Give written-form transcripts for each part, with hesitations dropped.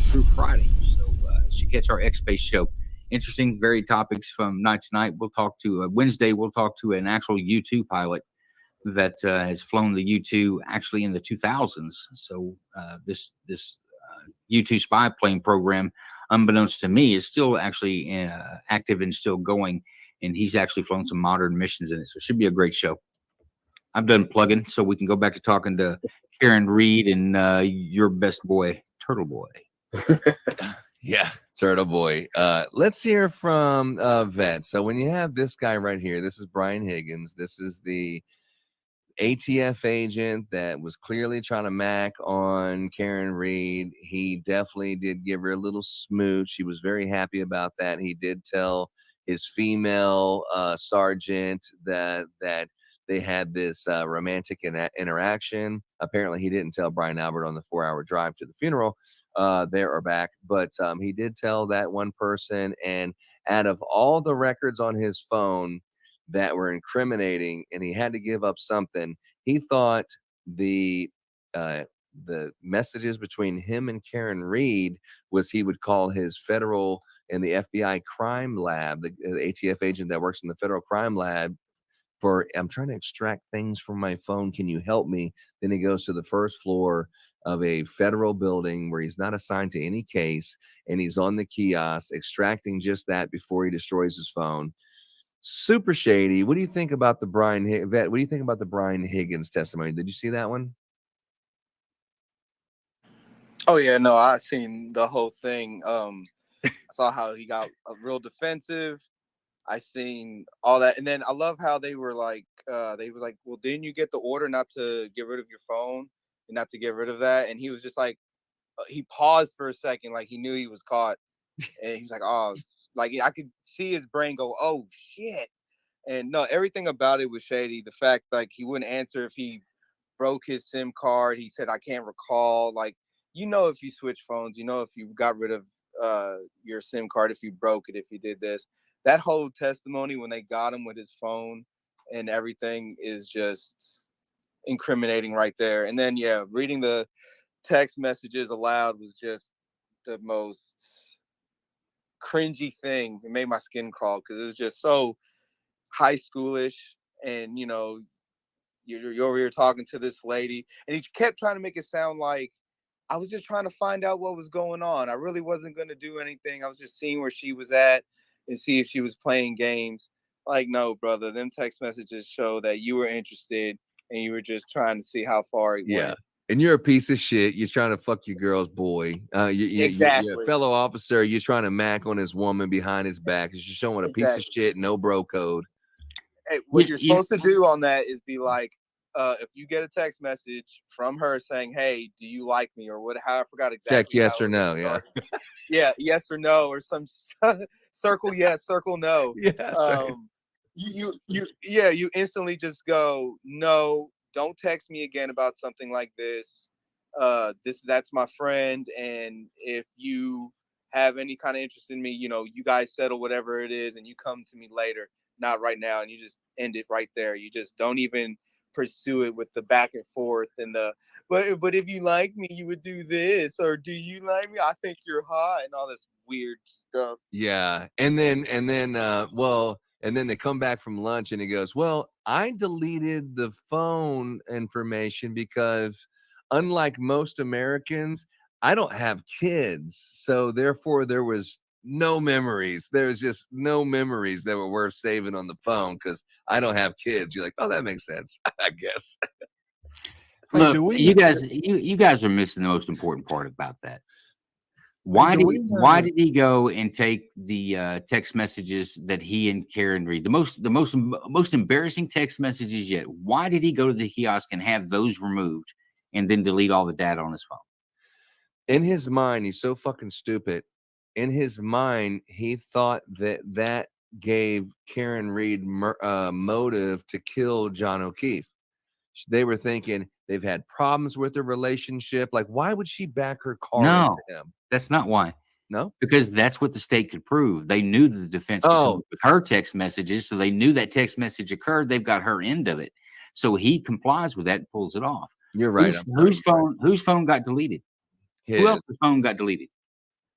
through Friday. So you should catch our X-Space show. Interesting, varied topics from night to night. We'll talk to Wednesday. We'll talk to an actual U-2 pilot that has flown the U-2 actually in the 2000s. So this U-2 spy plane program, unbeknownst to me, is still actually active and still going. And he's actually flown some modern missions in it. So it should be a great show. I'm done plugging, so we can go back to talking to Karen Reed and your best boy, Turtle Boy. Yeah, Turtle Boy. Let's hear from Vet. So when you have this guy right here, this is Brian Higgins. This is the ATF agent that was clearly trying to mac on Karen Reed. He definitely did give her a little smooch. He was very happy about that. He did tell his female sergeant that they had this romantic interaction. Apparently, he didn't tell Brian Albert on the 4-hour drive to the funeral there or back, but he did tell that one person. And out of all the records on his phone that were incriminating, and he had to give up something, he thought the messages between him and Karen Reed was he would call his federal and the FBI crime lab, the ATF agent that works in the federal crime lab, for I'm trying to extract things from my phone. Can you help me? Then he goes to the first floor of a federal building where he's not assigned to any case, and he's on the kiosk extracting just that before he destroys his phone. Super shady. What do you think about the Vet? What do you think about the Brian Higgins testimony? Did you see that one? Oh yeah, no, I seen the whole thing. I saw how he got real defensive. I seen all that, and then I love how they were like, well, didn't you get the order not to get rid of your phone and not to get rid of that? And he was just like, he paused for a second, like he knew he was caught, and he was like, oh, like I could see his brain go, oh shit. And no, everything about it was shady. The fact like he wouldn't answer if he broke his SIM card. He said, I can't recall. Like, if you switch phones, if you got rid of your SIM card, if you broke it, if you did this. That whole testimony when they got him with his phone and everything is just incriminating right there. And then, yeah, reading the text messages aloud was just the most cringy thing. It made my skin crawl because it was just so high schoolish. And, you're over here talking to this lady, and he kept trying to make it sound like I was just trying to find out what was going on. I really wasn't going to do anything. I was just seeing where she was at and see if she was playing games. Like, no, brother, them text messages show that you were interested and you were just trying to see how far it went. And you're a piece of shit. You're trying to fuck your girl's boy. Exactly. You're a fellow officer. You're trying to mac on his woman behind his back. You're showing a piece of shit, no bro code. Hey, what you're supposed to do on that is be like, if you get a text message from her saying, hey, do you like me? Or I forgot exactly. Check yes or no. Yeah. Yeah. Yes or no, or some circle yes, circle no. Yeah. Right. You instantly just go, no, don't text me again about something like this. That's my friend. And if you have any kind of interest in me, you guys settle whatever it is and you come to me later, not right now. And you just end it right there. You just don't even pursue it with the back and forth and but if you like me, you would do this, or do you like me? I think you're hot and all this weird stuff. Yeah. And then they come back from lunch and he goes, well, I deleted the phone information because unlike most Americans, I don't have kids. So therefore there was no memories. There's just no memories that were worth saving on the phone because I don't have kids. You're like, oh, that makes sense, I guess. Look, you guys are missing the most important part about that. Why did he go and take the text messages that he and Karen Reed, the most embarrassing text messages yet? Why did he go to the kiosk and have those removed and then delete all the data on his phone? In his mind, he's so fucking stupid. In his mind, he thought that gave Karen Reed motive to kill John O'Keefe. They were thinking they've had problems with their relationship. Like, why would she back her car into him? That's not why. No, because that's what the state could prove. They knew the defense could come up with her text messages, so they knew that text message occurred. They've got her end of it, so he complies with that and pulls it off. You're right. Whose phone got deleted? His. Who else's phone got deleted?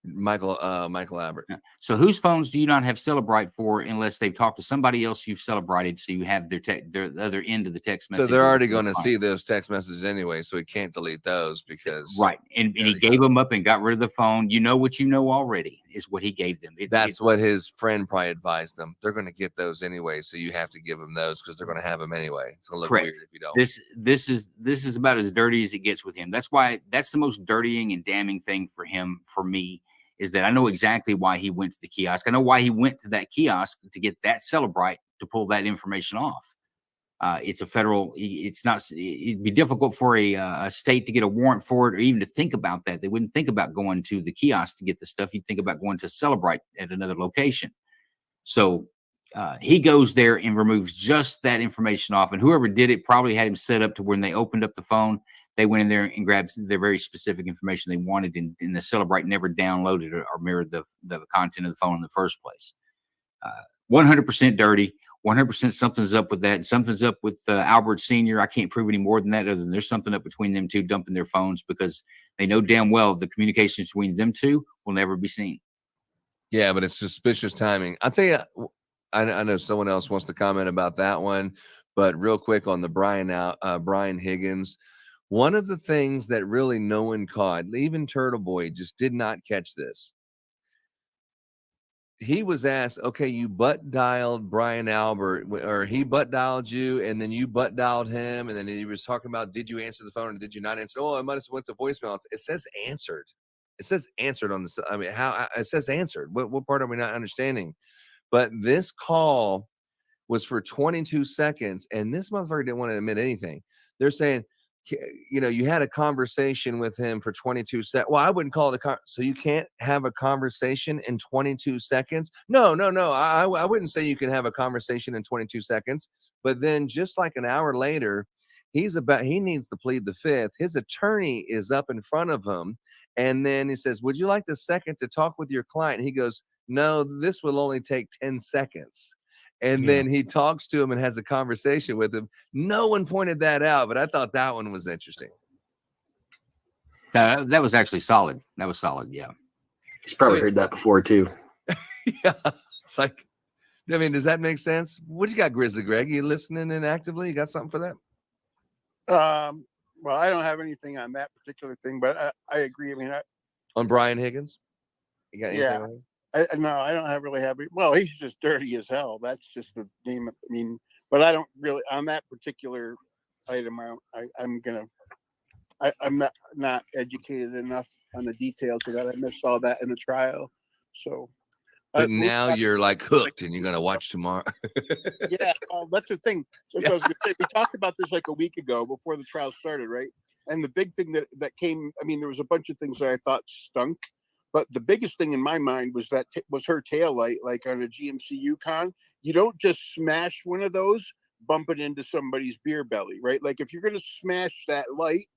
Michael Albert. So whose phones do you not have Celebrite for unless they've talked to somebody else you've celebrated, so you have their other end of the text message? So they're already going to see those text messages anyway, so he can't delete those because right. And he gave them up and got rid of the phone. You know what you know already is what he gave them. That's what his friend probably advised them. They're going to get those anyway, so you have to give them those because they're going to have them anyway. It's going to look weird if you don't. This is about as dirty as it gets with him. That's the most dirtying and damning thing for him, for me, is that I know exactly why he went to the kiosk. I know why he went to that kiosk to get that Celebrite to pull that information off. It's a federal. It's not. It'd be difficult for a state to get a warrant for it, or even to think about that. They wouldn't think about going to the kiosk to get the stuff. You'd think about going to Celebrite at another location. So he goes there and removes just that information off. And whoever did it probably had him set up to when they opened up the phone, they went in there and grabbed their very specific information they wanted, and the Celebrite never downloaded or mirrored the content of the phone in the first place. 100% dirty. 100% something's up with that. Something's up with Albert Sr. I can't prove any more than that, other than there's something up between them two dumping their phones, because they know damn well the communications between them two will never be seen. Yeah, but it's suspicious timing. I'll tell you, I know someone else wants to comment about that one, but real quick on the Brian Higgins. One of the things that really no one caught, even Turtle Boy just did not catch this. He was asked, okay, you butt dialed Brian Albert, or he butt dialed you, and then you butt dialed him, and then he was talking about, did you answer the phone or did you not answer? Oh, I might have went to voicemail. It says answered. It says answered on the. I mean, how it says answered? What part are we not understanding? But this call was for 22 seconds, and this motherfucker didn't want to admit anything. They're saying, you had a conversation with him for 22 seconds. Well, I wouldn't call it so you can't have a conversation in 22 seconds. No. I wouldn't say you can have a conversation in 22 seconds. But then just like an hour later, he needs to plead the fifth. His attorney is up in front of him. And then he says, would you like the second to talk with your client? He goes, no, this will only take 10 seconds. And then he talks to him and has a conversation with him. No one pointed that out, but I thought that one was interesting. That was actually solid. That was solid. Yeah. He's probably heard that before too. Yeah. It's like, I mean, does that make sense? What you got, Grizzly Greg? You listening in actively? You got something for that? Well, I don't have anything on that particular thing, but I agree. I mean, on Brian Higgins? You got anything on him? No, I don't really have. Well, he's just dirty as hell. That's just the name. I mean, but I don't really on that particular item. I'm not educated enough on the details of that. I missed all that in the trial. So, but now you're like hooked, and you're gonna watch tomorrow. Yeah, that's the thing. So I was gonna say, we talked about this like a week ago before the trial started, right? And the big thing that came. I mean, there was a bunch of things that I thought stunk. But the biggest thing in my mind was that was her taillight, like on a GMC Yukon. You don't just smash one of those, bump it into somebody's beer belly, right? Like if you're going to smash that light,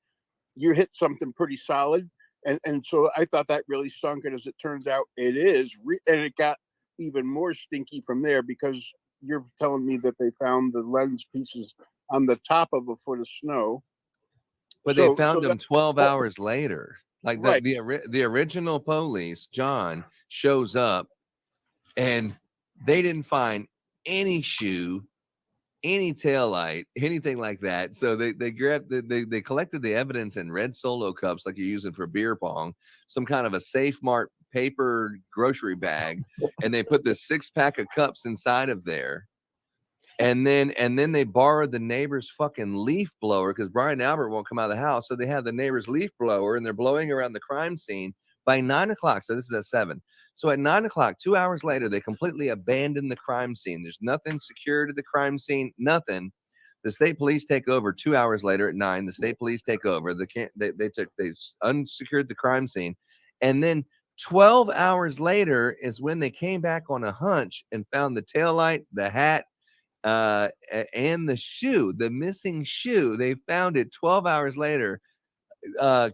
you hit something pretty solid. And so I thought that really stunk. And as it turns out, it is. And it got even more stinky from there, because you're telling me that they found the lens pieces on the top of a foot of snow. But they found them 12 hours later. Like the original police, John, shows up and they didn't find any shoe, any taillight, anything like that. So they grabbed they collected the evidence in red Solo cups like you're using for beer pong, some kind of a Safe Mart paper grocery bag, and they put this 6-pack of cups inside of there. And then they borrowed the neighbor's fucking leaf blower, because Brian Albert won't come out of the house. So they have the neighbor's leaf blower, and they're blowing around the crime scene by 9 o'clock. So this is at 7. So at 9 o'clock, 2 hours later, they completely abandoned the crime scene. There's nothing secured at the crime scene, nothing. The state police take over 2 hours later at 9. The state police take over. They unsecured the crime scene. And then 12 hours later is when they came back on a hunch and found the taillight, the hat, and the shoe, the missing shoe. They found it 12 hours later.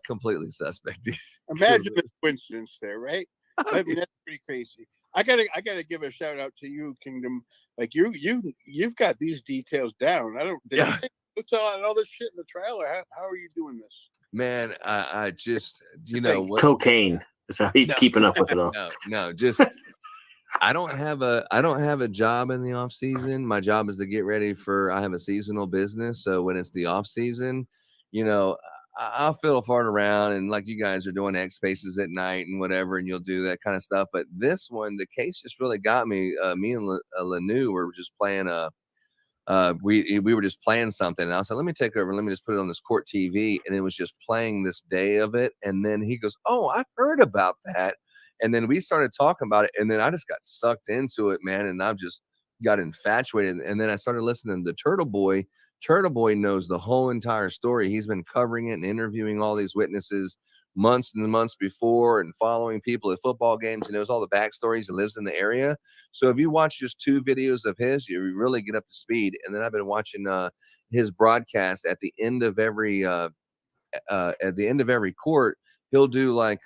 Completely suspect. Imagine the coincidence there, right? I mean, that's pretty crazy. I gotta give a shout out to you, Kingdom. Like you've got these details down. Did you take all this shit in the trial, or how are you doing this? Man, I just what? Cocaine. That's how he's No. keeping up with it all. No, just I don't have a job in the off season. My job is to get ready for. I have a seasonal business, so when it's the off season, I'll fiddle fart around and like you guys are doing X spaces at night and whatever, and you'll do that kind of stuff. But this one, the case just really got me. Me and LNU were just playing we were just playing something, and I said, let me take over, let me just put it on this court TV, and it was just playing this day of it. And then he goes, oh, I've heard about that. And then we started talking about it, and then I just got sucked into it, man, and I've just got infatuated. And then I started listening to Turtle Boy. Turtle Boy knows the whole entire story. He's been covering it and interviewing all these witnesses months and months before and following people at football games. He knows all the backstories. He lives in the area. So if you watch just 2 videos of his, you really get up to speed. And then I've been watching his broadcast at the end of every court. He'll do like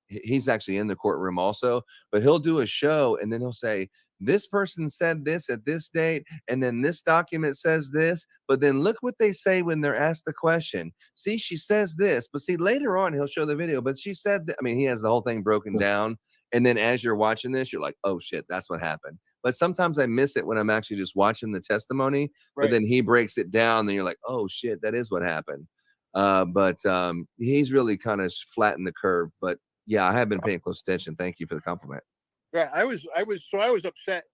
he's actually in the courtroom also, but he'll do a show and then he'll say, this person said this at this date, and then this document says this, but then look what they say when they're asked the question. See, she says this, but see, later on, he'll show the video, but she said, I mean, he has the whole thing broken down. And then as you're watching this, you're like, oh shit, that's what happened. But sometimes I miss it when I'm actually just watching the testimony, Right. But then he breaks it down, and you're like, oh shit, that is what happened. But he's really kind of flattened the curve. But yeah, I have been paying close attention. Thank you for the compliment. Yeah, I was upset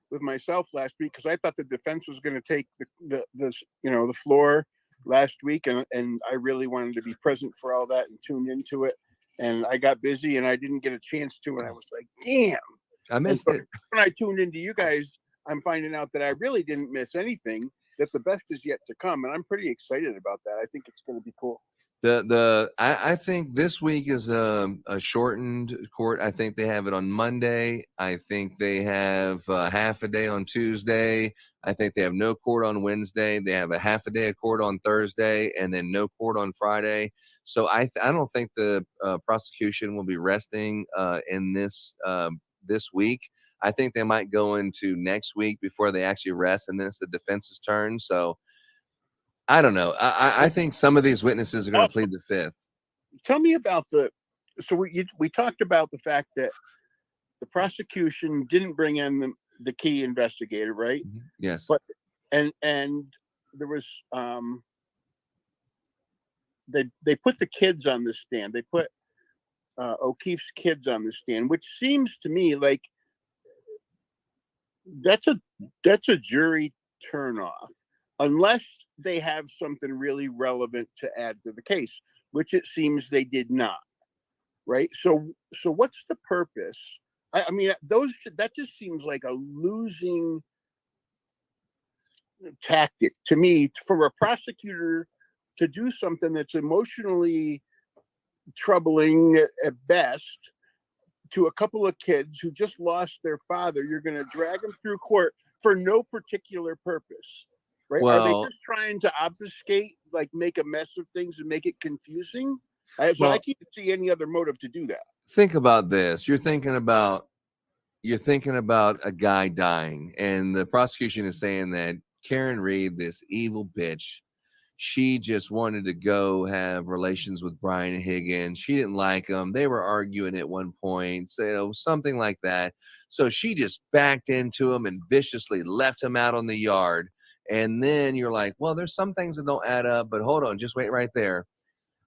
with myself last week because I thought the defense was going to take the floor last week, and I really wanted to be present for all that and tune into it. And I got busy and I didn't get a chance to, and I was like, damn. I missed it. When I tuned into you guys, I'm finding out that I really didn't miss anything, that the best is yet to come. And I'm pretty excited about that. I think it's going to be cool. I think this week is a shortened court. I think they have it on Monday. I think they have half a day on Tuesday. I think they have no court on Wednesday. They have a half a day of court on Thursday, and then no court on Friday. So I don't think the prosecution will be resting in this week. I think they might go into next week before they actually rest, and then it's the defense's turn. So I don't know. I think some of these witnesses are going to plead the fifth. Tell me about so we talked about the fact that the prosecution didn't bring in the key investigator, right? Yes. But and there was they put the kids on the stand. They put O'Keefe's kids on the stand, which seems to me like that's a jury turnoff, unless they have something really relevant to add to the case, which it seems they did not. Right. So what's the purpose? I mean, that just seems like a losing tactic to me for a prosecutor to do something that's emotionally troubling at best to a couple of kids who just lost their father. You're going to drag them through court for no particular purpose. Right? Well, are they just trying to obfuscate, like make a mess of things and make it confusing? I can't see any other motive to do that. Think about this. You're thinking about a guy dying, and the prosecution is saying that Karen Reed, this evil bitch, she just wanted to go have relations with Brian Higgins. She didn't like him. They were arguing at one point, so something like that. So she just backed into him and viciously left him out on the yard. And then you're like, well, there's some things that don't add up, but hold on, just wait right there.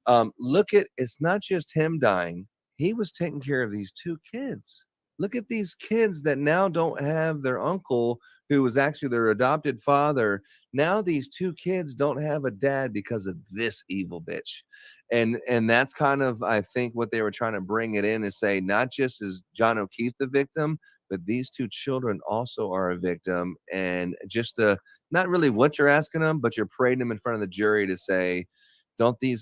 It's not just him dying. He was taking care of these 2 kids. Look at these kids that now don't have their uncle, who was actually their adopted father. Now these 2 kids don't have a dad because of this evil bitch. And that's kind of, I think, what they were trying to bring it in and say, not just is John O'Keefe the victim, but these 2 children also are a victim. And just not really what you're asking them, but you're parading them in front of the jury to say, don't you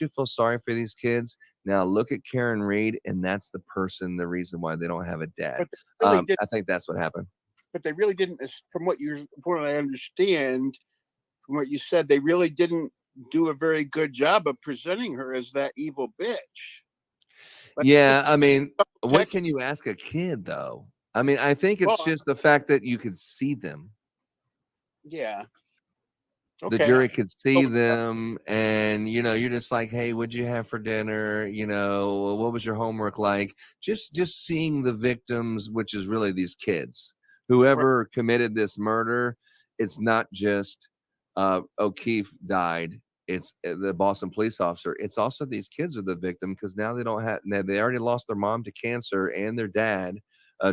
feel sorry for these kids? Now look at Karen Reed, and that's the reason why they don't have a dad. I think that's what happened. But they really didn't, from what I understand, from what you said, they really didn't do a very good job of presenting her as that evil bitch. Yeah, I mean, what can you ask a kid though? I mean, I think it's just the fact that you could see them. Yeah. The jury could see them, and you're just like, hey, what'd you have for dinner? What was your homework like? Just seeing the victims, which is really these kids, whoever committed this murder. It's not just O'Keefe died. It's the Boston police officer. It's also these kids are the victim, because now they already lost their mom to cancer and their dad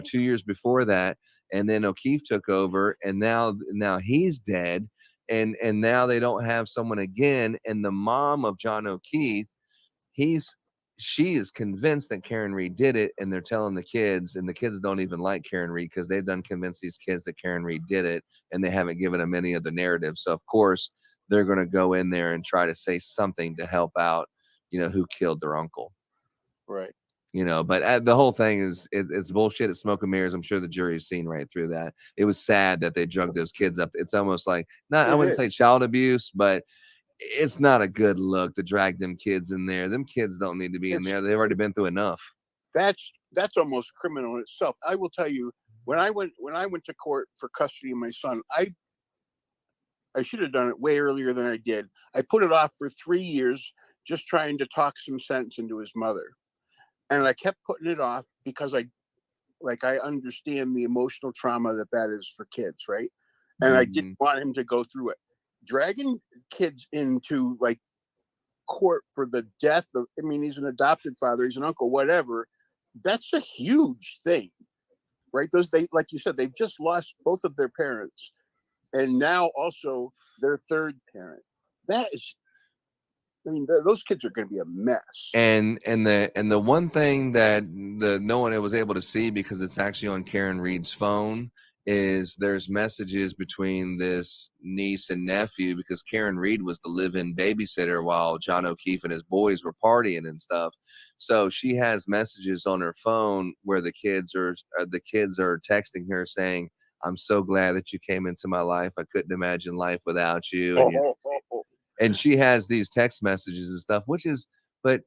2 years before that, and then O'Keefe took over, and now he's dead. And now they don't have someone again. And the mom of John O'Keefe, she is convinced that Karen Reed did it, and they're telling the kids, and the kids don't even like Karen Reed because they've done convince these kids that Karen Reed did it, and they haven't given them any of the narrative. So of course they're going to go in there and try to say something to help out, who killed their uncle. Right. But the whole thing is it's bullshit. It's smoke and mirrors. I'm sure the jury's seen right through that. It was sad that they drugged those kids up. It's almost like, I wouldn't say child abuse, but it's not a good look to drag them kids in there. Them kids don't need to be in there. They've already been through enough. That's almost criminal in itself. I will tell you, when I went to court for custody of my son, I should have done it way earlier than I did. I put it off for 3 years, just trying to talk some sense into his mother. And I kept putting it off because I understand the emotional trauma that is for kids, right? And I didn't want him to go through it. Dragging kids into court for the death of, he's an adopted father, he's an uncle, whatever. That's a huge thing, right? Like you said, they've just lost both of their parents, and now also their third parent. That is, those kids are going to be a mess. And the one thing that no one was able to see, because it's actually on Karen Reed's phone, is there's messages between this niece and nephew, because Karen Reed was the live-in babysitter while John O'Keefe and his boys were partying and stuff. So she has messages on her phone where the kids are texting her saying, "I'm so glad that you came into my life. I couldn't imagine life without you." And she has these text messages and stuff, but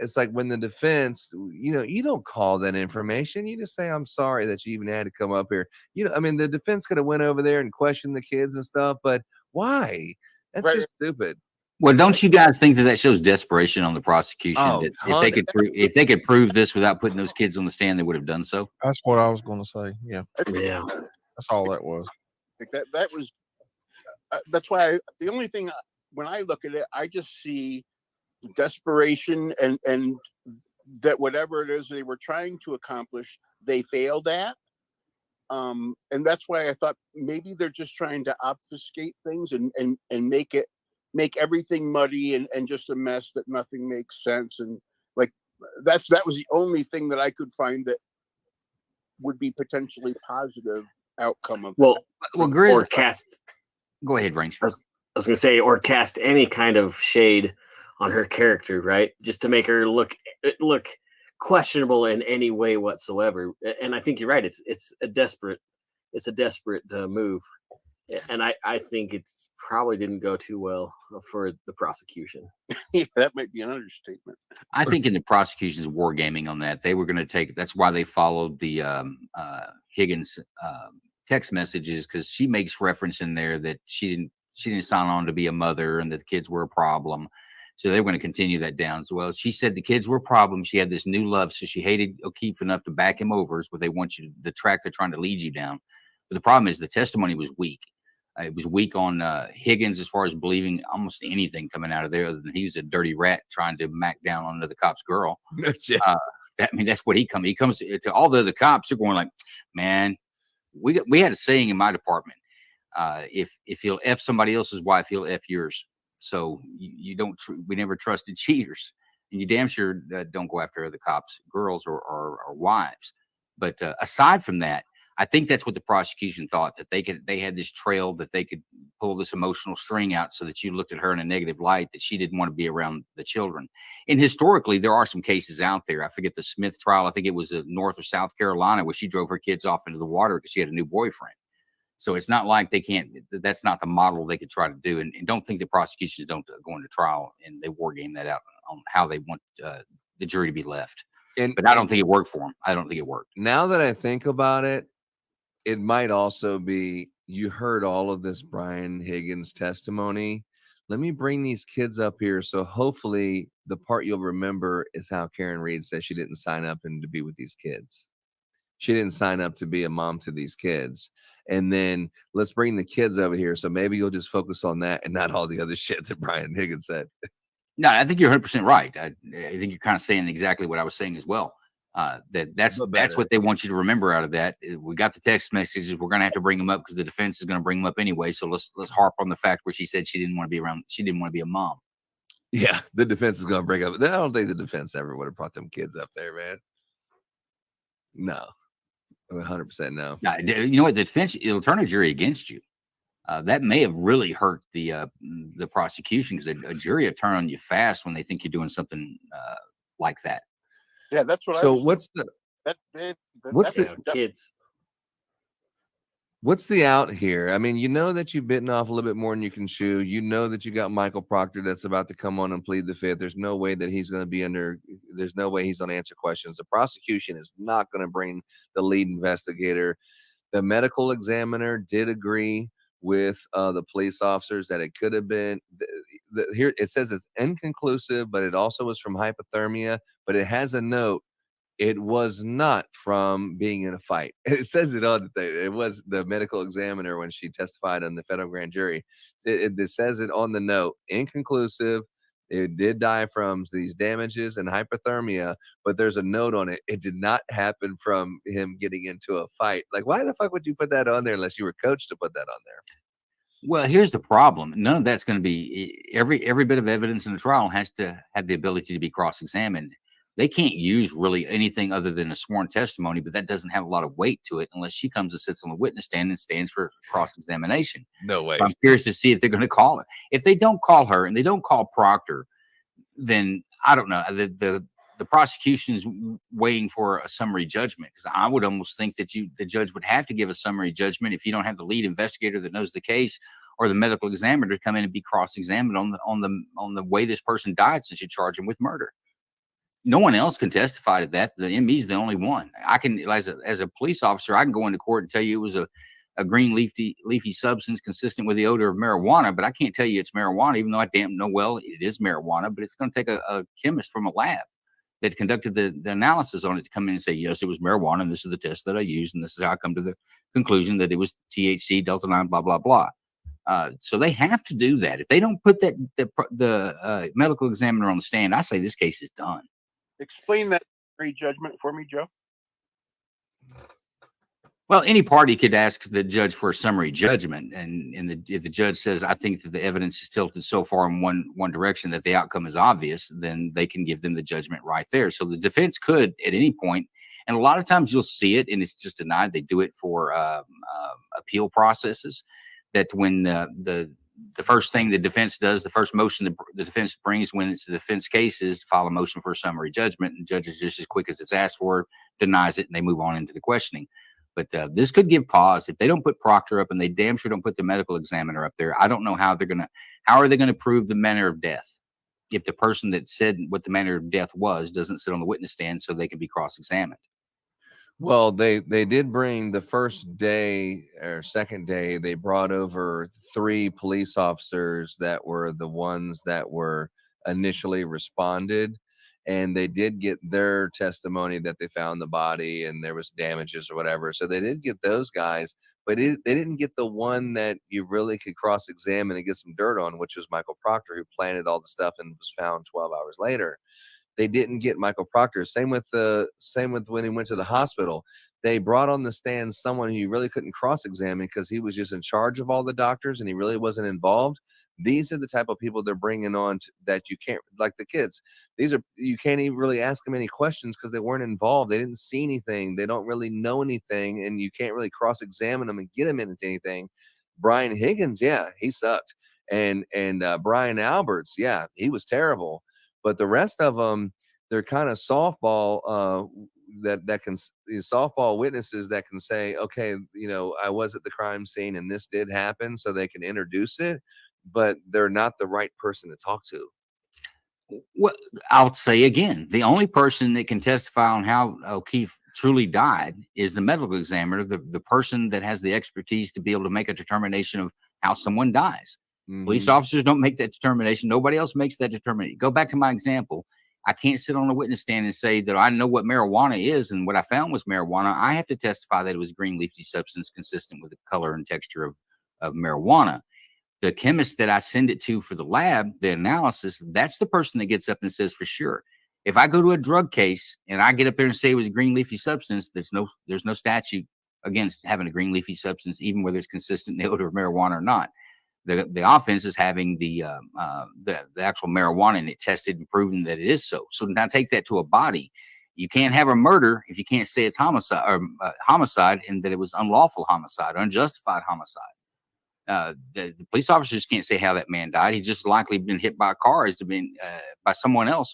it's like when the defense, you don't call that information. You just say, "I'm sorry that you even had to come up here." The defense could have went over there and questioned the kids and stuff, but why? That's just stupid. Well, don't you guys think that shows desperation on the prosecution? Oh, that if they could prove this without putting those kids on the stand, they would have done so. That's what I was going to say. Yeah. Yeah. That's all that was. That was. That's why the only thing when I look at it, I just see desperation and that whatever it is they were trying to accomplish, they failed at. And that's why I thought maybe they're just trying to obfuscate things and make everything muddy and just a mess that nothing makes sense. And that was the only thing that I could find that would be potentially positive outcome of Well, Grizz, or cast. Go ahead, Range. I was going to say, or cast any kind of shade on her character, right? Just to make her look questionable in any way whatsoever. And I think you're right. It's a desperate move, and I think it's probably didn't go too well for the prosecution. Yeah, that might be an understatement. I think in the prosecution's wargaming on that, they were going to take. That's why they followed the Higgins text messages, because she makes reference in there that she didn't sign on to be a mother and that the kids were a problem. So they were going to continue that down as well. She said the kids were a problem. She had this new love, so she hated O'Keefe enough to back him over. Is what they want you to, the track they're trying to lead you down. But the problem is the testimony was weak. It was weak on Higgins as far as believing almost anything coming out of there, other than he was a dirty rat trying to mac down on the cop's girl. That's what he comes to all the other cops. They're going like, man, we had a saying in my department. If he'll F somebody else's wife, he'll F yours. So you don't. We never trusted cheaters, and you damn sure don't go after the cops' girls or wives. But aside from that, I think that's what the prosecution thought, that they had this trail that they could pull this emotional string out so that you looked at her in a negative light, that she didn't want to be around the children. And historically, there are some cases out there. I forget the Smith trial. I think it was North or South Carolina, where she drove her kids off into the water because she had a new boyfriend. So it's not like they can't. That's not the model they could try to do. And don't think the prosecutions don't go into trial and they war game that out on how they want the jury to be left. But I don't think it worked for them. I don't think it worked. Now that I think about it, it might also be, you heard all of this Brian Higgins testimony. Let me bring these kids up here. So hopefully the part you'll remember is how Karen Reed says she didn't sign up and to be with these kids. She didn't sign up to be a mom to these kids. And then let's bring the kids over here. So maybe you'll just focus on that and not all the other shit that Brian Higgins said. No, I think you're 100% right. I think you're kind of saying exactly what I was saying as well. That's what they want you to remember out of that. We got the text messages. We're going to have to bring them up because the defense is going to bring them up anyway. So let's harp on the fact where she said she didn't want to be around. She didn't want to be a mom. Yeah, the defense is going to bring up. I don't think the defense ever would have brought them kids up there, man. No, 100% no. Now, you know what? The defense, it'll turn a jury against you. That may have really hurt the prosecution because a jury will turn on you fast when they think you're doing something like that. Yeah, that's what. So what's the kids? What's the out here? I mean, you know that you've bitten off a little bit more than you can chew. You know that you got Michael Proctor that's about to come on and plead the fifth. There's no way that he's going to be under. There's no way he's going to answer questions. The prosecution is not going to bring the lead investigator. The medical examiner did agree with the police officers that it could have been. Here it says it's inconclusive, but it also was from hypothermia. But it has a note. It was not from being in a fight. It says it on the thing. It was the medical examiner when she testified on the federal grand jury. It says it on the note. Inconclusive. It did die from these damages and hypothermia, but there's a note on it. It did not happen from him getting into a fight. Like, why the fuck would you put that on there unless you were coached to put that on there? Well, here's the problem. None of that's going to be every bit of evidence in the trial has to have the ability to be cross-examined. They can't use really anything other than a sworn testimony, but that doesn't have a lot of weight to it unless she comes and sits on the witness stand and stands for cross-examination. No way. So I'm curious to see if they're going to call her. If they don't call her and they don't call Proctor, then I don't know. The prosecution's waiting for a summary judgment because I would almost think that the judge would have to give a summary judgment if you don't have the lead investigator that knows the case or the medical examiner to come in and be cross-examined on the way this person died since you charge him with murder. No one else can testify to that. The ME's the only one. I can, as a police officer, I can go into court and tell you it was a green leafy substance consistent with the odor of marijuana, but I can't tell you it's marijuana, even though I damn know well it is marijuana. But it's going to take a chemist from a lab that conducted the analysis on it to come in and say, yes, it was marijuana, and this is the test that I used, and this is how I come to the conclusion that it was THC, Delta 9, blah, blah, blah. So they have to do that. If they don't put the medical examiner on the stand, I say this case is done. Explain that pre-judgment for me, Joe. Well, any party could ask the judge for a summary judgment, and if the judge says, I think that the evidence is tilted so far in one direction that the outcome is obvious, then they can give them the judgment right there. So the defense could at any point, and a lot of times you'll see it, and it's just denied. They do it for appeal processes. That when the first thing the defense does, the first motion the defense brings when it's the defense case is to file a motion for a summary judgment, and the judge is just as quick as it's asked for, denies it, and they move on into the questioning. But this could give pause if they don't put Proctor up, and they damn sure don't put the medical examiner up there. I don't know how are they gonna prove the manner of death if the person that said what the manner of death was doesn't sit on the witness stand so they can be cross-examined. Well, they did bring the first day or second day, they brought over 3 police officers that were the ones that were initially responded. And they did get their testimony that they found the body and there was damages or whatever. So they did get those guys, but they didn't get the one that you really could cross-examine and get some dirt on, which was Michael Proctor, who planted all the stuff and was found 12 hours later. They didn't get Michael Proctor. Same with when he went to the hospital. They brought on the stand someone who you really couldn't cross-examine because he was just in charge of all the doctors and he really wasn't involved. These are the type of people they're bringing on that you can't, like the kids. You can't even really ask them any questions because they weren't involved. They didn't see anything. They don't really know anything, and you can't really cross-examine them and get them into anything. Brian Higgins, yeah, he sucked, and Brian Alberts, yeah, he was terrible. But the rest of them, they're kind of softball softball witnesses that can say, okay, I was at the crime scene and this did happen, so they can introduce it, but they're not the right person to talk to. Well, I'll say again, the only person that can testify on how O'Keefe truly died is the medical examiner, the person that has the expertise to be able to make a determination of how someone dies. Police officers don't make that determination. Nobody else makes that determination. Go back to my example. I can't sit on a witness stand and say that I know what marijuana is and what I found was marijuana. I have to testify that it was green leafy substance consistent with the color and texture of marijuana. The chemist that I send it to for the lab, the analysis, that's the person that gets up and says for sure. If I go to a drug case and I get up there and say it was a green leafy substance, there's no statute against having a green leafy substance, even whether it's consistent in the odor of marijuana or not. The offense is having the actual marijuana in it tested and proven that it is so. So now take that to a body. You can't have a murder if you can't say it's homicide or homicide and that it was unlawful homicide, unjustified homicide. The police officers can't say how that man died. He's just likely been hit by a car, has been by someone else,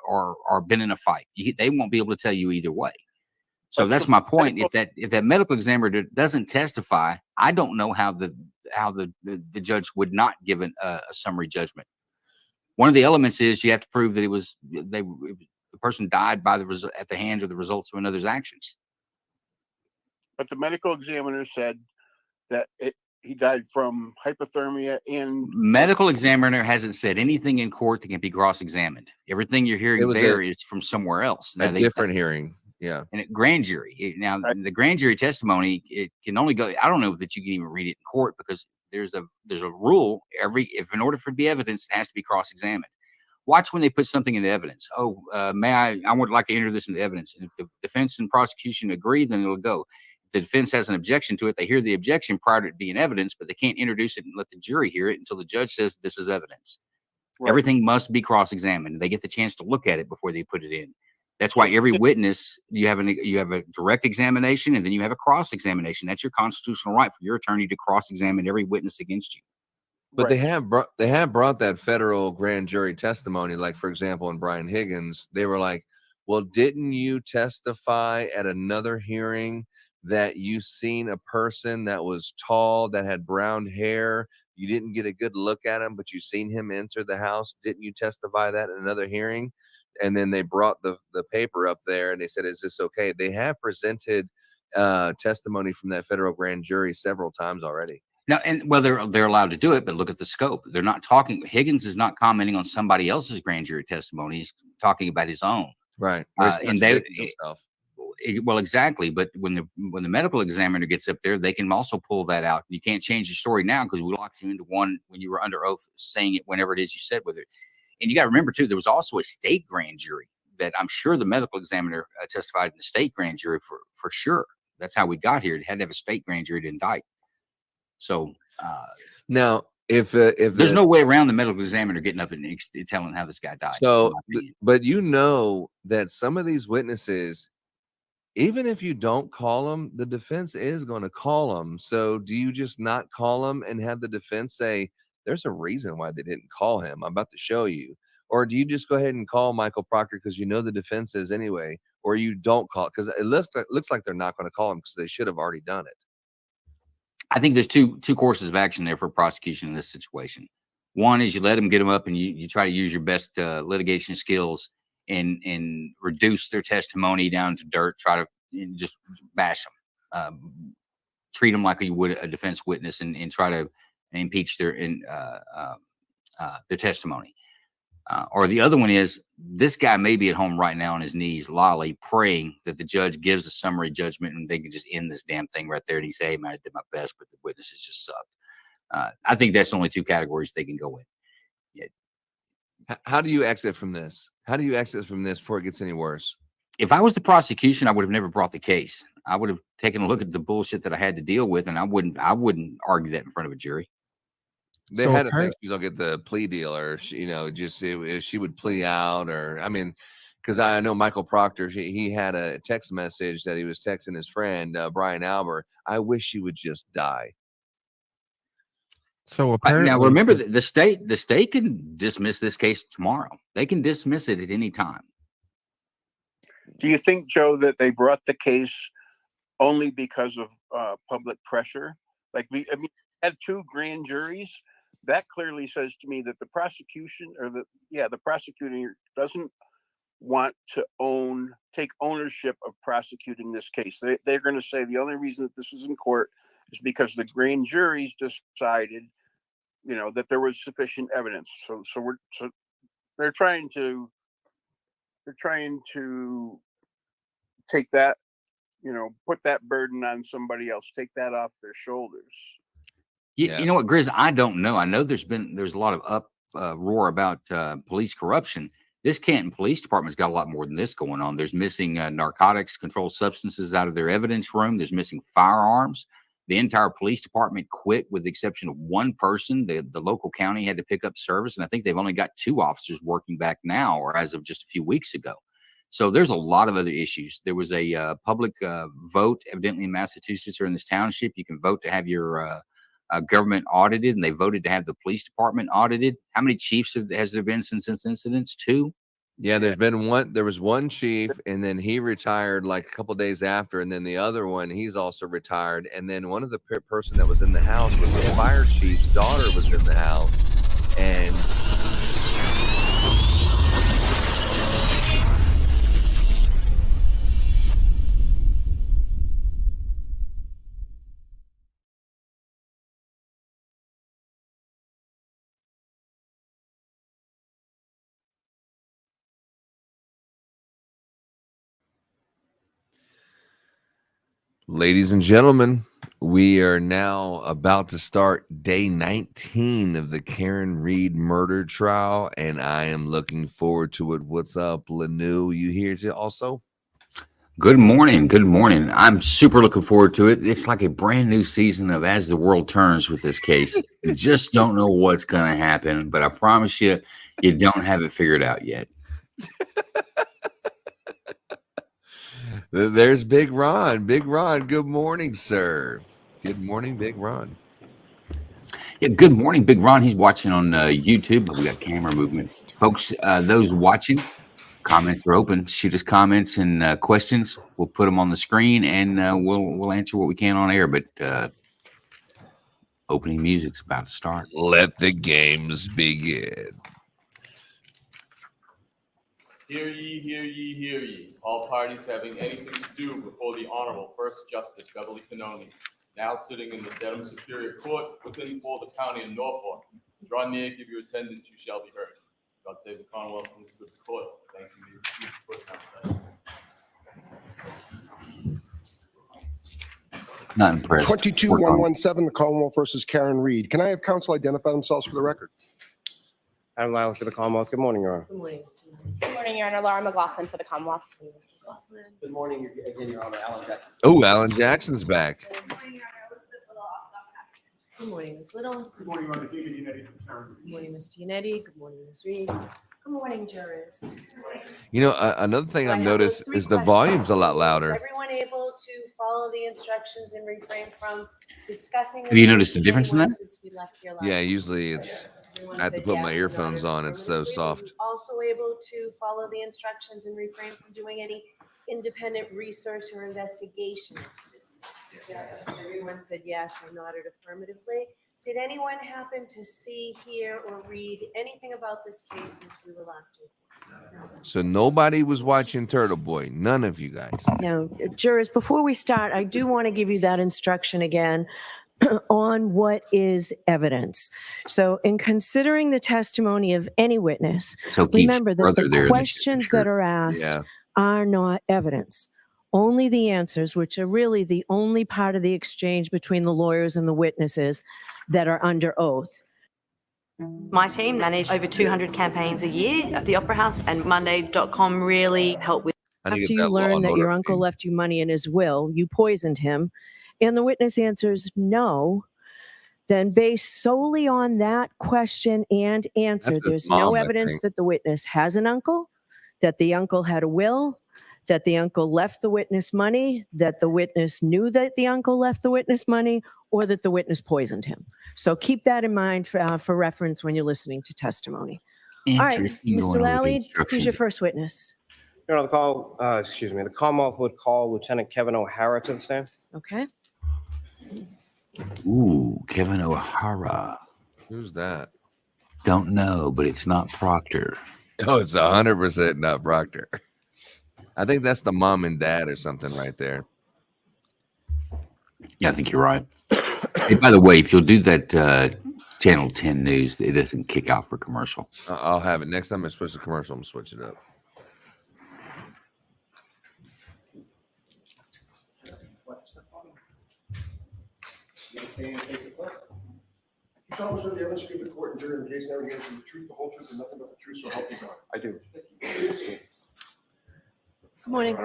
or been in a fight. They won't be able to tell you either way. So that's my point. If that medical examiner doesn't testify, I don't know how the judge would not give a summary judgment. One of the elements is you have to prove that the person died at the hands or the results of another's actions. But the medical examiner said that he died from hypothermia and medical examiner hasn't said anything in court that can be cross-examined. Everything you're hearing there is from somewhere else. Now, a different hearing. Yeah. And at grand jury. Now, the grand jury testimony, it can only go, I don't know that you can even read it in court because there's a rule. If in order for it to be evidence, it has to be cross-examined. Watch when they put something into evidence. Oh, I would like to enter this into evidence. And if the defense and prosecution agree, then it'll go. If the defense has an objection to it, they hear the objection prior to it being evidence, but they can't introduce it and let the jury hear it until the judge says this is evidence. Right. Everything must be cross-examined. They get the chance to look at it before they put it in. That's why every witness, you have a direct examination and then you have a cross-examination. That's your constitutional right for your attorney to cross-examine every witness against you. But they have brought that federal grand jury testimony. Like, for example, in Brian Higgins, they were like, well, didn't you testify at another hearing that you seen a person that was tall, that had brown hair? You didn't get a good look at him, but you seen him enter the house. Didn't you testify that in another hearing? And then they brought the paper up there and they said, is this okay? They have presented testimony from that federal grand jury several times already. Now, and well, they're allowed to do it, but look at the scope. They're not talking. Higgins is not commenting on somebody else's grand jury testimony. He's talking about his own. Right. And well, exactly. But when the medical examiner gets up there, they can also pull that out. You can't change the story now because we locked you into one when you were under oath saying it whenever it is you said with it. And you got to remember too, there was also a state grand jury that I'm sure the medical examiner testified in the state grand jury for sure. That's how we got here. It had to have a state grand jury to indict. So now, if there's no way around the medical examiner getting up and telling how this guy died. So, but you know that some of these witnesses, even if you don't call them, the defense is going to call them. So do you just not call them and have the defense say, there's a reason why they didn't call him, I'm about to show you? Or do you just go ahead and call Michael Proctor because you know the defense is anyway, or you don't call it? Because it looks like they're not going to call him because they should have already done it. I think there's two courses of action there for prosecution in this situation. One is you let them get them up and you try to use your best litigation skills and reduce their testimony down to dirt. Try to just bash them, treat them like you would a defense witness, and try to impeach their testimony. Or the other one is this guy may be at home right now on his knees, lolly, praying that the judge gives a summary judgment and they can just end this damn thing right there. And he say, hey, man, I did my best, but the witnesses just sucked. I think that's only two categories they can go in. Yeah. How do you exit from this? How do you exit from this before it gets any worse? If I was the prosecution, I would have never brought the case. I would have taken a look at the bullshit that I had to deal with, and I wouldn't argue that in front of a jury. They had to think she's gonna get the plea deal, or if she would plea out, or I mean, because I know Michael Proctor, he had a text message that he was texting his friend Brian Albert. I wish she would just die. So apparently, now remember the state can dismiss this case tomorrow. They can dismiss it at any time. Do you think, Joe, that they brought the case only because of public pressure? Like had two grand juries. That clearly says to me that the prosecution or the prosecutor doesn't want to take ownership of prosecuting this case. They're going to say the only reason that this is in court is because the grand juries decided, that there was sufficient evidence. So they're trying to take that, put that burden on somebody else, take that off their shoulders. You know what, Grizz? I don't know. I know there's a lot of uproar about police corruption. This Canton Police Department's got a lot more than this going on. There's missing narcotics, controlled substances out of their evidence room. There's missing firearms. The entire police department quit with the exception of one person. The local county had to pick up service, and I think they've only got 2 officers working back now, or as of just a few weeks ago. So there's a lot of other issues. There was a public vote, evidently in Massachusetts or in this township. You can vote to have your government audited, and they voted to have the police department audited. How many chiefs has there been since this incident? 2? Yeah, there's been one. There was one chief, and then he retired like a couple days after, and then the other one, he's also retired. And then one of the person that was in the house was the fire chief's daughter was in the house, and ladies and gentlemen, we are now about to start day 19 of the Karen Reed murder trial, and I am looking forward to it. What's up, LNU? You here too also? Good morning. Good morning. I'm super looking forward to it. It's like a brand new season of As the World Turns with this case. You just don't know what's going to happen, but I promise you, you don't have it figured out yet. There's Big Ron. Big Ron, good morning, sir. Good morning, Big Ron. Yeah, good morning, Big Ron. He's watching on YouTube. We got camera movement. Folks, those watching, comments are open. Shoot us comments and questions. We'll put them on the screen, and we'll answer what we can on air. But opening music's about to start. Let the games begin. Hear ye, hear ye, hear ye. All parties having anything to do before the Honorable First Justice Beverly Finoni, now sitting in the Dedham Superior Court within the County of Norfolk. Draw near, give your attendance, you shall be heard. God save the Commonwealth and this good court. Thank you for the time. Not impressed. 22117, the Commonwealth versus Karen Reed. Can I have counsel identify themselves for the record? I'm Lyle for the Commonwealth. Good morning, Your Honor. Good morning, Good morning, Your Honor. Laura McLaughlin for the Commonwealth. Good morning, again, Your Honor. Alan Jackson. Oh, Alan Jackson's back. Good morning, Your Honor. Elizabeth Little, also Good morning, Ms. Little. Good morning, Your Honor. David Unetti from Karen Reed. Good morning, Mr. Unetti. Good morning, Ms. Reed. Good morning, jurors. You know, another thing I've noticed is the volume's a lot louder. Is everyone able to follow the instructions and refrain from discussing? Have you noticed a difference in that? Since we left here last Yeah, week? usually it's, Everyone I have to said put my yes, earphones Your Honor. on. It's so soft. Also able to follow the instructions and refrain from doing any independent research or investigation into this case. Yes. Everyone said yes. I nodded affirmatively. Did anyone happen to see, hear, or read anything about this case since we were last here? So nobody was watching Turtle Boy. None of you guys. Now, jurors, before we start, I do want to give you that instruction again on what is evidence. So in considering the testimony of any witness, So remember that the questions that are asked Yeah. are not evidence. Only the answers, which are really the only part of the exchange between the lawyers and the witnesses that are under oath. My team manage over 200 campaigns a year at the Opera House, and Monday.com really helped with. I need to After get you that Law learn and that your Order uncle thing. left you money in his will, you poisoned him, and the witness answers no, then based solely on that question and answer, That's his there's mom, no I evidence think. that the witness has an uncle, that the uncle had a will, that the uncle left the witness money, that the witness knew that the uncle left the witness money, or that the witness poisoned him. So keep that in mind for reference when you're listening to testimony. All right, Mr. Lally, who's your first witness? Your Honor, the Commonwealth would call Lieutenant Kevin O'Hara to the stand. Okay. Ooh, Kevin O'Hara. Who's that? Don't know, but it's not Proctor. Oh, it's 100% not Proctor. I think that's the mom and dad or something right there. Yeah, I think you're right. Hey, by the way, if you'll do that Channel 10 news, it doesn't kick out for commercial. I'll have it. Next time I switch to commercial, I'm going to switch it up. You tell us what the evidence you give the court and jury in the case narrative is the truth, the whole truth, and nothing but the truth, so help you God. I do. Good morning.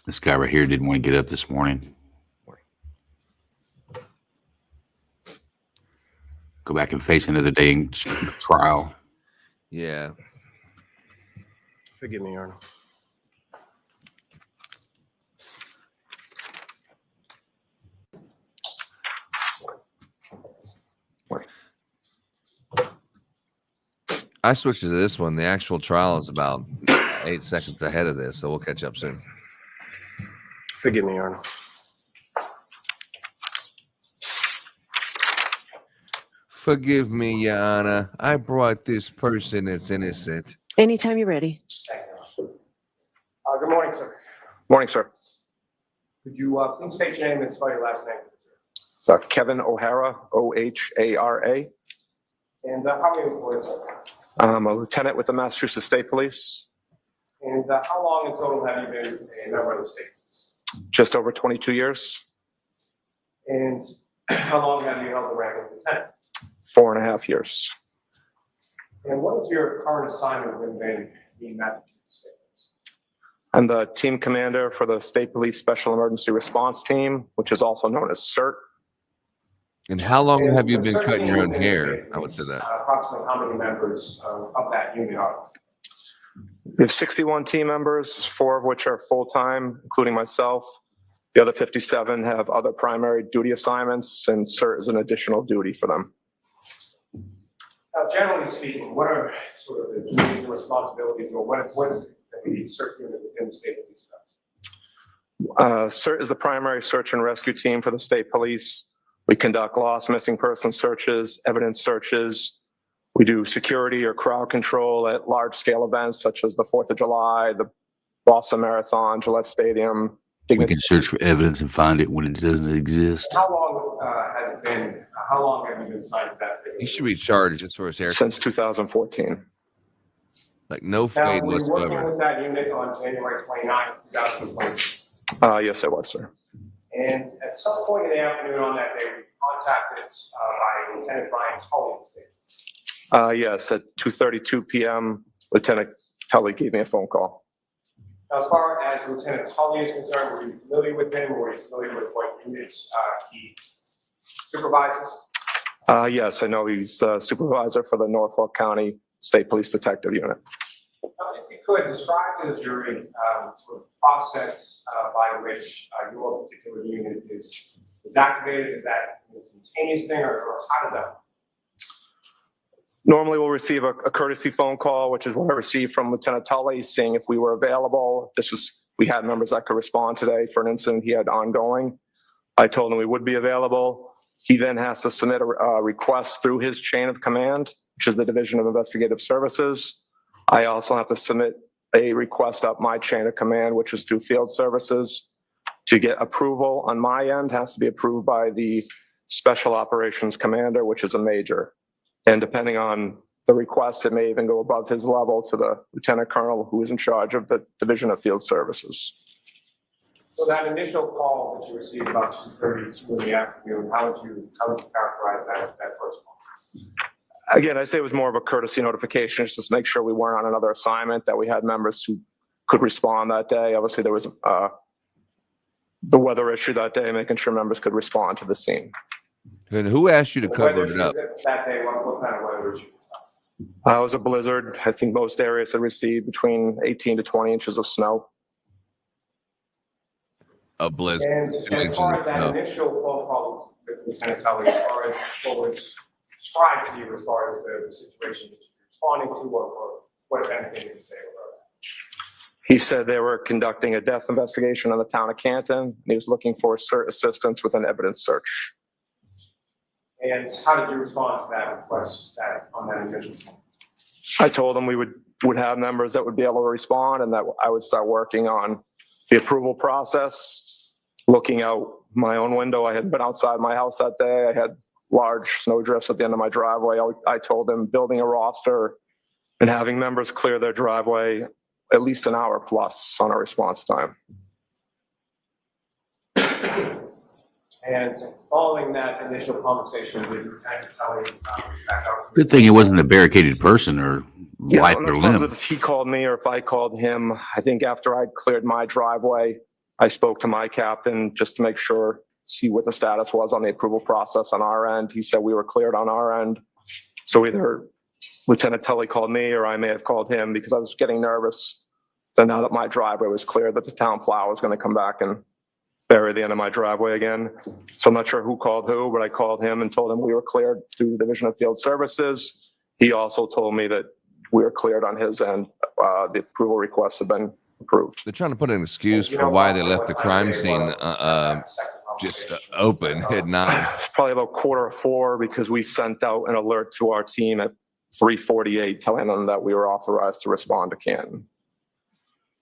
This guy right here didn't want to get up this morning. Go back and face another day in trial. Yeah. Forgive me, Arnold. I switched to this one. The actual trial is about 8 seconds ahead of this, so we'll catch up soon. Forgive me, Arnold. Forgive me, Your Honor. I brought this person that's innocent. Anytime you're ready. Good morning, sir. Morning, sir. Could you please state your name and spell your last name? It's Kevin O'Hara, O-H-A-R-A. And how many employees, sir? I'm a lieutenant with the Massachusetts State Police. And how long in total have you been a member of the state police? Just over 22 years. And how long have you held the rank of lieutenant? 4.5 years. And what is your current assignment within the Massachusetts State Police? I'm the team commander for the State Police Special Emergency Response Team, which is also known as CERT. And how long And have you the been CERT cutting team your own within the hair? state I would say police, that. Approximately how many members of that unit are? We have 61 team members, 4 of which are full-time, including myself. The other 57 have other primary duty assignments, and CERT is an additional duty for them. Now, generally speaking, what are sort of the duties and responsibilities, or what is it that the CERT unit within the state police does? CERT is the primary search and rescue team for the state police. We conduct lost missing person searches, evidence searches. We do security or crowd control at large-scale events such as the 4th of July, the Boston Marathon, Gillette Stadium. We can search for evidence and find it when it doesn't exist. How long has it been? How long have you been assigned to that? He should be charged just for his hair. Since 2014. Like no Now, fade were you working whatsoever. with that unit on January 29th, 2020? Yes, I was, sir. And at some point in the afternoon on that day, we contacted by Lieutenant Brian Tully in the state. Yes, at 2:32 p.m., Lieutenant Tully gave me a phone call. Now, as far as Lieutenant Tully is concerned, were you familiar with him, or were you familiar with what units he supervises? Yes, I know he's the supervisor for the Norfolk County State Police Detective Unit. If you could describe to the jury sort of process by which your particular unit is activated. Is that an instantaneous thing, or how does that work? Normally, we'll receive a courtesy phone call, which is what I received from Lieutenant Tully, seeing if we were available. We had members that could respond today for an incident he had ongoing. I told him we would be available. He then has to submit a request through his chain of command, which is the Division of Investigative Services. I also have to submit a request up my chain of command, which is through Field Services. To get approval on my end, has to be approved by the Special Operations Commander, which is a major. And depending on the request, it may even go above his level to the Lieutenant Colonel who is in charge of the Division of Field Services. So that initial call that you received about 2:32 in the afternoon, how would you characterize that first call? Again, I'd say it was more of a courtesy notification, just to make sure we weren't on another assignment, that we had members who could respond that day. Obviously, there was the weather issue that day, making sure members could respond to the scene. And who asked you to The cover weather it up? issue That day, what kind of weather issue? It was a blizzard. I think most areas had received between 18 to 20 inches of snow. A blizzard. And 2 as inches far of as that snow. initial phone call with Lieutenant Tully, as far as what was described to you as far as the situation that you're responding to, or what if anything you can say about that? He said they were conducting a death investigation in the town of Canton, and he was looking for CERT assistance with an evidence search. And how did you respond to that request on that initial phone? I told him we would have members that would be able to respond and that I would start working on the approval process. Looking out my own window, I had been outside my house that day. I had large snow drifts at the end of my driveway. I told him building a roster and having members clear their driveway at least an hour plus on our response time. And following that initial conversation, did Lieutenant Tully reach back out? Good thing it wasn't a barricaded person or Yeah, life I'm or not positive limb. if he called me or if I called him. I think after I'd cleared my driveway, I spoke to my captain just to make sure, see what the status was on the approval process on our end. He said we were cleared on our end. So either Lieutenant Tully called me or I may have called him because I was getting nervous that now that my driveway was clear, that the town plow was going to come back and bury the end of my driveway again. So I'm not sure who called who, but I called him and told him we were cleared through the Division of Field Services. He also told me that we were cleared on his end. The approval requests have been approved. They're trying to put an excuse for why they left the crime scene just open at 9. It's probably about 3:45 because we sent out an alert to our team at 3:48 telling them that we were authorized to respond to Canton.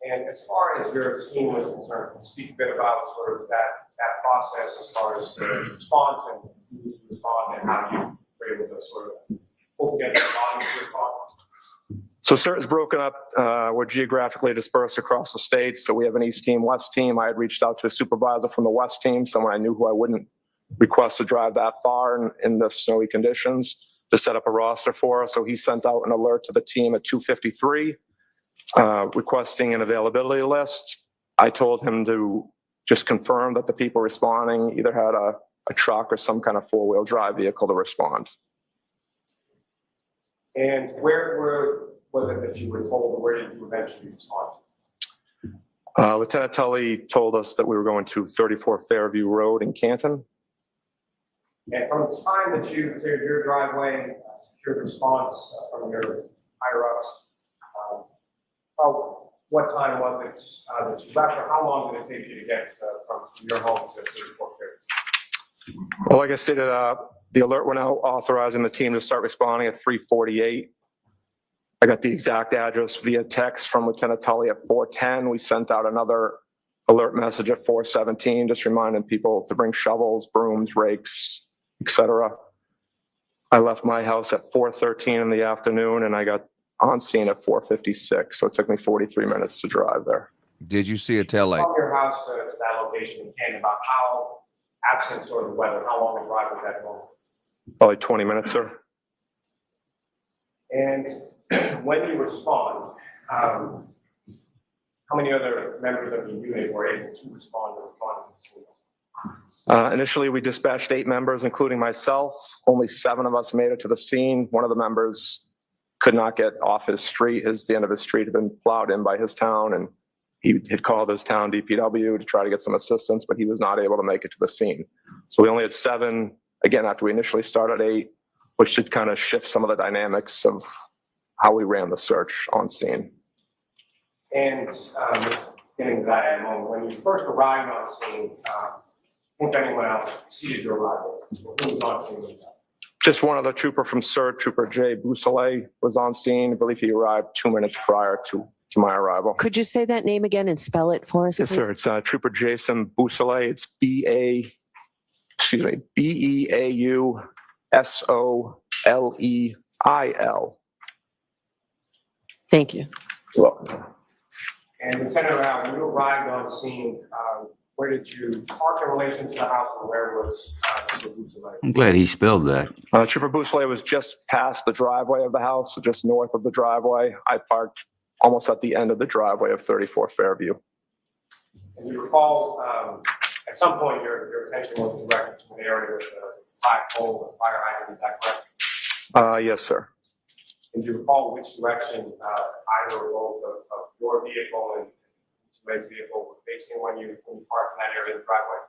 And as far as your team was concerned, can you speak a bit about sort of that process as far as the response and who to respond and how you were able to sort of pull together the body to respond? So CERT is broken up. We're geographically dispersed across the state. So we have an East team, West team. I had reached out to a supervisor from the West team, someone I knew who I wouldn't request to drive that far in the snowy conditions to set up a roster for us. So he sent out an alert to the team at 2:53, requesting an availability list. I told him to just confirm that the people responding either had a truck or some kind of four-wheel drive vehicle to respond. And where was it that you were told, where did you eventually respond? Lieutenant Tully told us that we were going to 34 Fairview Road in Canton. And from the time that you cleared your driveway, secured response from your higher-ups, what time was it that you left, or how long did it take you to get from your home to 34 Fairview? Well, like I stated, the alert went out authorizing the team to start responding at 3:48. I got the exact address via text from Lieutenant Tully at 4:10. We sent out another alert message at 4:17, just reminding people to bring shovels, brooms, rakes, etc. I left my house at 4:13 in the afternoon, and I got on scene at 4:56. So it took me 43 minutes to drive there. Did you see a tail light? From your house to that location, Canton, about how absent sort of weather, how long the drive was that long? Probably 20 minutes, sir. And when you respond, how many other members of the unit were able to respond to the front of the scene? Initially, we dispatched 8 members, including myself. Only 7 of us made it to the scene. One of the members could not get off his street. The end of his street had been plowed in by his town, and he had called his town DPW to try to get some assistance, but he was not able to make it to the scene. So we only had 7, again, after we initially started 8, which should kind of shift some of the dynamics of how we ran the search on scene. And getting to that in a moment, when you first arrived on scene, if anyone else preceded your arrival, who was on scene with that? Just one other trooper from CERT, Trooper Jay Bousselet, was on scene. I believe he arrived 2 minutes prior to my arrival. Could you say that name again and spell it for us? Yes, please? sir. It's Trooper Jason Bousselet. It's Beausoleil. Thank you. Well, And Lieutenant Rao, when you arrived on scene, where did you park in relation to the house, or where was Trooper Bousselet? I'm glad he spelled that. Trooper Bousselet was just past the driveway of the house, so just north of the driveway. I parked almost at the end of the driveway of 34 Fairview. And you recall, at some point, your attention was directed to an area with a flagpole and fire hydrant, is that correct? Yes, sir. And do you recall which direction either or both of your vehicle and Bousselet's vehicle were facing when you parked in that area of the driveway?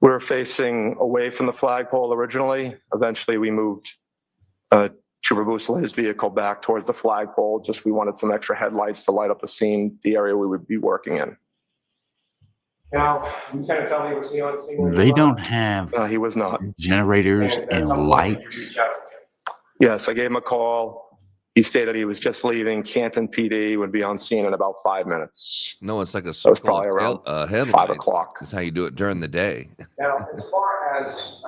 We were facing away from the flagpole originally. Eventually, we moved Chibabusele his vehicle back towards the flagpole. Just we wanted some extra headlights to light up the scene, the area we would be working in. Now, Lieutenant Tully, was he on scene? They don't have He was not. generators And at and some point, did you lights. reach out to him? Yes, I gave him a call. He stated he was just leaving. Canton PD would be on scene in about 5 minutes. No, it's like a That was circle probably of around headlights. 5 o'clock. That's how you do it during the day. Now, as far as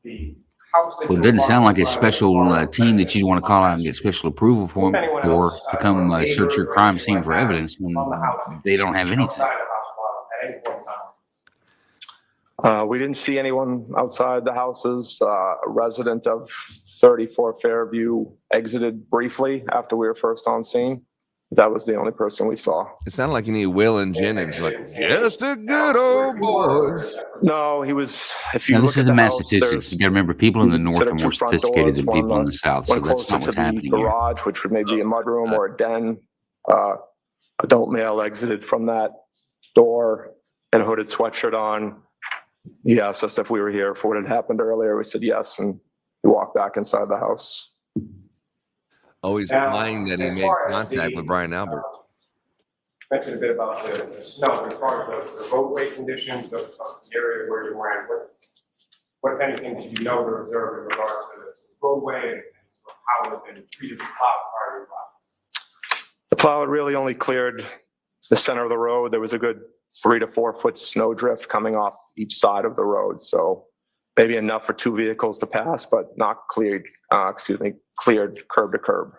the house that Well, it you doesn't sound like a bought, special team that you'd want to call out and get special approval for to come search your crime scene for evidence when they don't have anything. outside the house at any point in time. We didn't see anyone outside the houses. A resident of 34 Fairview exited briefly after we were first on scene. That was the only person we saw. It sounded like you need Waylon Jennings, like, just a good old boy. No, he was. If you Now, look this at is the in house, Massachusetts. there's- You got to remember, people in the you north consider are two more front sophisticated doors, than people in the one south, so one that's closer not to what's the happening here. garage, which would maybe be a mudroom or a den. Adult male exited from that door and a hooded sweatshirt on. He asked us if we were here for what had happened earlier. We said yes, and he walked back inside the house. Oh, he's Now, lying that he as made far as contact the, with Brian Albert. Mentioned a bit about the snow, as far as the roadway conditions of the area where you were at, what if anything did you know or observe in regards to the roadway and how it had been treated with plow prior to plow? The plow had really only cleared the center of the road. There was a good 3 to 4 foot snow drift coming off each side of the road. So maybe enough for 2 vehicles to pass, but not cleared, cleared curb to curb.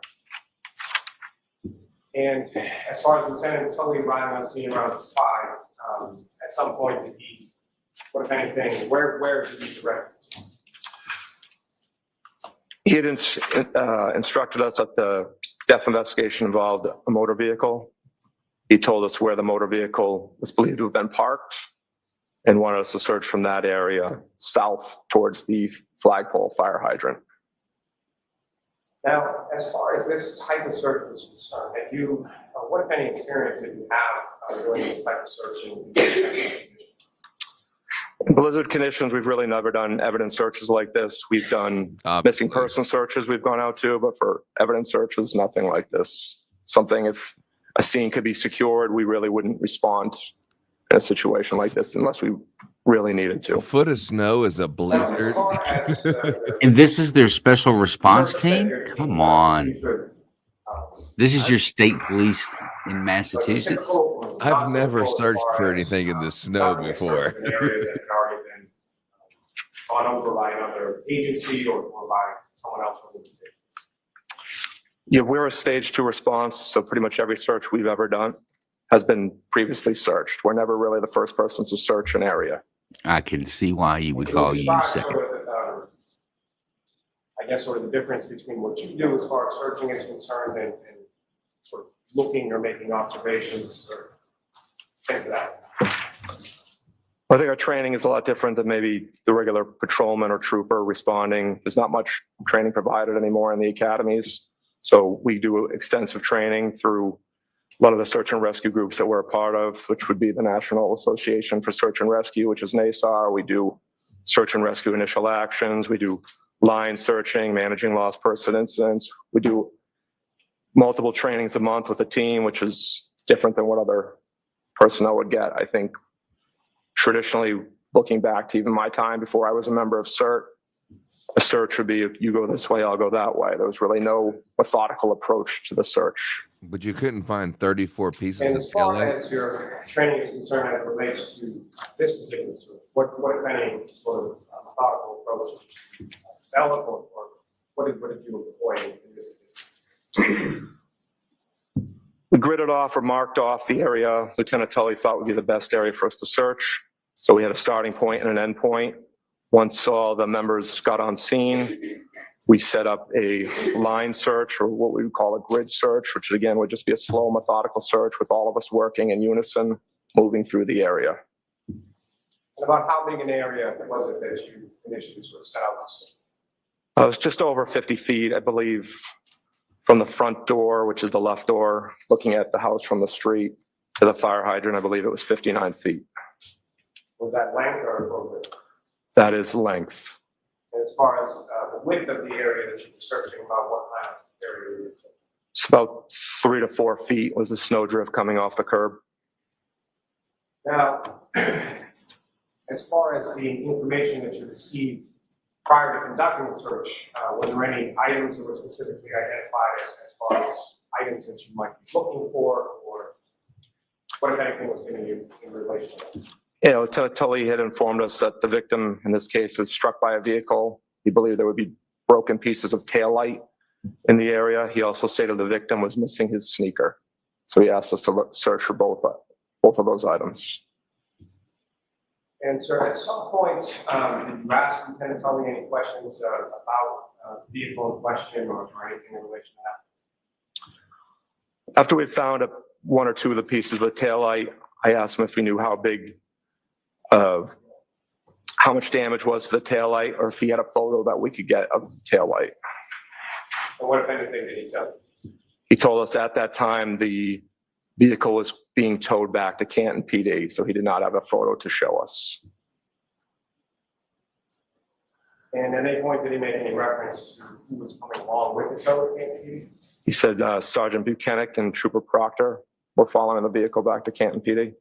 And as far as Lieutenant Tully arriving on scene around 5, at some point did he, what if anything, where did he direct? He had instructed us that the death investigation involved a motor vehicle. He told us where the motor vehicle was believed to have been parked and wanted us to search from that area south towards the flagpole fire hydrant. Now, as far as this type of search was concerned, had you, what if any experience did you have doing this type of searching? In blizzard conditions, we've really never done evidence searches like this. We've done missing person searches we've gone out to, but for evidence searches, nothing like this. Something if a scene could be secured, we really wouldn't respond in a situation like this unless we really needed to. A foot of snow is a blizzard. And this is their special response team? Come on. This is your state police in Massachusetts? I've never searched for anything in the snow before. Gone over by another agency or by someone else within the state. Yeah, we're a stage 2 response, so pretty much every search we've ever done has been previously searched. We're never really the first person to search an area. I can see why he would call you second. I guess sort of the difference between what you do as far as searching is concerned and sort of looking or making observations or things of that. I think our training is a lot different than maybe the regular patrolman or trooper responding. There's not much training provided anymore in the academies. So we do extensive training through a lot of the search and rescue groups that we're a part of, which would be the National Association for Search and Rescue, which is NASAR. We do search and rescue initial actions. We do line searching, managing lost person incidents. We do multiple trainings a month with a team, which is different than what other personnel would get. I think traditionally, looking back to even my time before I was a member of CERT, a search would be, you go this way, I'll go that way. There was really no methodical approach to the search. But you couldn't find 34 pieces And of as far skeleton? as your training is concerned as it relates to this particular search, what if any sort of methodical approach to develop or what did you employ in this? We gridded off or marked off the area Lieutenant Tully thought would be the best area for us to search. So we had a starting point and an end point. Once all the members got on scene, we set up a line search, or what we would call a grid search, which again would just be a slow, methodical search with all of us working in unison, moving through the area. And about how big an area was it that you initially sort of set out to search? It was just over 50 feet, I believe, from the front door, which is the left door, looking at the house from the street, to the fire hydrant. I believe it was 59 feet. Was that length or width? That is length. And as far as the width of the area that you were searching, about what kind of area were you searching? It's about 3 to 4 feet was the snow drift coming off the curb. Now, as far as the information that you received prior to conducting the search, were there any items that were specifically identified as far as items that you might be looking for, or what, if anything, was given you in relation to that? You know, Tully had informed us that the victim in this case was struck by a vehicle. He believed there would be broken pieces of taillight in the area. He also stated the victim was missing his sneaker. So he asked us to search for both of those items. And sir, at some point, did you ask Lieutenant Tully any questions about the vehicle in question or anything in relation to that? After we found one or two of the pieces of the taillight, I asked him if he knew how much damage was to the taillight, or if he had a photo that we could get of the taillight. And what, if anything, did he tell you? He told us at that time the vehicle was being towed back to Canton PD, so he did not have a photo to show us. And at any point, did he make any reference to who was coming along with the tow at Canton PD? He said Sergeant Buchanan and Trooper Proctor were following the vehicle back to Canton PD.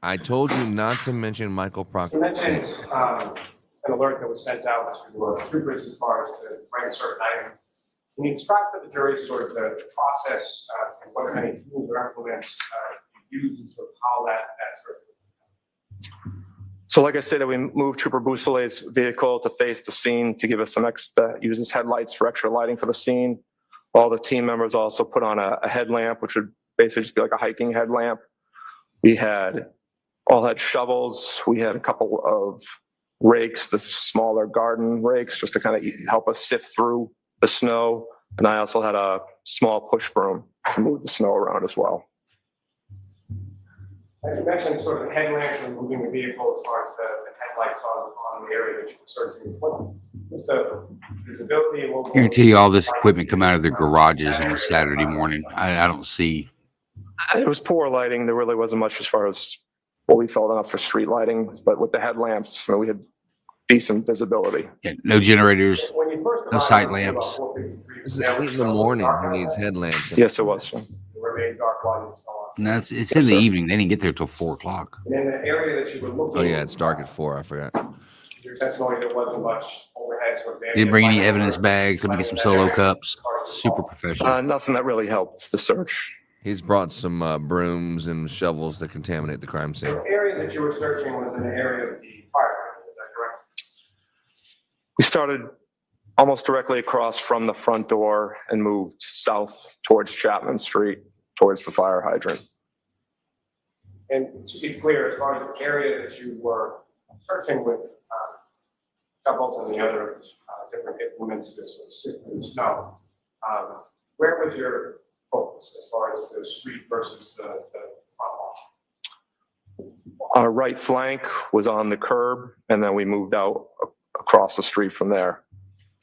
I told you not to mention Michael You Proctor. mentioned an alert that was sent out to troopers as far as to rank certain items. Can you describe for the jury sort of the process and what any tools or implements you use and sort of how that search was done? So like I said, we moved Trooper Boussolet's vehicle to face the scene to give us some extra, use his headlights for extra lighting for the scene. All the team members also put on a headlamp, which would basically just be like a hiking headlamp. We all had shovels. We had a couple of rakes, the smaller garden rakes, just to kind of help us sift through the snow. And I also had a small push broom to move the snow around as well. As you mentioned, sort of the headlamps and moving the vehicle as far as the headlights on the area that you were searching. What's the visibility? I guarantee you all this equipment come out of their garages on a Saturday morning. I don't see. It was poor lighting. There really wasn't much as far as what we felt enough for street lighting, but with the headlamps, we had decent visibility. Yeah, no generators, When you first no arrived, sight it was lamps. about 4:53. This is 8 in the morning. He needs headlamps. Yes, it was. It remained dark while you were still on. No, it's in Yes, the sir. evening. They didn't get there till 4 o'clock. And in the area that you were looking. Oh yeah, it's dark at 4. I forgot. Your testimony, there wasn't much overhead sort of. Didn't bring any evidence bags. Let me get some solo cups. Super professional. Nothing that really helped the search. He's brought some brooms and shovels to contaminate the crime So scene. the area that you were searching was in the area of the fire hydrant, is that correct? We started almost directly across from the front door and moved south towards Chapman Street, towards the fire hydrant. And to be clear, as far as the area that you were searching with shovels and the other different implements to sort of sift through the snow, where was your focus as far as the street versus the front wall? Our right flank was on the curb, and then we moved out across the street from there.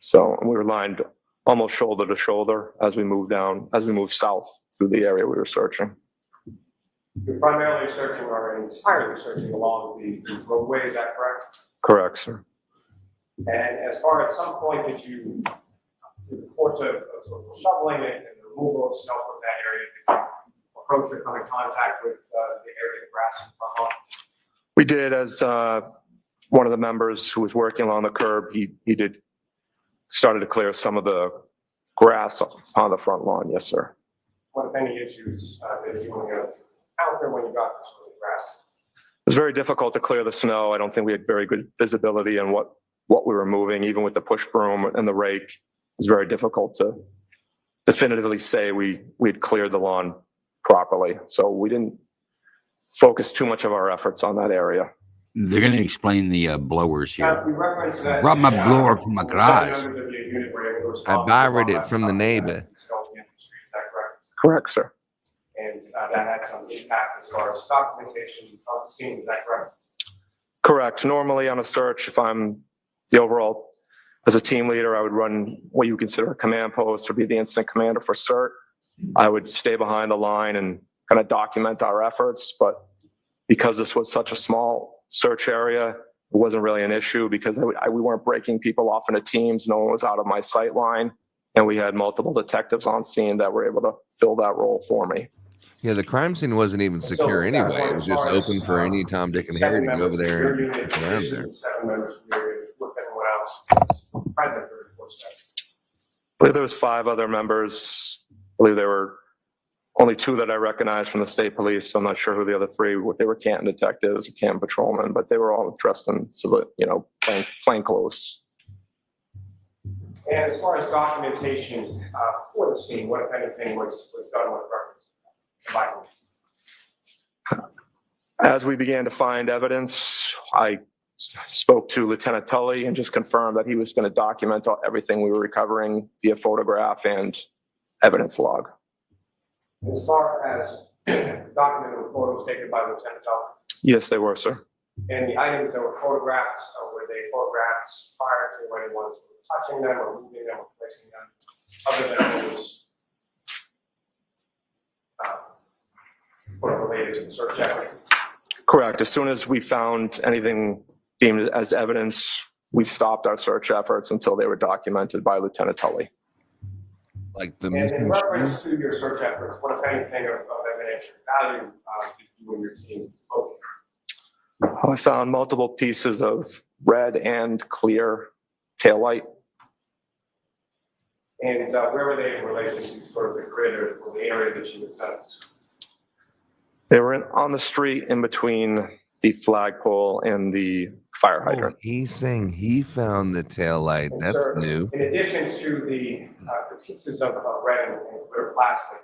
So we were lined almost shoulder to shoulder as we moved south through the area we were searching. You're primarily searching or entirely searching along the roadway, is that correct? Correct, sir. And as far as some point that you, through the course of sort of shoveling it and the removal of snow from that area, did you approach or come in contact with the area of grass in front lawn? We did, as one of the members who was working along the curb, he started to clear some of the grass on the front lawn. Yes, sir. What, if any, issues did you encounter when you got to sort of grass? It was very difficult to clear the snow. I don't think we had very good visibility on what we were moving, even with the push broom and the rake. It was very difficult to definitively say we had cleared the lawn properly. So we didn't focus too much of our efforts on that area. They're going to explain the blowers Now, here. we referenced that. Brought my blower from my garage. Some members of your unit were able to I respond borrowed to it from the neighbor. snow in the street, is that correct? Correct, sir. And that had some impact as far as documentation of the scene, is that correct? Correct. Normally on a search, if I'm the overall, as a team leader, I would run what you consider a command post or be the incident commander for CERT. I would stay behind the line and kind of document our efforts, but because this was such a small search area, wasn't really an issue because we weren't breaking people off into teams. No one was out of my sight line. And we had multiple detectives on scene that were able to fill that role for me. Yeah, the crime scene wasn't even secure anyway. It was just open for any Tom, Dick, and Harry to go over there and look around there. 7 members with anyone else present for the course. I believe there was 5 other members. I believe there were only 2 that I recognized from the state police. So I'm not sure who the other 3 were. They were Canton detectives or Canton patrolmen, but they were all dressed in civil, plain clothes. And as far as documentation for the scene, what, if anything, was done with reference to violence? As we began to find evidence, I spoke to Lieutenant Tully and just confirmed that he was going to document everything we were recovering via photograph and evidence log. As far as documented photos taken by Lieutenant Tully, Yes, they were, sir. and the items that were photographs, were they photographs prior to anyone touching them or moving them or placing them, other than those sort of related to the search effort? Correct. As soon as we found anything deemed as evidence, we stopped our search efforts until they were documented by Lieutenant Tully. Like the And in missing reference shoes? to your search efforts, what, if anything, of evidentiary value did you and your team locate? I found multiple pieces of red and clear taillight. And where were they in relation to sort of the grid or the area that you assessed? They were on the street in between the flagpole and the fire hydrant. Oh, he's saying he found the tail light. And That's sir, new. In addition to the pieces of red and clear plastic,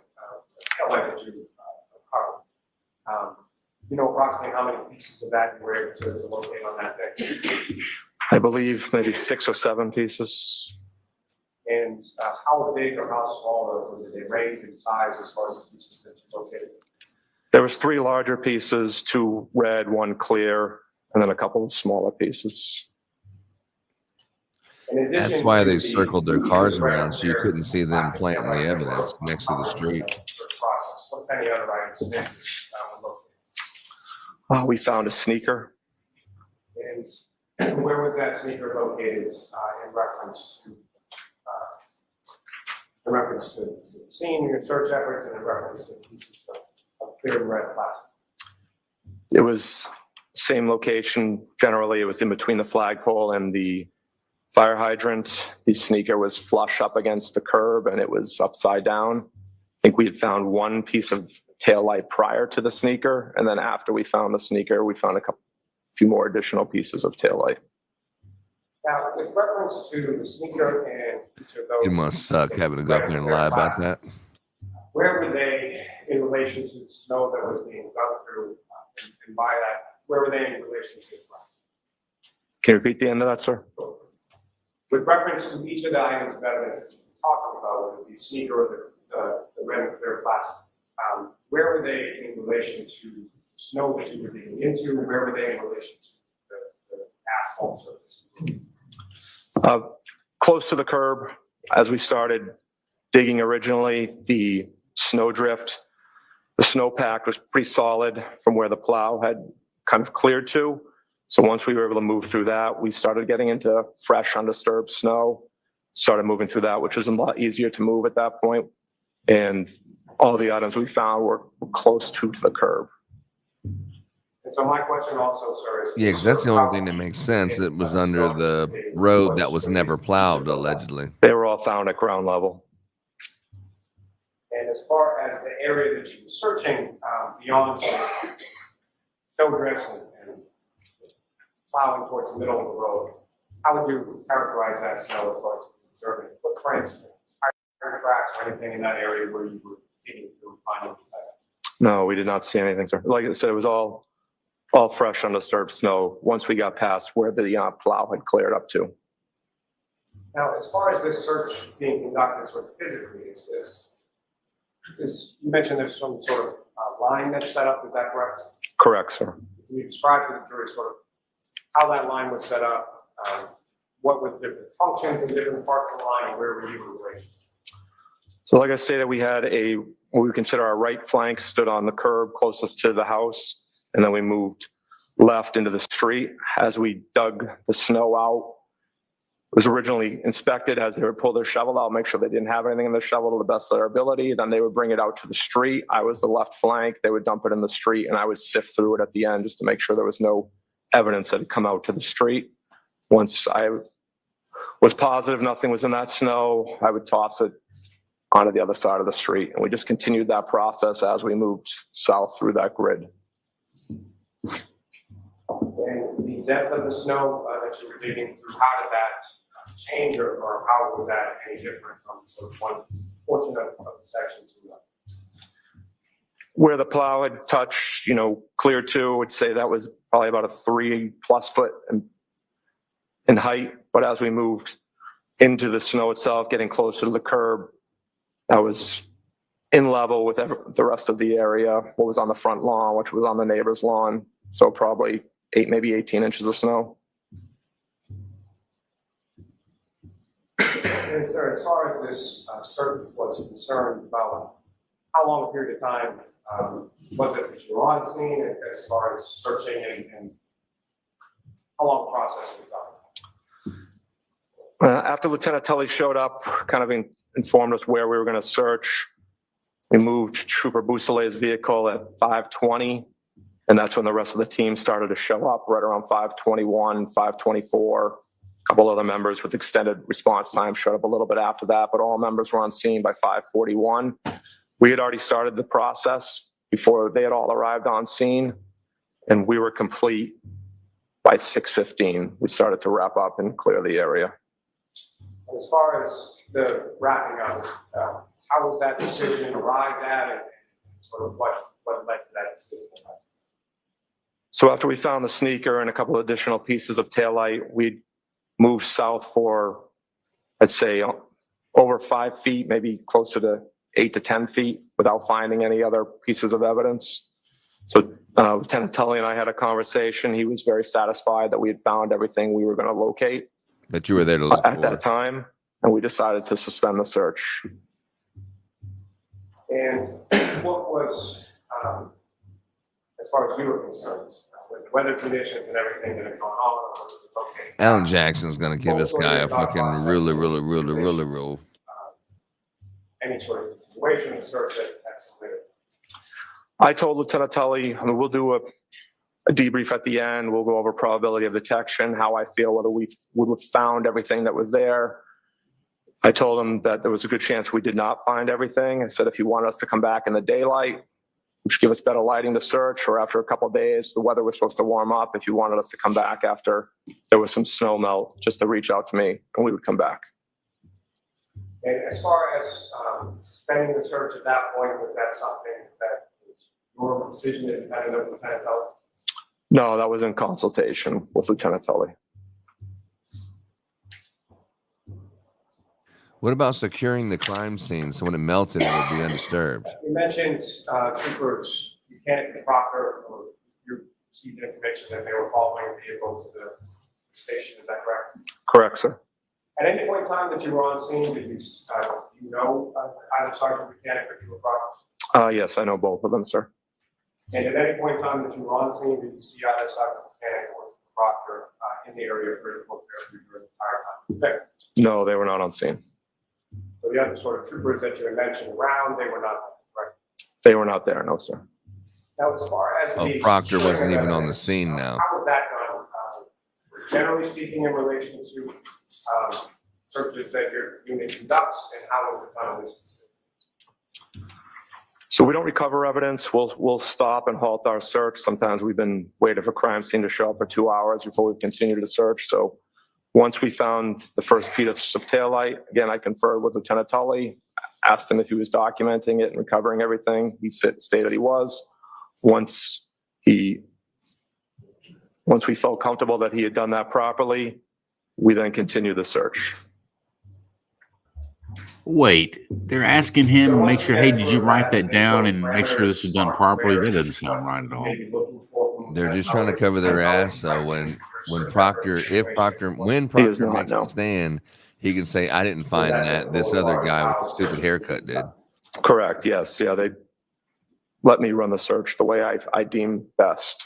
that you recovered, you know approximately how many pieces of that you were able to locate on that day? I believe maybe 6 or 7 pieces. And how big or how small did they range in size as far as the pieces that you located? There was 3 larger pieces, 2 red, 1 clear, and then a couple of smaller pieces. In addition That's why to they the circled their cars red around so you clear couldn't see them plastic planting the taillight evidence that were next to the street. search process, what, if any, other items of interest were located? We found a sneaker. And where was that sneaker located in reference to the scene, your search efforts, and in reference to pieces of clear and red plastic? It was same location. Generally, it was in between the flagpole and the fire hydrant. The sneaker was flush up against the curb and it was upside down. I think we had found 1 piece of taillight prior to the sneaker. And then after we found the sneaker, we found a few more additional pieces of taillight. Now, with reference to the sneaker and each of those. It must suck having to go up there and lie about that. Where were they in relation to the snow that was being dug through? And by that, where were they in relation to the ground? Can you repeat the end of that, sir? Sure. With reference to each of the items of evidence that you're talking about, whether it be sneaker or the red and clear plastic, where were they in relation to snow that you were digging into? Where were they in relation to the asphalt surface? Close to the curb. As we started digging originally, the snowdrift, the snowpack was pretty solid from where the plow had kind of cleared to. So once we were able to move through that, we started getting into fresh, undisturbed snow, started moving through that, which was a lot easier to move at that point. And all the items we found were close to the curb. And so my question also, sir, is. Yeah, because that's the only thing that makes sense. It was under the road that was never plowed, allegedly. They were all found at ground level. And as far as the area that you were searching, beyond snow drifts and plowing towards the middle of the road, how would you characterize that snow as far as observing footprints, tire tracks, or anything in that area where you were digging through and finding these items? No, we did not see anything, sir. Like I said, it was all fresh, undisturbed snow once we got past where the plow had cleared up to. Now, as far as this search being conducted sort of physically, you mentioned there's some sort of line that's set up, is that correct? Correct, sir. Can you describe to the jury sort of how that line was set up? What were the different functions in different parts of the line, and where were you in relation? So like I stated, we had what we consider our right flank stood on the curb closest to the house, and then we moved left into the street. As we dug the snow out, it was originally inspected as they would pull their shovel out, make sure they didn't have anything in the shovel to the best of their ability. Then they would bring it out to the street. I was the left flank. They would dump it in the street, and I would sift through it at the end just to make sure there was no evidence that had come out to the street. Once I was positive nothing was in that snow, I would toss it onto the other side of the street. And we just continued that process as we moved south through that grid. And the depth of the snow that you were digging through, how did that change, or how was that any different from sort of one portion of the section to another? Where the plow had touched, clear to, I would say that was probably about a 3+ foot in height. But as we moved into the snow itself, getting closer to the curb, that was in level with the rest of the area, what was on the front lawn, which was on the neighbor's lawn. So probably 8, maybe 18 inches of snow. And sir, as far as this search was concerned, about how long a period of time was it that you were on scene as far as searching, and how long the process was done? After Lieutenant Tully showed up, kind of informed us where we were going to search, we moved Trooper Bousselet's vehicle at 5:20, and that's when the rest of the team started to show up, right around 5:21, 5:24. A couple other members with extended response time showed up a little bit after that, but all members were on scene by 5:41. We had already started the process before they had all arrived on scene, and we were complete by 6:15. We started to wrap up and clear the area. As far as the wrapping up, how was that decision arrived at, and sort of what led to that decision? So after we found the sneaker and a couple of additional pieces of taillight, we moved south for, I'd say, over 5 feet, maybe closer to 8 to 10 feet, without finding any other pieces of evidence. So Lieutenant Tully and I had a conversation. He was very satisfied that we had found everything we were going to locate. That you were there to look at for. that time, and we decided to suspend the search. And what was, as far as you were concerned, with weather conditions and everything that had gone on? Okay. Alan Jackson's going to give this guy a fucking ruler. Any sort of situation, the search that that's clear. I told Lieutenant Tully, we'll do a debrief at the end. We'll go over probability of detection, how I feel, whether we would have found everything that was there. I told him that there was a good chance we did not find everything. I said if you want us to come back in the daylight, which give us better lighting to search, or after a couple of days, the weather was supposed to warm up. If you wanted us to come back after there was some snow melt, just to reach out to me, and we would come back. And as far as suspending the search at that point, was that something that was your decision independent of Lieutenant Tully? No, that was in consultation with Lieutenant Tully. What about securing the crime scene so when it melted, it would be undisturbed? You mentioned troopers Canton and Proctor, you received information that they were following the vehicle to the station. Is that correct? Correct, sir. At any point in time that you were on scene, did you know either Sergeant Mechanic or Trooper Proctor? Yes, I know both of them, sir. And at any point in time that you were on scene, did you see either Sergeant Mechanic or Trooper Proctor in the area of critical care during the entire time? Okay. No, they were not on scene. So the other sort of troopers that you had mentioned around, they were not, right? They were not there, no, sir. Now, as far as the Proctor wasn't even on the scene now. How was that done? Generally speaking, in relation to searches that your unit conducts, and how was it done in this specific? So we don't recover evidence. We'll stop and halt our search. Sometimes we've been waiting for crime scene to show up for 2 hours before we've continued to search. So once we found the first piece of taillight, again, I conferred with Lieutenant Tully, asked him if he was documenting it and recovering everything. He stated he was. Once we felt comfortable that he had done that properly, we then continued the search. Wait, they're asking him to make sure, hey, did you write that down and make sure this is done properly? That doesn't sound right at all. They're just trying to cover their ass. So when Proctor makes a stand, he can say, I didn't find that. This other guy with the stupid haircut did. Correct. Yes. Yeah. They let me run the search the way I deem best.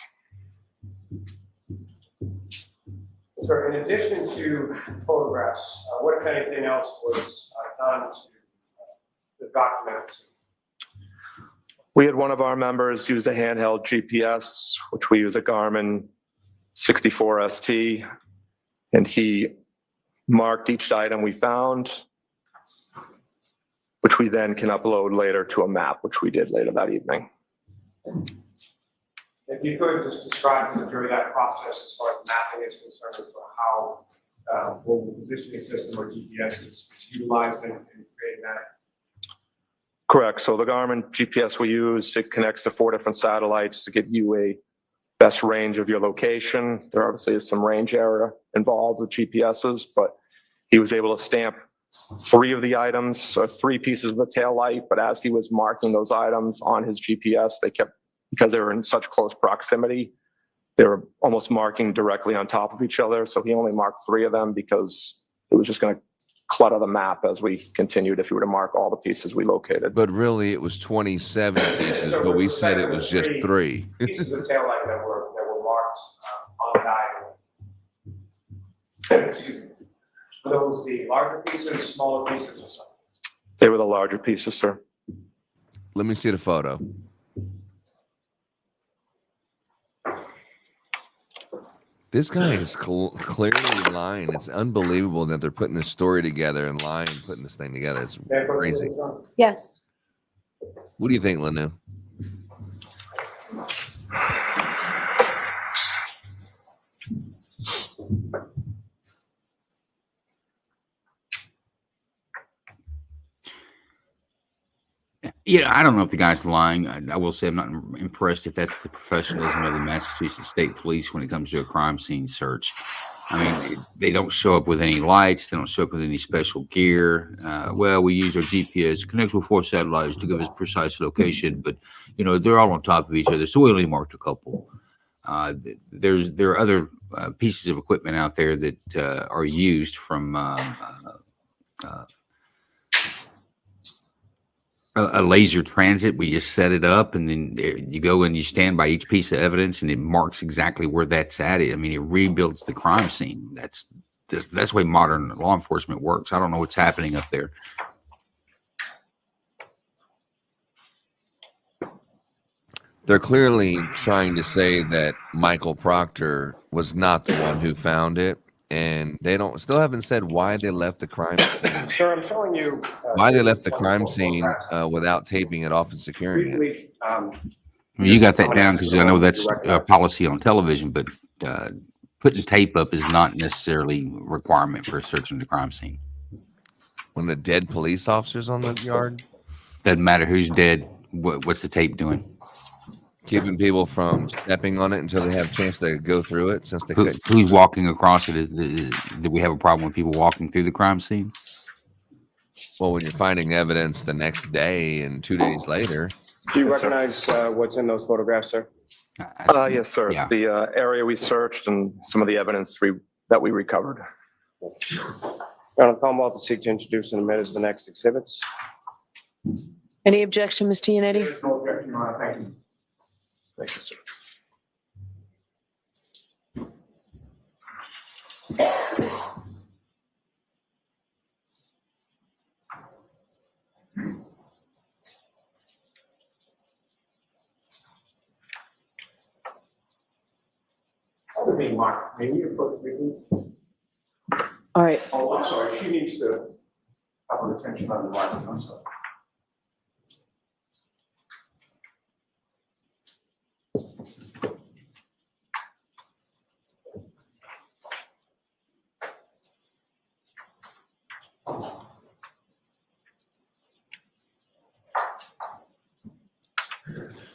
Sir, in addition to photographs, what if anything else was done to document this? We had one of our members use a handheld GPS, which we use a Garmin 64ST, and he marked each item we found, which we then can upload later to a map, which we did later that evening. If you could just describe to the jury that process as far as mapping is concerned, as to how mobile positioning system or GPS is utilized in creating that. Correct. So the Garmin GPS we use, it connects to 4 different satellites to give you a best range of your location. There obviously is some range error involved with GPSs, but he was able to stamp 3 of the items, or 3 pieces of the tail light. But as he was marking those items on his GPS, they kept, because they were in such close proximity, they were almost marking directly on top of each other. So he only marked 3 of them because it was just going to clutter the map as we continued if you were to mark all the pieces we located. But really, it was 27 pieces, but we said it was just 3. Pieces of tail light that were marked on the item. Excuse me. Were those the larger pieces, smaller pieces, or something? They were the larger pieces, sir. Let me see the photo. This guy is clearly lying. It's unbelievable that they're putting this story together and lying and putting this thing together. It's crazy. Yes. What do you think, LNU? Yeah, I don't know if the guy's lying. I will say I'm not impressed if that's the professionalism of the Massachusetts State Police when it comes to a crime scene search. I mean, they don't show up with any lights. They don't show up with any special gear. Well, we use our GPS, connects with 4 satellites to give us precise location, but, you know, they're all on top of each other, so we only marked a couple. There are other pieces of equipment out there that are used from a laser transit. We just set it up, and then you go and you stand by each piece of evidence, and it marks exactly where that's at. I mean, it rebuilds the crime scene. That's the way modern law enforcement works. I don't know what's happening up there. They're clearly trying to say that Michael Proctor was not the one who found it, and they still haven't said why they left the crime scene. Sir, I'm showing you Why they left the crime scene without taping it off and securing it. briefly. I mean, you got that down because I know that's a policy on television, but putting tape up is not necessarily a requirement for searching the crime scene. When the dead police officers on the yard? Doesn't matter who's dead. What's the tape doing? Keeping people from stepping on it until they have a chance to go through it. Since they Who's walking across it? Do we have a problem with people walking through the crime scene? Well, when you're finding evidence the next day and 2 days later. Do you recognize what's in those photographs, sir? Yes, sir. Yeah. It's the area we searched and some of the evidence that we recovered. Your Honor, Commonwealth will seek to introduce and admit as the next exhibits. Any objection, Ms. Giannetti? There's no objection, Your Honor. Thank you. Thank you, sir. Other being Mark, may we approach briefly? All right. Oh, I'm sorry. She needs to have her attention on the mic. I'm sorry.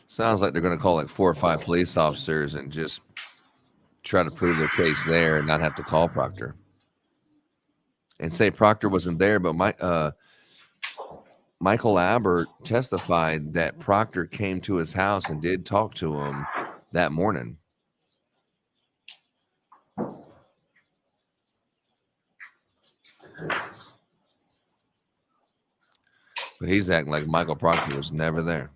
Sounds like they're going to call like 4 or 5 police officers and just try to prove their case there and not have to call Proctor. And say Proctor wasn't there, but Michael Albert testified that Proctor came to his house and did talk to him that morning. But he's acting like Michael Proctor was never there.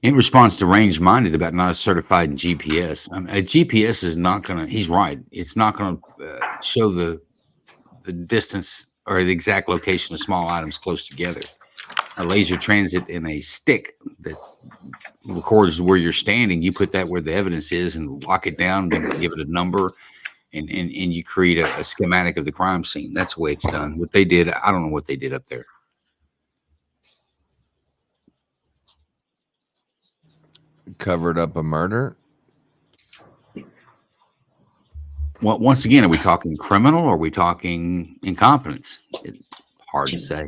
In response to range minded about not a certified GPS, a GPS is not going to, he's right. It's not going to show the distance or the exact location of small items close together. A laser transit in a stick that records where you're standing, you put that where the evidence is and lock it down, then give it a number, and you create a schematic of the crime scene. That's the way it's done. What they did, I don't know what they did up there. Covered up a murder. Well, once again, are we talking criminal or are we talking incompetence? It's hard to say.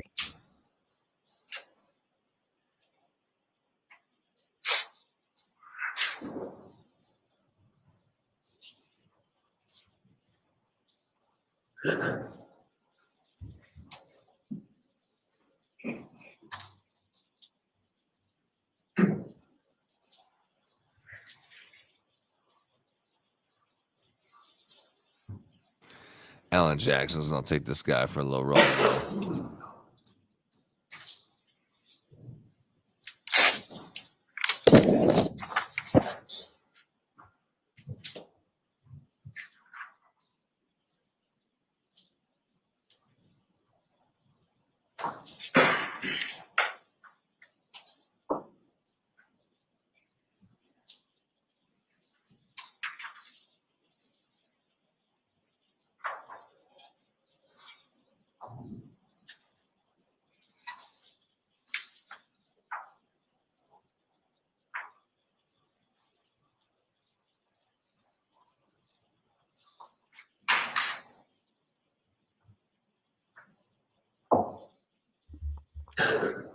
Alan Jackson's. I'll take this guy for a little roll.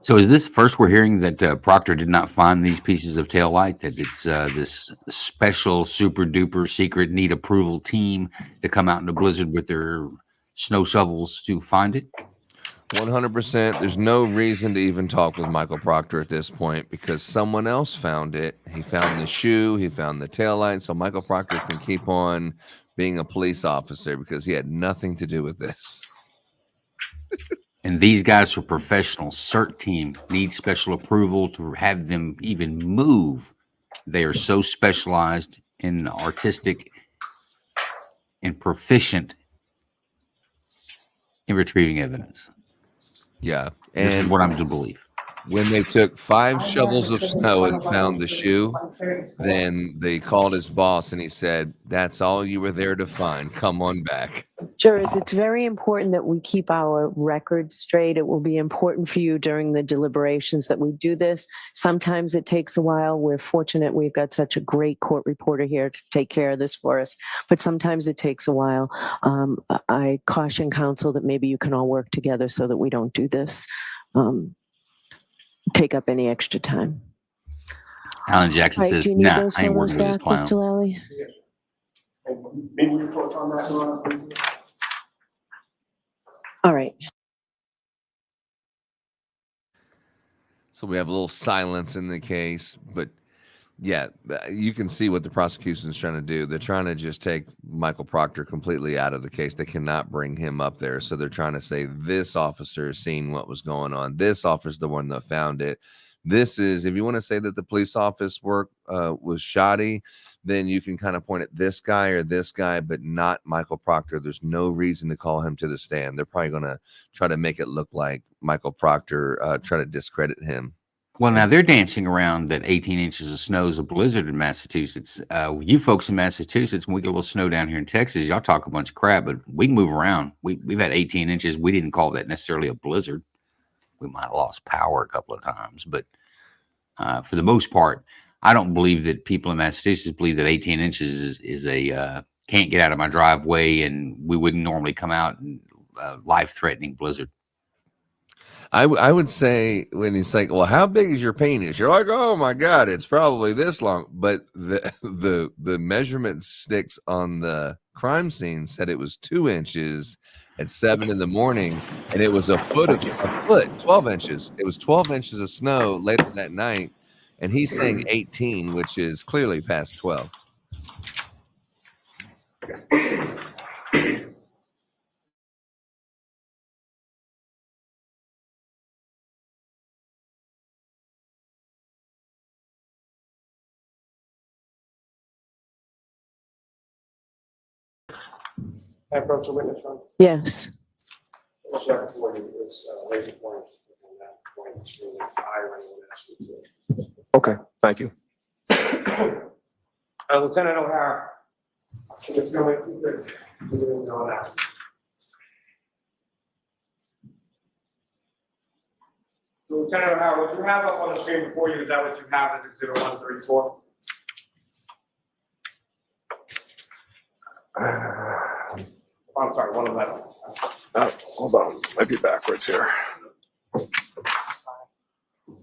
So is this first we're hearing that Proctor did not find these pieces of taillight, that it's this special super duper secret need approval team to come out in the blizzard with their snow shovels to find it? 100%. There's no reason to even talk with Michael Proctor at this point because someone else found it. He found the shoe, he found the taillight. So Michael Proctor can keep on being a police officer because he had nothing to do with this. And these guys are professional. CERT team needs special approval to have them even move. They are so specialized in artistic and proficient in retrieving evidence. Yeah. And this is And what I'm to believe. when they took 5 shovels of snow and found the shoe, then they called his boss and he said, "That's all you were there to find. Come on back." Jurors, it's very important that we keep our record straight. It will be important for you during the deliberations that we do this. Sometimes it takes a while. We're fortunate we've got such a great court reporter here to take care of this for us, but sometimes it takes a while. I caution counsel that maybe you can all work together so that we don't do this, take up any extra time. Alan Jackson All right, says, do you need nah, those I ain't photos working with this back, clown. Mr. Lally? Yes. And maybe your thoughts on that, Your Honor, please? All right. So we have a little silence in the case, but yeah, you can see what the prosecution is trying to do. They're trying to just take Michael Proctor completely out of the case. They cannot bring him up there. So they're trying to say this officer has seen what was going on. This officer is the one that found it. This is, if you want to say that the police office work was shoddy, then you can kind of point at this guy or this guy, but not Michael Proctor. There's no reason to call him to the stand. They're probably going to try to make it look like Michael Proctor, try to discredit him. Well, now they're dancing around that 18 inches of snow is a blizzard in Massachusetts. You folks in Massachusetts, when we get a little snow down here in Texas, y'all talk a bunch of crap, but we can move around. We've had 18 inches. We didn't call that necessarily a blizzard. We might have lost power a couple of times, but for the most part, I don't believe that people in Massachusetts believe that 18 inches is a can't get out of my driveway and we wouldn't normally come out in life-threatening blizzard. I would say when he's like, well, how big is your penis? You're like, oh my God, it's probably this long. But the measurement sticks on the crime scene said it was 2 inches at 7 in the morning, and it was a foot, 12 inches. It was 12 inches of snow later that night, and he's saying 18, which is clearly past 12. I approach the witness room. Yes. Sheriff, for you, it's laser points on that point. It's really higher than what asked you to. Okay, thank you. Lieutenant O'Hara, just go with this. On that. So, Lieutenant O'Hara, what you have up on the screen before you, is that what you have as Exhibit 134? I'm sorry, 111. Hold on, might be backwards here.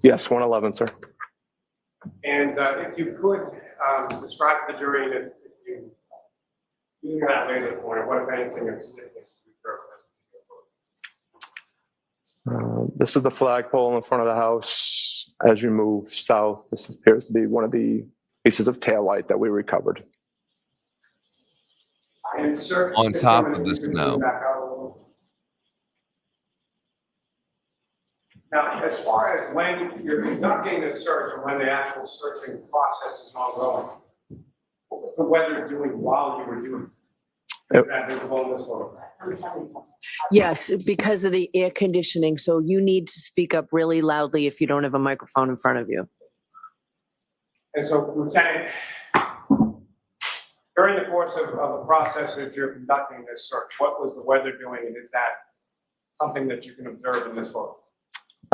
Yes, 111, sir. And if you could describe to the jury, and if you using that laser pointer, what if anything is significant to be purpose? This is the flagpole in front of the house. As you move south, this appears to be one of the pieces of taillight that we recovered. And sir, On if top someone of the could snow. back out a little. Now, as far as when you're conducting the search or when the actual searching process is ongoing, what was the weather doing while you were doing it? Is that visible in this photograph? Yes, because of the air conditioning. So you need to speak up really loudly if you don't have a microphone in front of you. And so, Lieutenant, during the course of the process that you're conducting this search, what was the weather doing, and is that something that you can observe in this photo?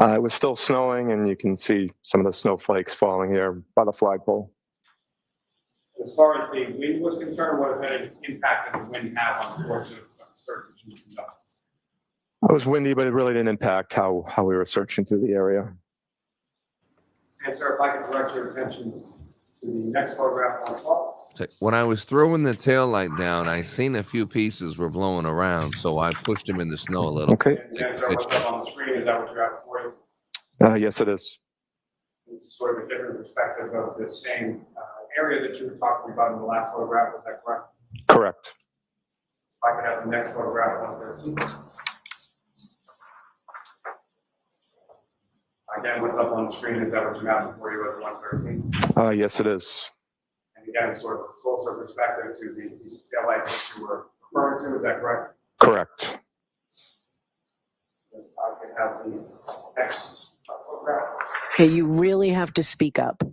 It was still snowing, and you can see some of the snowflakes falling here by the flagpole. As far as the wind was concerned, what if any impact did the wind have on the course of the search that you conducted? It was windy, but it really didn't impact how we were searching through the area. And sir, if I could direct your attention to the next photograph on top. When I was throwing the tail light down, I seen a few pieces were blowing around, so I pushed them in the snow a little. Okay. And again, sir, what's up on the screen, is that what you have before you? Yes, it is. This is sort of a different perspective of the same area that you were talking about in the last photograph, is that correct? Correct. If I could have the next photograph, 113. Again, what's up on the screen, is that what you have before you as 113? Yes, it is. And again, sort of a closer perspective to the piece of tail light that you were referring to, is that correct? Correct. If I could have the next photograph. Okay, you really have to speak up.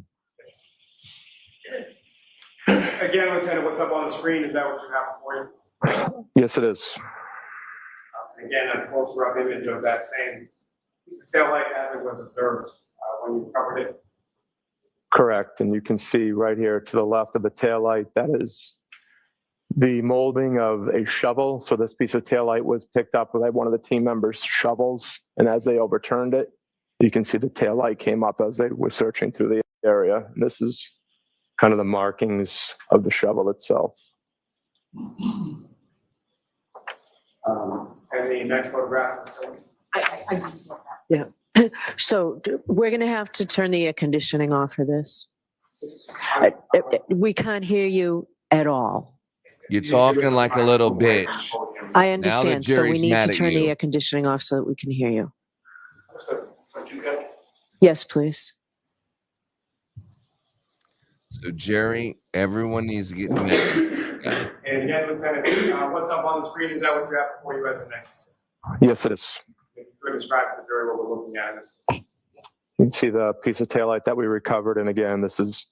Again, Lieutenant, what's up on the screen, is that what you have before you? Yes, it is. Again, a closer up image of that same piece of tail light as it was observed when you covered it. Correct. And you can see right here to the left of the taillight, that is the molding of a shovel. So this piece of taillight was picked up by one of the team members' shovels. And as they overturned it, you can see the taillight came up as they were searching through the area. And this is kind of the markings of the shovel itself. And the next photograph. Yeah. So we're going to have to turn the air conditioning off for this. We can't hear you at all. You're talking like a little bitch. I understand. So we jury's need mad to at turn the you. air conditioning off so that we can hear you. Yes, please. So Jerry, everyone needs to get connected. And again, Lieutenant, what's up on the screen, is that what you have before you as the next? Yes, it is. If you could describe to the jury what we're looking at in this. You can see the piece of taillight that we recovered. And again, this is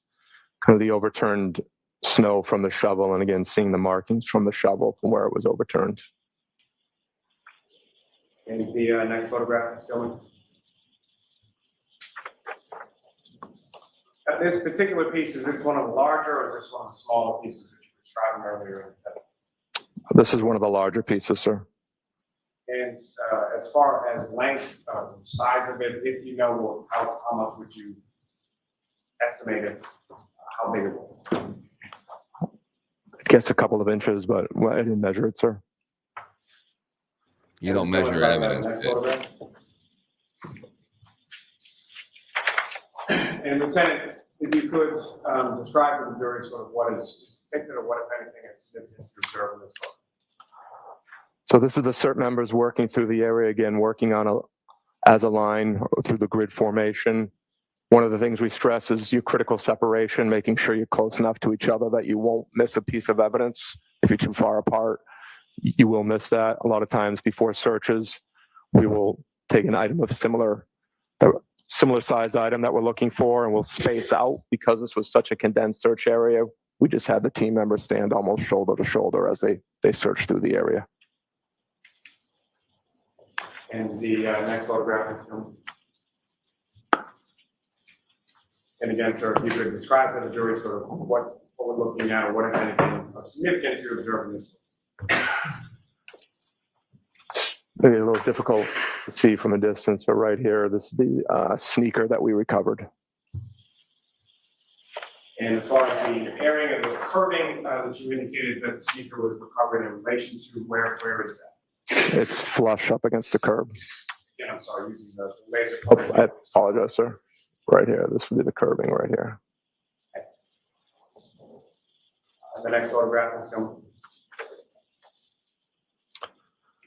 kind of the overturned snow from the shovel. And again, seeing the markings from the shovel from where it was overturned. And the next photograph is going. This particular piece, is this one of the larger or is this one of the smaller pieces that you were describing earlier? This is one of the larger pieces, sir. And as far as length, size of it, if you know, how much would you estimate it? How big it was? It gets a couple of inches, but I didn't measure it, sir. You don't measure evidence. And Lieutenant, if you could describe to the jury sort of what is depicted or what, if anything, is significant to observe in this photo. So this is the CERT members working through the area, again, working on as a line through the grid formation. One of the things we stress is your critical separation, making sure you're close enough to each other that you won't miss a piece of evidence if you're too far apart. you will miss that. A lot of times before searches, we will take an item of similar size item that we're looking for, and we'll space out because this was such a condensed search area. We just had the team members stand almost shoulder to shoulder as they search through the area. And the next photograph is from. And again, sir, if you could describe to the jury sort of what we're looking at, or what, if anything, of significance you're observing this. Maybe a little difficult to see from a distance, but right here, this is the sneaker that we recovered. And as far as the area of the curving that you indicated that the sneaker was recovered in relation to, where is that? It's flush up against the curb. Yeah, I'm sorry, using the laser. Oh, I apologize, sir. Right here, this would be the curving right here. The next photograph is coming.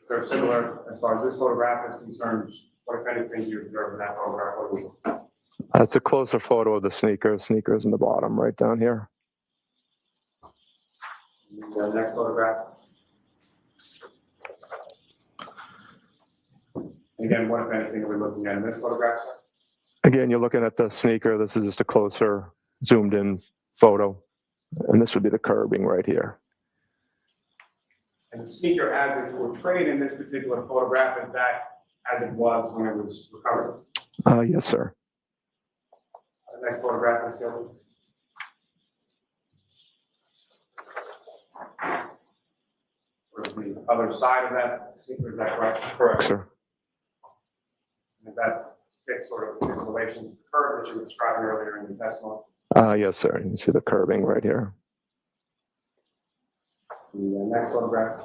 So similar as far as this photograph is concerned, what, if anything, you observe in that photograph? What do we... That's a closer photo of the sneaker. Sneaker is in the bottom right down here. The next photograph. Again, what, if anything, are we looking at in this photograph? Again, you're looking at the sneaker. This is just a closer zoomed in photo. And this would be the curbing right here. And the sneaker, as it's portrayed in this particular photograph, is that as it was when it was recovered? Yes, sir. The next photograph is going. The other side of that sneaker, is that correct? Correct, sir. Is that fixed sort of in relation to the curve that you were describing earlier in your testimony? Yes, sir. You can see the curbing right here. The next photograph.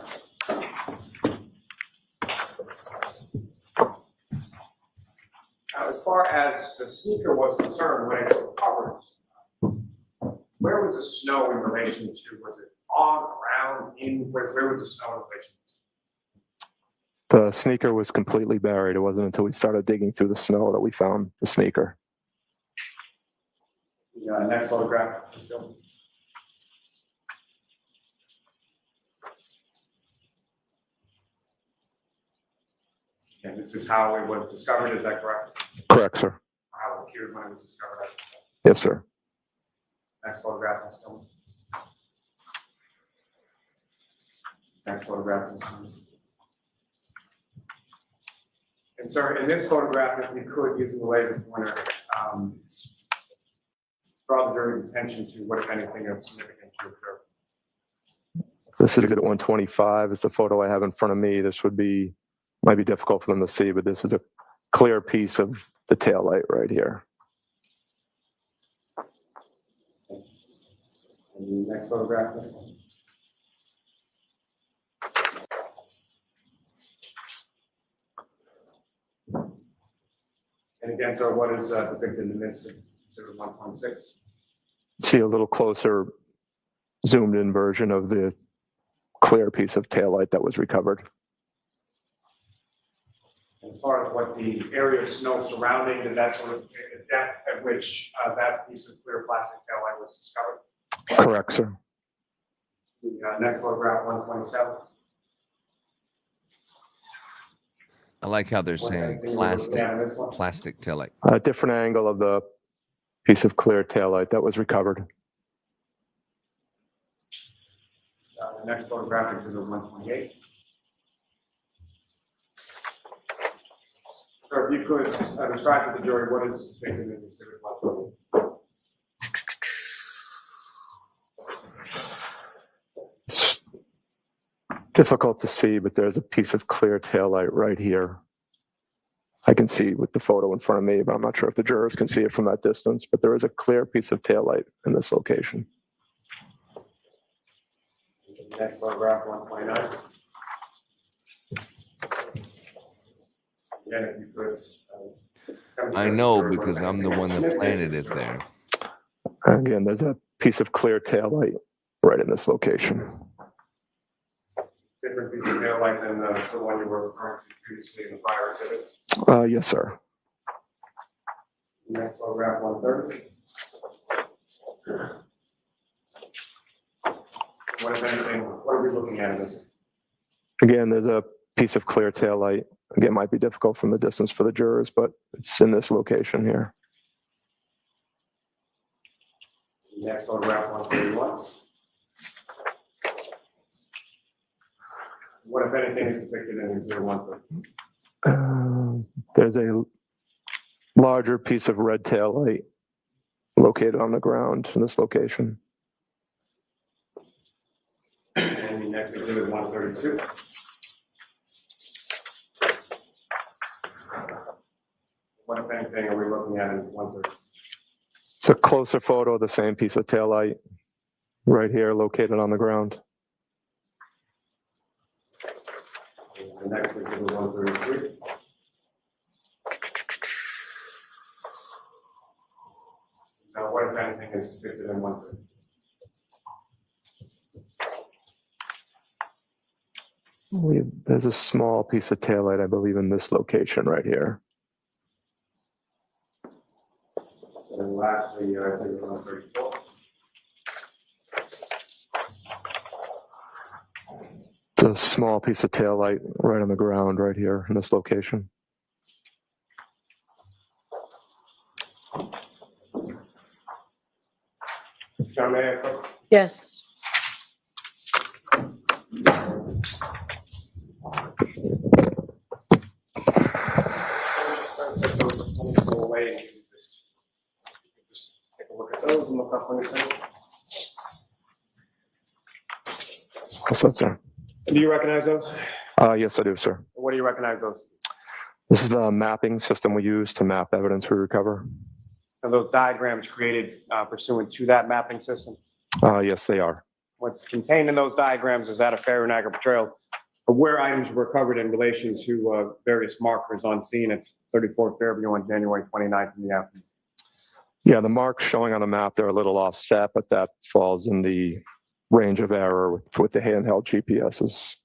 Now, as far as the sneaker was concerned, when it was recovered, where was the snow in relation to? Was it on, around, in? Where was the snow in relation to? The sneaker was completely buried. It wasn't until we started digging through the snow that we found the sneaker. The next photograph. And this is how it was discovered, is that correct? Correct, sir. How it appeared when it was discovered? Yes, sir. Next photograph is coming. Next photograph is coming. And sir, in this photograph, if we could, using the laser pointer, draw the jury's attention to what, if anything, of significance you observed. This is exhibit 125. It's the photo I have in front of me. This might be difficult for them to see, but this is a clear piece of the taillight right here. And the next photograph. And again, sir, what is depicted in this exhibit 126? See a little closer zoomed in version of the clear piece of taillight that was recovered. As far as what the area of snow surrounding, did that sort of depict the depth at which that piece of clear plastic taillight was discovered? Correct, sir. The next photograph, 127. I like how they're saying plastic taillight. A different angle of the piece of clear taillight that was recovered. The next photograph is exhibit 128. So if you could describe to the jury what is depicted in exhibit 128. It's difficult to see, but there's a piece of clear taillight right here. I can see with the photo in front of me, but I'm not sure if the jurors can see it from that distance, but there is a clear piece of taillight in this location. The next photograph, 129. Again, if you could. I know because I'm the one that planted it there. Again, there's a piece of clear taillight right in this location. Different piece of taillight than the one you were referring to previously in the prior exhibits. Yes, sir. Next photograph, 130. What, if anything, what are we looking at in this? Again, there's a piece of clear tail light. Again, might be difficult from the distance for the jurors, but it's in this location here. Next photograph 131. What, if anything, is depicted in exhibit 130? There's a larger piece of red tail light located on the ground in this location. And the next exhibit is 132. What, if anything, are we looking at in 130? It's a closer photo of the same piece of tail light right here located on the ground. The next exhibit 133. Now, what, if anything, is depicted in 130? There's a small piece of taillight, I believe, in this location right here. And lastly, I think 134. It's a small piece of taillight right on the ground right here in this location. John, may I approach? Yes. Go away and just take a look at those and look up when you're finished. What's that, sir? Do you recognize those? Yes, I do, sir. What do you recognize those? This is the mapping system we use to map evidence we recover. Are those diagrams created pursuant to that mapping system? Yes, they are. What's contained in those diagrams, is that a fair and accurate portrayal of where items were recovered in relation to various markers on scene at 34 Fairview on January 29th in the afternoon? Yeah, the marks showing on the map, they're a little offset, but that falls in the range of error with the handheld GPSs.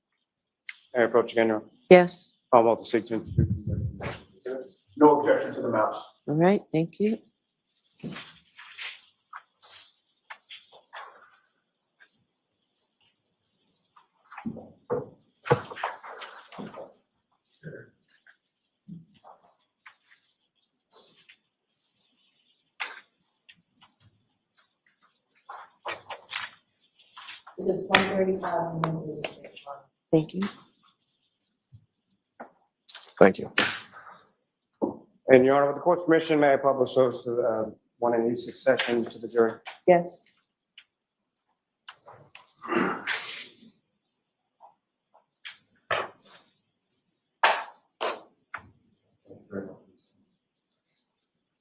May I approach again, Your Honor? Yes. How about the seek to introduce? No objection to the maps. All right. Thank you. So it's 135 and 136. Thank you. Thank you. And Your Honor, with the court's permission, may I publish those to one in each succession to the jury? Yes.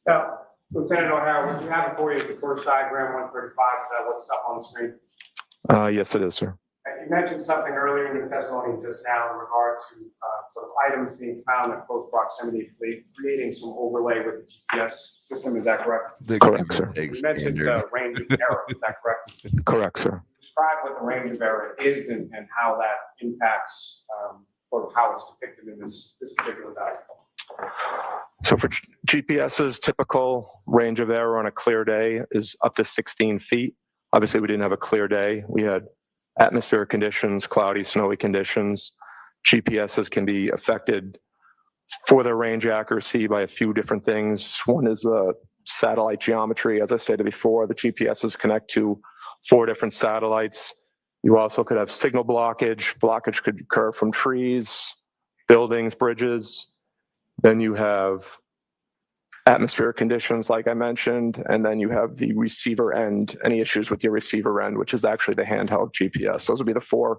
Now, Lieutenant O'Hara, what you have before you is the first diagram, 135. Is that what's up on the screen? Yes, it is, sir. And you mentioned something earlier in your testimony just now in regard to sort of items being found in close proximity, creating some overlay with the GPS system. Is that correct? Correct, sir. You mentioned range of error. Is that correct? Correct, sir. Describe what the range of error is and how that impacts sort of how it's depicted in this particular diagram. So for GPS's typical range of error on a clear day is up to 16 feet. Obviously, we didn't have a clear day. We had atmospheric conditions, cloudy, snowy conditions. GPSs can be affected for their range accuracy by a few different things. One is the satellite geometry. As I stated before, the GPSs connect to 4 different satellites. You also could have signal blockage. Blockage could occur from trees, buildings, bridges. Then you have atmospheric conditions, like I mentioned, and then you have the receiver end, any issues with your receiver end, which is actually the handheld GPS. Those would be the four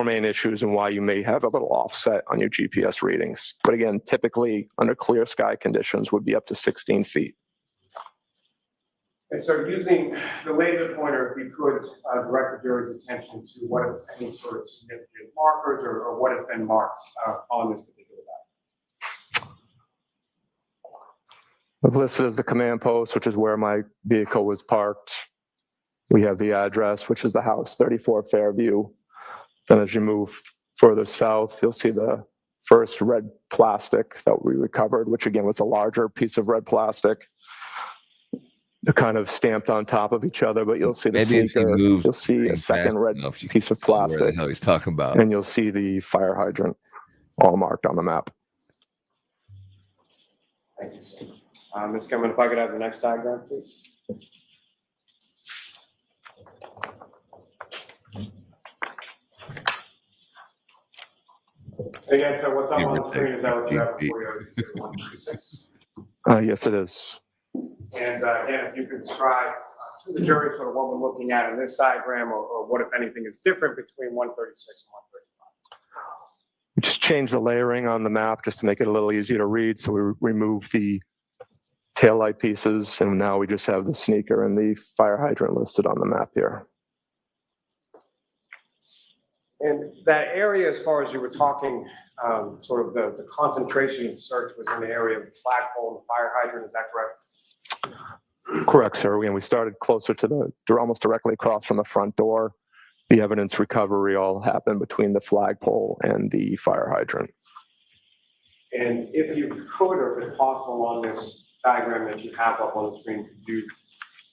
main issues and why you may have a little offset on your GPS readings. But again, typically under clear sky conditions would be up to 16 feet. And so using the laser pointer, if we could direct the jury's attention to what is any sort of significant markers or what has been marked on this particular diagram. I've listed as the command post, which is where my vehicle was parked. We have the address, which is the house, 34 Fairview. Then as you move further south, you'll see the first red plastic that we recovered, which again was a larger piece of red plastic. They're kind of stamped on top of each other, but you'll see the Maybe if he sneaker, moves you'll see a fast second red enough, you piece of can tell where the plastic, hell he's talking about. and you'll see the fire hydrant all marked on the map. Thank you, sir. Ms. Cameron, if I could have the next diagram, please. Again, so what's up on the screen is that what you have before you Exhibit 136. Yes, it is. And again, if you could describe to the jury sort of what we're looking at in this diagram, or what, if anything, is different between 136 and 135. We just changed the layering on the map just to make it a little easier to read. So we removed the taillight pieces, and now we just have the sneaker and the fire hydrant listed on the map here. And that area, as far as you were talking, sort of the concentration of the search was in the area of the flagpole and the fire hydrant, is that correct? Correct, sir. We started closer to almost directly across from the front door. The evidence recovery all happened between the flagpole and the fire hydrant. And if you could, or if it's possible on this diagram that you have up on the screen, could you,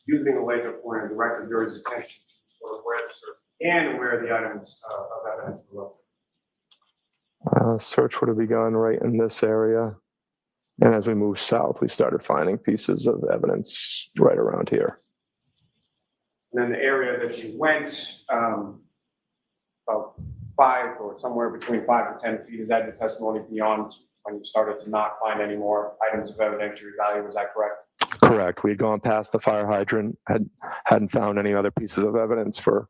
using the laser pointer, direct the jury's attention to sort of where the search and where the items of evidence were located? Search would have begun right in this area. And as we moved south, we started finding pieces of evidence right around here. And then the area that you went, about 5 or somewhere between 5 to 10 feet, is that your testimony beyond when you started to not find any more items of evidentiary value? Was that correct? Correct. We had gone past the fire hydrant, hadn't found any other pieces of evidence for,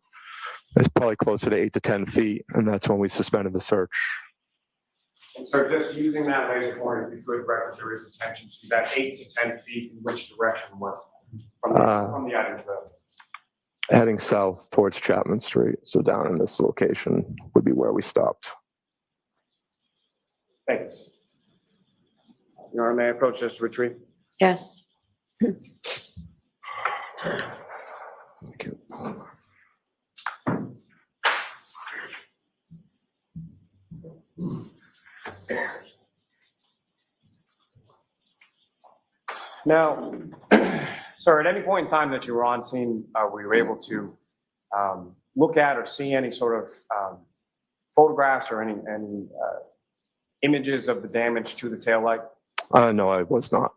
it's probably closer to 8 to 10 feet, and that's when we suspended the search. And so just using that laser pointer, if you could direct the jury's attention to that 8 to 10 feet, in which direction was it from the items of evidence? Heading south towards Chapman Street. So down in this location would be where we stopped. Thank you, sir. Your Honor, may I approach this to retrieve? Yes. Thank you. Now, sir, at any point in time that you were on scene, were you able to look at or see any sort of photographs or any images of the damage to the taillight? No, I was not.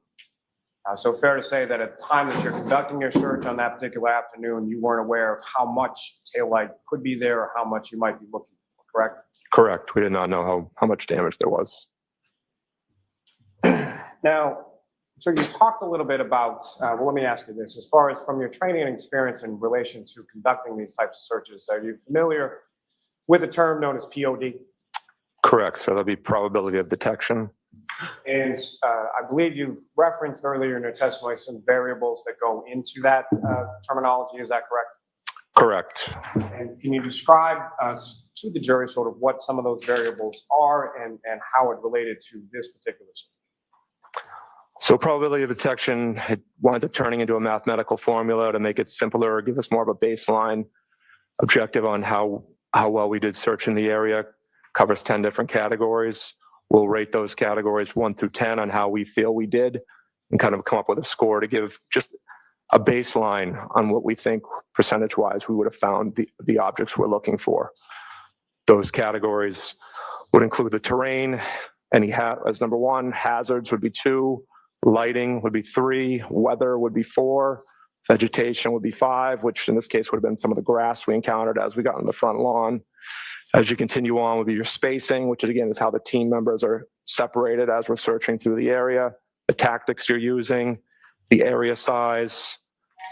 So fair to say that at the time that you're conducting your search on that particular afternoon, you weren't aware of how much taillight could be there or how much you might be looking for, correct? Correct. We did not know how much damage there was. Now, so you talked a little bit about, well, let me ask you this. As far as from your training and experience in relation to conducting these types of searches, are you familiar with a term known as POD? Correct. So that'll be probability of detection. And I believe you've referenced earlier in your testimony some variables that go into that terminology. Is that correct? Correct. And can you describe to the jury sort of what some of those variables are and how it related to this particular search? So probability of detection, it winds up turning into a mathematical formula to make it simpler, give us more of a baseline objective on how well we did search in the area. Covers 10 different categories. We'll rate those categories 1 through 10 on how we feel we did and kind of come up with a score to give just a baseline on what we think percentage-wise we would have found the objects we're looking for. Those categories would include the terrain, as number 1, hazards would be 2, lighting would be 3, weather would be 4, vegetation would be 5, which in this case would have been some of the grass we encountered as we got on the front lawn. As you continue on would be your spacing, which is, again, is how the team members are separated as we're searching through the area, the tactics you're using, the area size,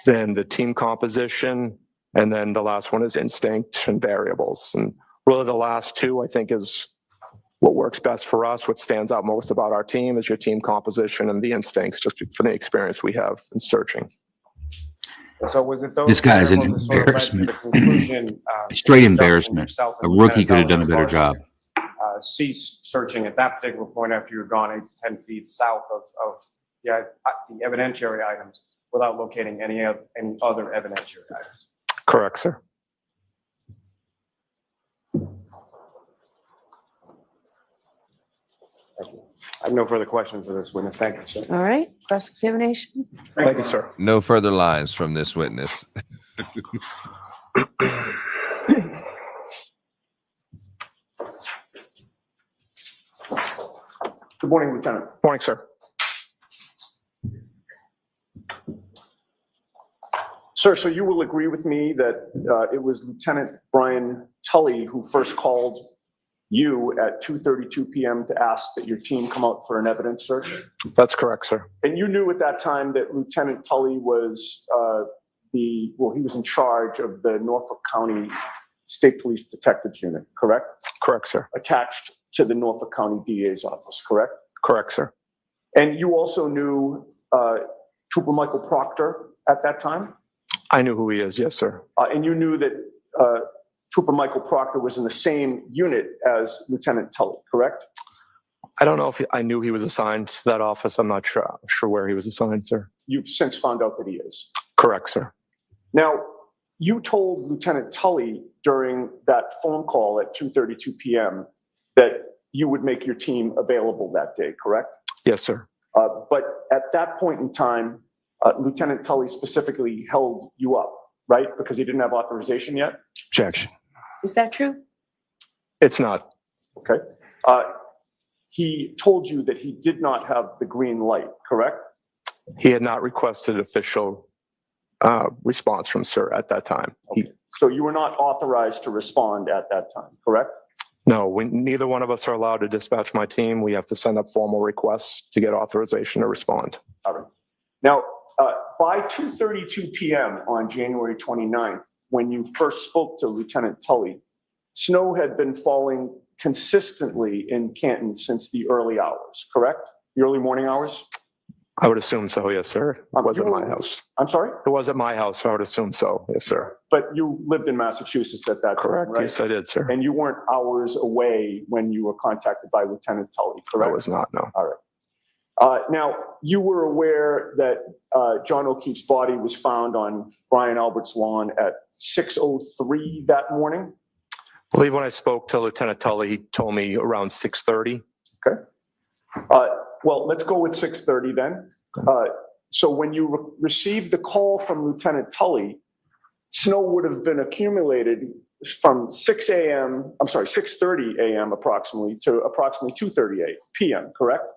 then the team composition, and then the last one is instinct and variables. And really the last two, I think, is what works best for us. What stands out most about our team is your team composition and the instincts, just for the experience we have in searching. So was it those This guy is an variables that sort of led to embarrassment. the conclusion, Straight conducting embarrassment. yourself A and rookie could have Lieutenant done a better Bellin job. Cease searching at that particular point after you were gone 8 to 10 feet south of the evidentiary items without locating any other evidentiary items? Correct, sir. Thank you. I have no further questions of this witness. Thank you, sir. All right, cross-examination. Thank you, sir. No further lines from this witness. Good morning, Lieutenant. Morning, sir. Sir, so you will agree with me that it was Lieutenant Brian Tully who first called you at 2:32 p.m. to ask that your team come out for an evidence search? That's correct, sir. And you knew at that time that Lieutenant Tully was he was in charge of the Norfolk County State Police Detectives Unit, correct? Correct, sir. Attached to the Norfolk County DA's office, correct? Correct, sir. And you also knew Trooper Michael Proctor at that time? I knew who he is, yes, sir. And you knew that Trooper Michael Proctor was in the same unit as Lieutenant Tully, correct? I don't know if I knew he was assigned to that office. I'm not sure where he was assigned, sir. You've since found out that he is. Correct, sir. Now, you told Lieutenant Tully during that phone call at 2:32 p.m. that you would make your team available that day, correct? Yes, sir. But at that point in time, Lieutenant Tully specifically held you up, right? Because he didn't have authorization yet? Objection. Is that true? It's not. Okay. He told you that he did not have the green light, correct? He had not requested official response from sir at that time. Okay. So you were not authorized to respond at that time, correct? No, neither one of us are allowed to dispatch my team. We have to send up formal requests to get authorization to respond. All right. Now, by 2:32 p.m. on January 29th, when you first spoke to Lieutenant Tully, snow had been falling consistently in Canton since the early hours, correct? The early morning hours? I would assume so, yes, sir. It wasn't my house. I'm sorry? It wasn't my house, so I would assume so, yes, sir. But you lived in Massachusetts at that Correct, time, right? yes, I did, sir. And you weren't hours away when you were contacted by Lieutenant Tully, I correct? was not, no. All right. Now, you were aware that John O'Keefe's body was found on Brian Albert's lawn at 6:03 that morning? I believe when I spoke to Lieutenant Tully, he told me around 6:30. Okay. Well, let's go with 6:30 then. So when you received the call from Lieutenant Tully, snow would have been accumulated from 6:30 a.m. approximately to approximately 2:30 p.m., correct?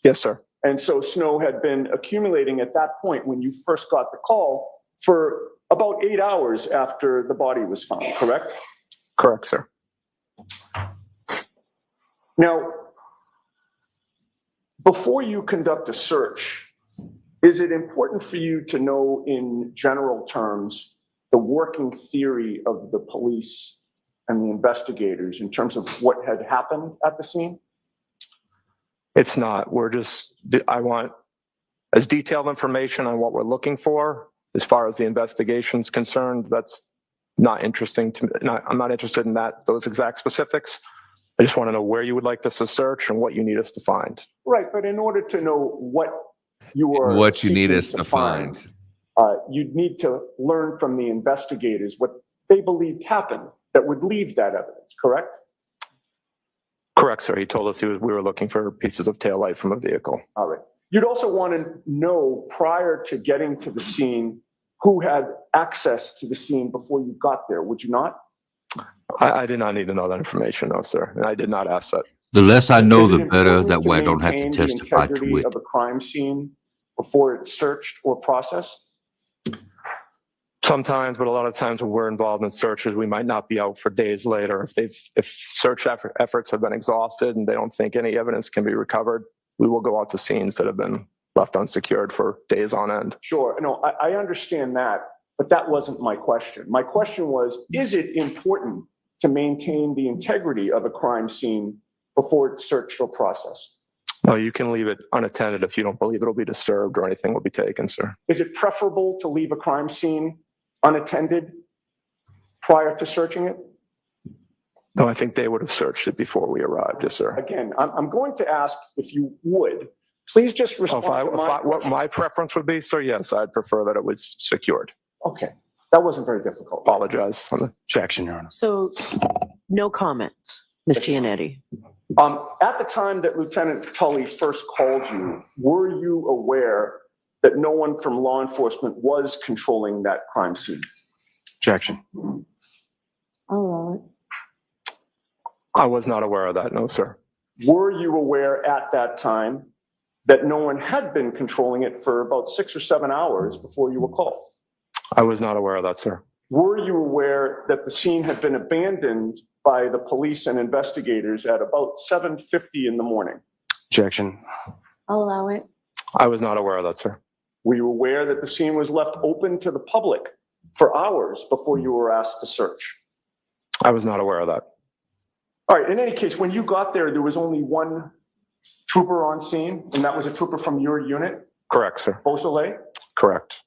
Yes, sir. And so snow had been accumulating at that point when you first got the call for about 8 hours after the body was found, correct? Correct, sir. Now, before you conduct a search, is it important for you to know in general terms the working theory of the police and the investigators in terms of what had happened at the scene? It's not. I want as detailed information on what we're looking for. As far as the investigation's concerned, that's not interesting to me. I'm not interested in those exact specifics. I just want to know where you would like us to search and what you need us to find. Right, but in order to know what you are What you need seeking us to find. You'd need to learn from the investigators what they believed happened that would leave that evidence, correct? Correct, sir. He told us we were looking for pieces of taillight from a vehicle. All right. You'd also want to know prior to getting to the scene who had access to the scene before you got there, would you not? I did not need to know that information, no, sir. And I did not ask that. The less I know, Is it the better. important That way I don't have to maintain the testify to integrity it. of a crime scene before it's searched or processed? Sometimes, but a lot of times when we're involved in searches, we might not be out for days later. If search efforts have been exhausted and they don't think any evidence can be recovered, we will go out to scenes that have been left unsecured for days on end. Sure. No, I understand that, but that wasn't my question. My question was, is it important to maintain the integrity of a crime scene before it's searched or processed? No, you can leave it unattended if you don't believe it'll be disturbed or anything will be taken, sir. Is it preferable to leave a crime scene unattended prior to searching it? No, I think they would have searched it before we arrived, yes, sir. Again, I'm going to ask if you would, please just respond to What my preference would be, sir, yes, I'd prefer that it was secured. Okay, that wasn't very difficult. Apologize on the objection, Your Honor. So no comments. Ms. Giannetti. At the time that Lieutenant Tully first called you, were you aware that no one from law enforcement was controlling that crime scene? Objection. I'll allow it. I was not aware of that, no, sir. Were you aware at that time that no one had been controlling it for about 6 or 7 hours before you were called? I was not aware of that, sir. Were you aware that the scene had been abandoned by the police and investigators at about 7:50 in the morning? Objection. I'll allow it. I was not aware of that, sir. Were you aware that the scene was left open to the public for hours before you were asked to search? I was not aware of that. All right, in any case, when you got there, there was only one trooper on scene, and that was a trooper from your unit, Correct, sir. Beausoleil? Correct.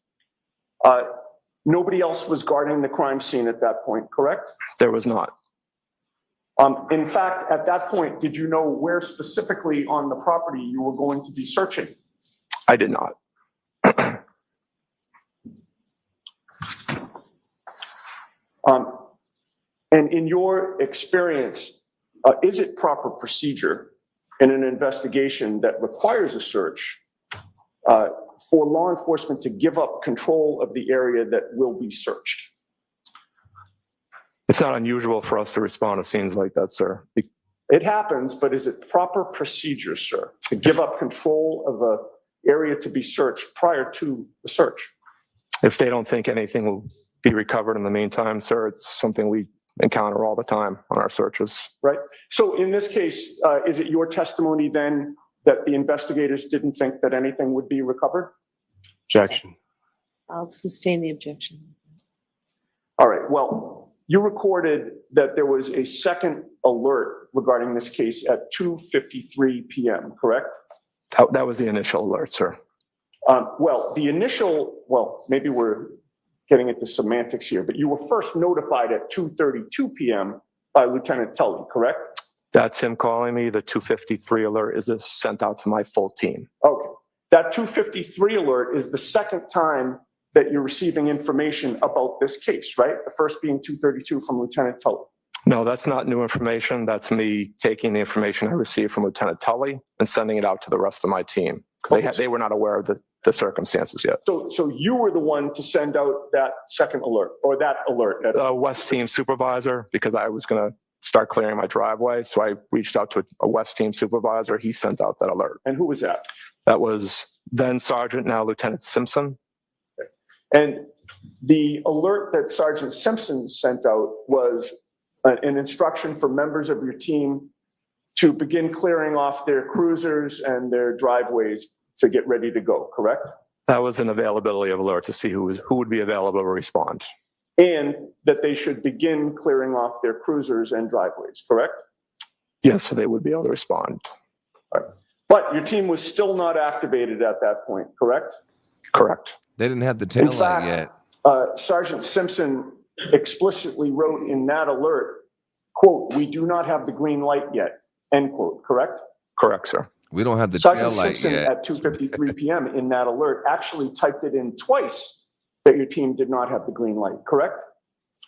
Nobody else was guarding the crime scene at that point, correct? There was not. In fact, at that point, did you know where specifically on the property you were going to be searching? I did not. And in your experience, is it proper procedure in an investigation that requires a search for law enforcement to give up control of the area that will be searched? It's not unusual for us to respond to scenes like that, sir. It happens, but is it proper procedure, sir, to give up control of an area to be searched prior to the search? If they don't think anything will be recovered in the meantime, sir, it's something we encounter all the time on our searches. Right. So in this case, is it your testimony then that the investigators didn't think that anything would be recovered? Objection. I'll sustain the objection. All right. Well, you recorded that there was a second alert regarding this case at 2:53 p.m., correct? That was the initial alert, sir. Maybe we're getting into semantics here, but you were first notified at 2:32 p.m. by Lieutenant Tully, correct? That's him calling me. The 253 alert is sent out to my full team. Okay. That 253 alert is the second time that you're receiving information about this case, right? The first being 232 from Lieutenant Tully. No, that's not new information. That's me taking the information I received from Lieutenant Tully and sending it out to the rest of my team because they were not aware of the circumstances yet. So you were the one to send out that second alert or that alert? West team supervisor, because I was going to start clearing my driveway. So I reached out to a West team supervisor. He sent out that alert. And who was that? That was then Sergeant, now Lieutenant Simpson. Okay. And the alert that Sergeant Simpson sent out was an instruction for members of your team to begin clearing off their cruisers and their driveways to get ready to go, correct? That was an availability of alert to see who would be available to respond. And that they should begin clearing off their cruisers and driveways, correct? Yes, so they would be able to respond. All right. But your team was still not activated at that point, correct? Correct. They didn't have the tail light yet. Sergeant Simpson explicitly wrote in that alert, quote, "We do not have the green light yet," end quote, correct? Correct, sir. We don't have the tail Sergeant light Simpson yet. at 2:53 p.m. in that alert actually typed it in twice that your team did not have the green light, correct?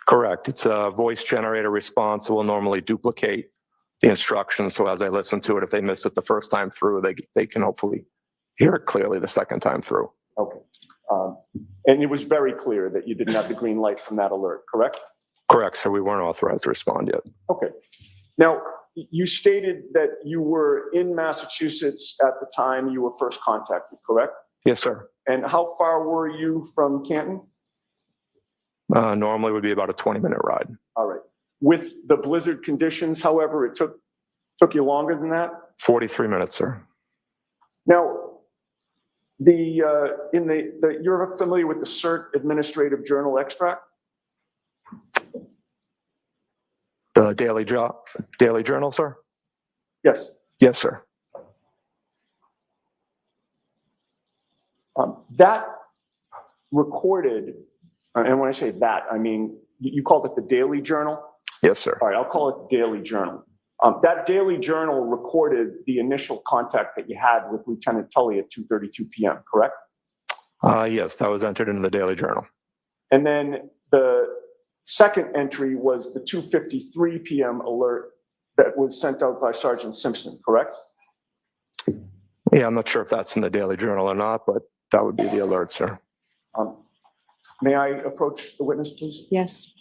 Correct. It's a voice generator response. It will normally duplicate the instructions. So as I listen to it, if they missed it the first time through, they can hopefully hear it clearly the second time through. Okay. And it was very clear that you didn't have the green light from that alert, correct? Correct, sir. We weren't authorized to respond yet. Okay. Now, you stated that you were in Massachusetts at the time you were first contacted, correct? Yes, sir. And how far were you from Canton? Normally would be about a 20-minute ride. All right. With the blizzard conditions, however, it took you longer than that? 43 minutes, sir. Now, you're familiar with the CERT Administrative Journal extract? The Daily Journal, sir? Yes. Yes, sir. That recorded, and when I say that, I mean, you called it the Daily Journal? Yes, sir. All right, I'll call it the Daily Journal. That Daily Journal recorded the initial contact that you had with Lieutenant Tully at 2:32 p.m., correct? Yes, that was entered into the Daily Journal. And then the second entry was the 2:53 p.m. alert that was sent out by Sergeant Simpson, correct? Yeah, I'm not sure if that's in the Daily Journal or not, but that would be the alert, sir. May I approach the witness, please? Yes.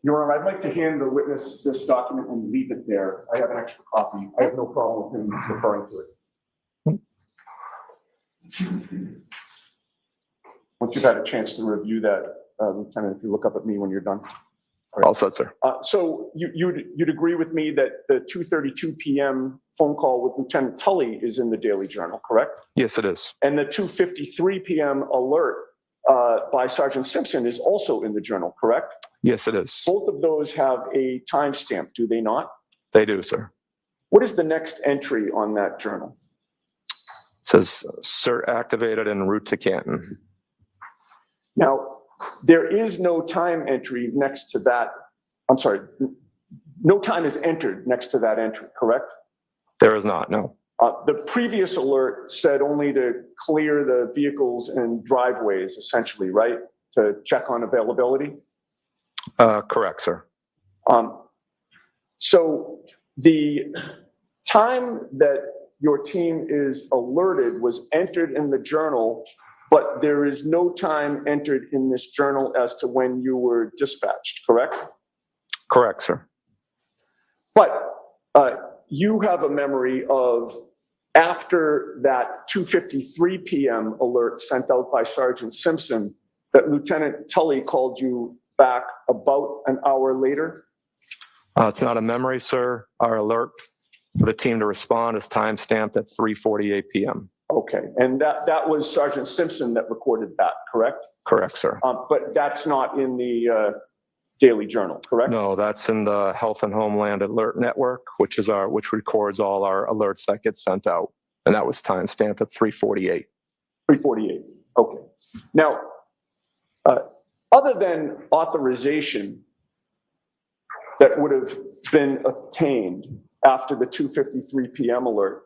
Your Honor, I'd like to hand the witness this document and leave it there. I have an extra copy. I have no problem with him referring to it. Once you've had a chance to review that, Lieutenant, if you look up at me when you're done. All set, sir. So you'd agree with me that the 2:32 p.m. phone call with Lieutenant Tully is in the Daily Journal, correct? Yes, it is. And the 2:53 p.m. alert by Sergeant Simpson is also in the Journal, correct? Yes, it is. Both of those have a timestamp, do they not? They do, sir. What is the next entry on that journal? It says, "Sir activated en route to Canton." Now, there is no time entry next to that. I'm sorry, no time is entered next to that entry, correct? There is not, no. The previous alert said only to clear the vehicles and driveways, essentially, right? To check on availability? Correct, sir. So the time that your team is alerted was entered in the journal, but there is no time entered in this journal as to when you were dispatched, correct? Correct, sir. But you have a memory of after that 2:53 p.m. alert sent out by Sergeant Simpson that Lieutenant Tully called you back about an hour later? It's not a memory, sir. Our alert for the team to respond is time-stamped at 3:48 p.m. Okay, and that was Sergeant Simpson that recorded that, correct? Correct, sir. But that's not in the Daily Journal, correct? No, that's in the Health and Homeland Alert Network, which records all our alerts that get sent out. And that was time-stamped at 3:48. 3:48, okay. Now, other than authorization that would have been obtained after the 2:53 p.m. alert,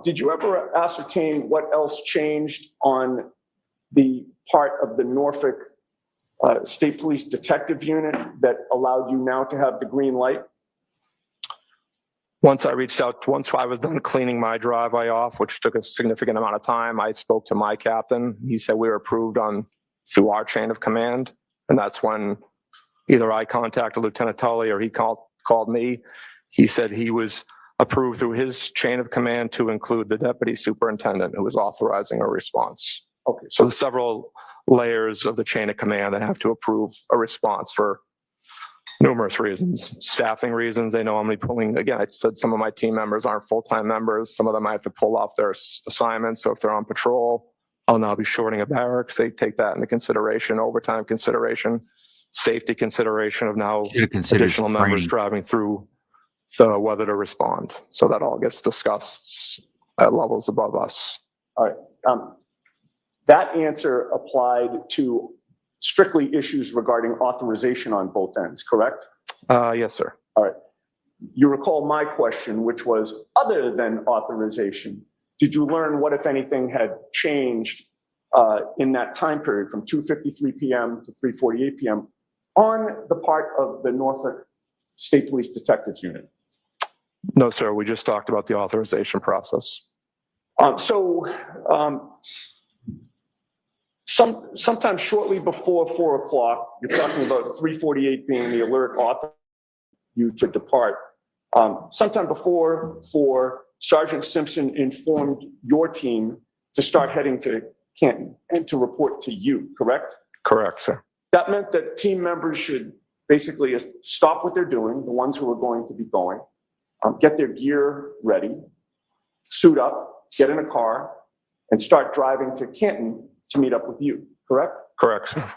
did you ever ascertain what else changed on the part of the Norfolk State Police Detective Unit that allowed you now to have the green light? Once I was done cleaning my driveway off, which took a significant amount of time, I spoke to my captain. He said we were approved through our chain of command. And that's when either I contacted Lieutenant Tully or he called me. He said he was approved through his chain of command to include the deputy superintendent who was authorizing a response. Okay. So there's several layers of the chain of command that have to approve a response for numerous reasons. Staffing reasons, they know I'm pulling, again, I said some of my team members aren't full-time members. Some of them I have to pull off their assignments. So if they're on patrol, I'll now be shorting a barracks. They take that into consideration, overtime consideration, safety consideration of now additional members driving through the whether to respond. So that all gets discussed at levels above us. All right. That answer applied to strictly issues regarding authorization on both ends, correct? Yes, sir. All right. You recall my question, which was, other than authorization, did you learn what, if anything, had changed in that time period from 2:53 p.m. to 3:48 p.m. on the part of the Norfolk State Police Detective Unit? No, sir. We just talked about the authorization process. Sometime shortly before 4 o'clock, you're talking about 3:48 being the alert authorizing you to depart. Sometime before 4, Sergeant Simpson informed your team to start heading to Canton and to report to you, correct? Correct, sir. That meant that team members should basically stop what they're doing, the ones who are going to be going, get their gear ready, suit up, get in a car, and start driving to Canton to meet up with you, correct? Correct, sir.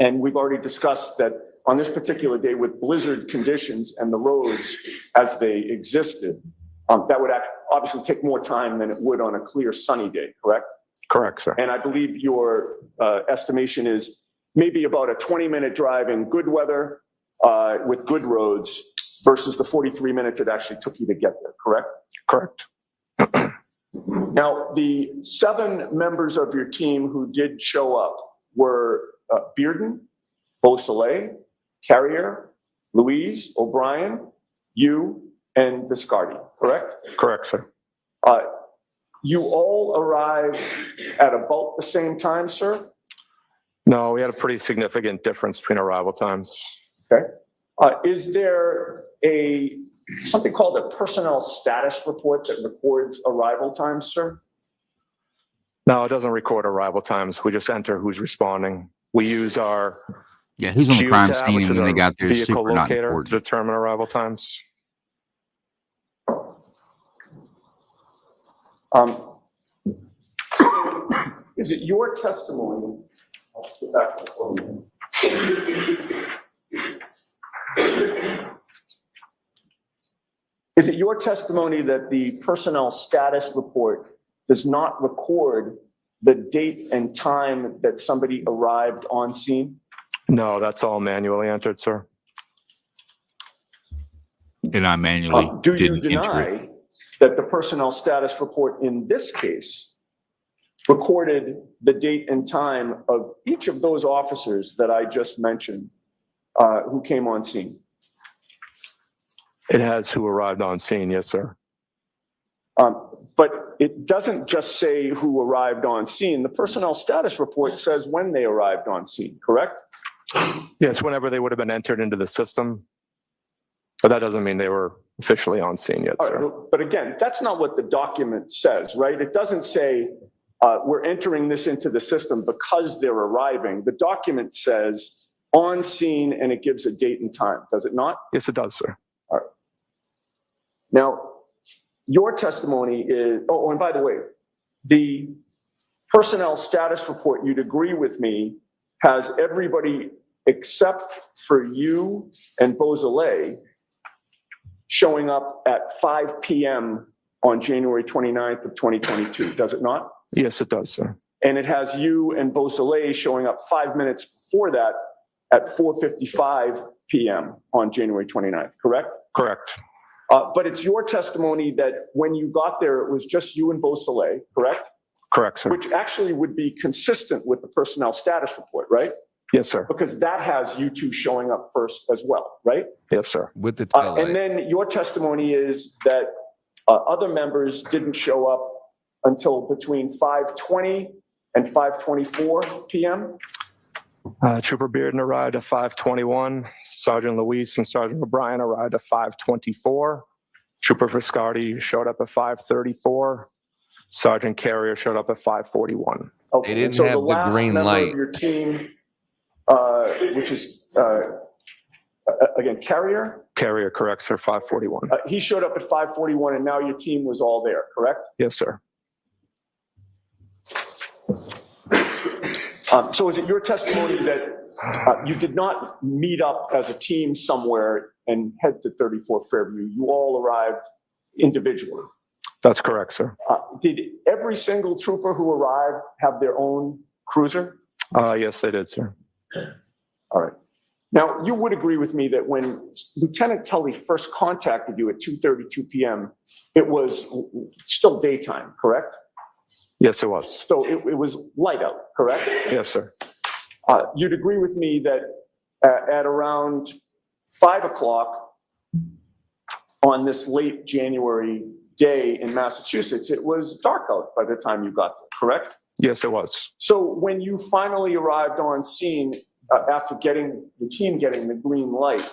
And we've already discussed that on this particular day with blizzard conditions and the roads as they existed, that would obviously take more time than it would on a clear sunny day, correct? Correct, sir. And I believe your estimation is maybe about a 20-minute drive in good weather with good roads versus the 43 minutes it actually took you to get there, correct? Correct. Now, the 7 members of your team who did show up were Bearden, Beausoleil, Carrier, Louise, O'Brien, you, and Viscardi, correct? Correct, sir. You all arrived at about the same time, sir? No, we had a pretty significant difference between arrival times. Okay. Is there something called a personnel status report that records arrival times, sir? No, it doesn't record arrival times. We just enter who's responding. We use our who's on the crime geotab, scene which and is when they our got there is vehicle super not locator to important. determine arrival times. Is it your testimony? Let's get back to the podium. Is it your testimony that the personnel status report does not record the date and time that somebody arrived on scene? No, that's all manually entered, sir. And I manually Do you didn't enter it. deny that the personnel status report in this case recorded the date and time of each of those officers that I just mentioned who came on scene? It has who arrived on scene, yes, sir. But it doesn't just say who arrived on scene. The personnel status report says when they arrived on scene, correct? Yes, whenever they would have been entered into the system. But that doesn't mean they were officially on scene yet, All sir. right, but again, that's not what the document says, right? It doesn't say we're entering this into the system because they're arriving. The document says on scene and it gives a date and time, does it not? Yes, it does, sir. All right. Now, your testimony is, oh, and by the way, the personnel status report, you'd agree with me, has everybody except for you and Beausoleil showing up at 5 p.m. on January 29th of 2022, does it not? Yes, it does, sir. And it has you and Beausoleil showing up 5 minutes before that at 4:55 p.m. on January 29th, correct? Correct. But it's your testimony that when you got there, it was just you and Beausoleil, correct? Correct, sir. Which actually would be consistent with the personnel status report, right? Yes, sir. Because that has you two showing up first as well, right? Yes, sir. With the tail light. And then your testimony is that other members didn't show up until between 5:20 and 5:24 p.m. Trooper Bearden arrived at 5:21. Sergeant Luis and Sergeant O'Brien arrived at 5:24. Trooper Viscardi showed up at 5:34. Sergeant Carrier showed up at 5:41. Okay, They didn't and so have the last green member light. of your team, which is again Carrier, Carrier, correct, sir, 5:41. he showed up at 5:41, and now your team was all there, correct? Yes, sir. So is it your testimony that you did not meet up as a team somewhere and head to 34 Fairview? You all arrived individually. That's correct, sir. Did every single trooper who arrived have their own cruiser? Yes, they did, sir. All right. Now, you would agree with me that when Lieutenant Tully first contacted you at 2:32 p.m., it was still daytime, correct? Yes, it was. So it was light out, correct? Yes, sir. You'd agree with me that at around 5 o'clock on this late January day in Massachusetts, it was dark out by the time you got there, correct? Yes, it was. So when you finally arrived on scene after getting the team getting the green light,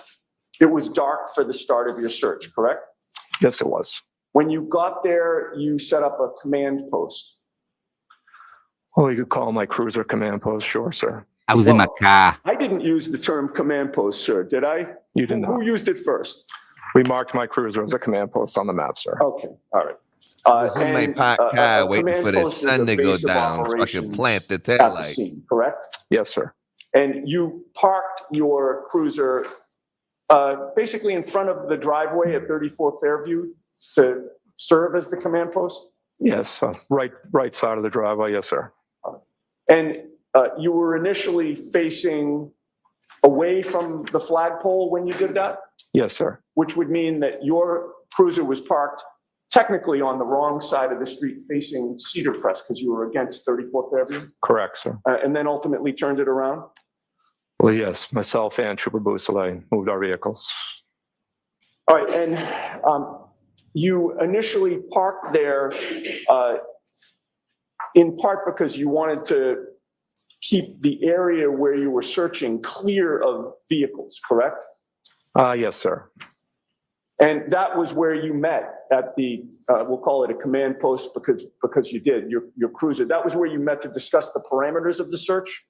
it was dark for the start of your search, correct? Yes, it was. When you got there, you set up a command post. Well, you could call my cruiser command post, sure, sir. I was in my car. I didn't use the term command post, sir, did I? You did not. Who used it first? We marked my cruiser as a command post on the map, sir. Okay, all right. I was in my and, parked car waiting command for the post is sun a to go base of down so I could operations plant the at the tail light. scene, correct? Yes, sir. And you parked your cruiser basically in front of the driveway at 34 Fairview to serve as the command post? Yes, right side of the driveway, yes, sir. And you were initially facing away from the flagpole when you did that? Yes, sir. Which would mean that your cruiser was parked technically on the wrong side of the street facing Cedar Crest because you were against 34th Avenue, Correct, sir. and then ultimately turned it around? Well, yes, myself and Trooper Bousselet moved our vehicles. All right, and you initially parked there in part because you wanted to keep the area where you were searching clear of vehicles, correct? Yes, sir. And that was where you met at the, we'll call it a command post because you did, your cruiser. That was where you met to discuss the parameters of the search?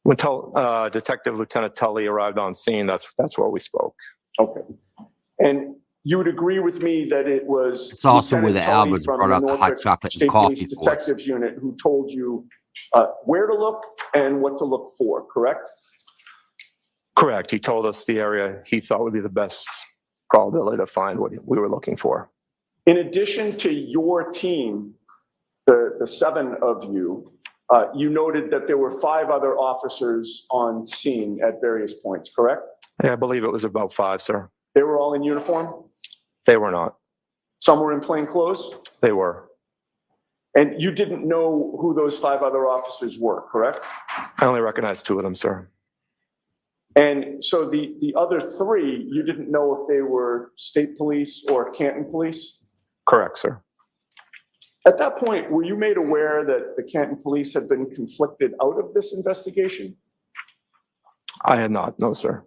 Until Detective Lieutenant Tully arrived on scene, that's where we spoke. Okay. And you would agree with me that it was It's also where Lieutenant the Tully Alberts from brought the out the hot Norfolk chocolate and State coffee Police for us. Detectives Unit who told you where to look and what to look for, correct? Correct. He told us the area he thought would be the best probability to find what we were looking for. In addition to your team, the 7 of you, you noted that there were 5 other officers on scene at various points, correct? Yeah, I believe it was about 5, sir. They were all in uniform? They were not. Some were in plain clothes? They were. And you didn't know who those 5 other officers were, correct? I only recognized 2 of them, sir. And so the other 3, you didn't know if they were state police or Canton police? Correct, sir. At that point, were you made aware that the Canton police had been conflicted out of this investigation? I had not, no, sir.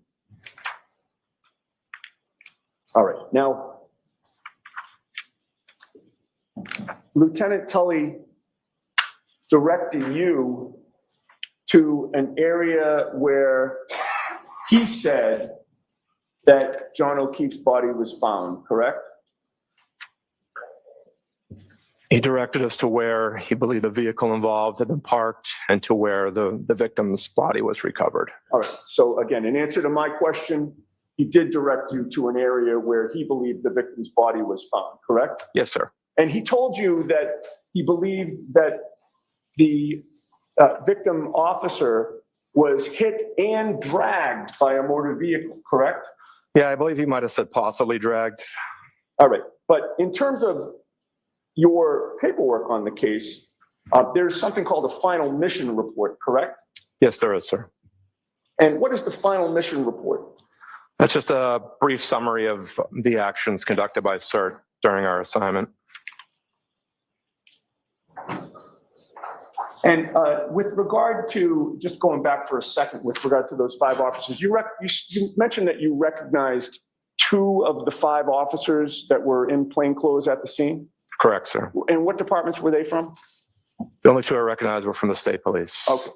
All right. Now, Lieutenant Tully directed you to an area where he said that John O'Keefe's body was found, correct? He directed us to where he believed the vehicle involved had been parked and to where the victim's body was recovered. All right. So again, in answer to my question, he did direct you to an area where he believed the victim's body was found, correct? Yes, sir. And he told you that he believed that the victim officer was hit and dragged by a motor vehicle, correct? Yeah, I believe he might have said possibly dragged. All right. But in terms of your paperwork on the case, there's something called a final mission report, correct? Yes, there is, sir. And what is the final mission report? That's just a brief summary of the actions conducted by CERT during our assignment. And with regard to, just going back for a second, with regard to those 5 officers, you mentioned that you recognized 2 of the 5 officers that were in plainclothes at the scene? Correct, sir. And what departments were they from? The only 2 I recognized were from the state police. Okay.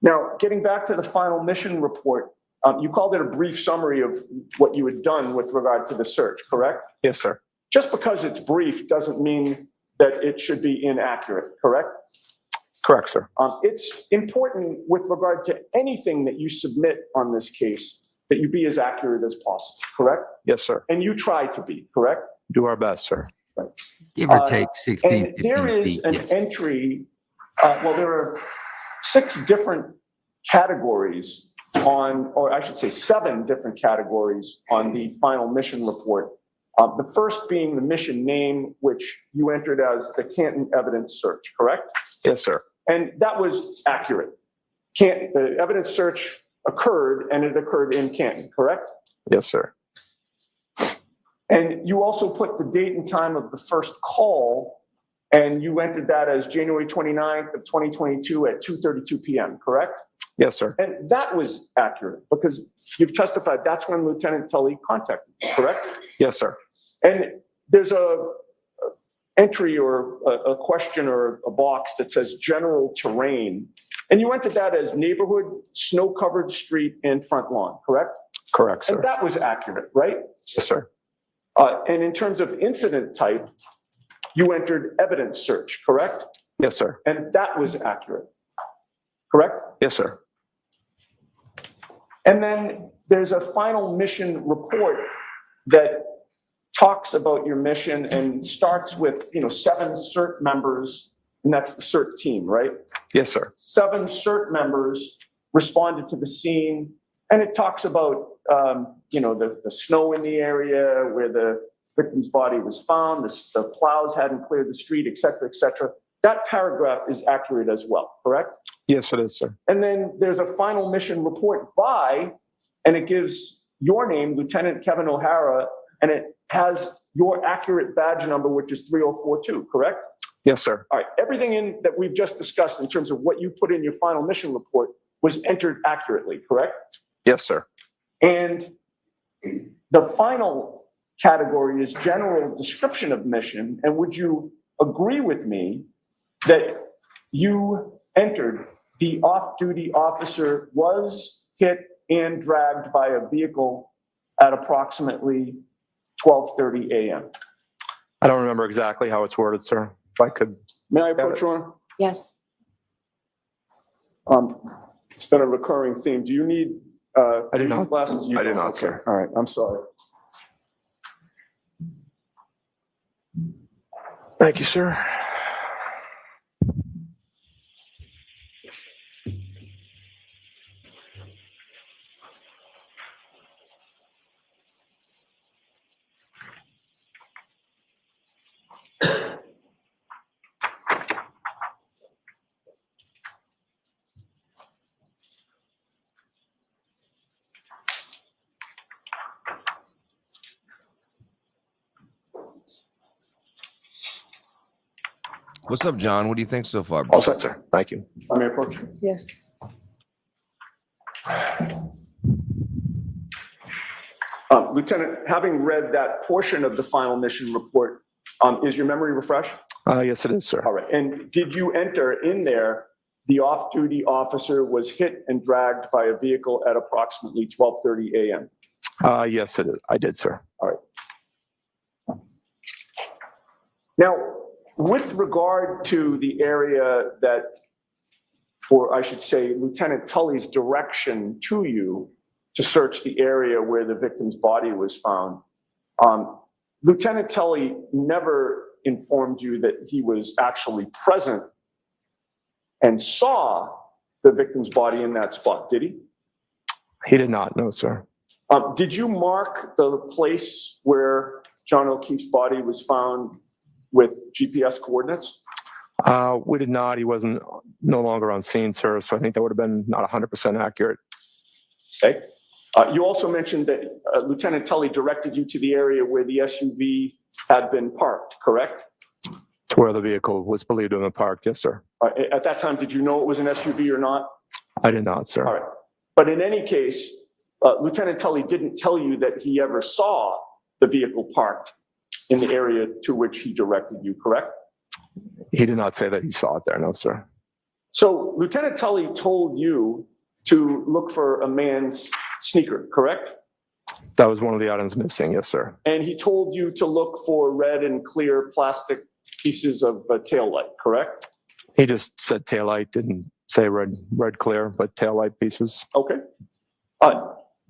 Now, getting back to the final mission report, you called it a brief summary of what you had done with regard to the search, correct? Yes, sir. Just because it's brief doesn't mean that it should be inaccurate, correct? Correct, sir. It's important with regard to anything that you submit on this case that you be as accurate as possible, correct? Yes, sir. And you try to be, correct? Do our best, sir. Right. Give or take 16, And there 15 is feet. an Yes. entry, well, there are 6 different categories on, or I should say 7 different categories on the final mission report. The first being the mission name, which you entered as the Canton evidence search, correct? Yes, sir. And that was accurate. The evidence search occurred and it occurred in Canton, correct? Yes, sir. And you also put the date and time of the first call, and you entered that as January 29th of 2022 at 2:32 p.m., correct? Yes, sir. And that was accurate because you've testified that's when Lieutenant Tully contacted you, correct? Yes, sir. And there's a entry or a question or a box that says general terrain, and you entered that as neighborhood, snow-covered street, and front lawn, correct? Correct, sir. And that was accurate, right? Yes, sir. And in terms of incident type, you entered evidence search, correct? Yes, sir. And that was accurate, correct? Yes, sir. And then there's a final mission report that talks about your mission and starts with, 7 CERT members, and that's the CERT team, right? Yes, sir. 7 CERT members responded to the scene, and it talks about, the snow in the area where the victim's body was found, the plows hadn't cleared the street, et cetera, et cetera. That paragraph is accurate as well, correct? Yes, it is, sir. And then there's a final mission report by, and it gives your name, Lieutenant Kevin O'Hara, and it has your accurate badge number, which is 3042, correct? Yes, sir. All right, everything in that we've just discussed in terms of what you put in your final mission report was entered accurately, correct? Yes, sir. And the final category is general description of mission. And would you agree with me that you entered the off-duty officer was hit and dragged by a vehicle at approximately 12:30 a.m.? I don't remember exactly how it's worded, sir. If I could. May I approach you on? Yes. It's been a recurring theme. Do you need I do not. glasses? You I do don't. not, Okay. sir. All right, I'm sorry. Thank you, sir. What's up, John? What do you think so far? All set, sir. Thank you. I may approach you. Yes. Lieutenant, having read that portion of the final mission report, is your memory refreshed? Yes, it is, sir. All right. And did you enter in there, the off-duty officer was hit and dragged by a vehicle at approximately 12:30 a.m.? Yes, it is. I did, sir. All right. Now, with regard to the area that, or I should say, Lieutenant Tully's direction to you to search the area where the victim's body was found, Lieutenant Tully never informed you that he was actually present and saw the victim's body in that spot, did he? He did not, no, sir. Did you mark the place where John O'Keefe's body was found with GPS coordinates? We did not. He wasn't no longer on scene, sir. So I think that would have been not 100% accurate. Okay. You also mentioned that Lieutenant Tully directed you to the area where the SUV had been parked, correct? To where the vehicle was believed to have been parked, yes, sir. At that time, did you know it was an SUV or not? I did not, sir. All right. But in any case, Lieutenant Tully didn't tell you that he ever saw the vehicle parked in the area to which he directed you, correct? He did not say that he saw it there, no, sir. So Lieutenant Tully told you to look for a man's sneaker, correct? That was one of the items missing, yes, sir. And he told you to look for red and clear plastic pieces of taillight, correct? He just said taillight, didn't say red clear, but taillight pieces. Okay.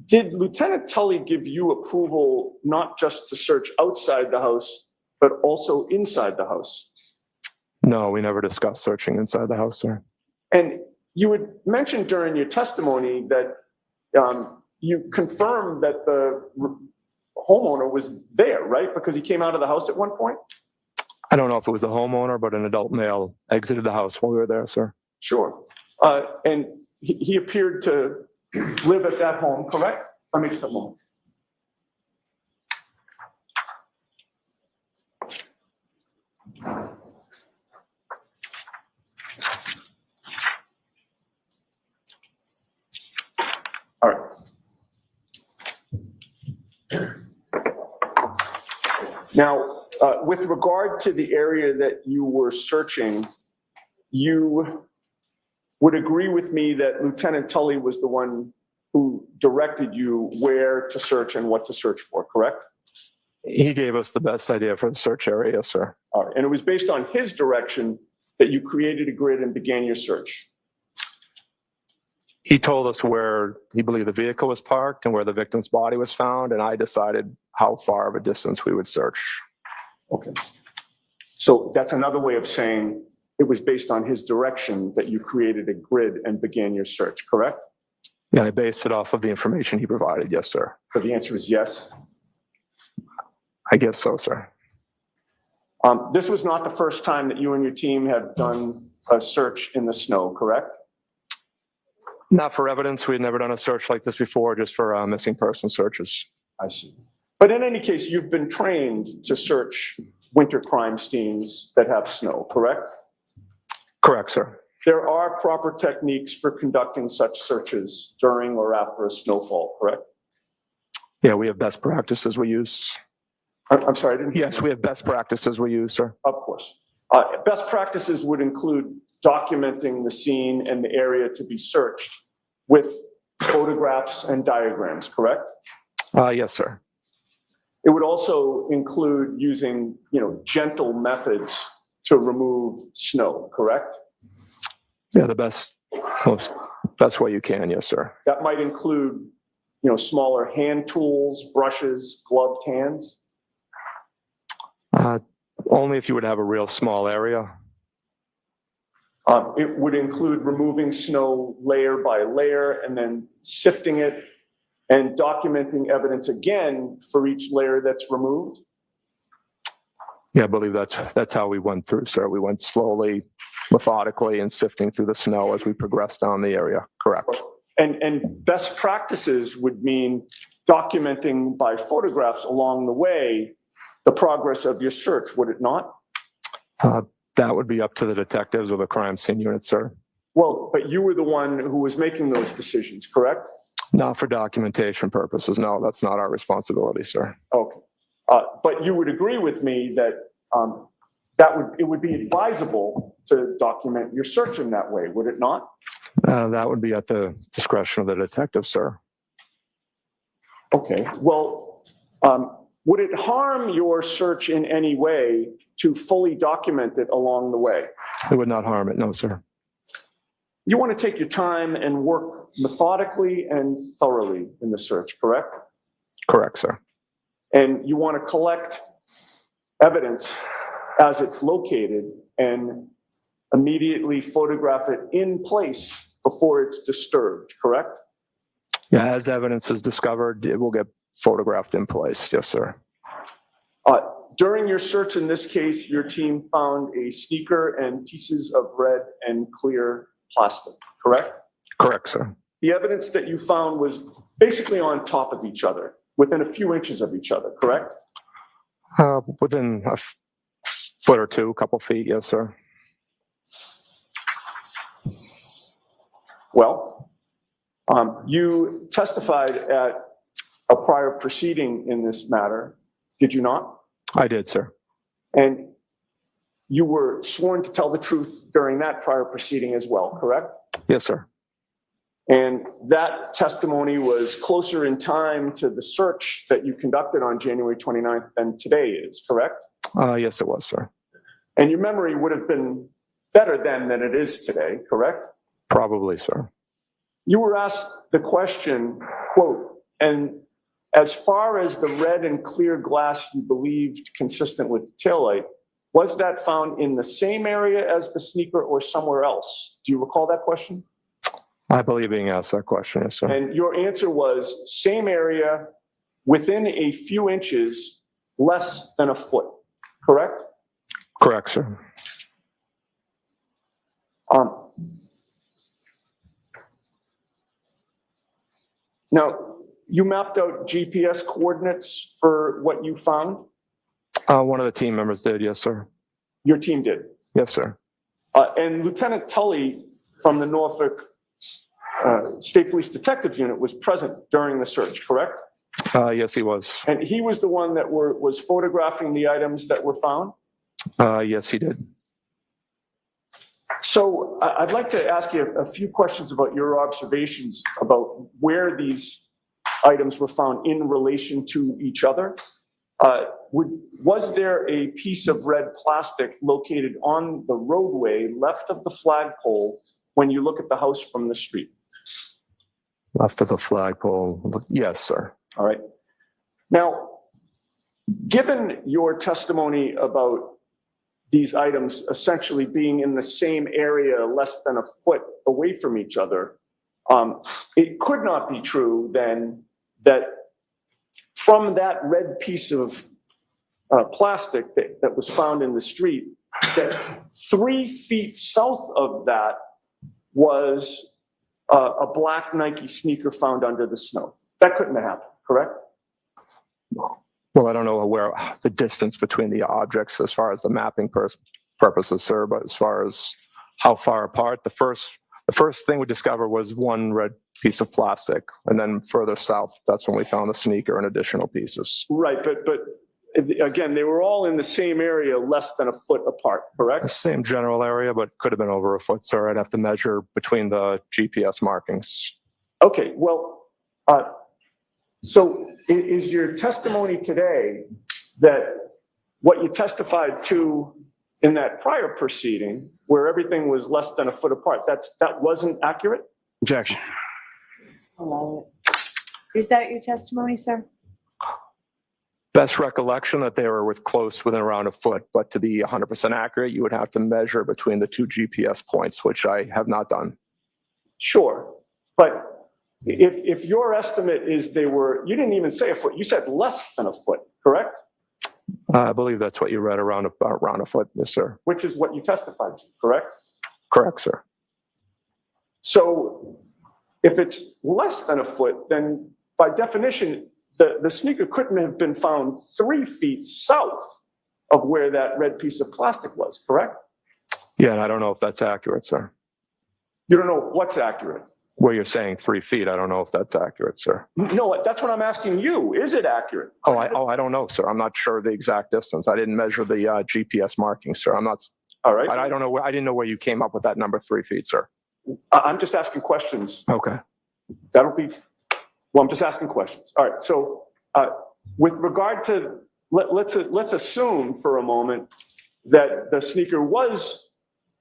Did Lieutenant Tully give you approval not just to search outside the house, but also inside the house? No, we never discussed searching inside the house, sir. And you had mentioned during your testimony that you confirmed that the homeowner was there, right? Because he came out of the house at one point? I don't know if it was the homeowner, but an adult male exited the house while we were there, sir. Sure. And he appeared to live at that home, correct? Let me just a moment. All right. Now, with regard to the area that you were searching, you would agree with me that Lieutenant Tully was the one who directed you where to search and what to search for, correct? He gave us the best idea for the search area, yes, sir. All right. And it was based on his direction that you created a grid and began your search. He told us where he believed the vehicle was parked and where the victim's body was found, and I decided how far of a distance we would search. Okay. So that's another way of saying it was based on his direction that you created a grid and began your search, correct? Yeah, I based it off of the information he provided, yes, sir. So the answer is yes? I guess so, sir. This was not the first time that you and your team have done a search in the snow, correct? Not for evidence. We had never done a search like this before, just for missing person searches. I see. But in any case, you've been trained to search winter crime scenes that have snow, correct? Correct, sir. There are proper techniques for conducting such searches during or after a snowfall, correct? Yeah, we have best practices we use. I'm sorry, I didn't. Yes, we have best practices we use, sir. Of course. Best practices would include documenting the scene and the area to be searched with photographs and diagrams, correct? Yes, sir. It would also include using, gentle methods to remove snow, correct? Yeah, the best way you can, yes, sir. That might include, smaller hand tools, brushes, gloved hands. Only if you would have a real small area. It would include removing snow layer by layer and then sifting it and documenting evidence again for each layer that's removed. Yeah, I believe that's how we went through, sir. We went slowly, methodically, and sifting through the snow as we progressed down the area. Correct. And best practices would mean documenting by photographs along the way the progress of your search, would it not? That would be up to the detectives or the crime scene unit, sir. Well, but you were the one who was making those decisions, correct? Not for documentation purposes. No, that's not our responsibility, sir. Okay. But you would agree with me that it would be advisable to document your search in that way, would it not? That would be at the discretion of the detective, sir. Okay. Well, would it harm your search in any way to fully document it along the way? It would not harm it, no, sir. You want to take your time and work methodically and thoroughly in the search, correct? Correct, sir. And you want to collect evidence as it's located and immediately photograph it in place before it's disturbed, correct? Yeah, as evidence is discovered, it will get photographed in place. Yes, sir. During your search in this case, your team found a sneaker and pieces of red and clear plastic, correct? Correct, sir. The evidence that you found was basically on top of each other, within a few inches of each other, correct? Within a foot or two, a couple feet, yes, sir. Well, you testified at a prior proceeding in this matter, did you not? I did, sir. And you were sworn to tell the truth during that prior proceeding as well, correct? Yes, sir. And that testimony was closer in time to the search that you conducted on January 29th than today is, correct? Yes, it was, sir. And your memory would have been better then than it is today, correct? Probably, sir. You were asked the question, quote, and as far as the red and clear glass you believed consistent with the taillight, was that found in the same area as the sneaker or somewhere else? Do you recall that question? I believe being asked that question, yes, sir. And your answer was same area within a few inches, less than a foot, correct? Correct, sir. Now, you mapped out GPS coordinates for what you found? One of the team members did, yes, sir. Your team did? Yes, sir. And Lieutenant Tully from the Norfolk State Police Detective Unit was present during the search, correct? Yes, he was. And he was the one that was photographing the items that were found? Yes, he did. So I'd like to ask you a few questions about your observations about where these items were found in relation to each other. Was there a piece of red plastic located on the roadway left of the flagpole when you look at the house from the street? Left of the flagpole, yes, sir. All right. Now, given your testimony about these items essentially being in the same area, less than a foot away from each other, it could not be true then that from that red piece of plastic that was found in the street, that 3 feet south of that was a black Nike sneaker found under the snow. That couldn't have happened, correct? Well, I don't know where the distance between the objects as far as the mapping purposes, sir, but as far as how far apart, the first thing we discovered was one red piece of plastic, and then further south, that's when we found the sneaker and additional pieces. Right, but again, they were all in the same area, less than a foot apart, correct? The same general area, but could have been over a foot, sir. I'd have to measure between the GPS markings. Okay, well, so is your testimony today that what you testified to in that prior proceeding, where everything was less than a foot apart, that wasn't accurate? Objection. Is that your testimony, sir? Best recollection that they were within around a foot, but to be 100% accurate, you would have to measure between the 2 GPS points, which I have not done. Sure, but if your estimate is you didn't even say a foot, you said less than a foot, correct? I believe that's what you read, around a foot, yes, sir. Which is what you testified to, correct? Correct, sir. So if it's less than a foot, then by definition, the sneaker couldn't have been found 3 feet south of where that red piece of plastic was, correct? Yeah, and I don't know if that's accurate, sir. You don't know what's accurate? Where you're saying 3 feet, I don't know if that's accurate, sir. No, that's what I'm asking you. Is it accurate? I don't know, sir. I'm not sure the exact distance. I didn't measure the GPS marking, sir. I'm not. All right. I don't know. I didn't know where you came up with that number 3 feet, sir. I'm just asking questions. Okay. I'm just asking questions. All right. So with regard to, let's assume for a moment that the sneaker was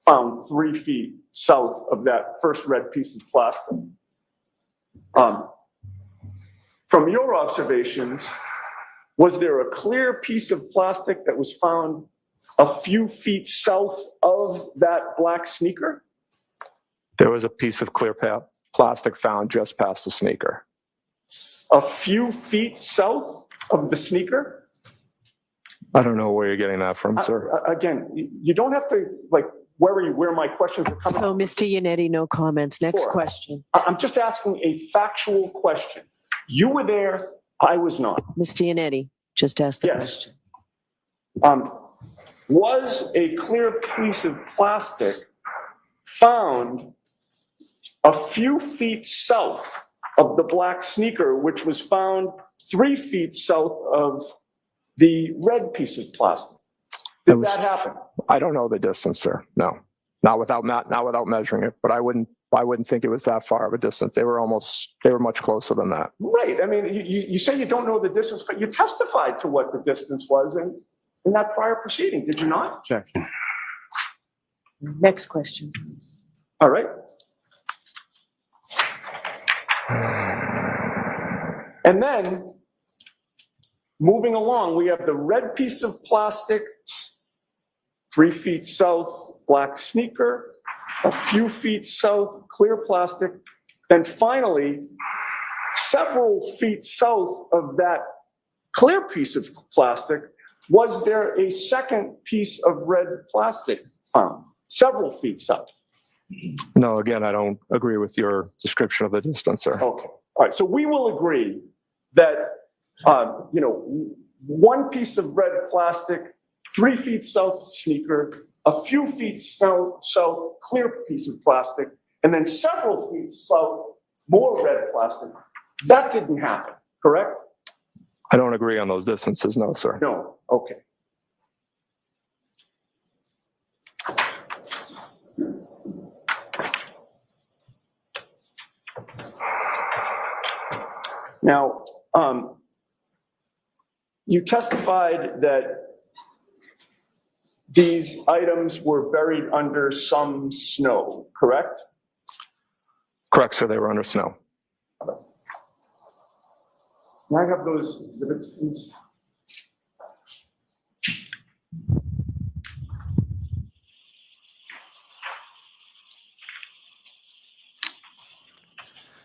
found 3 feet south of that first red piece of plastic. From your observations, was there a clear piece of plastic that was found a few feet south of that black sneaker? There was a piece of clear plastic found just past the sneaker. A few feet south of the sneaker? I don't know where you're getting that from, sir. Again, you don't have to worry where my questions are coming So, from. Mr. Yannetti, no comments. Next Sure. question. I'm just asking a factual question. You were there, I was not. Mr. Yannetti, just ask the Yes. question. Was a clear piece of plastic found a few feet south of the black sneaker, which was found 3 feet south of the red piece of plastic? Did that happen? I don't know the distance, sir. No, not without measuring it. But I wouldn't think it was that far of a distance. They were much closer than that. Right. I mean, you say you don't know the distance, but you testified to what the distance was in that prior proceeding, did you not? Objection. Next question, please. All right. And then, moving along, we have the red piece of plastic, 3 feet south, black sneaker, a few feet south, clear plastic, then finally, several feet south of that clear piece of plastic, was there a second piece of red plastic found? Several feet south. No, again, I don't agree with your description of the distance, sir. Okay. All right. So we will agree that, one piece of red plastic, 3 feet south sneaker, a few feet south clear piece of plastic, and then several feet south more red plastic. That didn't happen, correct? I don't agree on those distances, no, sir. No. Okay. Now, you testified that these items were buried under some snow, correct? Correct, sir. They were under snow. Can I have those exhibits, please?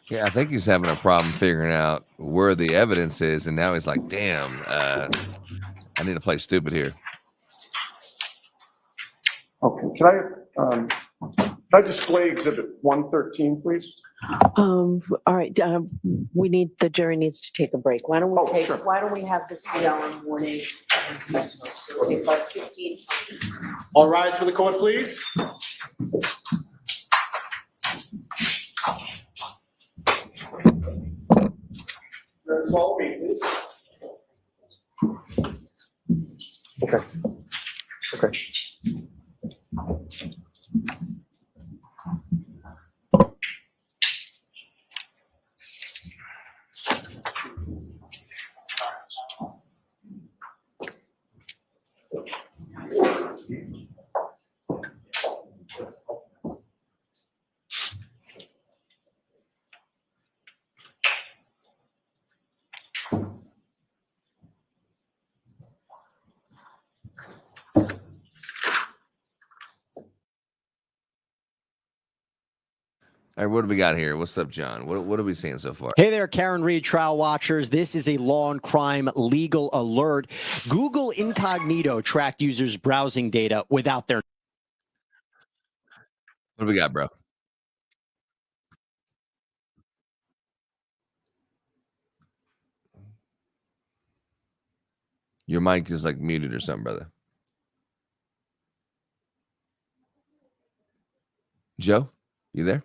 Yeah, I think he's having a problem figuring out where the evidence is, and now he's like, "Damn, I need to play stupid here. Okay, can I display exhibit 113, please? All right, we need, the jury needs to take a break. Why don't we Sure. why don't we have this be on warning? Take like 15. All rise for the court, please. Follow me, please. Okay. Okay. All right, what do we got here? What's up, John? What are we seeing so far? Hey there, Karen Reed trial watchers. This is a law and crime legal alert. Google Incognito tracked users' browsing data without their. What do we got, bro? Your mic is like muted or something, brother. Joe, you there?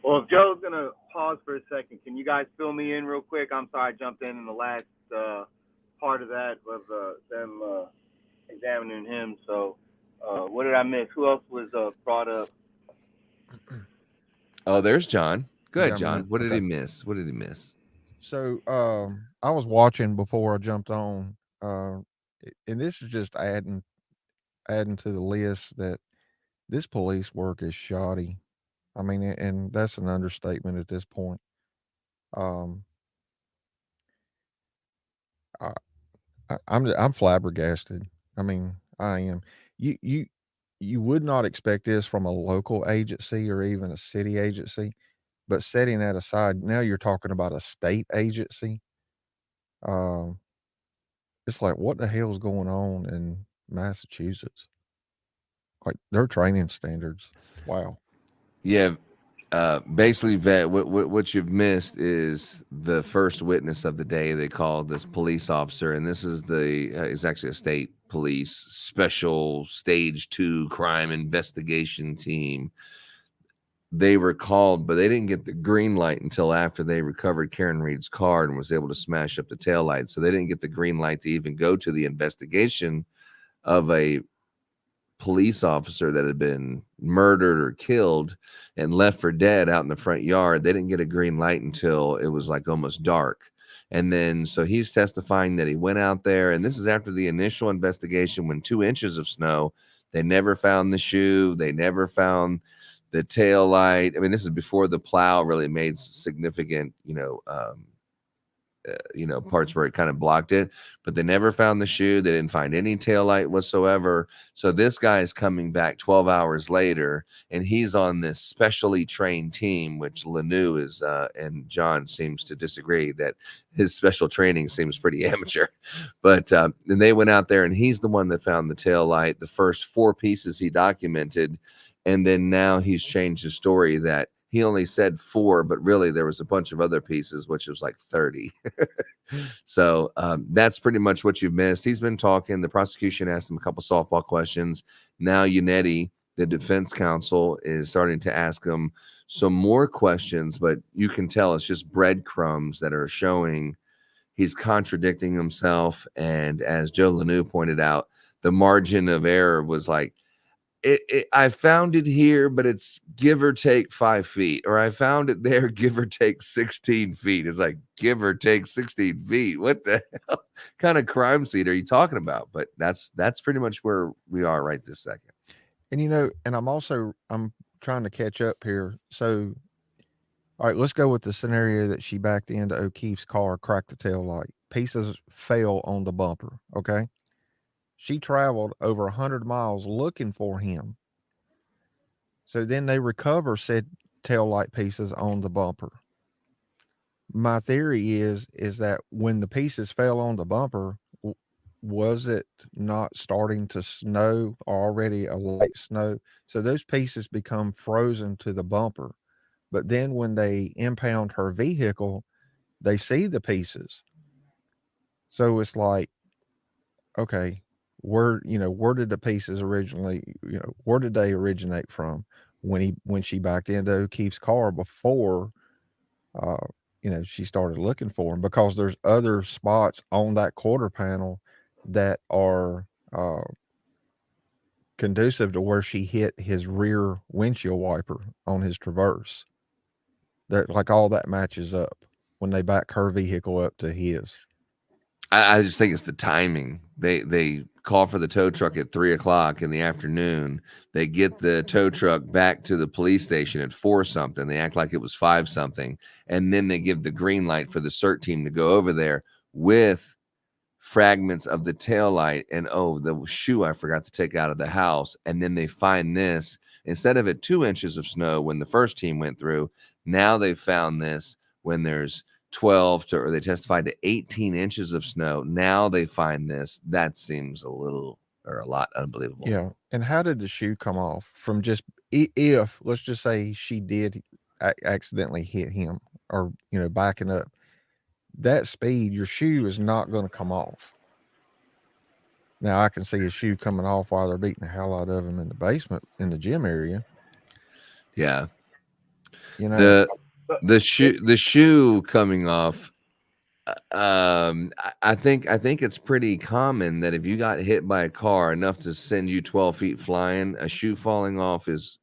Well, if Joe's going to pause for a second, can you guys fill me in real quick? I'm sorry I jumped in the last part of that of them examining him. So what did I miss? Who else was brought up? Oh, there's John. Good, Yeah, John. man. What did Okay. he miss? What did he miss? So I was watching before I jumped on, and this is just adding to the list that this police work is shoddy. I mean, and that's an understatement at this point. I'm flabbergasted. I mean, I am. You would not expect this from a local agency or even a city agency, but setting that aside, now you're talking about a state agency. It's like, what the hell is going on in Massachusetts? Like their training standards. Wow. Yeah. Basically, Vet, what you've missed is the first witness of the day. They called this police officer, and this is it's actually a state police special stage 2 crime investigation team. They were called, but they didn't get the green light until after they recovered Karen Reed's car and was able to smash up the taillight. So they didn't get the green light to even go to the investigation of a police officer that had been murdered or killed and left for dead out in the front yard. They didn't get a green light until it was like almost dark. And then, so he's testifying that he went out there, and this is after the initial investigation when 2 inches of snow, they never found the shoe. They never found the tail light. I mean, this is before the plow really made significant, parts where it kind of blocked it, but they never found the shoe. They didn't find any taillight whatsoever. So this guy is coming back 12 hours later, and he's on this specially trained team, which LNU is, and John seems to disagree that his special training seems pretty amateur. But then they went out there, and he's the one that found the taillight, the first 4 pieces he documented. And then now he's changed his story that he only said 4, but really there was a bunch of other pieces, which was like 30. So that's pretty much what you've missed. He's been talking. The prosecution asked him a couple softball questions. Now Unetti, the defense counsel, is starting to ask him some more questions, but you can tell it's just breadcrumbs that are showing he's contradicting himself. And as Joe LNU pointed out, the margin of error was like, I found it here, but it's give or take 5 feet, or I found it there, give or take 16 feet. It's like give or take 16 feet. What the hell kind of crime scene are you talking about? But that's pretty much where we are right this second. And and I'm trying to catch up here. So, all right, let's go with the scenario that she backed into O'Keefe's car, cracked the tail light. Pieces fell on the bumper. Okay. She traveled over 100 miles looking for him. So then they recover said taillight pieces on the bumper. my theory is that when the pieces fell on the bumper, was it not starting to snow, or already a light snow? So those pieces become frozen to the bumper. But then when they impound her vehicle, they see the pieces. So it's like, okay, where did the pieces originally, where did they originate from when she backed into O'Keefe's car before she started looking for them? Because there's other spots on that quarter panel that are conducive to where she hit his rear windshield wiper on his Traverse. That, like, all that matches up when they back her vehicle up to his. I just think it's the timing. They call for the tow truck at 3:00 in the afternoon. They get the tow truck back to the police station at 4 something. They act like it was 5 something, and then they give the green light for the CERT team to go over there with fragments of the taillight and the shoe I forgot to take out of the house. And then they find this instead of at 2 inches of snow when the first team went through. Now they found this when there's 12 to, or they testified to 18 inches of snow. Now they find this. That seems a lot unbelievable. Yeah. And how did the shoe come off from just, if let's just say she did accidentally hit him, or, backing up that speed, your shoe is not going to come off. Now I can see a shoe coming off while they're beating the hell out of him in the basement in the gym area. Yeah. The shoe coming off. I think it's pretty common that if you got hit by a car enough to send you 12 feet flying, a shoe falling off is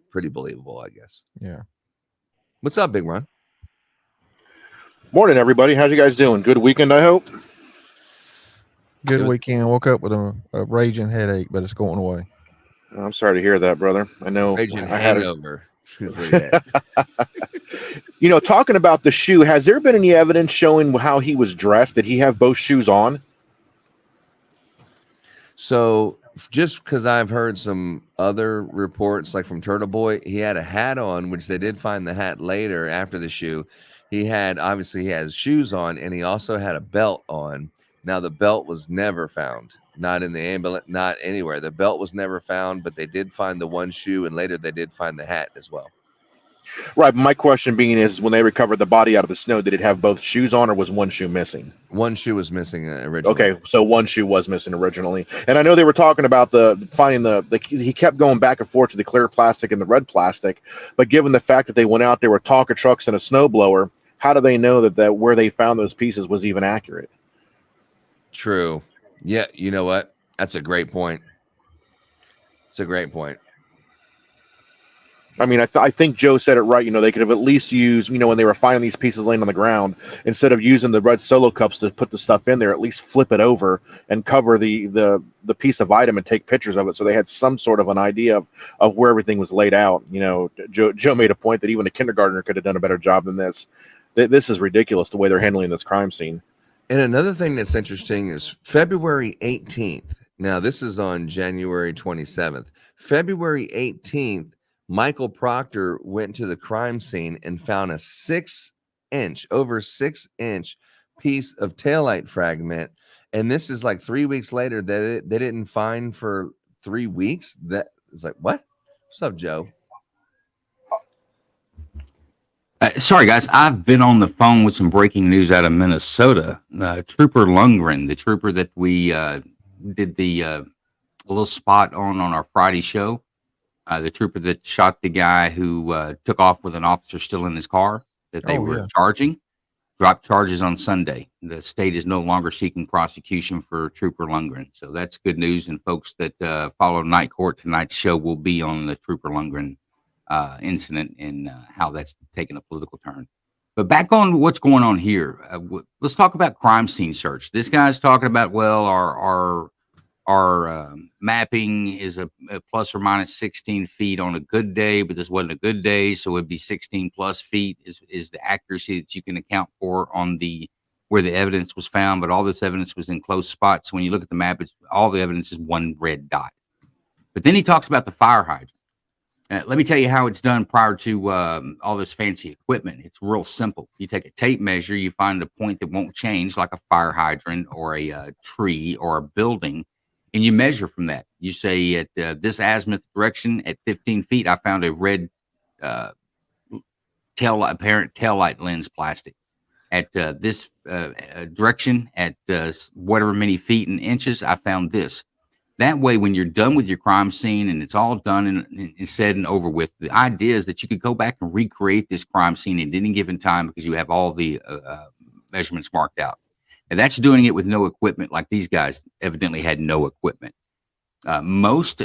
pretty believable, I guess. Yeah. What's up, Big Ron? Morning, everybody. How's you guys doing? Good weekend, I hope. Good weekend. Woke up with a raging headache, but it's going away. I'm sorry to hear that, brother. I know. Raging I hangover. Talking about the shoe, has there been any evidence showing how he was dressed? Did he have both shoes on? So just because I've heard some other reports, like from Turtle Boy, he had a hat on, which they did find the hat later after the shoe. He has shoes on, and he also had a belt on. Now the belt was never found, not in the ambulance, not anywhere. The belt was never found, but they did find the one shoe, and later they did find the hat as well. Right. My question being is, when they recovered the body out of the snow, did it have both shoes on, or was one shoe missing? One shoe was missing originally. Okay, so one shoe was missing originally. And I know they were talking about he kept going back and forth to the clear plastic and the red plastic, but given the fact that they went out there with Tonka trucks and a snowblower, how do they know that where they found those pieces was even accurate? True. Yeah, you know what? That's a great point. It's a great point. I mean, I think Joe said it right. They could have at least used, when they were finding these pieces laying on the ground, instead of using the red Solo cups to put the stuff in there, at least flip it over and cover the piece of item and take pictures of it, so they had some sort of an idea of where everything was laid out. Joe made a point that even a kindergartner could have done a better job than this. This is ridiculous the way they're handling this crime scene. And another thing that's interesting is February 18th. Now, this is on January 27th. February 18th, Michael Proctor went to the crime scene and found a over 6 inch piece of taillight fragment. And this is like 3 weeks later that they didn't find for 3 weeks. That is like, what? What's up, Joe? Sorry, guys. I've been on the phone with some breaking news out of Minnesota. Trooper Lundgren, the trooper that we did the little spot on our Friday show, the trooper that shot the guy who took off with an officer still in his car that they were charging, dropped charges on Sunday. The state is no longer seeking prosecution for Trooper Lundgren. So that's good news. And folks that follow Night Court, tonight's show will be on the Trooper Lundgren incident and how that's taken a political turn. But back on what's going on here, let's talk about crime scene search. This guy's talking about, well, our mapping is a plus or minus 16 feet on a good day, but this wasn't a good day, so it'd be 16 plus feet is the accuracy that you can account for on where the evidence was found. But all this evidence was in close spots. So when you look at the map, all the evidence is one red dot. But then he talks about the fire hydrant. Let me tell you how it's done prior to all this fancy equipment. It's real simple. You take a tape measure, you find a point that won't change, like a fire hydrant or a tree or a building, and you measure from that. You say at this azimuth direction at 15 feet, I found a red apparent taillight lens plastic. At this direction, at whatever many feet and inches, I found this. That way, when you're done with your crime scene and it's all done and said and over with, the idea is that you could go back and recreate this crime scene at any given time because you have all the measurements marked out. And that's doing it with no equipment, like these guys evidently had no equipment. Most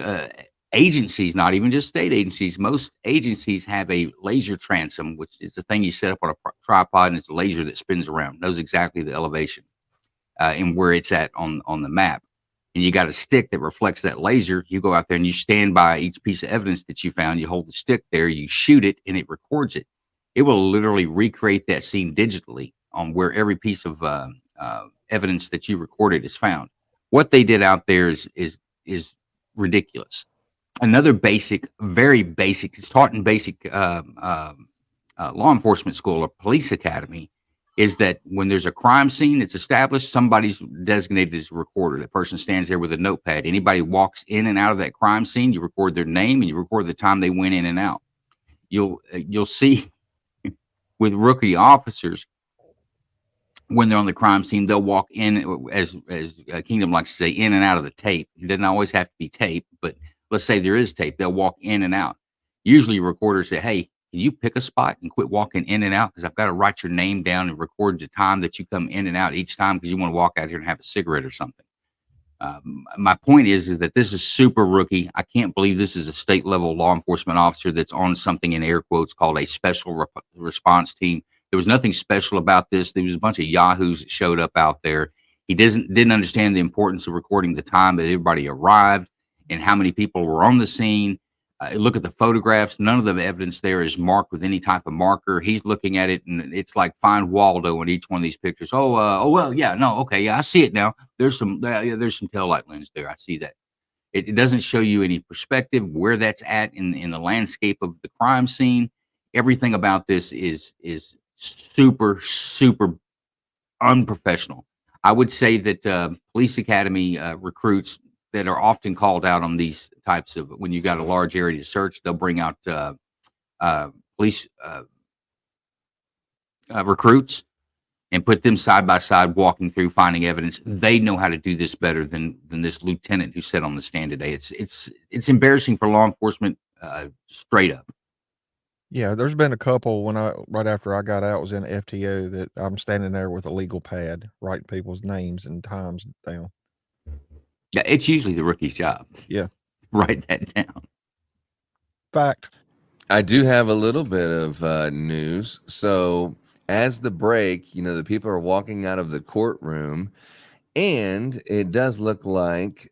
agencies, not even just state agencies, most agencies have a laser transom, which is the thing you set up on a tripod, and it's a laser that spins around, knows exactly the elevation and where it's at on the map. And you got a stick that reflects that laser. You go out there and you stand by each piece of evidence that you found. You hold the stick there, you shoot it, and it records it. It will literally recreate that scene digitally on where every piece of evidence that you recorded is found. What they did out there is ridiculous. Another basic, very basic, it's taught in basic law enforcement school or police academy, is that when there's a crime scene that's established, somebody's designated as a recorder. The person stands there with a notepad. Anybody walks in and out of that crime scene, you record their name and you record the time they went in and out. You'll see with rookie officers, when they're on the crime scene, they'll walk in, as Kingdom likes to say, in and out of the tape. It doesn't always have to be tape, but let's say there is tape. They'll walk in and out. Usually recorders say, hey, can you pick a spot and quit walking in and out? Because I've got to write your name down and record the time that you come in and out each time because you want to walk out here and have a cigarette or something. My point is that this is super rookie. I can't believe this is a state level law enforcement officer that's on something in air quotes called a special response team. There was nothing special about this. There was a bunch of yahoos that showed up out there. He didn't understand the importance of recording the time that everybody arrived and how many people were on the scene. Look at the photographs. None of the evidence there is marked with any type of marker. He's looking at it, and it's like find Waldo in each one of these pictures. Well, yeah, no, okay, yeah, I see it now. There's some taillight lens there. I see that. It doesn't show you any perspective where that's at in the landscape of the crime scene. Everything about this is super, super unprofessional. I would say that police academy recruits that are often called out on these types of, when you got a large area to search, they'll bring out police recruits and put them side by side walking through finding evidence. They know how to do this better than this lieutenant who sat on the stand today. It's embarrassing for law enforcement, straight up. Yeah, there's been a couple when right after I got out was in FTO that I'm standing there with a legal pad writing people's names and times down. Yeah, it's usually the rookie's job. Yeah. Write that down. Fact. I do have a little bit of news. So as the break, the people are walking out of the courtroom, and it does look like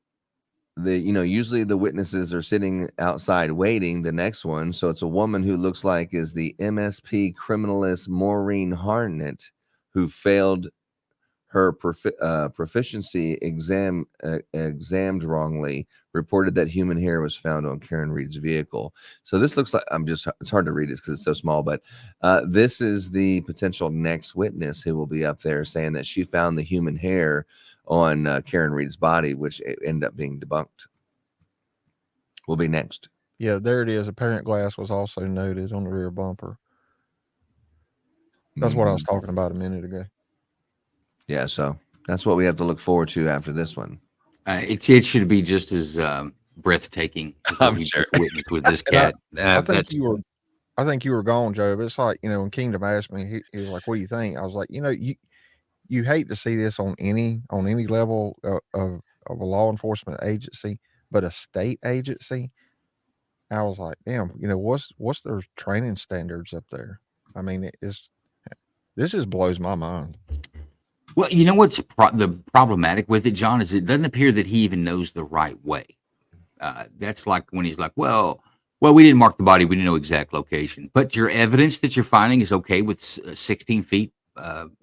usually the witnesses are sitting outside waiting. The next one, so it's a woman who looks like is the MSP criminalist Maureen Harnett, who failed her proficiency examined wrongly, reported that human hair was found on Karen Reed's vehicle. So this looks like, it's hard to read it because it's so small, but this is the potential next witness who will be up there saying that she found the human hair on Karen Reed's body, which ended up being debunked. Will be next. Yeah, there it is. Apparent glass was also noted on the rear bumper. That's what I was talking about a minute ago. Yeah, so that's what we have to look forward to after this one. It should be just as breathtaking as what I'm he sure. just witnessed with this cat. I think you were gone, Joe. But it's like, when Kingdom asked me, he was like, "What do you think?" I was like, you hate to see this on any level of a law enforcement agency, but a state agency. I was like, damn, what's their training standards up there? I mean, this just blows my mind. Well, you know what's the problematic with it, John, is it doesn't appear that he even knows the right way. That's like when he's like, well, we didn't mark the body. We didn't know exact location. But your evidence that you're finding is okay with 16 feet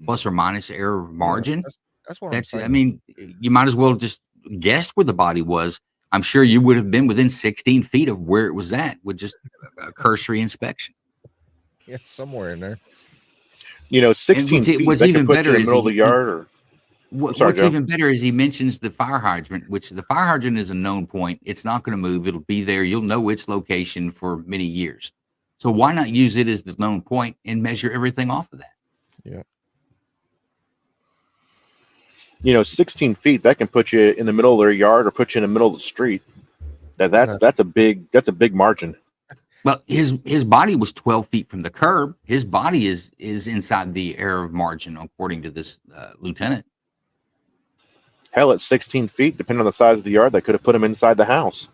plus or minus error margin. That's what I'm saying. I mean, you might as well just guess where the body was. I'm sure you would have been within 16 feet of where it was at with just a cursory inspection. Yeah, somewhere in there. 16 feet, what's they even could put better you in the is middle of the yard. Or sorry, what's Joe. even better is he mentions the fire hydrant, which the fire hydrant is a known point. It's not going to move. It'll be there. You'll know its location for many years. So why not use it as the known point and measure everything off of that? Yeah. 16 feet, that can put you in the middle of their yard or put you in the middle of the street. That's a big margin. Well, his body was 12 feet from the curb. His body is inside the error of margin, according to this lieutenant. Hell, at 16 feet, depending on the size of the yard, they could have put him inside the house.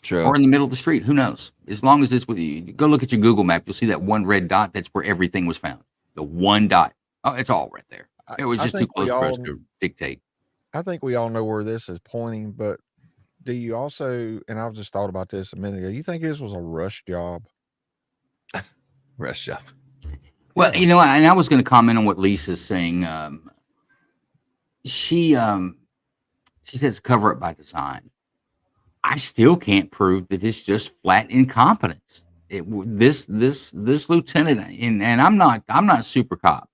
True. Or in the middle of the street. Who knows? As long as it's with you. Go look at your Google map. You'll see that one red dot. That's where everything was found. The one dot. Oh, it's all right there. It was just too close for us to dictate. I think we all know where this is pointing, but do you also, and I've just thought about this a minute ago, you think this was a rush job? Rush job. Well, and I was going to comment on what Lisa's saying. She says cover up by design. I still can't prove that it's just flat incompetence. This lieutenant, and I'm not super cop.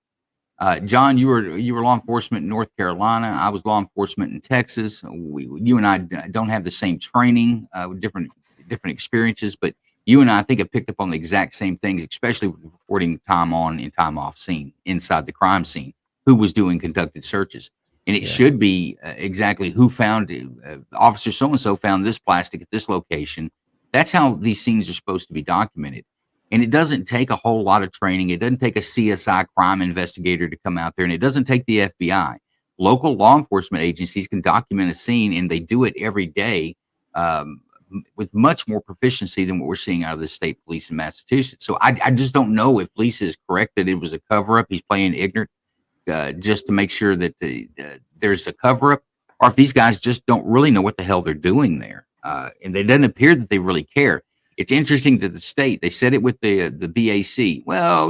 John, you were law enforcement in North Carolina. I was law enforcement in Texas. You and I don't have the same training, different experiences, but you and I think have picked up on the exact same things, especially with reporting time on and time off scene inside the crime scene. Who was doing conducted searches, and it should be exactly who found it. Officer so and so found this plastic at this location. That's how these scenes are supposed to be documented. And it doesn't take a whole lot of training. It doesn't take a CSI crime investigator to come out there, and it doesn't take the FBI. Local law enforcement agencies can document a scene, and they do it every day with much more proficiency than what we're seeing out of the state police in Massachusetts. So I just don't know if Lisa is correct that it was a cover-up. He's playing ignorant just to make sure that there's a cover-up, or if these guys just don't really know what the hell they're doing there. And it doesn't appear that they really care. It's interesting that the state, they said it with the BAC. Well,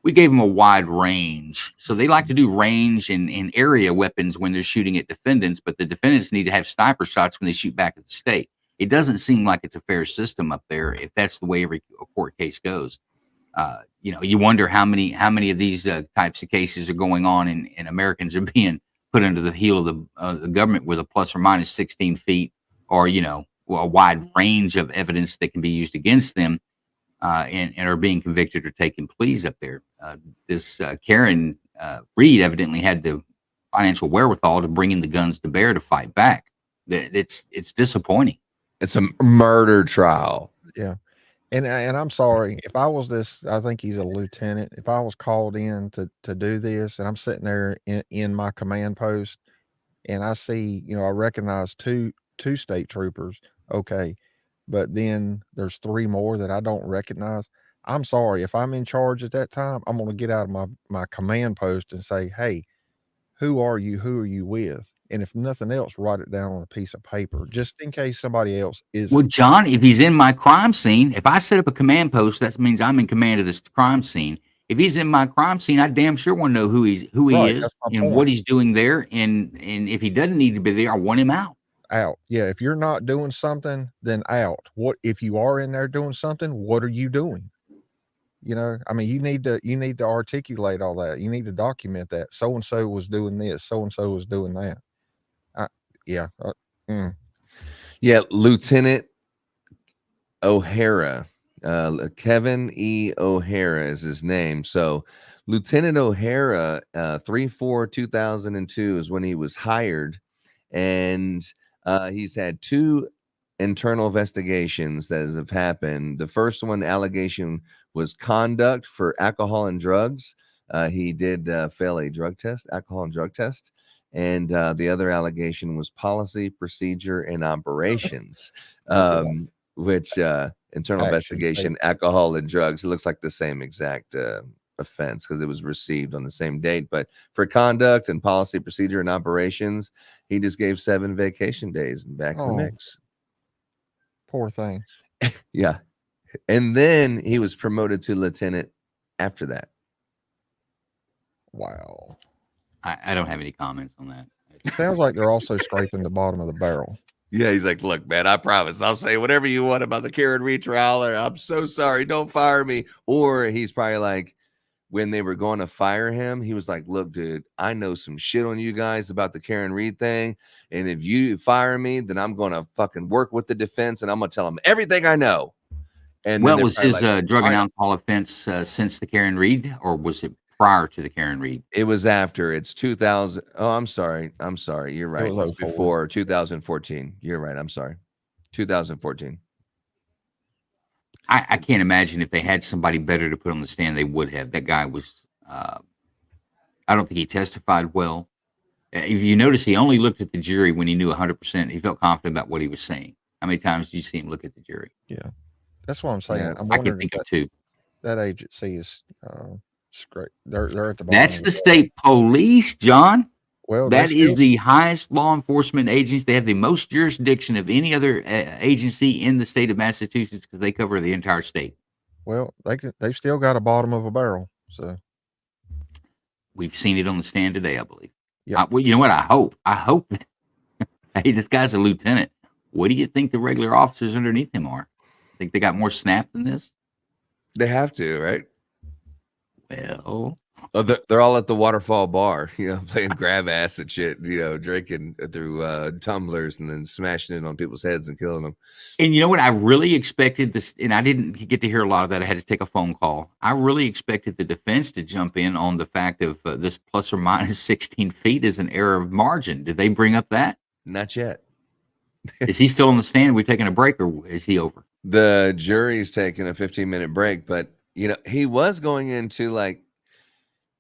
we gave them a wide range. So they like to do range and area weapons when they're shooting at defendants, but the defendants need to have sniper shots when they shoot back at the state. It doesn't seem like it's a fair system up there if that's the way every court case goes. You wonder how many of these types of cases are going on and Americans are being put under the heel of the government with a plus or minus 16 feet or, a wide range of evidence that can be used against them and are being convicted or taking pleas up there. This Karen Reed evidently had the financial wherewithal to bring in the guns to bear to fight back. It's disappointing. It's a murder trial. Yeah. And I'm sorry if I was this, I think he's a lieutenant. If I was called in to do this and I'm sitting there in my command post and I see, I recognize two state troopers. Okay. But then there's 3 more that I don't recognize. I'm sorry. If I'm in charge at that time, I'm going to get out of my command post and say, hey, who are you? Who are you with? And if nothing else, write it down on a piece of paper, just in case somebody else is. Well, John, if he's in my crime scene, if I set up a command post, that means I'm in command of this crime scene. If he's in my crime scene, I damn sure want to know who he is and what he's doing there. And if he doesn't need to be there, I want him out. Yeah. If you're not doing something, then out. What if you are in there doing something? What are you doing? You need to articulate all that. You need to document that. So and so was doing this. So and so was doing that. Yeah, Lieutenant O'Hara, Kevin E. O'Hara is his name. So Lieutenant O'Hara, 3/4/2002 is when he was hired, and he's had 2 internal investigations that have happened. The first one, allegation, was conduct for alcohol and drugs. He did fail a alcohol and drug test. And the other allegation was policy, procedure, and operations, which internal investigation, alcohol and drugs. It looks like the same exact offense because it was received on the same date. But for conduct and policy, procedure, and operations, he just gave 7 vacation days and back in the mix. Poor thing. Yeah. And then he was promoted to lieutenant after that. Wow. I don't have any comments on that. It sounds like they're also scraping the bottom of the barrel. Yeah, he's like, look, man, I promise I'll say whatever you want about the Karen Reed trial, or I'm so sorry, don't fire me. Or he's probably like, when they were going to fire him, he was like, look, dude, I know some shit on you guys about the Karen Reed thing. And if you fire me, then I'm going to fucking work with the defense and I'm going to tell them everything I know. And well, then was his like, drug and right. alcohol offense since the Karen Reed, or was it prior to the Karen Reed? It was after. It's 2000. Oh, I'm sorry. You're right. It was before 2014. You're right. I'm sorry. 2014. I can't imagine if they had somebody better to put on the stand, they would have. That guy was, I don't think he testified well. If you notice, he only looked at the jury when he knew 100%. He felt confident about what he was saying. How many times did you see him look at the jury? Yeah, that's what I'm saying. Yeah, I'm I can wondering think if of two. that agency is straight. They're at the bottom. That's of the the state police, John. Well, that is still, the highest law enforcement agency. They have the most jurisdiction of any other agency in the state of Massachusetts because they cover the entire state. Well, they've still got a bottom of a barrel. So we've seen it on the stand today, I believe. Yeah. Well, you know what? I hope that, hey, this guy's a lieutenant. What do you think the regular officers underneath him are? Think they got more snap than this? They have to, right? Well, they're all at the Waterfall bar, playing grab ass and shit, drinking through tumblers and then smashing it on people's heads and killing them. And you know what? I really expected this, and I didn't get to hear a lot of that. I had to take a phone call. I really expected the defense to jump in on the fact of this plus or minus 16 feet is an error of margin. Did they bring up that? Not yet. Is he still on the stand? Are we taking a break, or is he over? The jury's taking a 15-minute break, but he was going into like,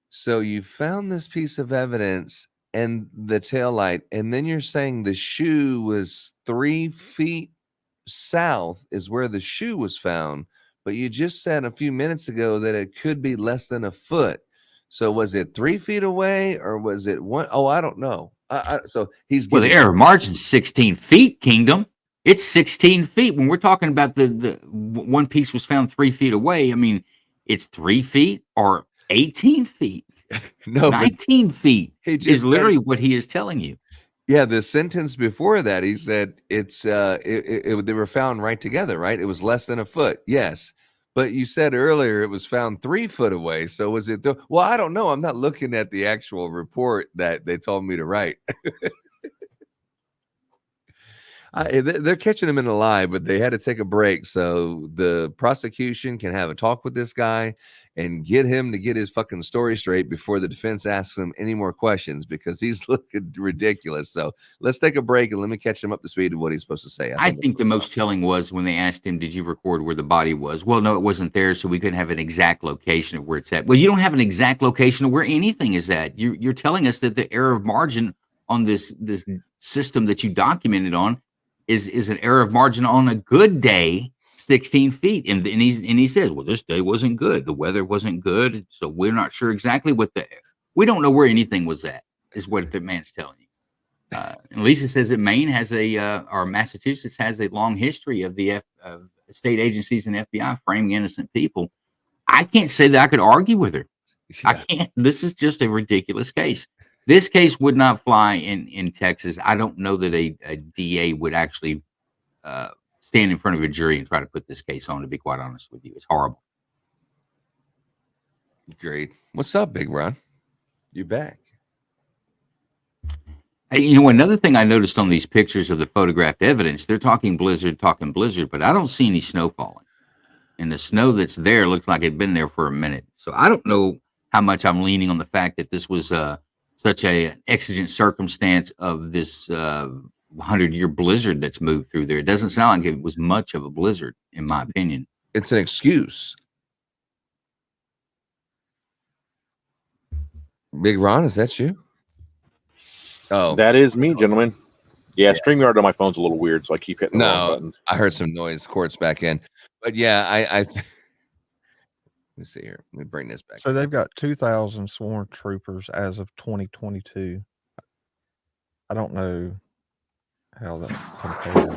so you found this piece of evidence and the taillight, and then you're saying the shoe was 3 feet south is where the shoe was found, but you just said a few minutes ago that it could be less than a foot. So was it 3 feet away, or was it one? Oh, I don't know. So he's the error of margin 16 feet, Kingdom. It's 16 feet. When we're talking about the one piece was found 3 feet away, I mean, it's 3 feet or 18 feet. No, 19 feet is literally what he is telling you. Yeah, the sentence before that, he said it's they were found right together, right? It was less than a foot. Yes. But you said earlier it was found 3 foot away. So was it? Well, I don't know. I'm not looking at the actual report that they told me to write. They're catching him in a lie, but they had to take a break so the prosecution can have a talk with this guy and get him to get his fucking story straight before the defense asks him any more questions, because he's looking ridiculous. So let's take a break and let me catch him up to speed of what he's supposed to say. I think the most telling was when they asked him, did you record where the body was? Well, no, it wasn't there, so we couldn't have an exact location of where it's at. Well, you don't have an exact location of where anything is at. You're telling us that the error of margin on this system that you documented on is an error of margin on a good day, 16 feet. And he says, well, this day wasn't good. The weather wasn't good. So we're not sure exactly we don't know where anything was at, is what the man's telling you. And Lisa says that Maine has or Massachusetts has a long history of of state agencies and FBI framing innocent people. I can't say that I could argue with her. Yeah. I can't. This is just a ridiculous case. This case would not fly in Texas. I don't know that a DA would actually stand in front of a jury and try to put this case on, to be quite honest with you. It's horrible. Great. What's up, Big Ron? You back? Hey, another thing I noticed on these pictures of the photographed evidence, they're talking blizzard, but I don't see any snow falling. And the snow that's there looks like it'd been there for a minute. So I don't know how much I'm leaning on the fact that this was such a exigent circumstance of this 100-year blizzard that's moved through there. It doesn't sound like it was much of a blizzard, in my opinion. It's an excuse. Big Ron, is that you? Oh, that is me, gentlemen. Yeah, StreamYard on my phone's a little weird, so I keep hitting the wrong buttons. I heard some noise. Court's back in, but yeah, let me see here. Let me bring this back. So they've got 2,000 sworn troopers as of 2022. I don't know how that compares.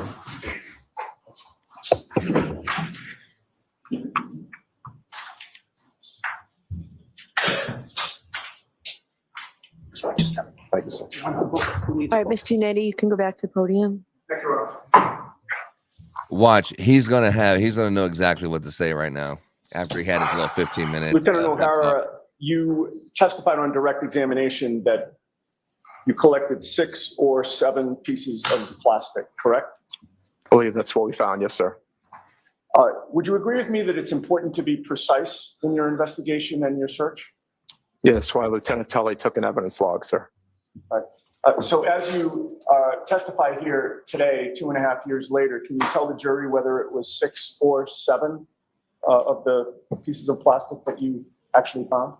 So I just have Thank you, sir. All right, Mr. Nettie, you can go back to the podium. Watch, he's gonna know exactly what to say right now after he had his little 15-minute. Lieutenant O'Hara, you testified on direct examination that you collected 6 or 7 pieces of plastic, correct? I believe that's what we found. Yes, sir. Would you agree with me that it's important to be precise in your investigation and your search? Yeah, that's why Lieutenant Tully took an evidence log, sir. So as you testify here today, 2.5 years later, can you tell the jury whether it was 6 or 7 of the pieces of plastic that you actually found?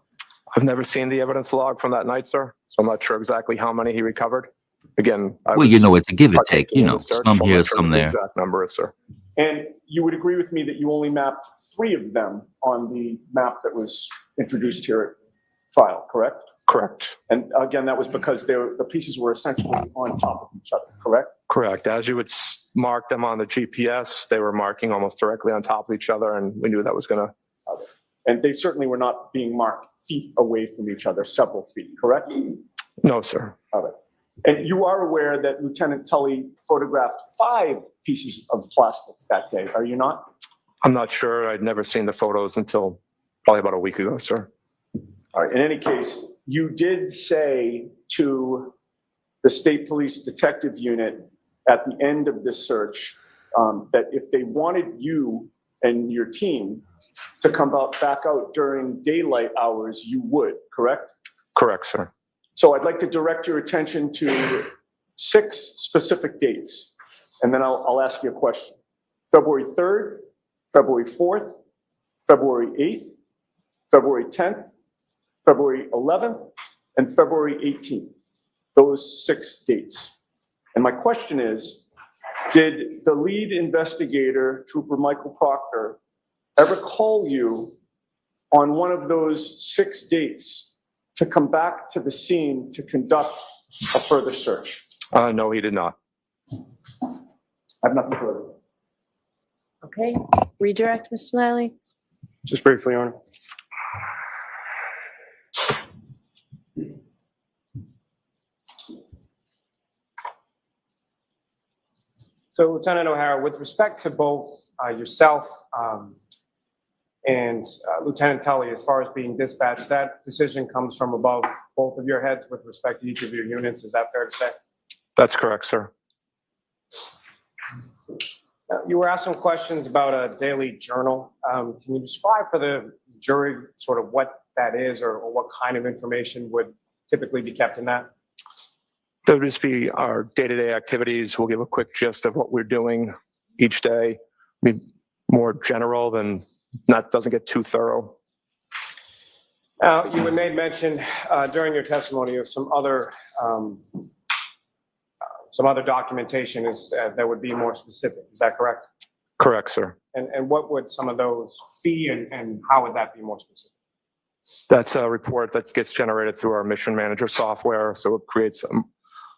I've never seen the evidence log from that night, sir, so I'm not sure exactly how many he recovered. Again, Well, you know, it's a give and take. You know, some here, some The there. exact number is, sir. And you would agree with me that you only mapped 3 of them on the map that was introduced here at trial, correct? Correct. And again, that was because the pieces were essentially on top of each other, correct? Correct. As you would mark them on the GPS, they were marking almost directly on top of each other, and we knew that was going to. And they certainly were not being marked feet away from each other, several feet, correct? No, sir. All right. And you are aware that Lieutenant Tully photographed 5 pieces of plastic that day, are you not? I'm not sure. I'd never seen the photos until probably about a week ago, sir. All right. In any case, you did say to the State Police Detective Unit at the end of this search that if they wanted you and your team to come back out during daylight hours, you would, correct? Correct, sir. So I'd like to direct your attention to 6 specific dates, and then I'll ask you a question. February 3rd, February 4th, February 8th, February 10th, February 11th, and February 18th. Those 6 dates. And my question is, did the lead investigator, Trooper Michael Proctor, ever call you on one of those 6 dates to come back to the scene to conduct a further search? No, he did not. I have nothing further. Okay, redirect, Mr. Lally. Just briefly, Your Honor. So, Lieutenant O'Hara, with respect to both yourself and Lieutenant Tully, as far as being dispatched, that decision comes from above both of your heads with respect to each of your units. Is that fair to say? That's correct, sir. You were asked some questions about a daily journal. Can you describe for the jury sort of what that is or what kind of information would typically be kept in that? That would just be our day-to-day activities. We'll give a quick gist of what we're doing each day. Be more general than doesn't get too thorough. Now, you had made mention during your testimony of some other documentation that would be more specific. Is that correct? Correct, sir. And what would some of those be, and how would that be more specific? That's a report that gets generated through our mission manager software, so it creates a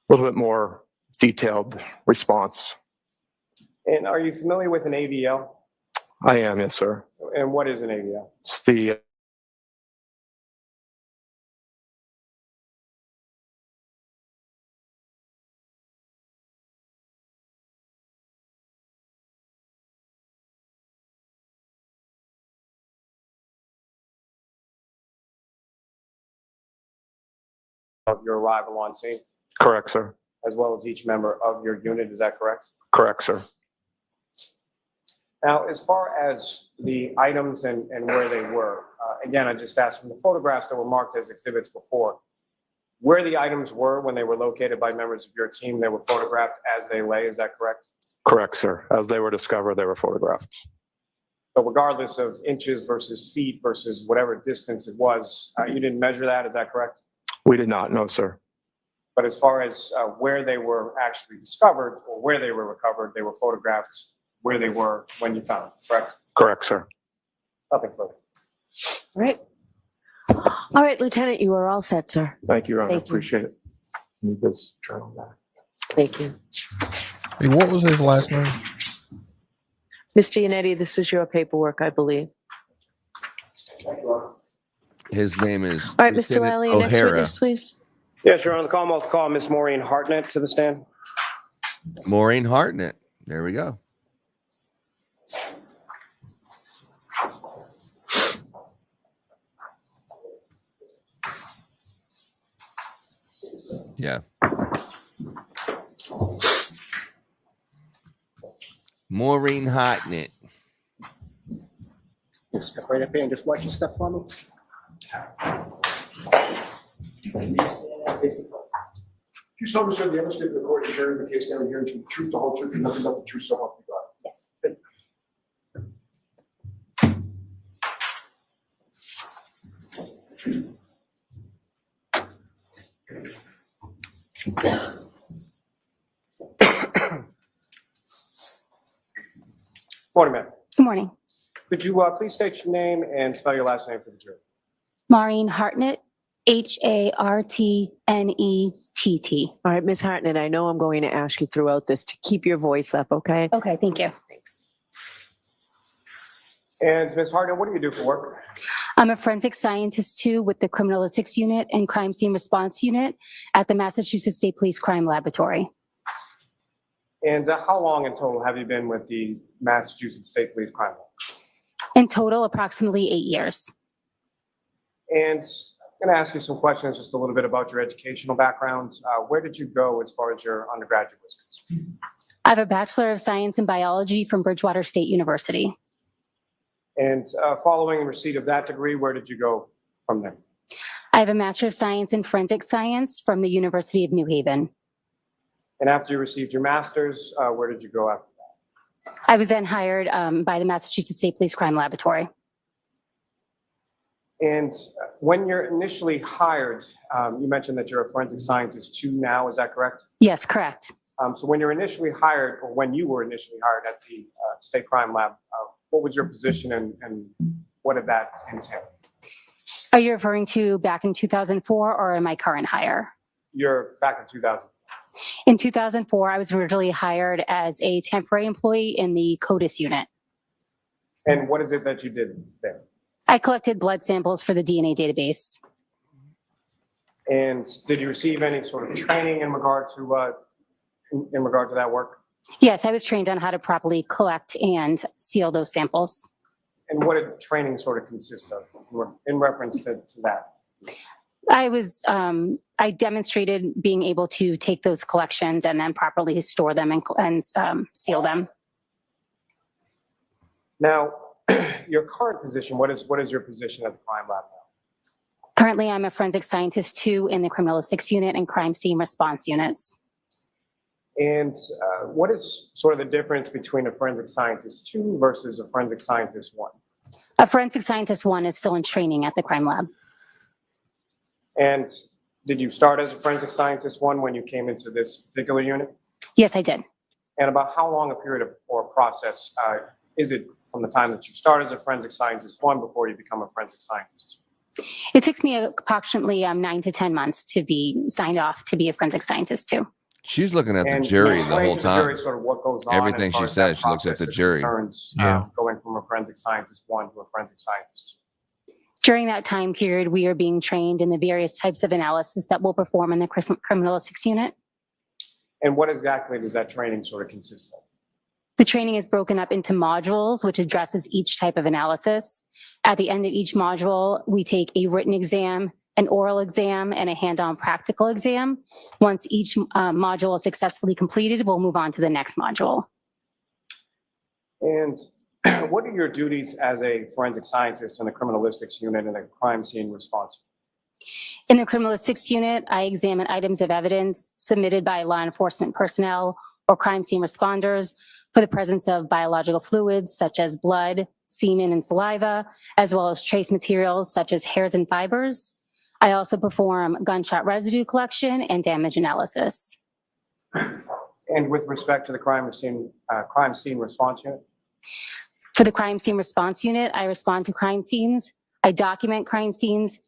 little bit more detailed response. And are you familiar with an AVL? I am, yes, sir. And what is an AVL? It's the Of your arrival on scene, correct, sir. as well as each member of your unit. Is that correct? Correct, sir. Now, as far as the items and where they were, again, I just asked from the photographs that were marked as exhibits before, where the items were when they were located by members of your team, they were photographed as they lay. Is that correct? Correct, sir. As they were discovered, they were photographed. So regardless of inches versus feet versus whatever distance it was, you didn't measure that. Is that correct? We did not, no, sir. But as far as where they were actually discovered or where they were recovered, they were photographed where they were when you found them, correct? Correct, sir. Nothing further. All right. All right, Lieutenant, you are all set, sir. Thank you, Your Honor. Thank you. Appreciate it. Need this journal back. Thank you. Hey, what was his last name? Mr. Yannetti, this is your paperwork, I believe. His name is All right, Mr. Lieutenant Lally, next O'Hara. witness, please. Yes, Your Honor, the Commonwealth call Miss Maureen Hartnett to the stand. Maureen Hartnett. There we go. Yeah. Maureen Hartnett. Just step right up here and just watch your step for me. You solemnly swear the evidence given to the court during the case now and hearing the truth, the whole truth, and nothing but the truth, so help you God. Yes. Morning, ma'am. Good morning. Could you please state your name and spell your last name for the jury? Maureen Hartnett, Hartnett. All right, Ms. Hartnett, I know I'm going to ask you throughout this to keep your voice up, okay? Okay, thank you. Thanks. And Ms. Hartnett, what do you do for work? I'm a forensic scientist too with the Criminalistics Unit and Crime Scene Response Unit at the Massachusetts State Police Crime Laboratory. And how long in total have you been with the Massachusetts State Police Crime Lab? In total, approximately 8 years. And I'm going to ask you some questions, just a little bit about your educational background. Where did you go as far as your undergraduate was concerned? I have a Bachelor of Science in Biology from Bridgewater State University. And following receipt of that degree, where did you go from there? I have a Master of Science in Forensic Science from the University of New Haven. And after you received your master's, where did you go after that? I was then hired by the Massachusetts State Police Crime Laboratory. And when you're initially hired, you mentioned that you're a forensic scientist too now, is that correct? Yes, correct. So when you're initially hired, or when you were initially hired at the State Crime Lab, what was your position and what did that entail? Are you referring to back in 2004 or in my current hire? You're back in 2000. In 2004, I was originally hired as a temporary employee in the CODIS unit. And what is it that you did there? I collected blood samples for the DNA database. And did you receive any sort of training in regard to that work? Yes, I was trained on how to properly collect and seal those samples. And what did training sort of consist of in reference to that? I demonstrated being able to take those collections and then properly store them and seal them. Now, your current position, what is your position at the crime lab now? Currently, I'm a forensic scientist too in the Criminalistics Unit and Crime Scene Response Units. And what is sort of the difference between a forensic scientist 2 versus a forensic scientist 1? A forensic scientist 1 is still in training at the crime lab. And did you start as a forensic scientist 1 when you came into this particular unit? Yes, I did. And about how long a period or process is it from the time that you start as a forensic scientist 1 before you become a forensic scientist 2? It took me approximately 9 to 10 months to be signed off to be a forensic scientist 2. She's looking at the And jury the explain whole to the jury time. sort of what goes on Everything as far she as that says, she looks at process the is jury. concerns, Yeah. going from a forensic scientist 1 to a forensic scientist 2. During that time period, we are being trained in the various types of analysis that we'll perform in the Criminalistics Unit. And what exactly does that training sort of consist of? The training is broken up into modules, which addresses each type of analysis. At the end of each module, we take a written exam, an oral exam, and a hand-on practical exam. Once each module is successfully completed, we'll move on to the next module. And what are your duties as a forensic scientist in the Criminalistics Unit and the Crime Scene Response? In the Criminalistics Unit, I examine items of evidence submitted by law enforcement personnel or crime scene responders for the presence of biological fluids such as blood, semen, and saliva, as well as trace materials such as hairs and fibers. I also perform gunshot residue collection and damage analysis. And with respect to the Crime Scene Response Unit? For the Crime Scene Response Unit, I respond to crime scenes. I document crime scenes,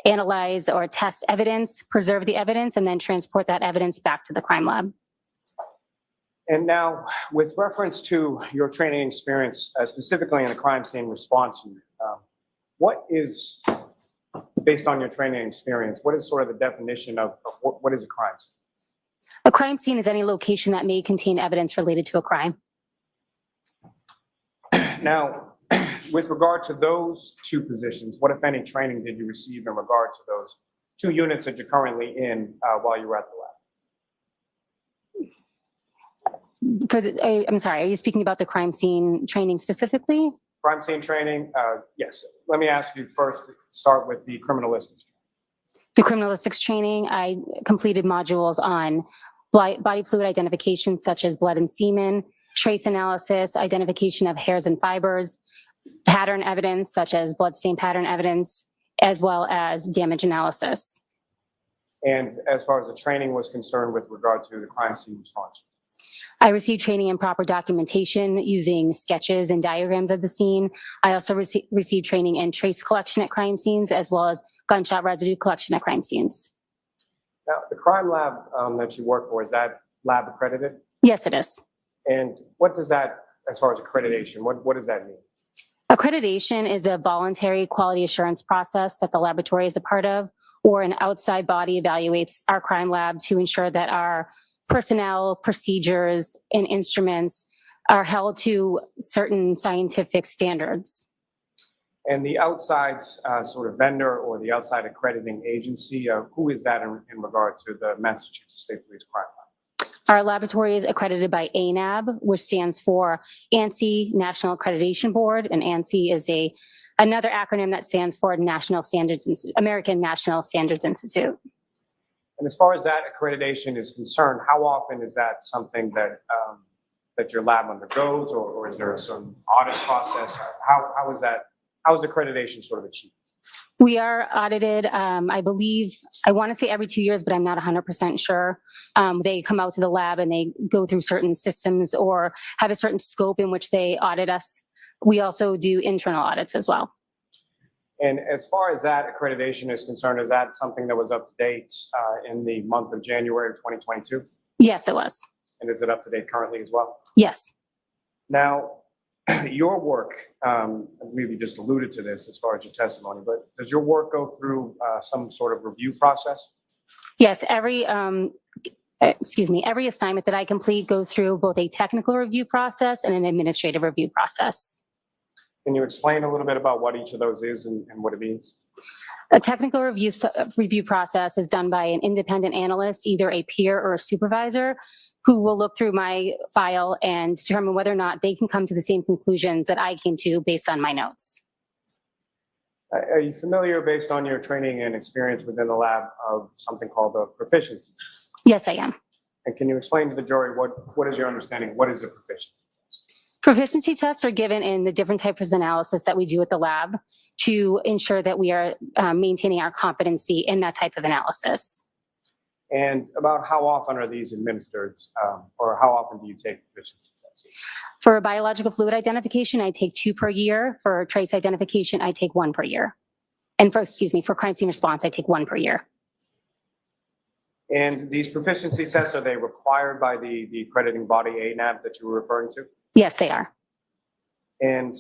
analyze or test evidence, preserve the evidence, and then transport that evidence back to the crime lab. And now, with reference to your training experience, specifically in the Crime Scene Response Unit, what is based on your training and experience, what is sort of the definition of what is a crime scene? A crime scene is any location that may contain evidence related to a crime. Now, with regard to those two positions, what, if any, training did you receive in regard to those two units that you're currently in while you were at the lab? I'm sorry, are you speaking about the crime scene training specifically? Crime scene training, yes. Let me ask you first to start with the criminalistics. The criminalistics training, I completed modules on body fluid identification, such as blood and semen, trace analysis, identification of hairs and fibers, pattern evidence, such as blood stain pattern evidence, as well as damage analysis. And as far as the training was concerned with regard to the crime scene response? I received training in proper documentation using sketches and diagrams of the scene. I also received training in trace collection at crime scenes, as well as gunshot residue collection at crime scenes. Now, the crime lab that you work for, is that lab accredited? Yes, it is. And what does that, as far as accreditation, what does that mean? Accreditation is a voluntary quality assurance process that the laboratory is a part of, or an outside body evaluates our crime lab to ensure that our personnel, procedures, and instruments are held to certain scientific standards. And the outside sort of vendor or the outside accrediting agency, who is that in regard to the Massachusetts State Police Crime Lab? Our laboratory is accredited by ANAB, which stands for ANSI National Accreditation Board, and ANSI is another acronym that stands for American National Standards Institute. And as far as that accreditation is concerned, how often is that something that that your lab undergoes, or is there some audit process? How is accreditation sort of achieved? We are audited, I believe, I want to say every 2 years, but I'm not 100% sure. They come out to the lab and they go through certain systems or have a certain scope in which they audit us. We also do internal audits as well. And as far as that accreditation is concerned, is that something that was up to date in the month of January of 2022? Yes, it was. And is it up to date currently as well? Yes. Now, your work, I believe you just alluded to this as far as your testimony, but does your work go through some sort of review process? Yes, every assignment that I complete goes through both a technical review process and an administrative review process. Can you explain a little bit about what each of those is and what it means? A technical review process is done by an independent analyst, either a peer or a supervisor, who will look through my file and determine whether or not they can come to the same conclusions that I came to based on my notes. Are you familiar, based on your training and experience within the lab, of something called a proficiency test? Yes, I am. And can you explain to the jury what is your understanding? What is a proficiency test? Proficiency tests are given in the different types of analysis that we do at the lab to ensure that we are maintaining our competency in that type of analysis. And about how often are these administered, or how often do you take proficiency tests? For biological fluid identification, I take 2 per year. For trace identification, I take 1 per year. And for crime scene response, I take 1 per year. And these proficiency tests, are they required by the accrediting body ANAB that you were referring to? Yes, they are. And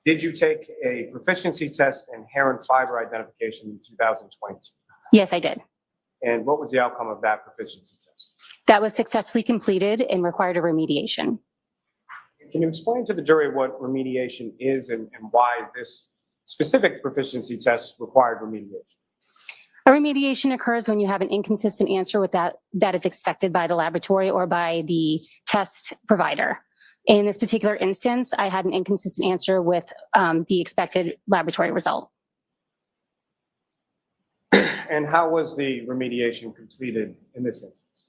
did you take a proficiency test in hair and fiber identification in 2022? Yes, I did. And what was the outcome of that proficiency test? That was successfully completed and required a remediation. Can you explain to the jury what remediation is and why this specific proficiency test required remediation? A remediation occurs when you have an inconsistent answer with that is expected by the laboratory or by the test provider. In this particular instance, I had an inconsistent answer with the expected laboratory result. And how was the remediation completed in this instance?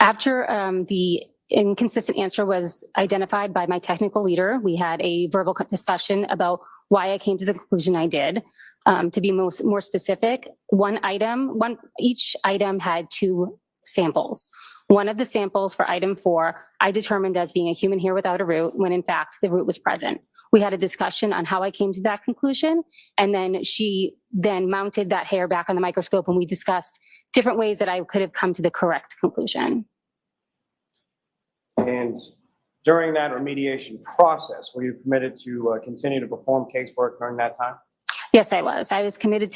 After the inconsistent answer was identified by my technical leader, we had a verbal discussion about why I came to the conclusion I did. To be more specific, each item had 2 samples. One of the samples for item 4, I determined as being a human hair without a root, when in fact the root was present. We had a discussion on how I came to that conclusion, and then she mounted that hair back on the microscope, and we discussed different ways that I could have come to the correct conclusion. And during that remediation process, were you permitted to continue to perform casework during that time? Yes, I was. I was permitted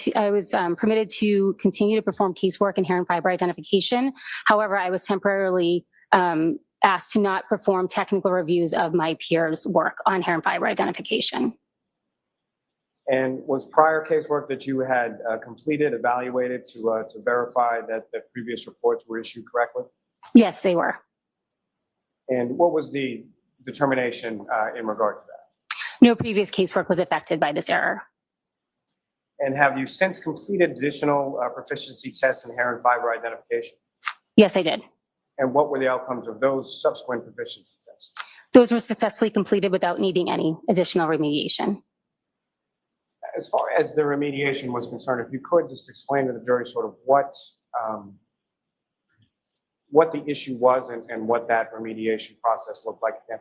to continue to perform casework in hair and fiber identification. However, I was temporarily asked to not perform technical reviews of my peers' work on hair and fiber identification. And was prior casework that you had completed, evaluated to verify that the previous reports were issued correctly? Yes, they were. And what was the determination in regard to that? No previous casework was affected by this error. And have you since completed additional proficiency tests in hair and fiber identification? Yes, I did. And what were the outcomes of those subsequent proficiency tests? Those were successfully completed without needing any additional remediation. As far as the remediation was concerned, if you could just explain to the jury sort of what the issue was and what that remediation process looked like again.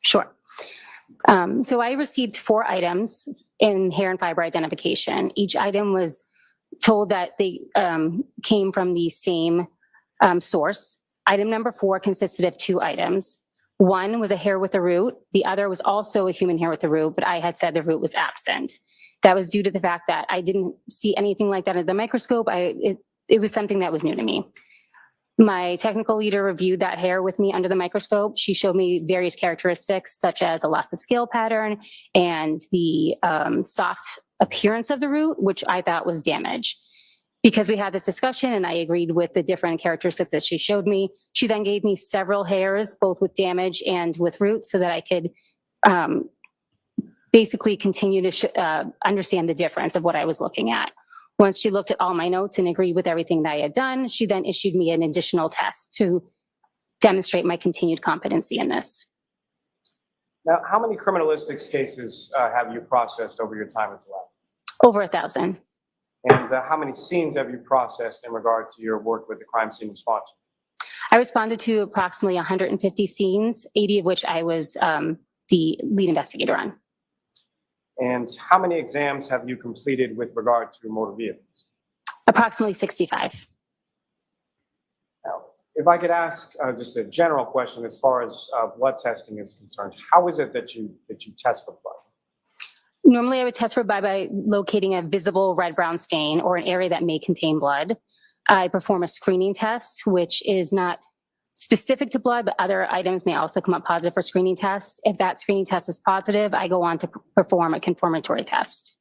Sure. So I received 4 items in hair and fiber identification. Each item was told that they came from the same source. Item number 4 consisted of 2 items. One was a hair with a root. The other was also a human hair with a root, but I had said the root was absent. That was due to the fact that I didn't see anything like that under the microscope. It was something that was new to me. My technical leader reviewed that hair with me under the microscope. She showed me various characteristics such as a loss of scale pattern and the soft appearance of the root, which I thought was damage. Because we had this discussion and I agreed with the different characteristics that she showed me, she then gave me several hairs, both with damage and with roots, so that I could basically continue to understand the difference of what I was looking at. Once she looked at all my notes and agreed with everything that I had done, she then issued me an additional test to demonstrate my continued competency in this. Now, how many criminalistics cases have you processed over your time at the lab? Over 1,000. And how many scenes have you processed in regard to your work with the crime scene response? I responded to approximately 150 scenes, 80 of which I was the lead investigator on. And how many exams have you completed with regard to motor vehicles? Approximately 65. Now, if I could ask just a general question as far as blood testing is concerned, how is it that you test for blood? Normally I would test for blood by locating a visible red-brown stain or an area that may contain blood. I perform a screening test, which is not specific to blood, but other items may also come up positive for screening tests. If that screening test is positive, I go on to perform a confirmatory test.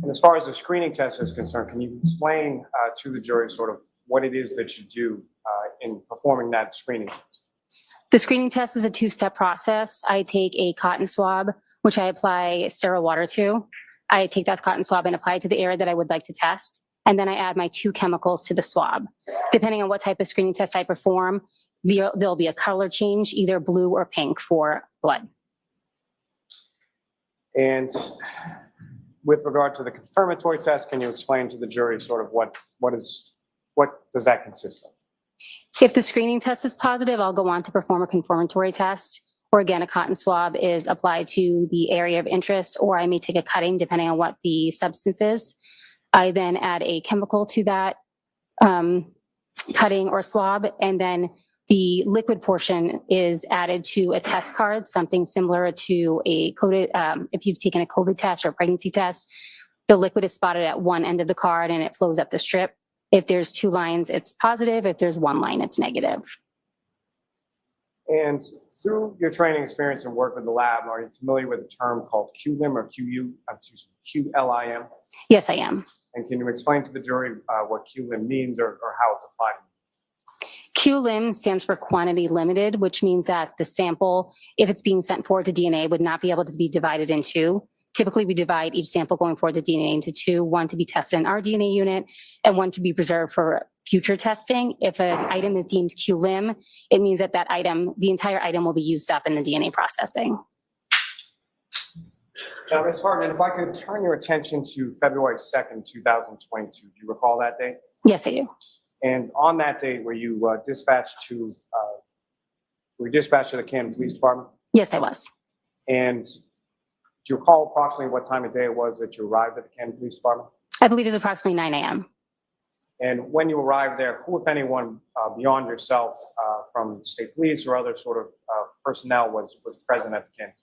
And as far as the screening test is concerned, can you explain to the jury sort of what it is that you do in performing that screening test? The screening test is a 2-step process. I take a cotton swab, which I apply sterile water to. I take that cotton swab and apply it to the area that I would like to test. And then I add my 2 chemicals to the swab. Depending on what type of screening test I perform, there'll be a color change, either blue or pink for blood. And with regard to the confirmatory test, can you explain to the jury sort of what does that consist of? If the screening test is positive, I'll go on to perform a confirmatory test. Or again, a cotton swab is applied to the area of interest, or I may take a cutting depending on what the substance is. I then add a chemical to that cutting or swab, and then the liquid portion is added to a test card, something similar to a COVID, if you've taken a COVID test or a pregnancy test, the liquid is spotted at one end of the card and it flows up the strip. If there's 2 lines, it's positive. If there's 1 line, it's negative. And through your training experience and work with the lab, are you familiar with a term called QLIM or QLIM? Yes, I am. And can you explain to the jury what QLIM means or how it's applied? QLIM stands for quantity limited, which means that the sample, if it's being sent forward to DNA, would not be able to be divided in 2. Typically, we divide each sample going forward to DNA into 2, 1 to be tested in our DNA unit and 1 to be preserved for future testing. If an item is deemed QLIM, it means that that item, the entire item will be used up in the DNA processing. Now, Ms. Hartman, if I could turn your attention to February 2nd, 2022. Do you recall that date? Yes, I do. And on that date, were you dispatched to the Canton Police Department? Yes, I was. And do you recall approximately what time of day it was that you arrived at the Canton Police Department? I believe it was approximately 9 a.m. And when you arrived there, who, if anyone, beyond yourself, from state police or other sort of personnel was present at the Canton?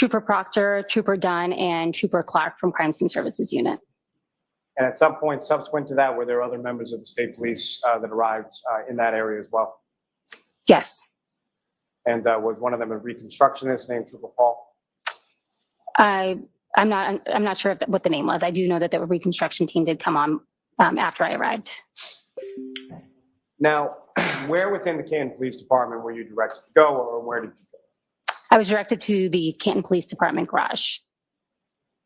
Trooper Proctor, Trooper Dunn, and Trooper Clark from Crime Scene Services Unit. And at some point subsequent to that, were there other members of the state police that arrived in that area as well? Yes. And was one of them a reconstructionist named Trooper Paul? I'm not sure what the name was. I do know that the reconstruction team did come on after I arrived. Now, where within the Canton Police Department were you directed to go, or where did you go? I was directed to the Canton Police Department garage.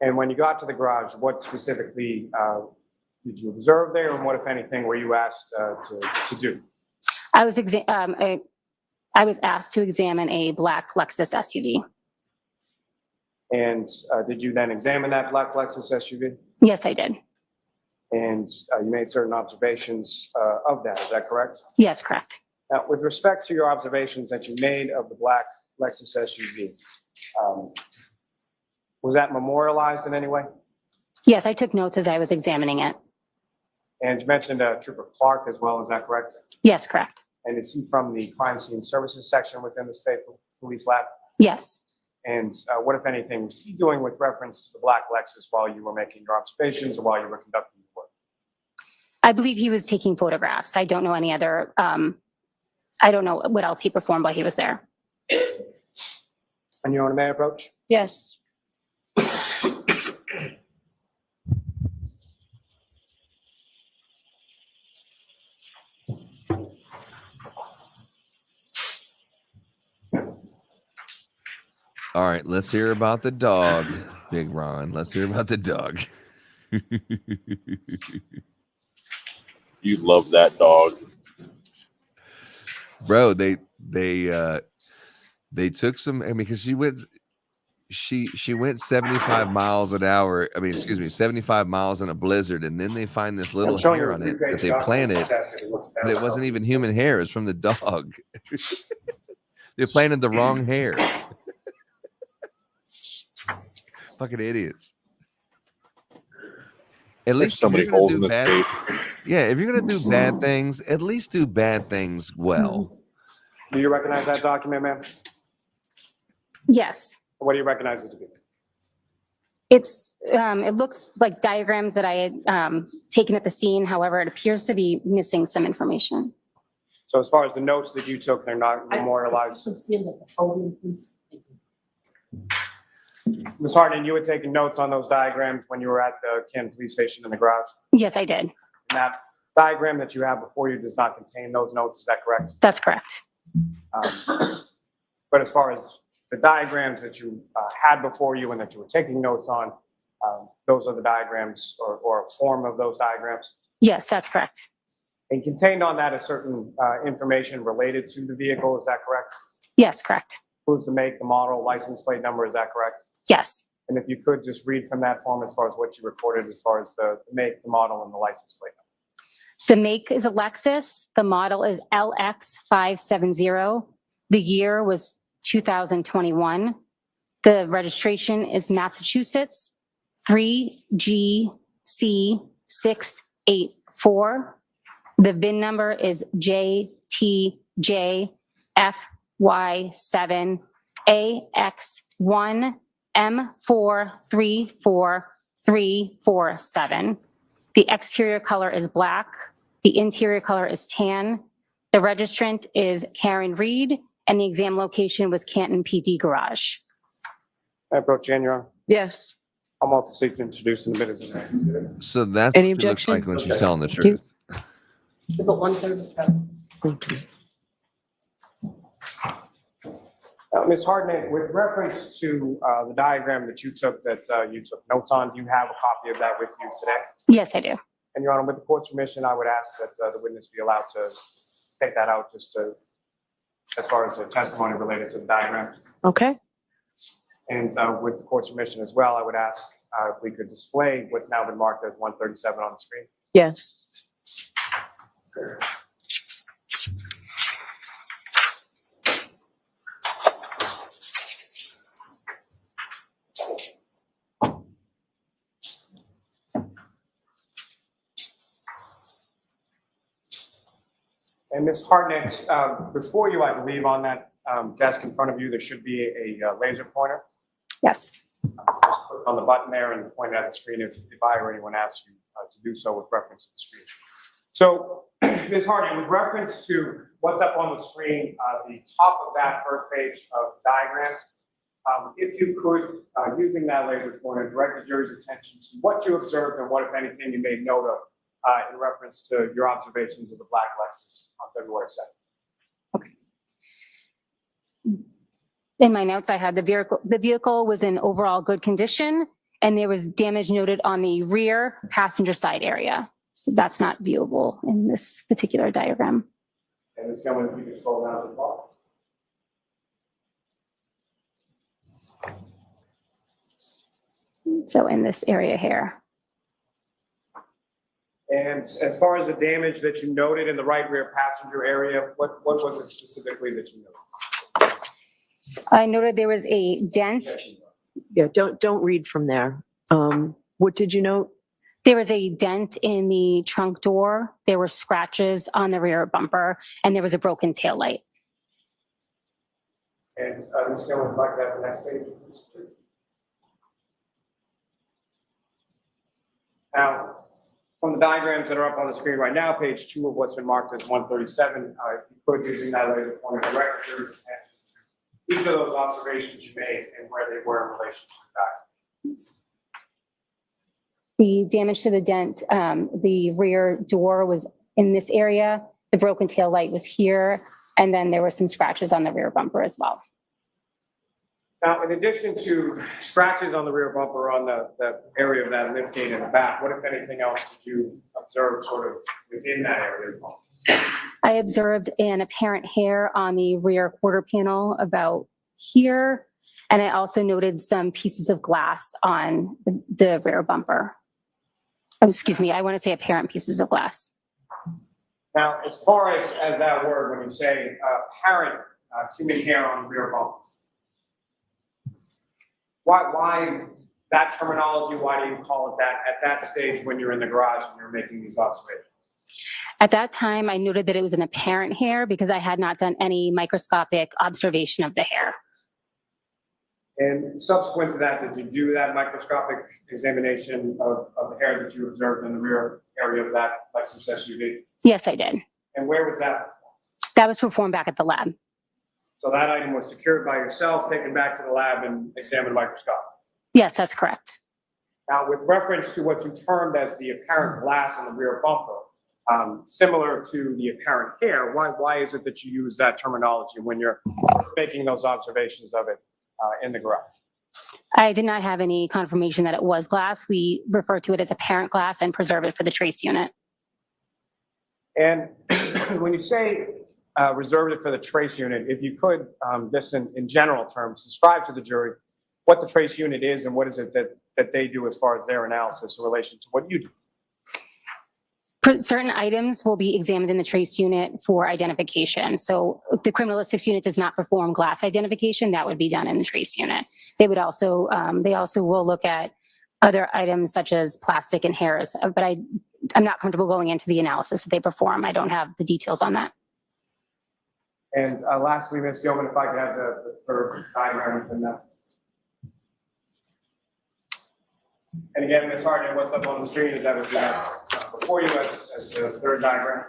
And when you got to the garage, what specifically did you observe there, and what, if anything, were you asked to do? I was asked to examine a black Lexus SUV. And did you then examine that black Lexus SUV? Yes, I did. And you made certain observations of that, is that correct? Yes, correct. Now, with respect to your observations that you made of the black Lexus SUV, was that memorialized in any way? Yes, I took notes as I was examining it. And you mentioned Trooper Clark as well, is that correct? Yes, correct. And is he from the Crime Scene Services section within the State Police Lab? Yes. And what, if anything, was he doing with reference to the black Lexus while you were making your observations or while you were conducting your work? I believe he was taking photographs. I don't know any other, I don't know what else he performed while he was there. And you're on a may approach? Yes. All right, let's hear about the dog, Big Ron. Let's hear about the dog. You love that dog, bro. They took some. I mean, because she went 75 miles an hour. I mean, excuse me, 75 miles in a blizzard, and then they find this little hair on it that they planted, but it wasn't even human hair. It's from the dog. They planted the wrong hair. Fucking idiots. At least so many holes in this case. Yeah, if you're gonna do bad things, at least do bad things well. Do you recognize that document, ma'am? Yes. What do you recognize it to be? It's, it looks like diagrams that I had taken at the scene. However, it appears to be missing some information. So as far as the notes that you took, they're not memorialized? Ms. Harden, you had taken notes on those diagrams when you were at the Canton Police Station in the garage? Yes, I did. And that diagram that you have before you does not contain those notes, is that correct? That's correct. But as far as the diagrams that you had before you and that you were taking notes on, those are the diagrams or a form of those diagrams? Yes, that's correct. And contained on that is certain information related to the vehicle, is that correct? Yes, correct. Includes the make, the model, license plate number, is that correct? Yes. And if you could just read from that form as far as what you recorded as far as the make, the model, and the license plate number. The make is a Lexus. The model is LX570. The year was 2021. The registration is Massachusetts 3GC684. The VIN number is JTJF1Y7AX1M434347. The exterior color is black. The interior color is tan. The registrant is Karen Reed, and the exam location was Canton PD Garage. I approach Jan, Your Honor. Yes. I'm also seeking to introduce in the minutes. So that's Any what she looks objection? like when she's telling the Thank you. truth. Thank you. Ms. Hardnett, with reference to the diagram that you took notes on, do you have a copy of that with you today? Yes, I do. And Your Honor, with the court's permission, I would ask that the witness be allowed to take that out just to, as far as the testimony related to the diagram. Okay. And with the court's permission as well, I would ask if we could display what's now been marked as 137 on the screen. Yes. And Ms. Hartnett, before you, I believe on that desk in front of you, there should be a laser pointer. Yes. Just click on the button there and point it at the screen if I or anyone asks you to do so with reference to the screen. So, Ms. Hardy, with reference to what's up on the screen, the top of that first page of diagrams, if you could, using that laser pointer, direct the jury's attention to what you observed and what, if anything, you made note of in reference to your observations of the black Lexus on February 2nd. In my notes, I had the vehicle was in overall good condition, and there was damage noted on the rear passenger side area. So that's not viewable in this particular diagram. And Ms. Gilman, if you could scroll down to the bottom. So in this area here. And as far as the damage that you noted in the right rear passenger area, what was it specifically that you noted? I noted there was a dent. Yeah, don't read from there. What did you note? There was a dent in the trunk door. There were scratches on the rear bumper, and there was a broken taillight. And Ms. Gilman, if I could have the next page, please. Now, from the diagrams that are up on the screen right now, page 2 of what's been marked as 137, if you could, using that laser pointer, direct your attention to each of those observations you made and where they were in relation to the back. The damage to the dent, the rear door was in this area. The broken tail light was here, and then there were some scratches on the rear bumper as well. Now, in addition to scratches on the rear bumper on the area of that lift gate in the back, what, if anything else, did you observe sort of within that area? I observed an apparent hair on the rear quarter panel about here, and I also noted some pieces of glass on the rear bumper. Oh, excuse me, I want to say apparent pieces of glass. Now, as far as that word, when you say apparent human hair on the rear bumper, why that terminology? Why do you call it that at that stage when you're in the garage and you're making these observations? At that time, I noted that it was an apparent hair because I had not done any microscopic observation of the hair. And subsequent to that, did you do that microscopic examination of the hair that you observed in the rear area of that Lexus SUV? Yes, I did. And where was that? That was performed back at the lab. So that item was secured by yourself, taken back to the lab and examined microscopically? Yes, that's correct. Now, with reference to what you termed as the apparent glass on the rear bumper, similar to the apparent hair, why is it that you use that terminology when you're making those observations of it in the garage? I did not have any confirmation that it was glass. We refer to it as apparent glass and preserve it for the trace unit. And when you say reserve it for the trace unit, if you could, just in general terms, describe to the jury what the trace unit is and what is it that they do as far as their analysis in relation to what you do. Certain items will be examined in the trace unit for identification. So the criminalistics unit does not perform glass identification. That would be done in the trace unit. They would also, they also will look at other items such as plastic and hairs, but I'm not comfortable going into the analysis that they perform. I don't have the details on that. And lastly, Ms. Gilman, if I could have the third diagram within that. And again, Ms. Harden, what's up on the screen is that what you have before you as the third diagram?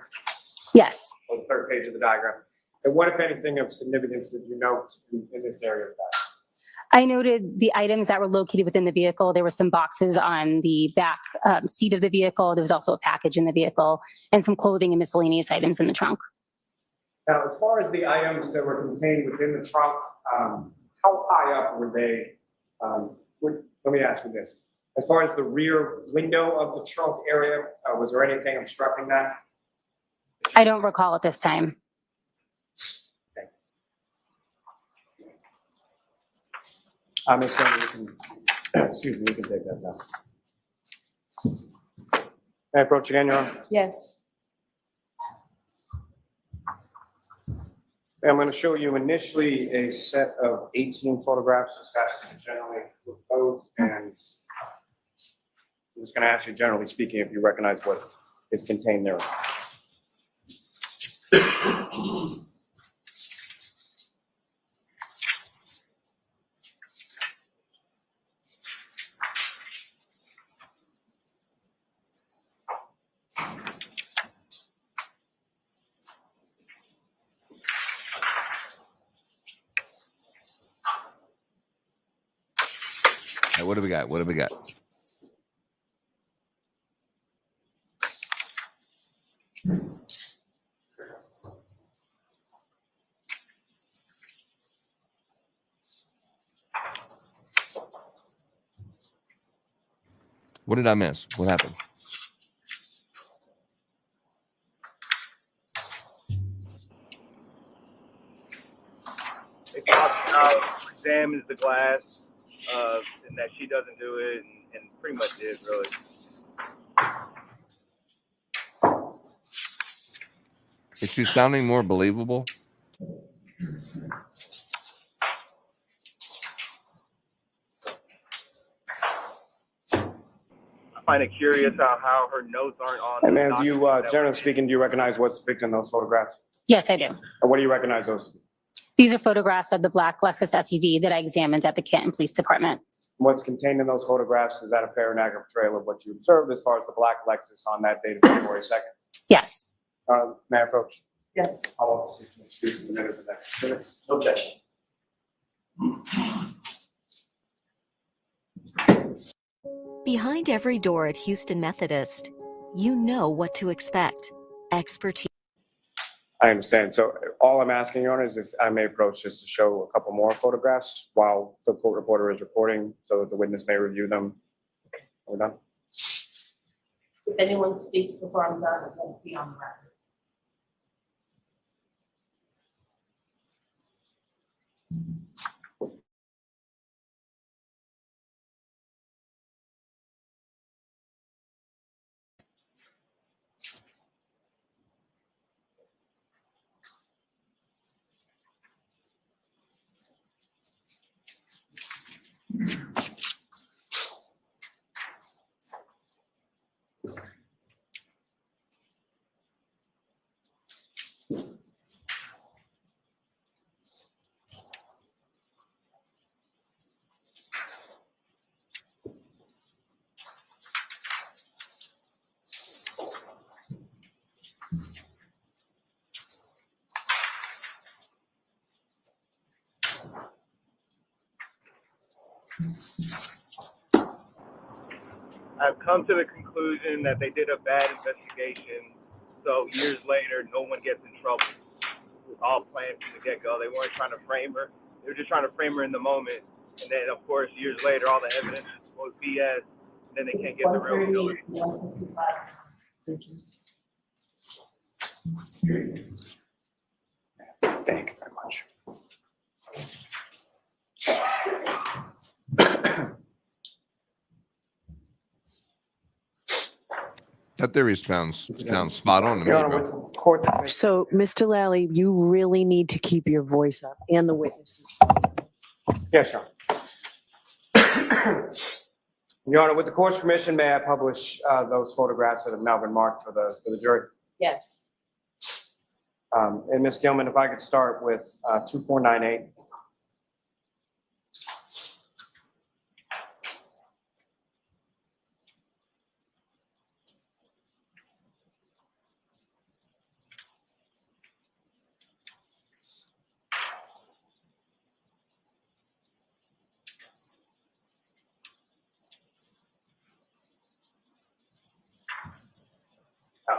Yes. Or the third page of the diagram. And what, if anything, of significance did you note in this area of that? I noted the items that were located within the vehicle. There were some boxes on the back seat of the vehicle. There was also a package in the vehicle and some clothing and miscellaneous items in the trunk. Now, as far as the items that were contained within the trunk, how high up were they? Let me ask you this. As far as the rear window of the trunk area, was there anything obstructing that? I don't recall at this time. Ms. Gilman, you can, excuse me, you can take that down. May I approach again, Your Honor? Yes. I'm going to show you initially a set of 18 photographs. Just ask you to generally look those, and I'm just going to ask you, generally speaking, if you recognize what is contained there. right, what do we got? What do we got? What did I miss? What happened? They talk about who examines the glass, and that she doesn't do it, and pretty much it really. Is she sounding more believable? I find it curious how her notes aren't on. Hey, the man, do you, document that generally was- speaking, do you recognize what's depicted in those photographs? Yes, I do. And what do you recognize those? These are photographs of the black Lexus SUV that I examined at the Canton Police Department. What's contained in those photographs, is that a fair and accurate portrayal of what you observed as far as the black Lexus on that date of February 2nd? Yes. May I approach? Yes. I'll speak in the minutes of the next minutes. Objection. Behind every door at Houston Methodist, you know what to expect. Expertise. I understand. So all I'm asking, Your Honor, is if I may approach just to show a couple more photographs while the court reporter is recording so that the witness may review them. Are we done? If anyone speaks before I'm done, it won't be on the record. I've come to the conclusion that they did a bad investigation, so years later, no one gets in trouble. It was all planned from the get-go. They weren't trying to frame her. They were just trying to frame her in the moment. And then, of course, years later, all the evidence was BS. And then they can't get the real killer. Thank you very much. That theory sounds spot on to me, Your bro. Honor, with court. So, Mr. Lally, you really need to keep your voice up and the witnesses. Yes, Your Honor. Your Honor, with the court's permission, may I publish those photographs that have now been marked for the jury? Yes. And Ms. Gilman, if I could start with 2498.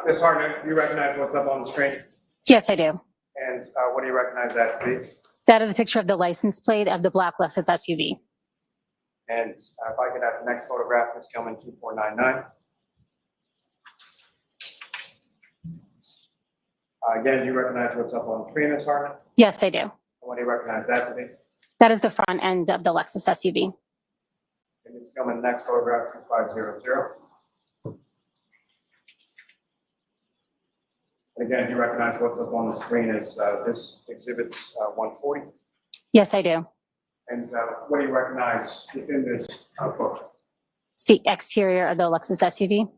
Ms. Hartnett, you recognize what's up on the screen? Yes, I do. And what do you recognize that to be? That is a picture of the license plate of the black Lexus SUV. And if I could have the next photograph, Ms. Gilman, 2499. Again, do you recognize what's up on the screen, Ms. Hartnett? Yes, I do. And what do you recognize that to be? That is the front end of the Lexus SUV. And Ms. Gilman, next photograph, 2500. And again, do you recognize what's up on the screen is this exhibit 140? Yes, I do. And what do you recognize within this photo? It's the exterior of the Lexus SUV.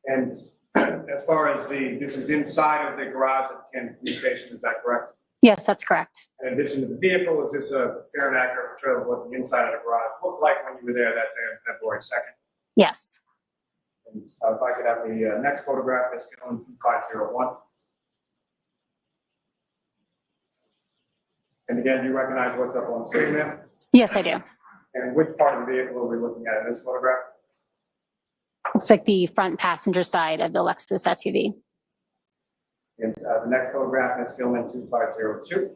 And as far as this is inside of the garage of the Canton Police Station, is that correct? Yes, that's correct. In addition to the vehicle, is this a fair and accurate portrayal of what the inside of the garage looked like when you were there that day on February 2nd? Yes. And if I could have the next photograph, it's going 2501. And again, do you recognize what's up on the screen there? Yes, I do. And which part of the vehicle are we looking at in this photograph? Looks like the front passenger side of the Lexus SUV. And the next photograph is Gilman 2502.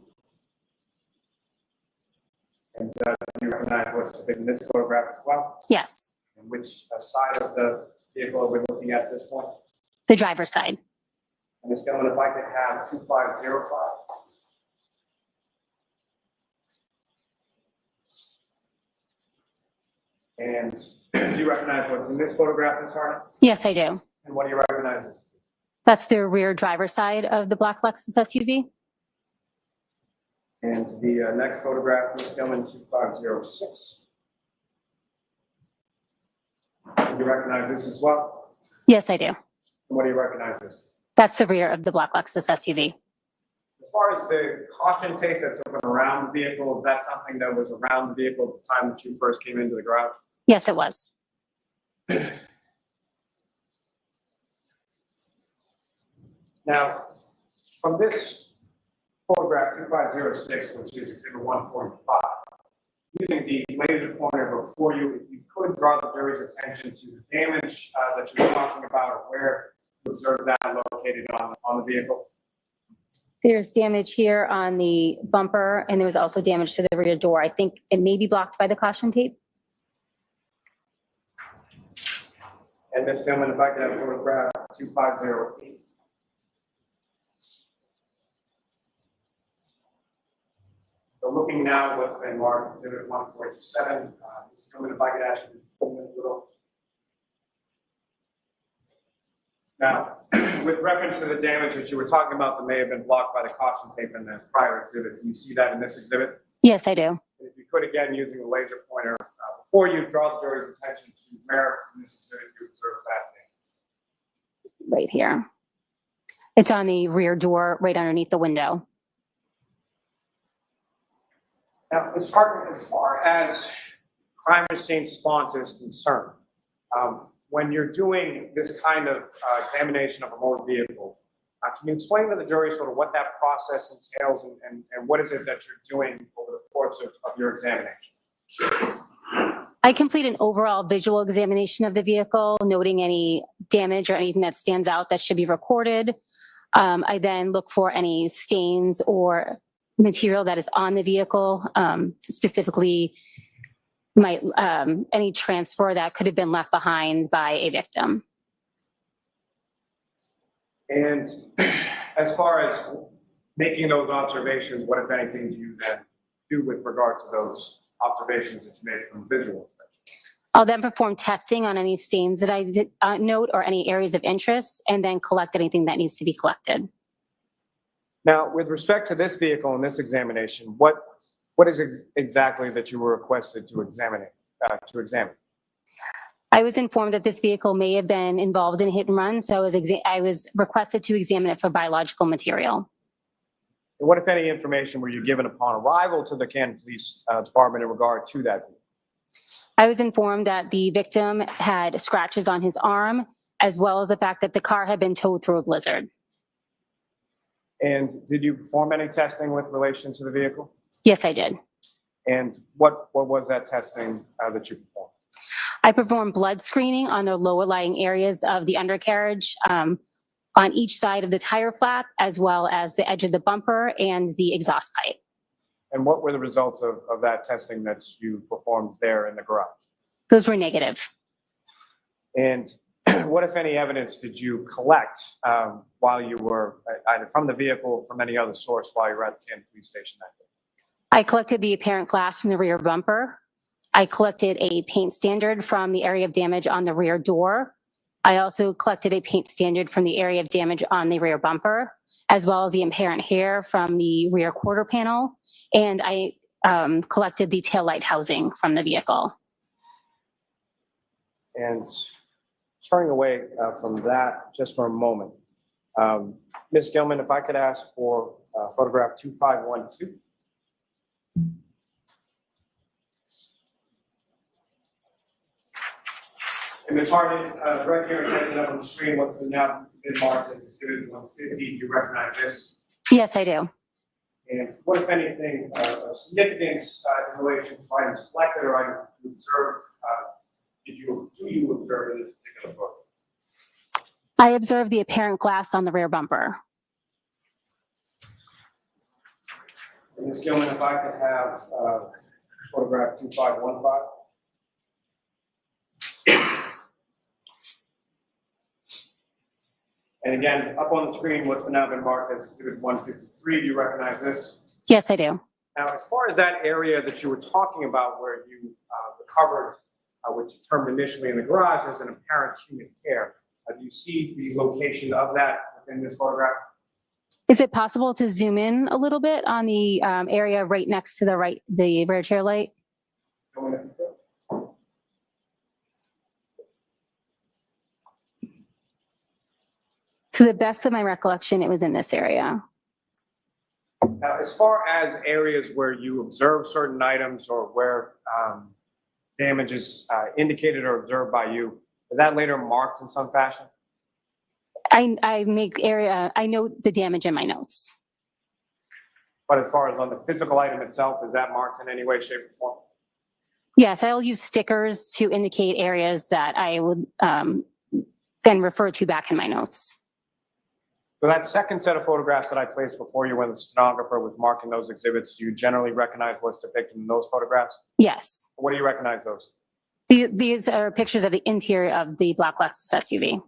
And do you recognize what's in this photograph as well? Yes, And which side of the vehicle are we looking at this point? the driver's side. And Ms. Gilman, if I could have 2505. And do you recognize what's in this photograph, Ms. Harnett? Yes, I do. And what do you recognize as? That's the rear driver's side of the black Lexus SUV. And the next photograph, Ms. Gilman 2506. Do you recognize this as well? Yes, I do. And what do you recognize this? That's the rear of the black Lexus SUV. As far as the caution tape that's open around the vehicle, is that something that was around the vehicle at the time that you first came into the garage? Yes, it was. Now, from this photograph 2506, which is exhibit 145, using the laser pointer before you, if you could draw the jury's attention to the damage that you were talking about, or where you observed that located on the vehicle. There's damage here on the bumper, and there was also damage to the rear door. I think it may be blocked by the caution tape. And Ms. Gilman, if I could have photograph 2508. So looking now at what's been marked exhibit 147, Ms. Gilman, if I could ask you to zoom in a little. Now, with reference to the damage that you were talking about that may have been blocked by the caution tape in the prior exhibit, do you see that in this exhibit? Yes, I do. And if you could, again, using the laser pointer, before you draw the jury's attention to where in this exhibit you observe that thing. Right here. It's on the rear door, right underneath the window. Now, as far as crime scene response is concerned, when you're doing this kind of examination of a motor vehicle, can you explain to the jury sort of what that process entails and what is it that you're doing over the course of your examination? I complete an overall visual examination of the vehicle, noting any damage or anything that stands out that should be recorded. I then look for any stains or material that is on the vehicle, specifically any transfer that could have been left behind by a victim. And as far as making those observations, what, if anything, do you then do with regard to those observations that you made from visual inspection? I'll then perform testing on any stains that I did note or any areas of interest, and then collect anything that needs to be collected. Now, with respect to this vehicle and this examination, what is exactly that you were requested to examine? I was informed that this vehicle may have been involved in a hit and run, so I was requested to examine it for biological material. And what, if any, information were you given upon arrival to the Canton Police Department in regard to that vehicle? I was informed that the victim had scratches on his arm, as well as the fact that the car had been towed through a blizzard. And did you perform any testing with relation to the vehicle? Yes, I did. And what was that testing that you performed? I performed blood screening on the lower lying areas of the undercarriage, on each side of the tire flap, as well as the edge of the bumper and the exhaust pipe. And what were the results of that testing that you performed there in the garage? Those were negative. And what, if any, evidence did you collect while you were either from the vehicle or from any other source while you were at the Canton Police Station that day? I collected the apparent glass from the rear bumper. I collected a paint standard from the area of damage on the rear door. I also collected a paint standard from the area of damage on the rear bumper, as well as the apparent hair from the rear quarter panel. And I collected the taillight housing from the vehicle. And turning away from that just for a moment, Ms. Gilman, if I could ask for photograph 2512. And Ms. Harden, direct your attention up on the screen. What's now been marked as exhibit 150? Do you recognize this? Yes, I do. And what, if anything, of significance in relation to items collected or items you observed, do you observe in this particular photo? I observed the apparent glass on the rear bumper. Ms. Gilman, if I could have photograph 2515. And again, up on the screen, what's now been marked as Exhibit 153. Do you recognize this? Yes, I do. Now, as far as that area that you were talking about where you recovered, which you termed initially in the garage as an apparent human hair, do you see the location of that within this photograph? Is it possible to zoom in a little bit on the area right next to the rear chair light? To the best of my recollection, it was in this area. Now, as far as areas where you observe certain items or where damage is indicated or observed by you, is that later marked in some fashion? I note the damage in my notes. But as far as on the physical item itself, is that marked in any way, shape, or form? Yes, I'll use stickers to indicate areas that I would then refer to back in my notes. So that second set of photographs that I placed before you when the stenographer was marking those exhibits, do you generally recognize what's depicted in those photographs? Yes. What do you recognize those? These are pictures of the interior of the black Lexus SUV.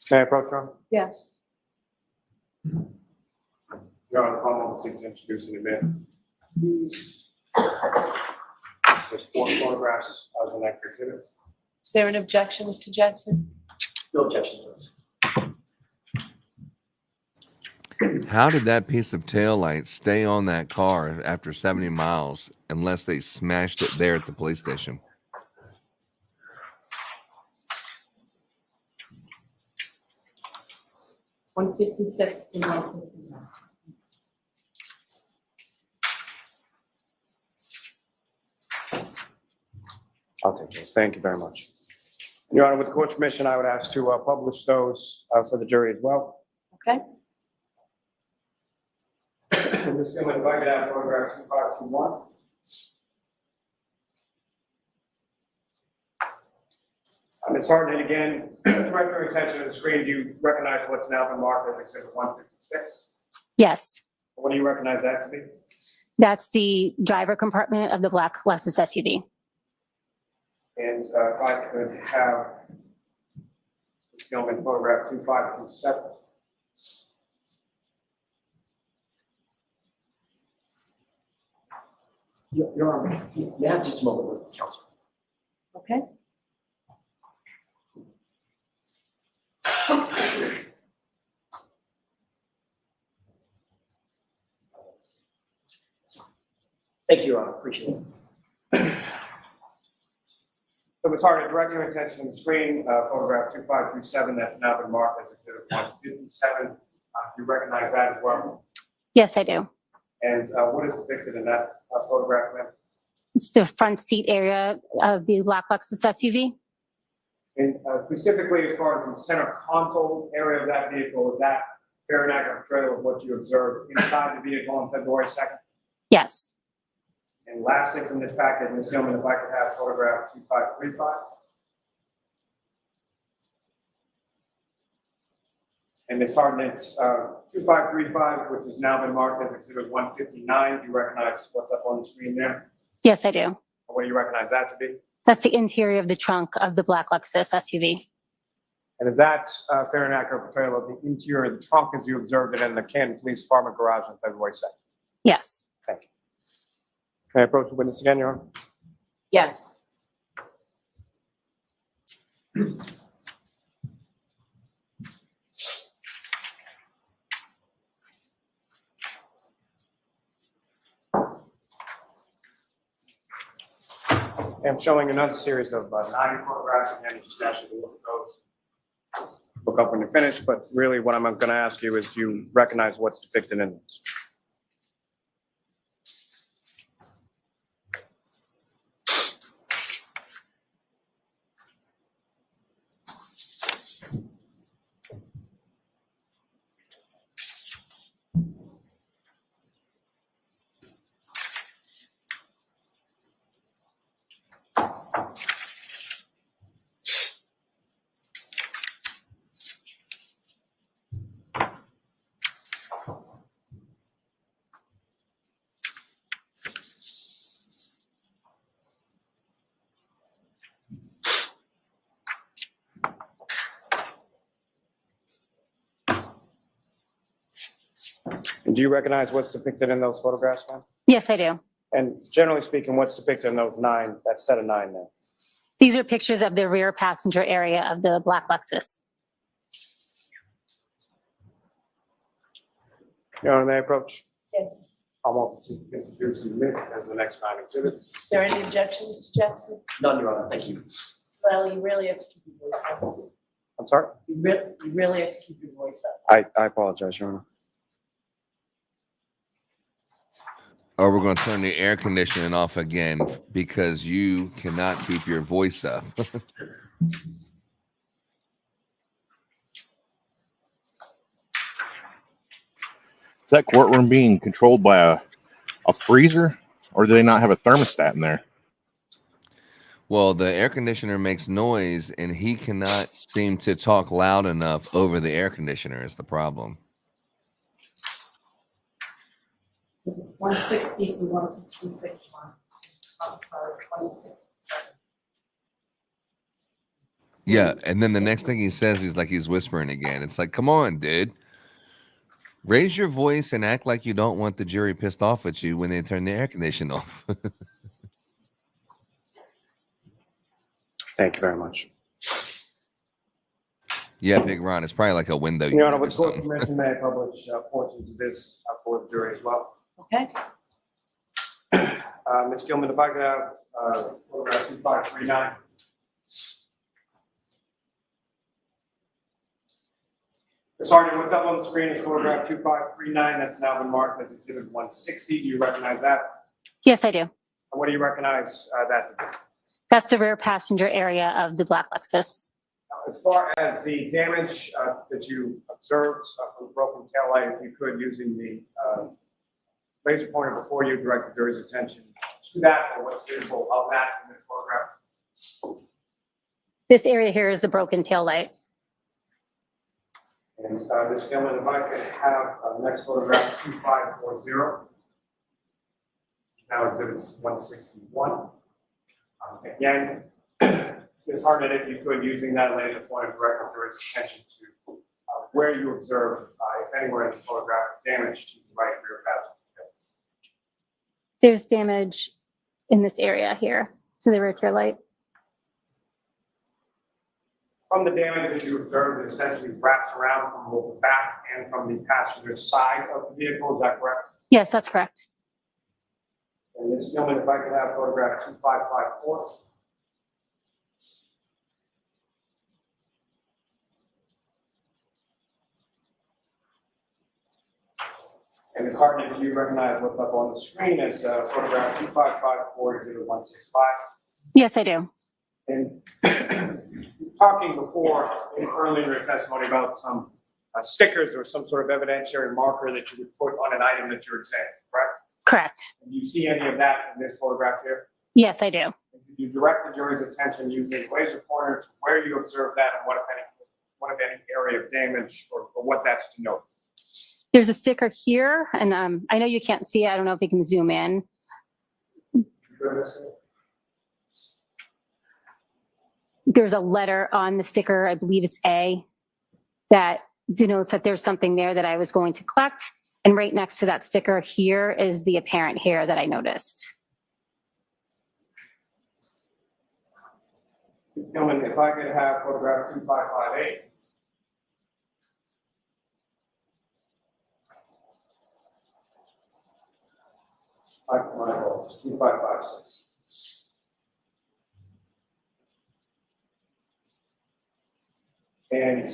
May I approach you? Yes. Your Honor, I'm on the seat to introduce in a bit. Just 4 photographs of the next exhibit. Is there an objection, Mr. Jackson? No objection to this. How did that piece of tail light stay on that car after 70 miles unless they smashed it there at the police station? $156 to $159. I'll take those. Thank you very much. Your Honor, with the court's permission, I would ask to publish those for the jury as well. Okay. Ms. Gilman, if I could have photograph 2521. Ms. Harden, again, direct your attention to the screen. Do you recognize what's now been marked as Exhibit 156? Yes, What do you recognize that to be? that's the driver compartment of the black Lexus SUV. And if I could have Ms. Gilman photograph 2527. Your Honor, may I have just a moment with counsel? Okay. Thank you, Your Honor. Appreciate it. So, Ms. Harden, direct your attention to the screen, photograph 2527, that's now been marked as Exhibit 157. Do you recognize that as well? Yes, I do. And what is depicted in that photograph, ma'am? It's the front seat area of the black Lexus SUV. And specifically, as far as the center console area of that vehicle, is that fair and accurate portrayal of what you observed inside the vehicle on February 2nd? Yes. And lastly, from this packet, Ms. Gilman, if I could have photograph 2535. And Ms. Harden, it's 2535, which has now been marked as Exhibit 159. Do you recognize what's up on the screen there? Yes, I do. What do you recognize that to be? That's the interior of the trunk of the black Lexus SUV. And is that fair and accurate portrayal of the interior of the trunk as you observed it in the Canton Police Department garage on February 2nd? Yes. Thank you. Can I approach the witness again, Your Honor? Yes. I'm showing another series of 9 photographs, and just ask you to look at those. Look up when you're finished, but really what I'm going to ask you is, do you recognize what's depicted in this? And do you recognize what's depicted in those photographs, ma'am? Yes, I do. And generally speaking, what's depicted in those that set of 9 there? These are pictures of the rear passenger area of the black Lexus. Your Honor, may I approach? Yes. I'm open to introduce and admit as the next 9 exhibits. Is there any objections to Jackson? None, Your Honor. Thank you. Well, you really have to keep your voice up. I'm sorry? You really have to keep your voice up. I apologize, Your Honor. Or we're going to turn the air conditioning off again because you cannot keep your voice up. Is that courtroom being controlled by a freezer, or do they not have a thermostat in there? Well, the air conditioner makes noise, and he cannot seem to talk loud enough over the air conditioner is the problem. 160 to 166 one. I'm sorry, 160. Yeah, and then the next thing he says, he's whispering again. It's like, come on, dude. Raise your voice and act like you don't want the jury pissed off at you when they turn the air conditioning off. Thank you very much. Yeah, Big Ron, it's probably like a window. Your Honor, unit or with court something. permission, may I publish portions of this for the jury as well? Okay. Ms. Gilman, if I could have photograph 2539. Sergeant, what's up on the screen is photograph 2539. That's now been marked as exhibit 160. Do you recognize that? Yes, I do. And what do you recognize that to be? That's the rear passenger area of the black Lexus. As far as the damage that you observed from the broken taillight, if you could, using the laser pointer before you, direct the jury's attention to that, or what's visible of that in this photograph. This area here is the broken taillight. And Ms. Gilman, if I could have next photograph 2540. Now exhibits 161. Again, Ms. Hartnett, if you could, using that laser pointer, direct the jury's attention to where you observe, if anywhere in this photograph, damage to the right rear passenger. There's damage in this area here to the rear tail light. From the damage that you observed, it essentially wraps around from both the back and from the passenger side of the vehicle. Is that correct? Yes, that's correct. And Ms. Gilman, if I could have photograph 2554. And Ms. Hartnett, do you recognize what's up on the screen as photograph 2554-0165? Yes, I do. And talking before, earlier in your testimony, about some stickers or some sort of evidentiary marker that you would put on an item that you're examining, correct? Correct. And you see any of that in this photograph here? Yes, I do. And did you direct the jury's attention using laser pointer to where you observed that and what, if any area of damage or what that's to note? There's a sticker here, and I know you can't see it. I don't know if you can zoom in. There's a letter on the sticker, I believe it's A, that denotes that there's something there that I was going to collect. And right next to that sticker here is the apparent hair that I noticed. Ms. Gilman, if I could have photograph 2558. My apologies, 2556. And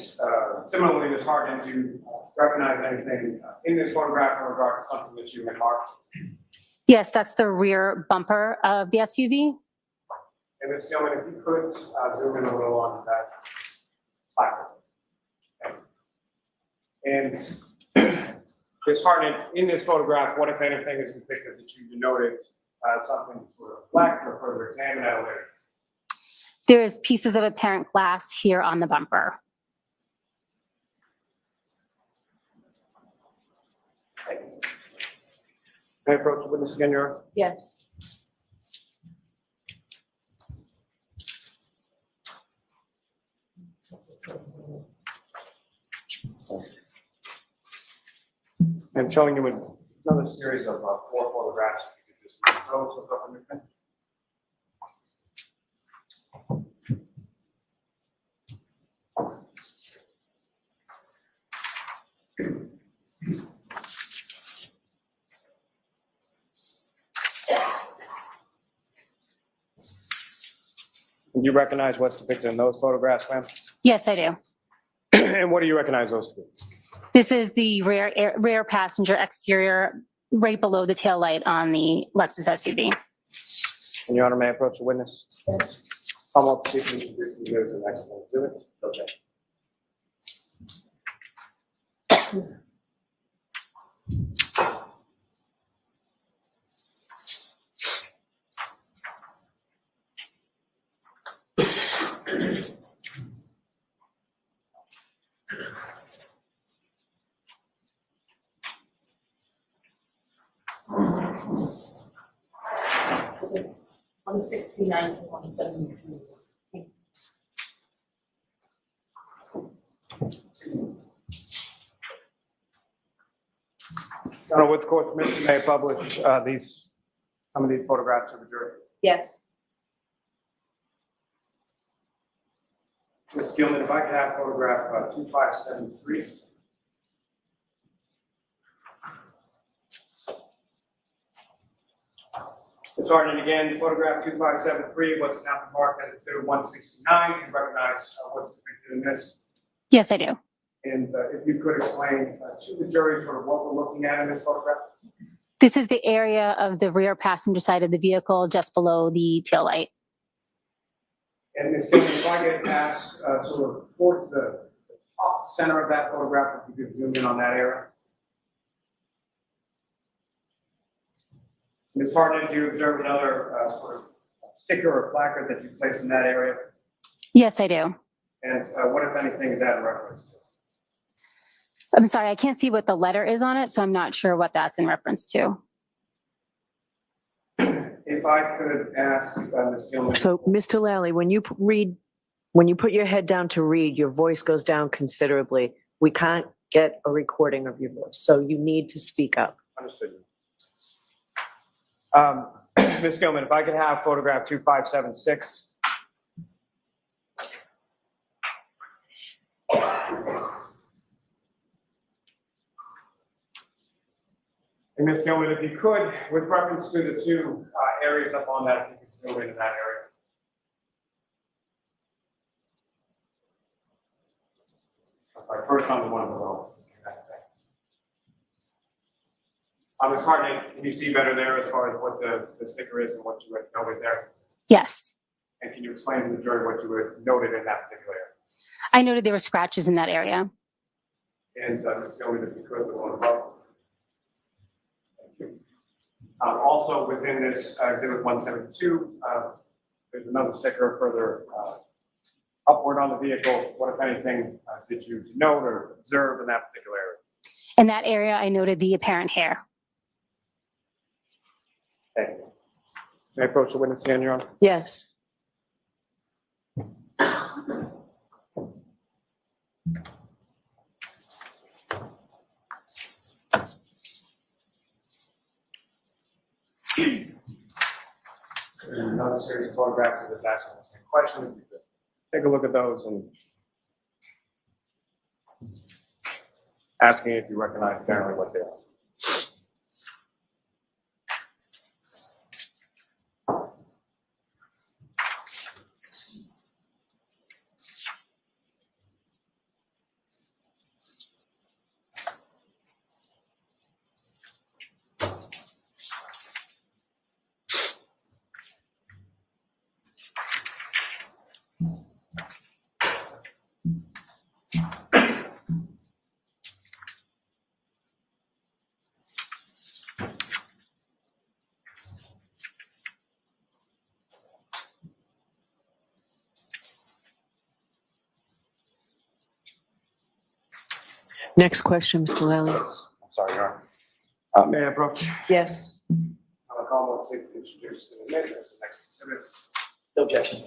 similarly, Ms. Hartnett, do you recognize anything in this photograph in regard to something that you had marked? Yes, that's the rear bumper of the SUV. And Ms. Gilman, if you could zoom in a little on that placard. And Ms. Hartnett, in this photograph, what, if anything, is depicted that you denoted something sort of black or further examined at a later? There's pieces of apparent glass here on the bumper. May I approach the witness again, Your Honor? Yes. I'm showing you another series of 4 photographs. If you could just those up on your thing. Do you recognize what's depicted in those photographs, ma'am? Yes, I do. And what do you recognize those to be? This is the rear passenger exterior right below the tail light on the Lexus SUV. And Your Honor, may I approach the witness? Come up, see if you introduce you as the next one. Do it. Okay. On 69 to 172. Your Honor, with the court's permission, may I publish some of these photographs to the jury? Yes. Ms. Gilman, if I could have photograph 2573. Sergeant, again, photograph 2573, what's now marked as exhibit 169. You recognize what's depicted in this? Yes, I do. And if you could explain to the jury sort of what we're looking at in this photograph? This is the area of the rear passenger side of the vehicle just below the tail light. And Ms. Gilman, if I get asked sort of towards the top center of that photograph, if you could zoom in on that area. Ms. Harden, do you observe another sort of sticker or placard that you placed in that area? Yes, I do. And what, if anything, is that in reference to? I'm sorry, I can't see what the letter is on it, so I'm not sure what that's in reference to. If I could ask Ms. Gilman. So, Mr. Lally, when you when you put your head down to read, your voice goes down considerably. We can't get a recording of your voice, so you need to speak up. Understood. Ms. Gilman, if I could have photograph 2576. And Ms. Gilman, if you could, with reference to the two areas up on that, if you could zoom into that area. Sorry, first on the one below. Ms. Hartnett, can you see better there as far as what the sticker is and what you had noted there? Yes. And can you explain to the jury what you had noted in that particular area? I noted there were scratches in that area. And Ms. Gilman, if you could, the one above. Thank you. Also within this exhibit 172, there's another sticker further upward on the vehicle. What, if anything, did you note or observe in that particular area? In that area, I noted the apparent hair. Thank you. May I approach the witness again, Your Honor? Yes. There's another series of photographs of this asking the same question. If you could take a look at those and asking if you recognize apparently what they are. Next question, Mr. Lally. I'm sorry, Your Honor. May I approach? Yes. I'll call on to introduce the amendment as the next exhibits. No objection.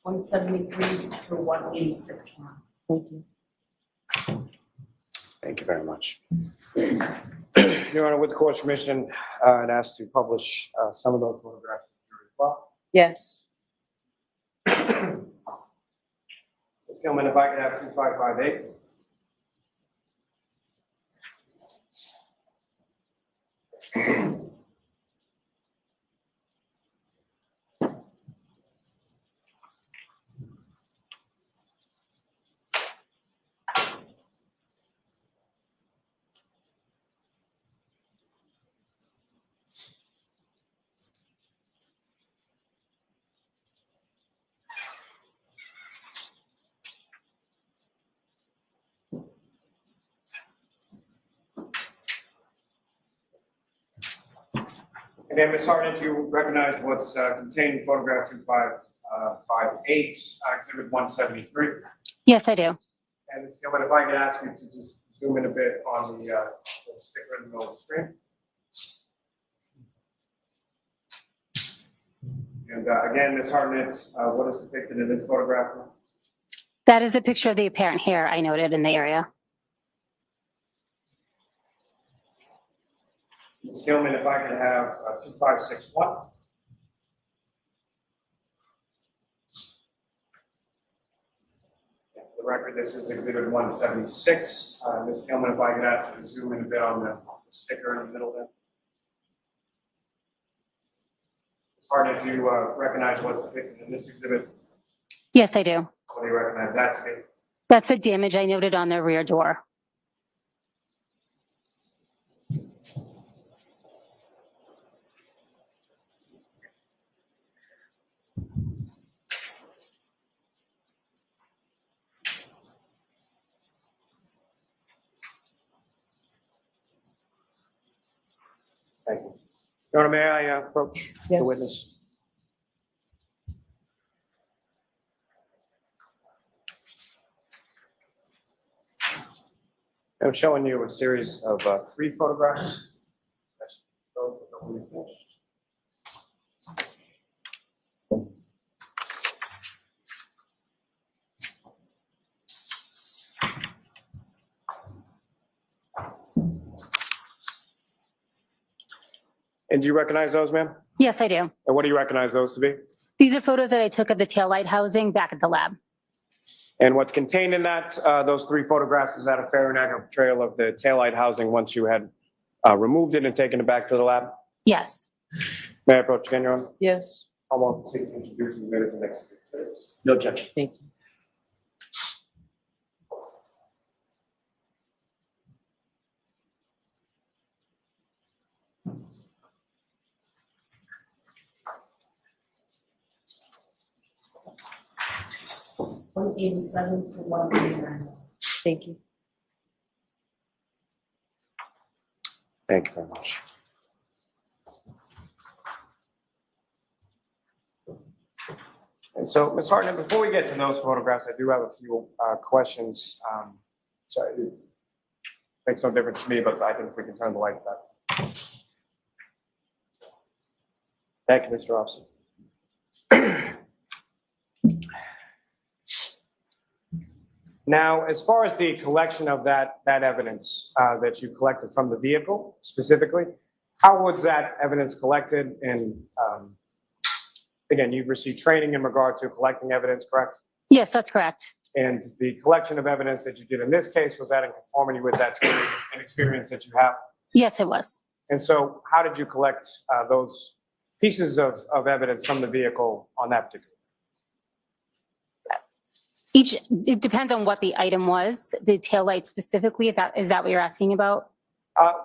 173 to 186. Thank you. Thank you very much. Your Honor, with the court's permission, I'd ask to publish some of those photographs to the jury as well. Yes. Ms. Gilman, if I could have 2558. Again, Ms. Harden, you recognize what's contained in photograph 2558, exhibit 173. Yes, I do. And Ms. Gilman, if I could ask you to just zoom in a bit on the sticker in the middle of the screen. And again, Ms. Harden, what is depicted in this photograph? That is a picture of the apparent hair I noted in the area. Ms. Gilman, if I could have 2561. For the record, this is exhibit 176. Ms. Gilman, if I could ask you to zoom in a bit on the sticker in the middle there. It's hard if you recognize what's depicted in this exhibit. Yes, I do. What do you recognize that to be? That's the damage I noted on the rear door. Thank you. Your Honor, may I approach the witness? I'm showing you a series of 3 photographs. Those that we finished. And do you recognize those, ma'am? Yes, I do. And what do you recognize those to be? These are photos that I took of the taillight housing back at the lab. And what's contained in that, those 3 photographs, is that a fair and accurate portrayal of the taillight housing once you had removed it and taken it back to the lab? Yes. May I approach again, Your Honor? Yes. I want to introduce you as the next witness. No objection. Thank you. One 187 to 189. Thank you. Thank you very much. And so, Ms. Hartnett, before we get to those photographs, I do have a few questions. Sorry, it makes no difference to me, but I think we can turn the light back. Thank you, Mr. Officer. Now, as far as the collection of that evidence that you collected from the vehicle specifically, how was that evidence collected? And again, you've received training in regard to collecting evidence, correct? Yes, that's correct. And the collection of evidence that you did in this case, was that in conformity with that training and experience that you have? Yes, it was. And so how did you collect those pieces of evidence from the vehicle on that particular? It depends on what the item was, the taillight specifically, is that what you're asking about?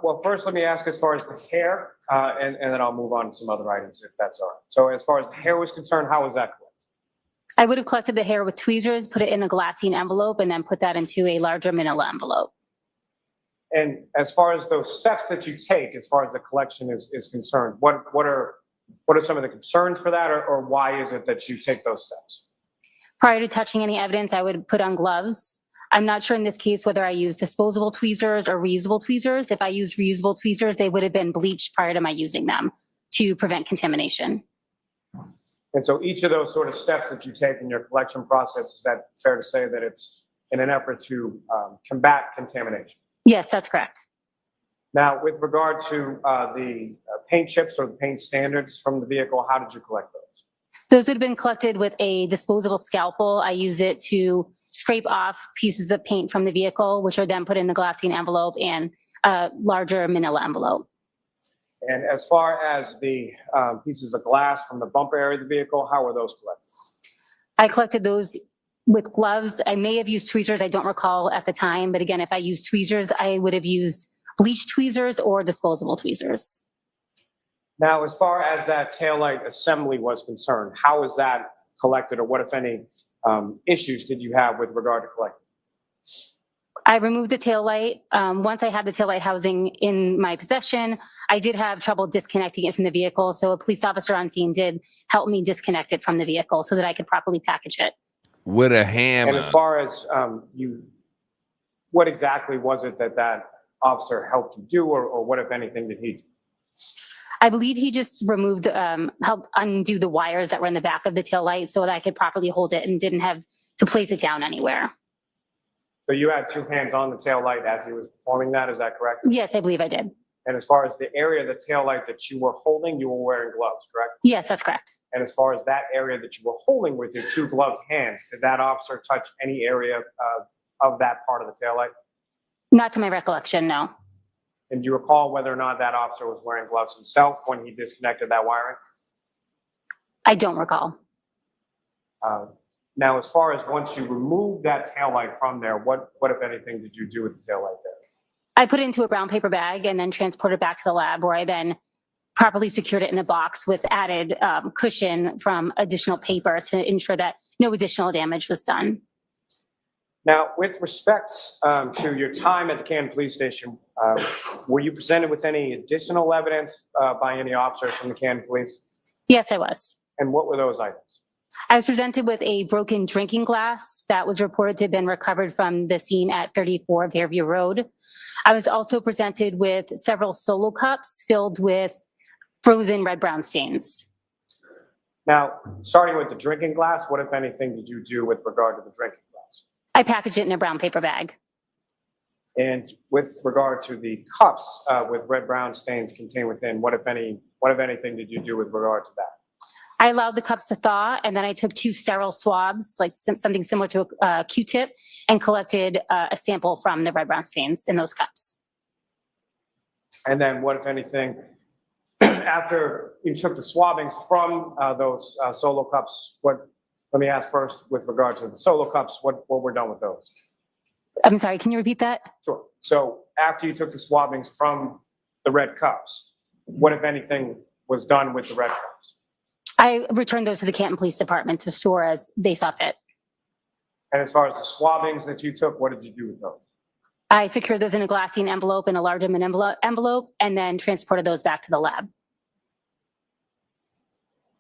Well, first, let me ask as far as the hair, and then I'll move on to some other items if that's all right. So as far as the hair was concerned, how was that collected? I would have collected the hair with tweezers, put it in a glassine envelope, and then put that into a larger manila envelope. And as far as those steps that you take, as far as the collection is concerned, what are some of the concerns for that, or why is it that you take those steps? Prior to touching any evidence, I would put on gloves. I'm not sure in this case whether I use disposable tweezers or reusable tweezers. If I used reusable tweezers, they would have been bleached prior to my using them to prevent contamination. And so each of those sort of steps that you take in your collection process, is that fair to say that it's in an effort to combat contamination? Yes, that's correct. Now, with regard to the paint chips or the paint standards from the vehicle, how did you collect those? Those would have been collected with a disposable scalpel. I use it to scrape off pieces of paint from the vehicle, which are then put in a glassine envelope and a larger manila envelope. And as far as the pieces of glass from the bumper area of the vehicle, how were those collected? I collected those with gloves. I may have used tweezers. I don't recall at the time. But again, if I used tweezers, I would have used bleach tweezers or disposable tweezers. Now, as far as that taillight assembly was concerned, how was that collected, or what, if any, issues did you have with regard to collecting? I removed the taillight. Once I had the taillight housing in my possession, I did have trouble disconnecting it from the vehicle. So a police officer on scene did help me disconnect it from the vehicle so that I could properly package it. With a hammer. And as far as what exactly was it that officer helped you do, or what, if anything, did he do? I believe he just removed, helped undo the wires that were in the back of the taillight so that I could properly hold it and didn't have to place it down anywhere. So you had two hands on the taillight as he was performing that, is that correct? Yes, I believe I did. And as far as the area of the taillight that you were holding, you were wearing gloves, correct? Yes, that's correct. And as far as that area that you were holding with your two gloved hands, did that officer touch any area of that part of the taillight? Not to my recollection, no. And do you recall whether or not that officer was wearing gloves himself when he disconnected that wiring? I don't recall. Now, as far as once you removed that taillight from there, what, if anything, did you do with the taillight there? I put it into a brown paper bag and then transported it back to the lab, where I then properly secured it in a box with added cushion from additional paper to ensure that no additional damage was done. Now, with respect to your time at the Canton Police Station, were you presented with any additional evidence by any officers from the Canton Police? Yes, I was. And what were those items? I was presented with a broken drinking glass that was reported to have been recovered from the scene at 34 Fairview Road. I was also presented with several solo cups filled with frozen red-brown stains. Now, starting with the drinking glass, what, if anything, did you do with regard to the drinking glass? I packaged it in a brown paper bag. And with regard to the cups with red-brown stains contained within, what, if anything, did you do with regard to that? I allowed the cups to thaw, and then I took two sterile swabs, like something similar to a Q-tip, and collected a sample from the red-brown stains in those cups. And then what, if anything, after you took the swabbings from those solo cups, let me ask first with regard to the solo cups, what were done with those? I'm sorry, can you repeat that? Sure. So after you took the swabbings from the red cups, what, if anything, was done with the red cups? I returned those to the Canton Police Department to store as they saw fit. And as far as the swabbings that you took, what did you do with those? I secured those in a glassine envelope and a larger envelope, and then transported those back to the lab.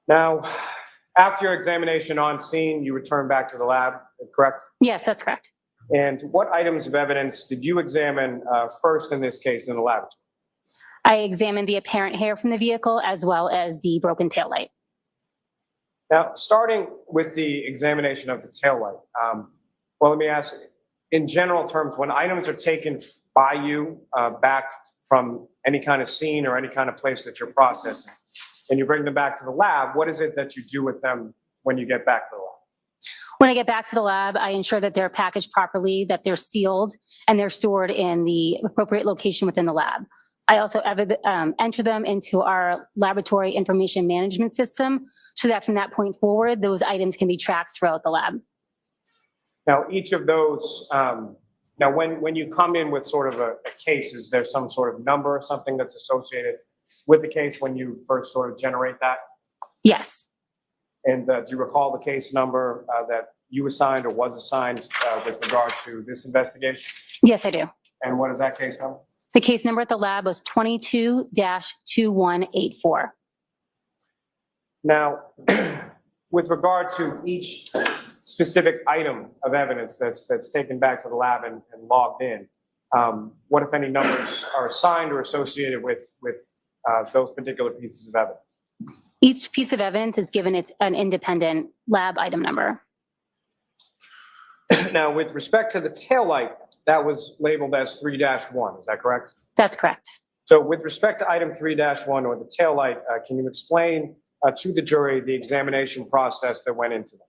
Now, after your examination on scene, you returned back to the lab, correct? Yes, that's correct. And what items of evidence did you examine first in this case in the laboratory? I examined the apparent hair from the vehicle as well as the broken taillight. Now, starting with the examination of the taillight, well, let me ask, in general terms, when items are taken by you back from any kind of scene or any kind of place that you're processing, and you bring them back to the lab, what is it that you do with them when you get back to the lab? When I get back to the lab, I ensure that they're packaged properly, that they're sealed, and they're stored in the appropriate location within the lab. I also enter them into our laboratory information management system so that from that point forward, those items can be tracked throughout the lab. Now, each of those Now, when you come in with sort of a case, is there some sort of number or something that's associated with the case when you first sort of generate that? Yes. And do you recall the case number that you assigned or was assigned with regard to this investigation? Yes, I do. And what is that case number? The case number at the lab was 22-2184. Now, with regard to each specific item of evidence that's taken back to the lab and logged in, what, if any, numbers are assigned or associated with those particular pieces of evidence? Each piece of evidence is given an independent lab item number. Now, with respect to the taillight, that was labeled as 3-1, is that correct? That's correct. So with respect to item 3-1 or the taillight, can you explain to the jury the examination process that went into that?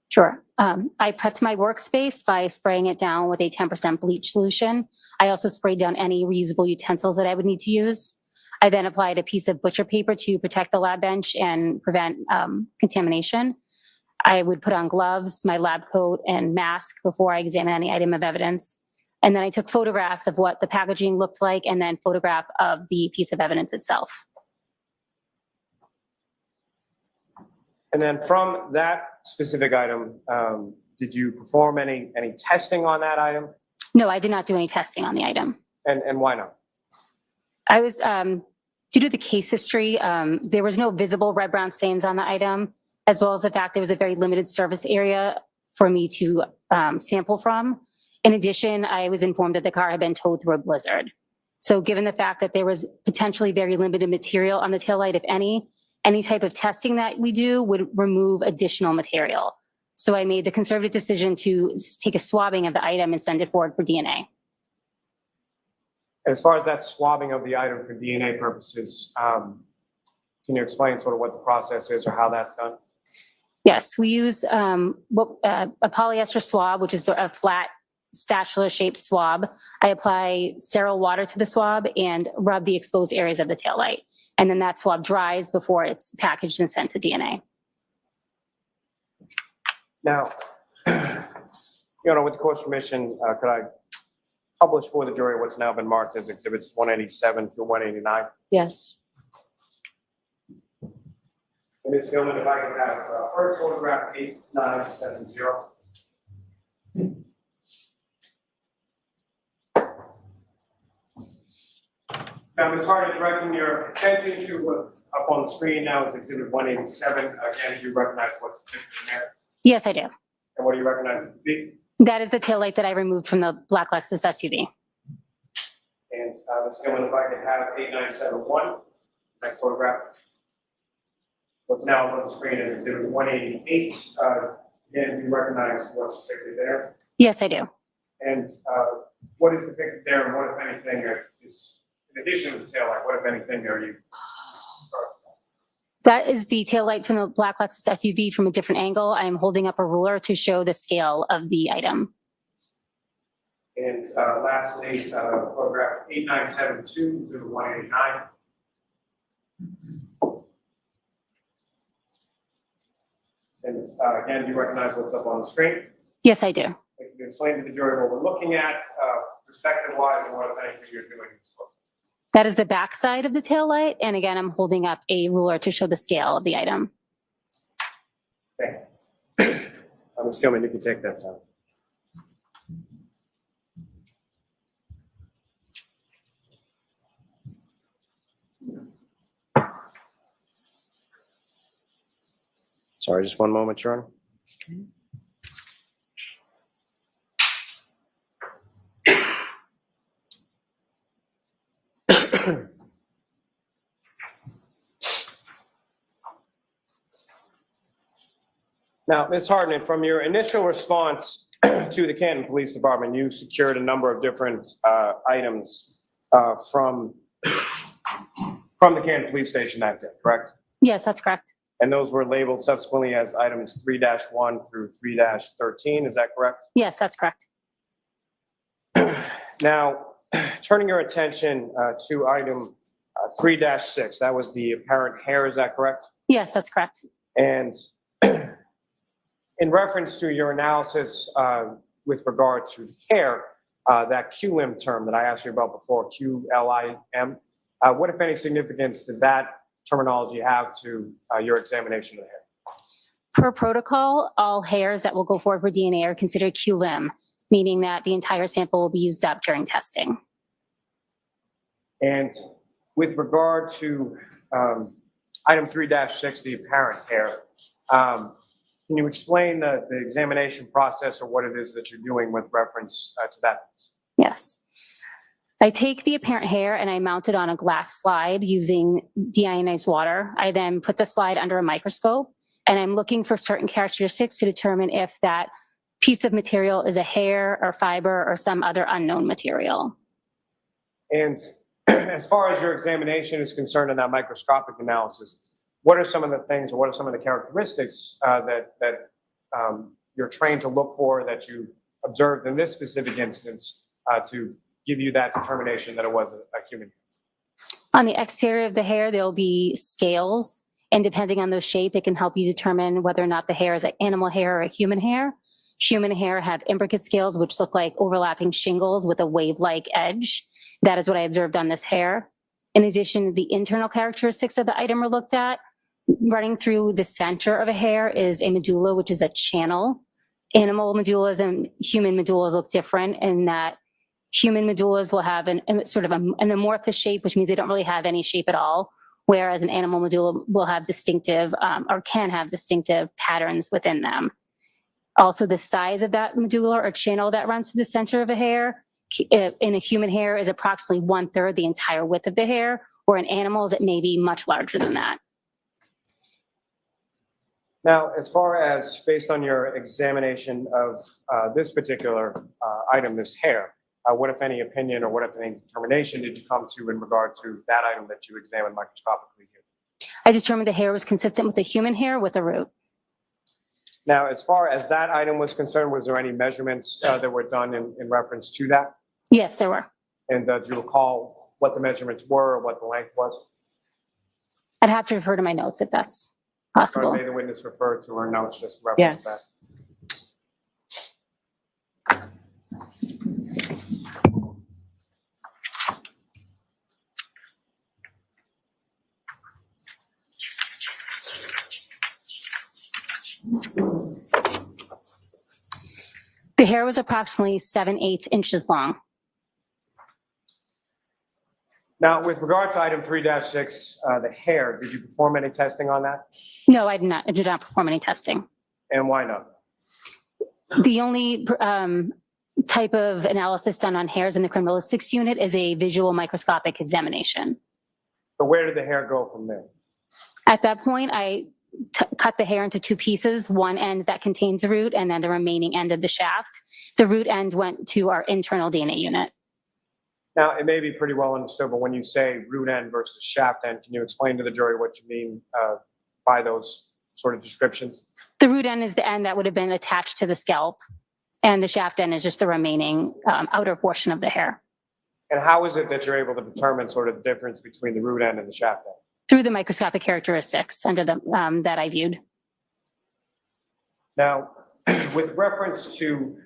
Sure. I prepped my workspace by spraying it down with a 10% bleach solution. I also sprayed down any reusable utensils that I would need to use. I then applied a piece of butcher paper to protect the lab bench and prevent contamination. I would put on gloves, my lab coat, and mask before I examine any item of evidence. And then I took photographs of what the packaging looked like and then photograph of the piece of evidence itself. And then from that specific item, did you perform any testing on that item? No, I did not do any testing on the item. And why not? I was, due to the case history, there was no visible red-brown stains on the item, as well as the fact there was a very limited surface area for me to sample from. In addition, I was informed that the car had been towed through a blizzard. So given the fact that there was potentially very limited material on the taillight, if any type of testing that we do would remove additional material. So I made the conservative decision to take a swabbing of the item and send it forward for DNA. As far as that swabbing of the item for DNA purposes, can you explain sort of what the process is or how that's done? Yes, we use a polyester swab, which is a flat spatula-shaped swab. I apply sterile water to the swab and rub the exposed areas of the taillight. And then that swab dries before it's packaged and sent to DNA. Now, with the court's permission, could I publish for the jury what's now been marked as exhibits 187 through 189? Yes. Ms. Gilman, if I could have first photograph 8970. Now, Ms. Hart, directing your attention to what's up on the screen now is exhibit 187. Again, do you recognize what's in there? Yes, I do. And what do you recognize it to be? That is the taillight that I removed from the black Lexus SUV. And Ms. Gilman, if I could have 8971, next photograph. What's now on the screen is exhibit 188. Again, do you recognize what's depicted there? Yes, I do. And what is depicted there, and what, if anything, is in addition to the taillight, what, if anything, are you? That is the taillight from the black Lexus SUV from a different angle. I am holding up a ruler to show the scale of the item. And lastly, photograph 8972, exhibit 189. And again, do you recognize what's up on the screen? Yes, I do. Can you explain to the jury what we're looking at, perspective-wise, and what, if anything, you're doing in this book? That is the back side of the taillight. And again, I'm holding up a ruler to show the scale of the item. Okay. Ms. Gilman, you can take that time. Sorry, just one moment, Your Honor. Now, Ms. Hartnett, from your initial response to the Canton Police Department, you secured a number of different items from the Canton Police Station that day, correct? Yes, that's correct. And those were labeled subsequently as items 3-1 through 3-13, is that correct? Yes, that's correct. Now, turning your attention to item 3-6, that was the apparent hair, is that correct? Yes, that's correct. And in reference to your analysis with regard to the hair, that QLIM term that I asked you about before, QLIM, what, if any, significance did that terminology have to your examination of the hair? Per protocol, all hairs that will go forward for DNA are considered QLIM, meaning that the entire sample will be used up during testing. And with regard to item 3-6, the apparent hair, can you explain the examination process or what it is that you're doing with reference to that? Yes. I take the apparent hair and I mount it on a glass slide using deionized water. I then put the slide under a microscope and I'm looking for certain characteristics to determine if that piece of material is a hair or fiber or some other unknown material. And as far as your examination is concerned in that microscopic analysis, what are some of the things or what are some of the characteristics that you're trained to look for that you observed in this specific instance to give you that determination that it was a human? On the exterior of the hair, there'll be scales, and depending on those shape, it can help you determine whether or not the hair is an animal hair or a human hair. Human hair have imbricate scales, which look like overlapping shingles with a wave-like edge. That is what I observed on this hair. In addition, the internal characteristics of the item are looked at. Running through the center of a hair is a medulla, which is a channel. Animal medullas and human medullas look different in that human medullas will have sort of an amorphous shape, which means they don't really have any shape at all, whereas an animal medulla will have distinctive or can have distinctive patterns within them. Also, the size of that medulla or channel that runs through the center of a hair in a human hair is approximately 1/3 the entire width of the hair, or in animals, it may be much larger than that. Now, as far as based on your examination of this particular item, this hair, what, if any, opinion or what, if any, determination did you come to in regard to that item that you examined microscopically here? I determined the hair was consistent with the human hair with a root. Now, as far as that item was concerned, was there any measurements that were done in reference to that? Yes, there were. And do you recall what the measurements were or what the length was? I'd have to refer to my notes if that's possible. May the witness refer to her notes just to reference that? The hair was approximately 7/8 inches long. Now, with regard to item 3-6, the hair, did you perform any testing on that? No, I did not perform any testing. And why not? The only type of analysis done on hairs in the criminalistics unit is a visual microscopic examination. So where did the hair go from there? At that point, I cut the hair into two pieces, one end that contains the root and then the remaining end of the shaft. The root end went to our internal DNA unit. Now, it may be pretty well understood, but when you say root end versus shaft end, can you explain to the jury what you mean by those sort of descriptions? The root end is the end that would have been attached to the scalp, and the shaft end is just the remaining outer portion of the hair. And how is it that you're able to determine sort of the difference between the root end and the shaft end? Through the microscopic characteristics under the that I viewed. Now, with reference to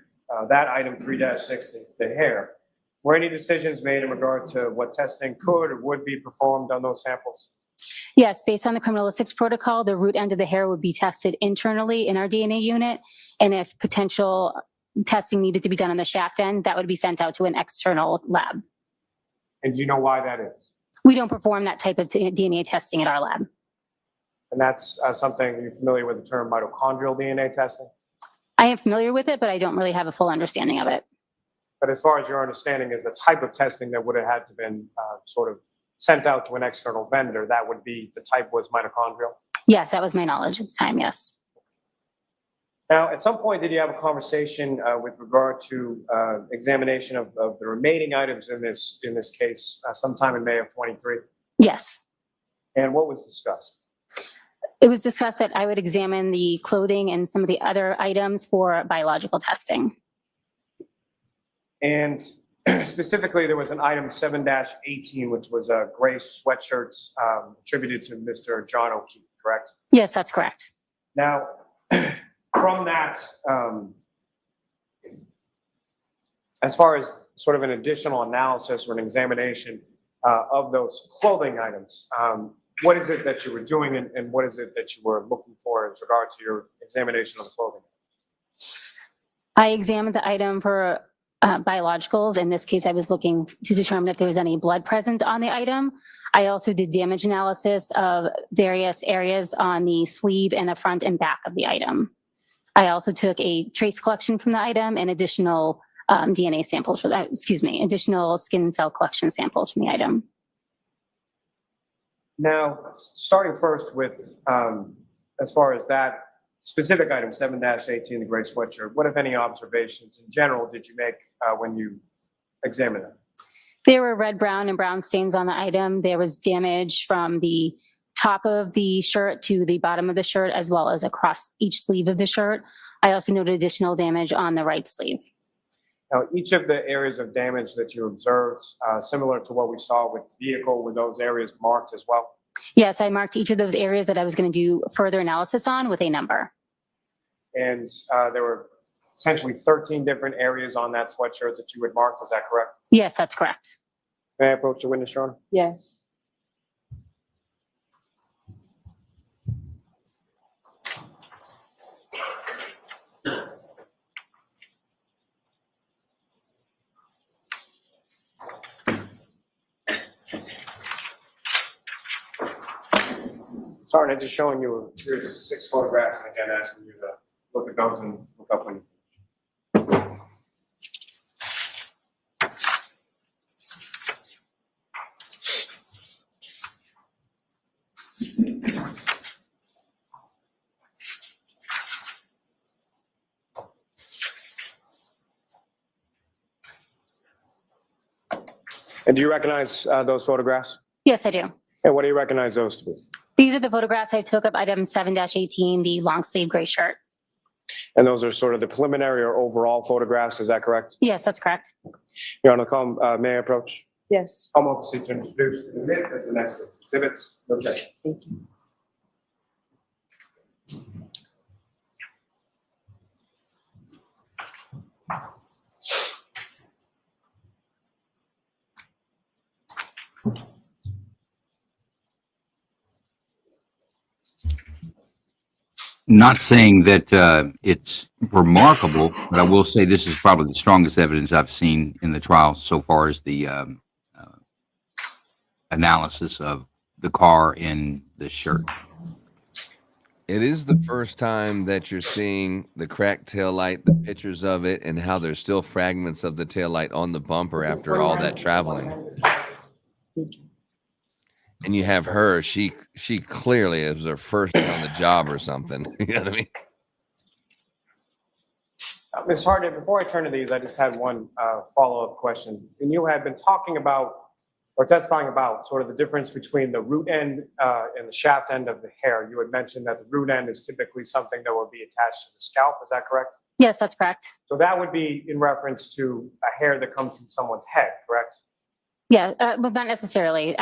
that item 3-6, the hair, were any decisions made in regard to what testing could or would be performed on those samples? Yes, based on the criminalistics protocol, the root end of the hair would be tested internally in our DNA unit, and if potential testing needed to be done on the shaft end, that would be sent out to an external lab. And do you know why that is? We don't perform that type of DNA testing at our lab. And that's something, you're familiar with the term mitochondrial DNA testing? I am familiar with it, but I don't really have a full understanding of it. But as far as your understanding is the type of testing that would have had to been sort of sent out to an external vendor, that would be, the type was mitochondrial? Yes, that was my knowledge at the time, yes. Now, at some point, did you have a conversation with regard to examination of the remaining items in this case sometime in May of 23? Yes. And what was discussed? It was discussed that I would examine the clothing and some of the other items for biological testing. And specifically, there was an item 7-18, which was a gray sweatshirt attributed to Mr. John O'Keefe, correct? Yes, that's correct. Now, from that, as far as sort of an additional analysis or an examination of those clothing items. What is it that you were doing and what is it that you were looking for as regard to your examination of the clothing? I examined the item for biologicals. In this case, I was looking to determine if there was any blood present on the item. I also did damage analysis of various areas on the sleeve and the front and back of the item. I also took a trace collection from the item and additional DNA samples for that, additional skin cell collection samples from the item. Now, starting first with, as far as that specific item, 7-18, the gray sweatshirt, what, if any, observations in general did you make when you examined it? There were red, brown, and brown stains on the item. There was damage from the top of the shirt to the bottom of the shirt, as well as across each sleeve of the shirt. I also noted additional damage on the right sleeve. Now, each of the areas of damage that you observed, similar to what we saw with the vehicle, were those areas marked as well? Yes, I marked each of those areas that I was going to do further analysis on with a number. And there were essentially 13 different areas on that sweatshirt that you had marked, is that correct? Yes, that's correct. May I approach the witness, Your Honor? Yes. Sorry, I'm just showing you a series of 6 photographs, and again, asking you to look at those and look up when you finish. And do you recognize those photographs? Yes, I do. And what do you recognize those to be? These are the photographs I took of item 7-18, the long sleeve gray shirt. And those are sort of the preliminary or overall photographs, is that correct? Yes, that's correct. Your Honor, may I approach? Yes. I'm on the seat to introduce and admit as the next exhibits. Objection. Thank you. Not saying that it's remarkable, but I will say this is probably the strongest evidence I've seen in the trial so far as the analysis of the car in the shirt. It is the first time that you're seeing the cracked tail light, the pictures of it, and how there's still fragments of the tail light on the bumper after all that traveling. And you have her, she clearly is her first day on the job or something. You know what I mean? Ms. Harden, before I turn to these, I just had one follow-up question. And you had been talking about or testifying about sort of the difference between the root end and the shaft end of the hair. You had mentioned that the root end is typically something that would be attached to the scalp. Is that correct? Yes, that's correct. So that would be in reference to a hair that comes from someone's head, correct? Yeah, but not necessarily.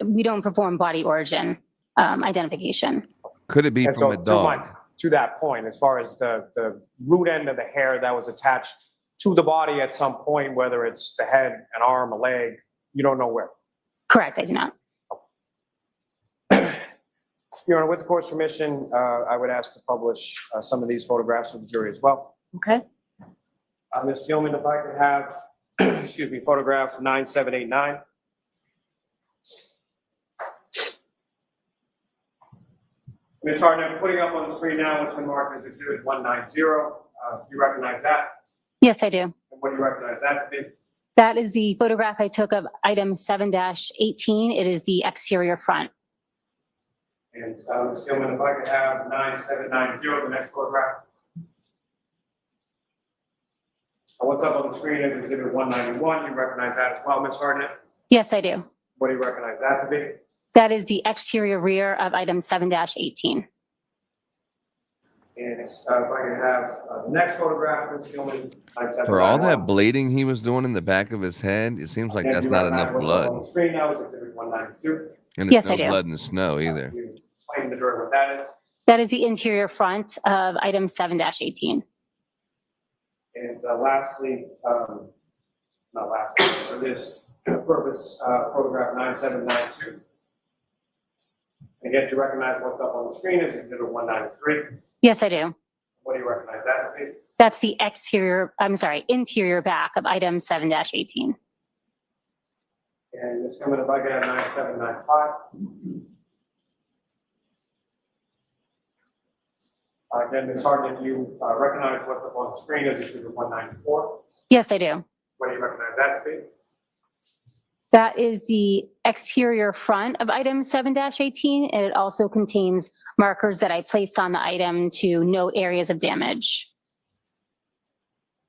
We don't perform body origin identification. Could it be And from so a dog? to that point, as far as the root end of the hair that was attached to the body at some point, whether it's the head, an arm, a leg, you don't know where? Correct, I do not. Your Honor, with the court's permission, I would ask to publish some of these photographs for the jury as well. Okay. Ms. Gilman, if I could have, excuse me, photograph 9789. Ms. Harden, I'm putting up on the screen now what's been marked as exhibit 190. Do you recognize that? Yes, I do. And what do you recognize that to be? That is the photograph I took of item 7-18. It is the exterior front. And Ms. Gilman, if I could have 9790, the next photograph. What's up on the screen is exhibit 191. You recognize that as well, Ms. Harden? Yes, I do. What do you recognize that to be? That is the exterior rear of item 7-18. And if I could have the next photograph, Ms. Gilman. For all that bleeding he was doing in the back of his head, it seems like that's not enough blood. On the screen now is exhibit 192. And Yes, there's I no do. blood in the snow either. You explain to the jury what that is. That is the interior front of item 7-18. And lastly, not last, for this purpose, photograph 9792. Again, do you recognize what's up on the screen is exhibit 193. Yes, I do. What do you recognize that to be? That's the interior back of item 7-18. And it's coming to budget at 9795. Again, Ms. Harden, do you recognize what's up on the screen as exhibit 194? Yes, I do. What do you recognize that to be? That is the exterior front of item 7-18, and it also contains markers that I placed on the item to note areas of damage.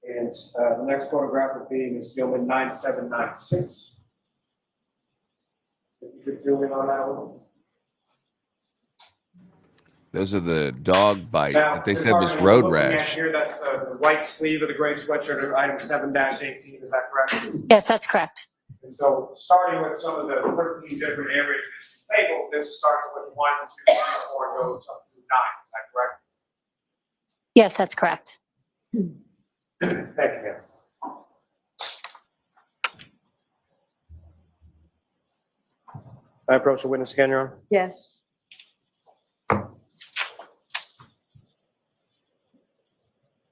And the next photograph would be Ms. Gilman 9796. If you could zoom in on that one. Those are the dog bite Now, that they Ms. said was Harden, road looking at rash. Here, that's the right sleeve of the gray sweatshirt of item 7-18. Is that correct? Yes, that's correct. And so, starting with some of the 13 different areas that you labeled, this starts with 1, 2, 3, 4, and goes up to 9. Is that correct? Yes, that's correct. Thank you, ma'am. I approach the witness again, Your Honor. Yes.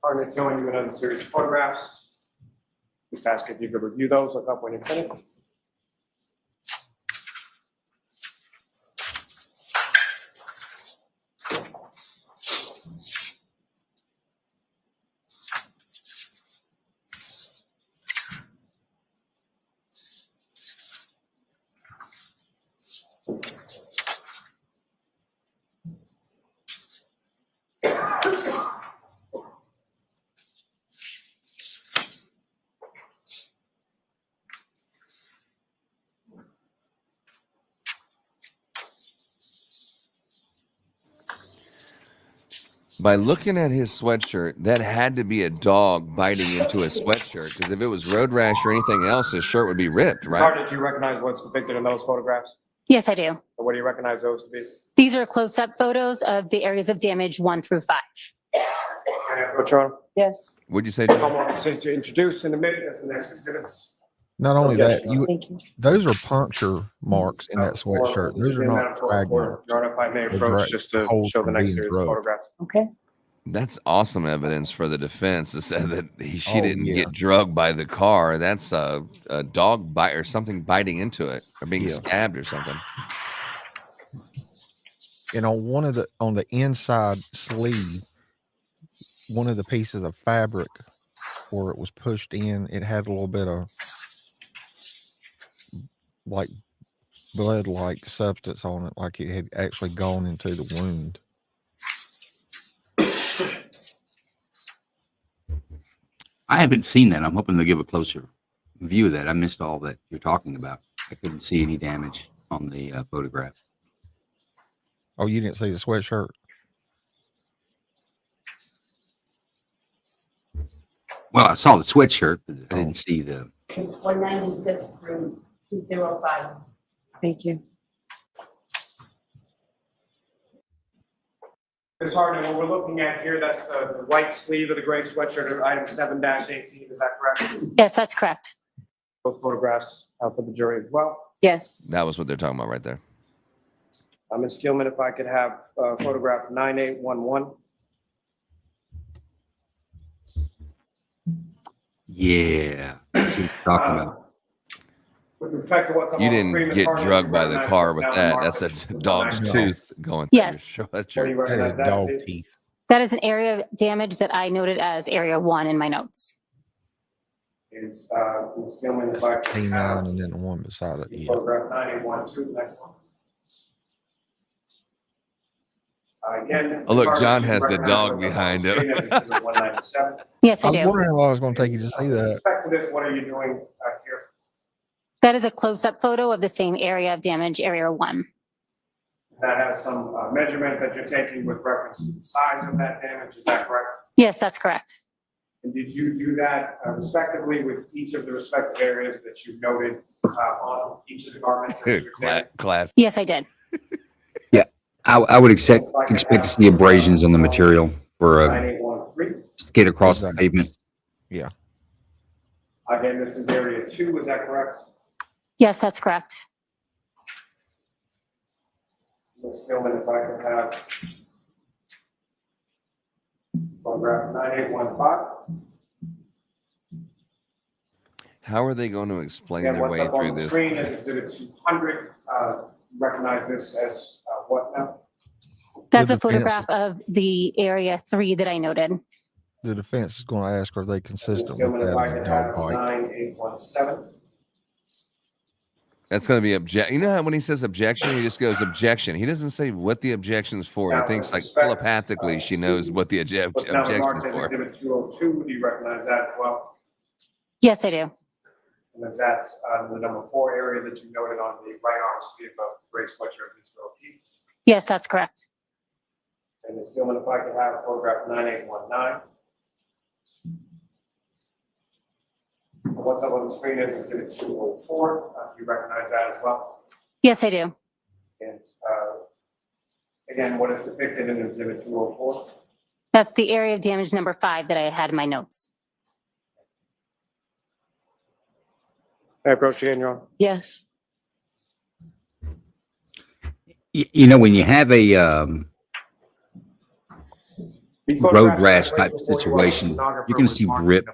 Partner showing you another series of photographs. Just ask if you could review those, look up when you're finished. By looking at his sweatshirt, that had to be a dog biting into a sweatshirt, because if it was road rash or anything else, his shirt would be ripped, right? Partner, do you recognize what's depicted in those photographs? Yes, I do. Or what do you recognize those to be? These are close-up photos of the areas of damage 1 through 5. Can I approach, Your Honor? Yes. What'd you say? Come on, to introduce in a minute, that's the next exhibits. Not only Okay. that, those are puncture marks in that sweatshirt. Those are not drag marks. Your Honor, if I may They're approach drag- just to holes show the from next being series of drugged. photographs. Okay. That's awesome evidence for the defense to say that she Oh, didn't yeah. get drugged by the car. That's a dog bite or something biting into it or being Yeah. stabbed or something. And on the inside sleeve, one of the pieces of fabric where it was pushed in, it had a little bit of like blood-like substance on it, like it had actually gone into the wound. I haven't seen that. I'm hoping they'll give a closer view of that. I missed all that you're talking about. I couldn't see any damage on the photograph. Oh, you didn't see the sweatshirt? Well, I saw the sweatshirt, but I didn't see the. It's 196 through 205. Thank you. Ms. Harden, what we're looking at here, that's the right sleeve of the gray sweatshirt of item 7-18, is that correct? Yes, that's correct. Those photographs for the jury as well. Yes. That was what they're talking about right there. Ms. Gilman, if I could have photograph 9811. Yeah, that's what you're talking about. With respect to what's up You on the didn't screen, Ms. get Harden, drugged you by the recognize car what's with down that. marked That's a with dog's 196. tooth going Yes. through your What do you sweatshirt. recognize That is that dog to be? teeth. That is an area of damage that I noted as area 1 in my notes. Is Ms. Gilman, if I could T9 have and then the one beside it. Yeah. photograph 9812, next one. Again. Oh, look, Ms. Harden, John you has the recognize dog what's up on behind the him. screen as exhibit 197. Yes, I I was do. wondering how I was going to take you to see With that. respect to this, what are you doing here? That is a close-up photo of the same area of damage, area 1. That has some measurement that you're taking with reference to the size of that damage, is that correct? Yes, that's correct. And did you do that respectively with each of the respective areas that you noted on each of the garments? that you examined? Class. Yes, I did. I would expect to see abrasions on the material for 9813. skid across the pavement. Yeah. Again, this is area 2, is that correct? Yes, that's correct. Ms. Gilman, if I could have photograph 9815. How are they going to explain Again, their what's way up on through the this? screen is exhibit 200. Recognize this as what now? That's a The defense- photograph of the area 3 that I noted. The defense is going to ask, are they Ms. consistent with Gilman, that if of I the could dog have bite? 9817. That's going to be object. You know how when he says objection, he just goes objection. He doesn't say what the objection's for. He Now, thinks with like respect, telepathically she knows what the What's now objection's marked as for. exhibit 202, do you recognize that as well? Yes, I do. And is that the number 4 area that you noted on the right arm sleeve of the gray sweatshirt, Mr. O'Keefe? Yes, that's correct. And Ms. Gilman, if I could have photograph 9819. What's up on the screen is exhibit 204. Do you recognize that as well? Yes, I do. And again, what is depicted in exhibit 204? That's the area of damage number 5 that I had in my notes. May I approach again, Your Honor? Yes. You know, when you have a road rash type situation, you're going to see rip,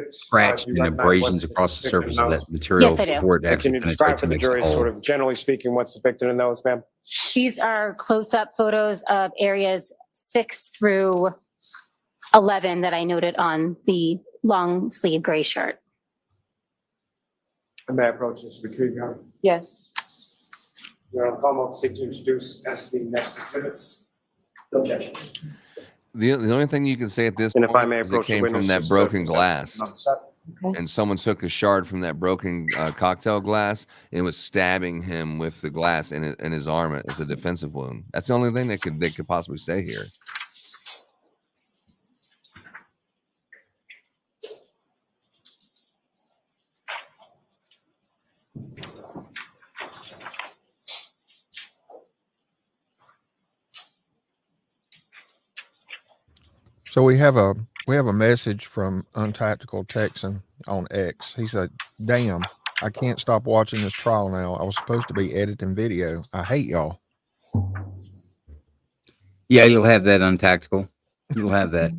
scratch, and abrasions across the surface of that material Yes, I do. before it Can actually you describe penetrates for and the makes a jury, hole. sort of generally speaking, what's depicted in those, ma'am? These are close-up photos of areas 6 through 11 that I noted on the long sleeve gray shirt. And may I approach this retrieve, Your Honor? Yes. Your Honor, call to seek to introduce as the next exhibits. No objection. The only thing you can say at this And if I point may is it approach the came from witness, that just broken to- glass. Another set. And someone took a shard from that broken cocktail glass and was stabbing him with the glass in his arm as a defensive wound. That's the only thing they could possibly say here. So we have a message from Untactical Texan on X. He said, "Damn, I can't stop watching this trial now. I was supposed to be editing video. I hate y'all." Yeah, you'll have that untactical. You'll have that.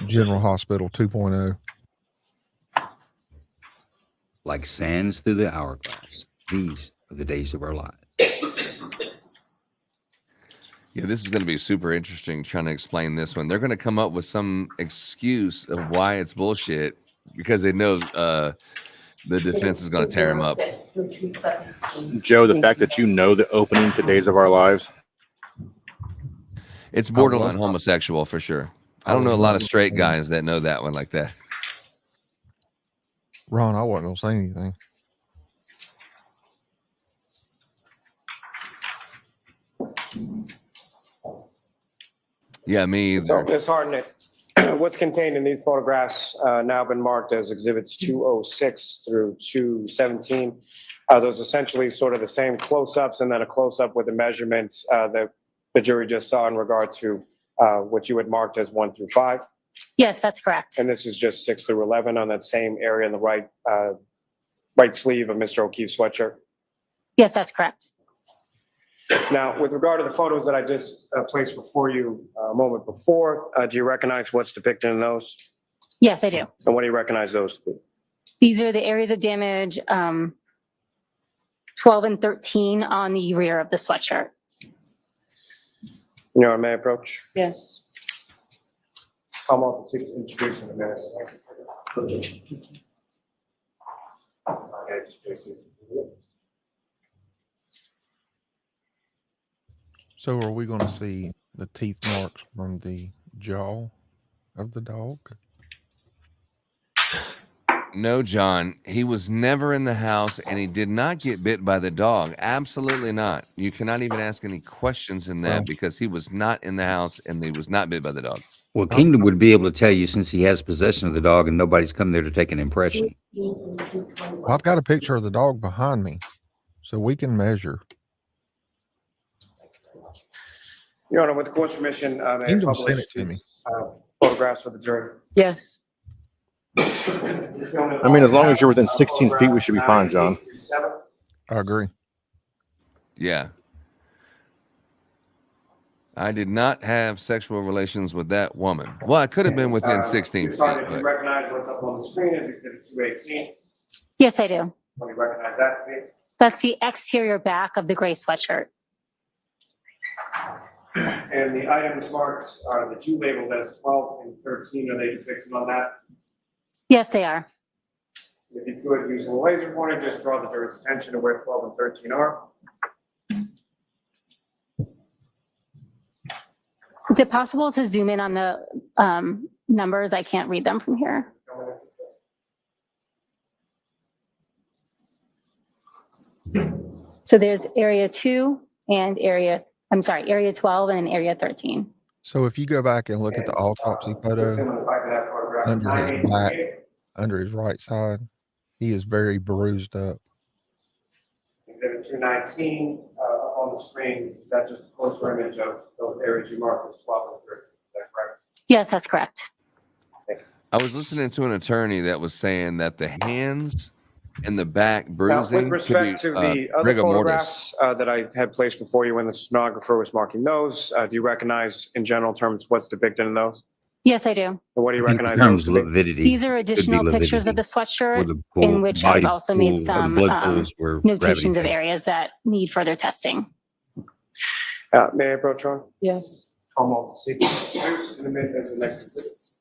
General Hospital 2.0. Like sands through the hourglass. These are the days of our lives. Yeah, this is going to be super interesting trying to explain this one. They're going to come up with some excuse of why it's bullshit because they know the defense is going to tear him up. Joe, the fact that you know the opening to Days of Our Lives. It's borderline homosexual for sure. I don't know a lot of straight guys that know that one like that. Ron, I wasn't gonna say anything. Yeah, me either. So, Ms. Hartnett, what's contained in these photographs now been marked as exhibits 206 through 217. Those essentially sort of the same close-ups and then a close-up with a measurement that the jury just saw in regard to what you had marked as 1 through 5. Yes, that's correct. And this is just 6 through 11 on that same area in the right sleeve of Mr. O'Keefe's sweatshirt. Yes, that's correct. Now, with regard to the photos that I just placed before you a moment before, do you recognize what's depicted in those? Yes, I do. And what do you recognize those to be? These are the areas of damage 12 and 13 on the rear of the sweatshirt. Your Honor, may I approach? Yes. I'm up to introduce in a minute. Okay, just place these. So are we going to see the teeth marks from the jaw of the dog? No, John, he was never in the house and he did not get bit by the dog. Absolutely not. You cannot even ask any questions in that because he was not in the house and he was not bit by the dog. Well, Kingdom would be able to tell you since he has possession of the dog and nobody's come there to take an impression. Well, I've got a picture of the dog behind me, so we can measure. Your Honor, with the court's permission, may I Kingdom sent publish it to me. these photographs photographs for the jury? Yes. I mean, as long as you're within 16 feet, we should be fine, John. I agree. Yeah. I did not have sexual relations with that woman. Well, I could have been within 16 feet, Sergeant, do you but recognize what's up on the screen as Exhibit 218? Yes, I do. When you recognize that, Steve? That's the exterior back of the gray sweatshirt. And the items marked are the two labeled as 12 and 13. Are they depicted on that? Yes, they are. If you could, using a laser pointer, just draw the jury's attention to where 12 and 13 are. Is it possible to zoom in on the numbers? I can't read them from here. So there's area 2 and area 12 and area 13. So if you go back and look at the autopsy photo under his back, under his right side, he is very bruised up. Exhibit 219 on the screen, that's just a closer image of those areas you marked as 12 and 13. Is that correct? Yes, that's correct. I was listening to an attorney that was saying that the hands and the back Now, bruising with could be respect to the other rigor mortis. photographs that I had placed before you when the stenographer was marking those, do you recognize in general terms what's depicted in those? Yes, I do. And what do you recognize? Terms those to be? lividity. These are Could be additional pictures of the lividity, sweatshirt where the in pool- which body I've also made pool, or the some blood pools where gravity notations of takes- areas that need further testing. May I approach on? Yes. Almost. In a minute, there's the next.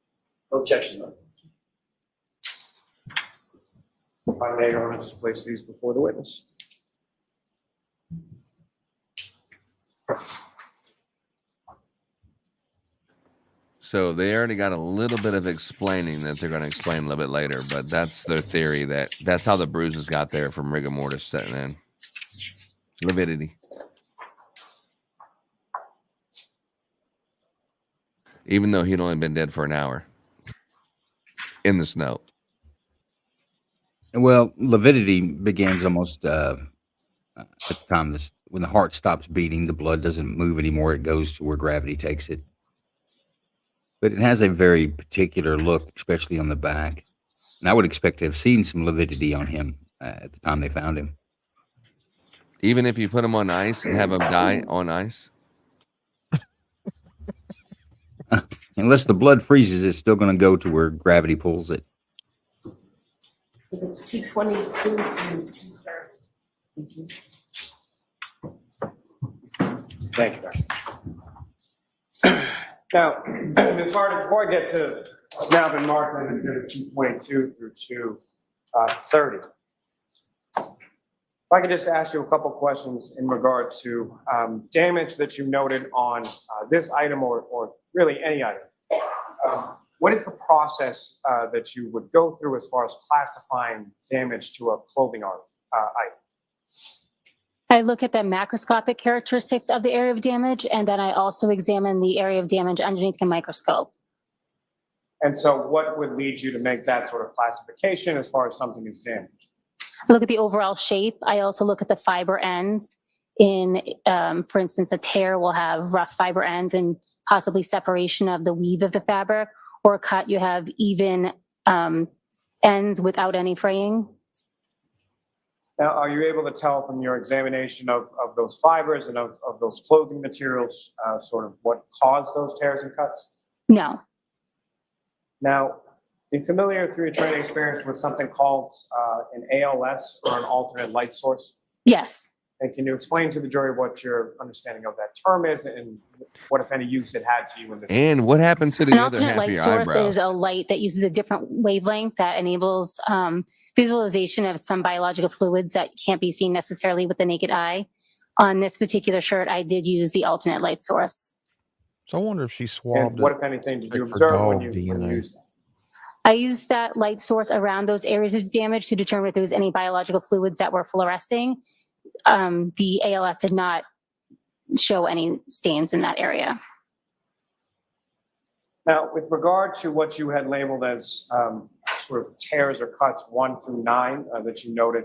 Objection. If I may, I want to just place these before the witness. So they already got a little bit of explaining that they're going to explain a little bit later, but that's their theory that that's how the bruises got there from rigor mortis setting in. Lividity. Even though he'd only been dead for an hour in the snow. Well, lividity begins almost at the time when the heart stops beating, the blood doesn't move anymore. It goes to where gravity takes it. But it has a very particular look, especially on the back. And I would expect to have seen some lividity on him at the time they found him. Even if you put him on ice and have him die on ice? Unless the blood freezes, it's still going to go to where gravity pulls it. It's 222 and 230. Thank you, Doctor. Now, Ms. Harden, before I get to what's now been marked in Exhibit 222 through 230, if I could just ask you a couple questions in regard to damage that you noted on this item or really any item. What is the process that you would go through as far as classifying damage to a clothing item? I look at the macroscopic characteristics of the area of damage, and then I also examine the area of damage underneath the microscope. And so what would lead you to make that sort of classification as far as something is damaged? I look at the overall shape. I also look at the fiber ends. For instance, a tear will have rough fiber ends and possibly separation of the weave of the fabric, or a cut, you have even ends without any fraying. Now, are you able to tell from your examination of those fibers and of those clothing materials sort of what caused those tears and cuts? No. Now, are you familiar through your training experience with something called an ALS or an alternate light source? Yes. And can you explain to the jury what your understanding of that term is and what, if any, use it had to you in this? And what happened to the An other alternate half of light your source eyebrow? is a light that uses a different wavelength that enables visualization of some biological fluids that can't be seen necessarily with the naked eye. On this particular shirt, I did use the alternate light source. So I wonder if she swabbed And what, it, if anything, did you checked for observe when dog you DNA. used it? I used that light source around those areas of damage to determine if there was any biological fluids that were fluorescing. The ALS did not show any stains in that area. Now, with regard to what you had labeled as sort of tears or cuts 1 through 9 that you noted,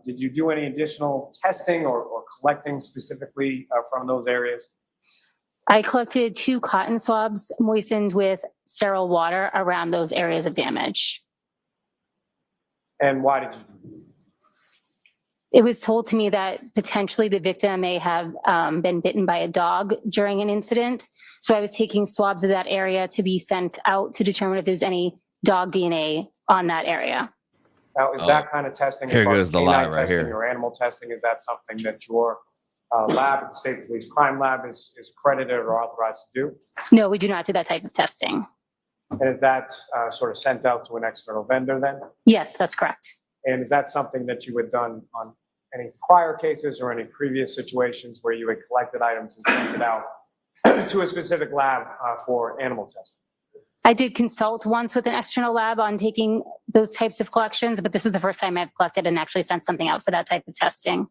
did you do any additional testing or collecting specifically from those areas? I collected 2 cotton swabs moistened with sterile water around those areas of damage. And why did you do that? It was told to me that potentially the victim may have been bitten by a dog during an incident. So I was taking swabs of that area to be sent out to determine if there's any dog DNA on that area. Now, is that kind of testing, Here as far goes as the lie canine right testing here. or animal testing, is that something that your lab at the State Police Crime Lab is accredited or authorized to do? No, we do not do that type of testing. And is that sort of sent out to an external vendor then? Yes, that's correct. And is that something that you had done on any prior cases or any previous situations where you had collected items and sent it out to a specific lab for animal testing? I did consult once with an external lab on taking those types of collections, but this is the first time I've collected and actually sent something out for that type of testing.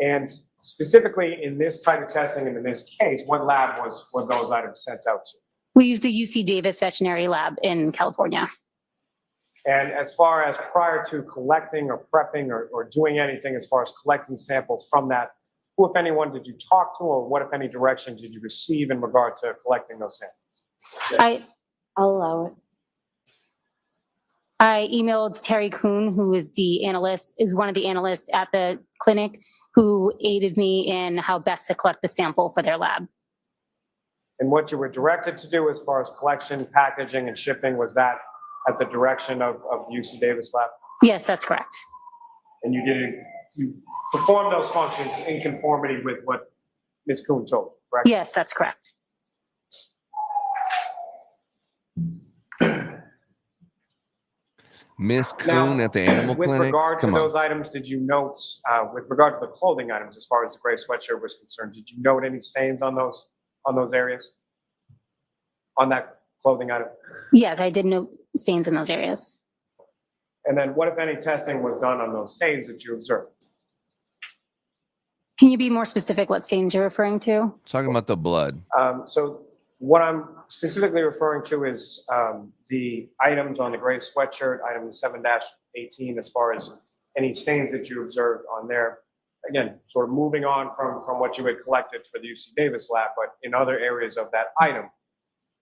And specifically in this type of testing and in this case, what lab were those items sent out to? We use the UC Davis Veterinary Lab in California. And as far as prior to collecting or prepping or doing anything as far as collecting samples from that, who, if anyone, did you talk to, or what, if any, directions did you receive in regard to collecting those samples? I'll allow it. I emailed Terry Kuhn, who is one of the analysts at the clinic, who aided me in how best to collect the sample for their lab. And what you were directed to do as far as collection, packaging, and shipping, was that at the direction of the UC Davis lab? Yes, that's correct. And you performed those functions in conformity with what Ms. Kuhn told you, correct? Yes, that's correct. Miss Kuhn at the animal with clinic? regard to Come on. those items, did you note, with regard to the clothing items, as far as the gray sweatshirt was concerned, did you note any stains on those areas? On that clothing item? Yes, I did note stains in those areas. And then what, if any, testing was done on those stains that you observed? Can you be more specific what stains you're referring to? Talking about the blood. So what I'm specifically referring to is the items on the gray sweatshirt, item 7-18, as far as any stains that you observed on there. Again, sort of moving on from what you had collected for the UC Davis lab, but in other areas of that item.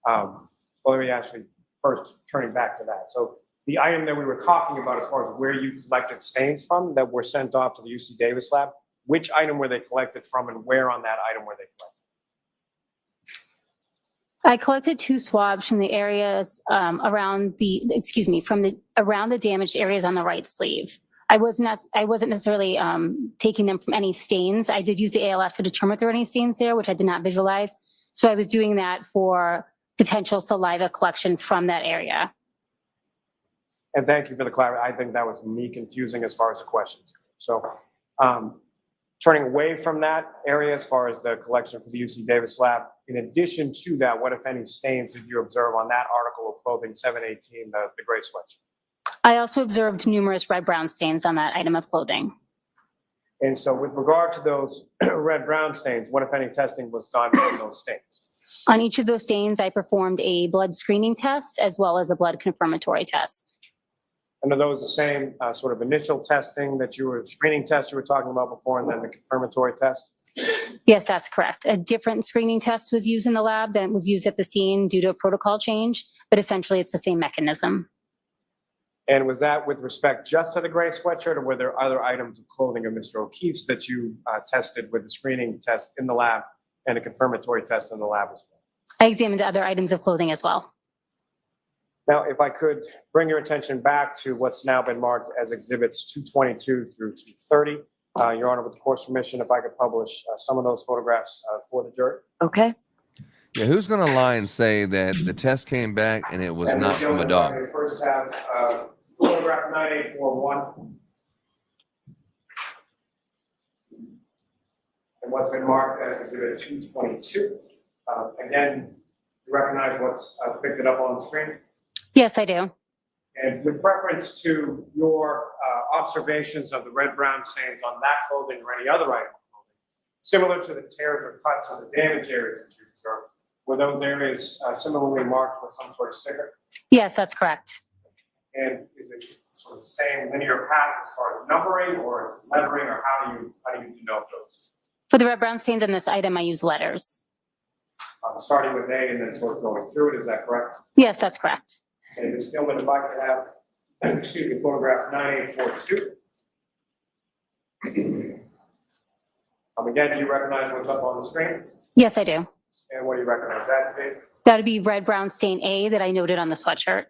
Well, let me actually first turning back to that. So the item that we were talking about as far as where you collected stains from that were sent off to the UC Davis lab, which item were they collected from and where on that item were they collected? I collected 2 swabs from the areas around the damaged areas on the right sleeve. I wasn't necessarily taking them from any stains. I did use the ALS to determine if there were any stains there, which I did not visualize. So I was doing that for potential saliva collection from that area. And thank you for the clarity. I think that was me confusing as far as the questions. So turning away from that area as far as the collection for the UC Davis lab, in addition to that, what, if any, stains did you observe on that article of clothing 718, the gray sweatshirt? I also observed numerous red-brown stains on that item of clothing. And so with regard to those red-brown stains, what, if any, testing was done on those stains? On each of those stains, I performed a blood screening test as well as a blood confirmatory test. And are those the same sort of initial testing screening test you were talking about before, and then the confirmatory test? Yes, that's correct. A different screening test was used in the lab than was used at the scene due to a protocol change, but essentially it's the same mechanism. And was that with respect just to the gray sweatshirt, or were there other items of clothing of Mr. O'Keefe's that you tested with the screening test in the lab and a confirmatory test in the lab as well? I examined other items of clothing as well. Now, if I could bring your attention back to what's now been marked as exhibits 222 through 230. Your Honor, with the court's permission, if I could publish some of those photographs for the jury. Okay. Yeah, who's going to lie and say that the test came back and it was not from a dog? We first have photograph 9841. And what's been marked as exhibit 222. Again, you recognize what's depicted up on the screen? Yes, I do. And with reference to your observations of the red-brown stains on that clothing or any other item of clothing, similar to the tears or cuts or the damaged areas that you observed, were those areas similarly marked with some sort of sticker? Yes, that's correct. And is it sort of the same linear path as far as numbering, or is it lettering, or how do you denote those? For the red-brown stains on this item, I use letters. starting with A and then sort of going through it. Is that correct? Yes, that's correct. And Ms. Gilman, if I could have, excuse me, photograph 9842. Again, do you recognize what's up on the screen? Yes, I do. And what do you recognize that to be? That would be red brown stain A that I noted on the sweatshirt.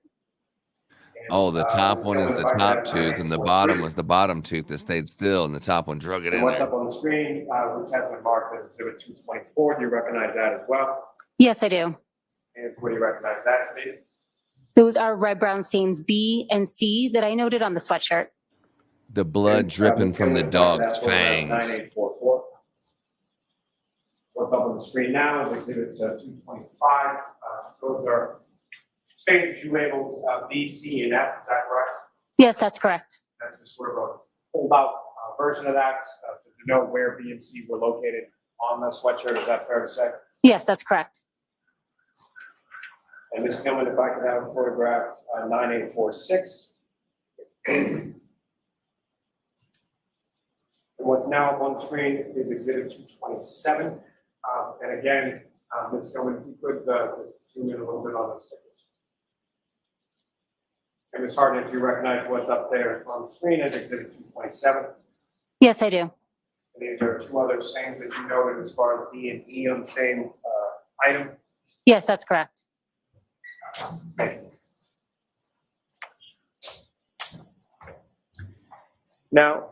Oh, the top one is the top tooth, and the bottom was the bottom tooth that stayed still, and the top one drug it And in what's there. up on the screen, which has been marked as exhibit 224, do you recognize that as well? Yes, I do. And what do you recognize that to be? Those are red brown stains B and C that I noted on the sweatshirt. The blood dripping from the dog's fangs. 9844. What's up on the screen now is exhibit 225. Those are stains that you labeled B, C, and F, is that correct? Yes, that's correct. That's just sort of a pulled out version of that to denote where B and C were located on the sweatshirt. Is that fair to say? Yes, that's correct. And Ms. Gilman, if I could have a photograph 9846. And what's now up on the screen is exhibit 227. And again, Ms. Gilman, if you could zoom in a little bit on those stickers. And Ms. Harden, if you recognize what's up there on the screen as exhibit 227. Yes, I do. And these are two other stains that you noted as far as D and E on the same item. Yes, that's correct. Thank you. Now,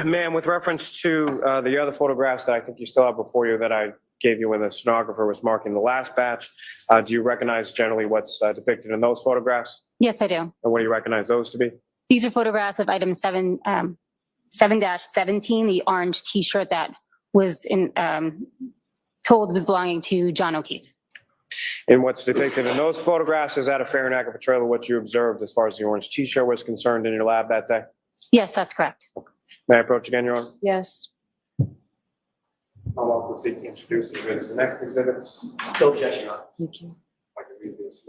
ma'am, with reference to the other photographs that I think you still have before you that I gave you when the stenographer was marking the last batch, do you recognize generally what's depicted in those photographs? Yes, I do. And what do you recognize those to be? These are photographs of item 7-17, the orange T-shirt that was told was belonging to John O'Keefe. And what's depicted in those photographs, is that a fair and accurate portrayal of what you observed as far as the orange T-shirt was concerned in your lab that day? Yes, that's correct. May I approach again, Your Honor? Yes. I'll also seek to introduce the exhibits. The next exhibits. No objection, Your Honor. Thank you. I can read this.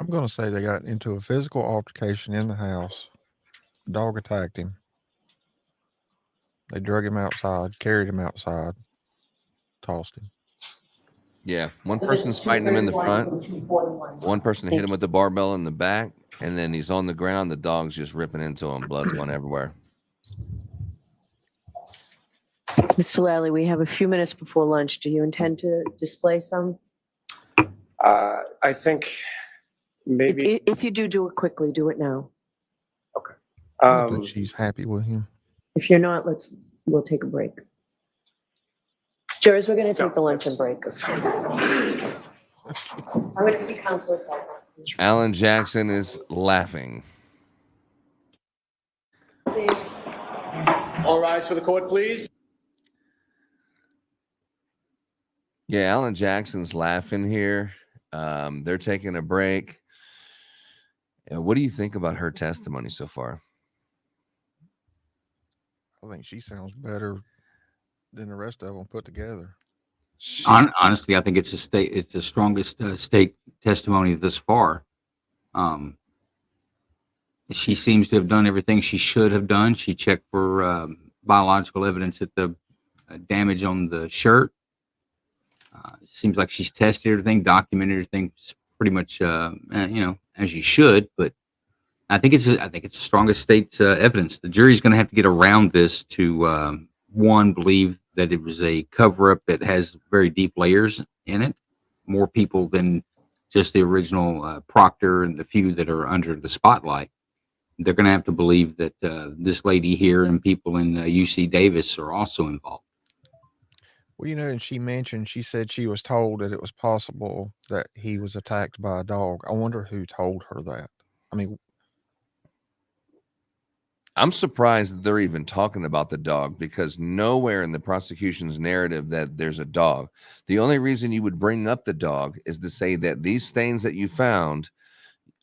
I'm going to say they got into a physical altercation in the house. Dog attacked him. They drug him outside, carried him outside, tossed him. Yeah, one person's fighting him in the front. One person hit him with the barbell in the back, and then he's on the ground. The dog's just ripping into him. Blood's going everywhere. Mr. Lally, we have a few minutes before lunch. Do you intend to display some? I think maybe. If you do it quickly, do it now. I don't think she's happy with him. If you're not, we'll take a break. Jurors, we're going to take the luncheon break. I'm going to see Counselor Tucker. Alan Jackson is laughing. Please. All rise for the court, please. Yeah, Alan Jackson's laughing here. They're taking a break. What do you think about her testimony so far? I think she sounds better than the rest of them put together. Honestly, I think it's the strongest state testimony thus far. She seems to have done everything she should have done. She checked for biological evidence at the damage on the shirt. Seems like she's tested everything, documented everything pretty much, as you should. But I think it's the strongest state evidence. The jury's going to have to get around this to one, believe that it was a cover-up that has very deep layers in it, more people than just the original Proctor and the few that are under the spotlight. they're going to have to believe that this lady here and people in UC Davis are also involved. Well, and she said she was told that it was possible that he was attacked by a dog. I wonder who told her that. I mean, I'm surprised that they're even talking about the dog, because nowhere in the prosecution's narrative that there's a dog. The only reason you would bring up the dog is to say that these stains that you found,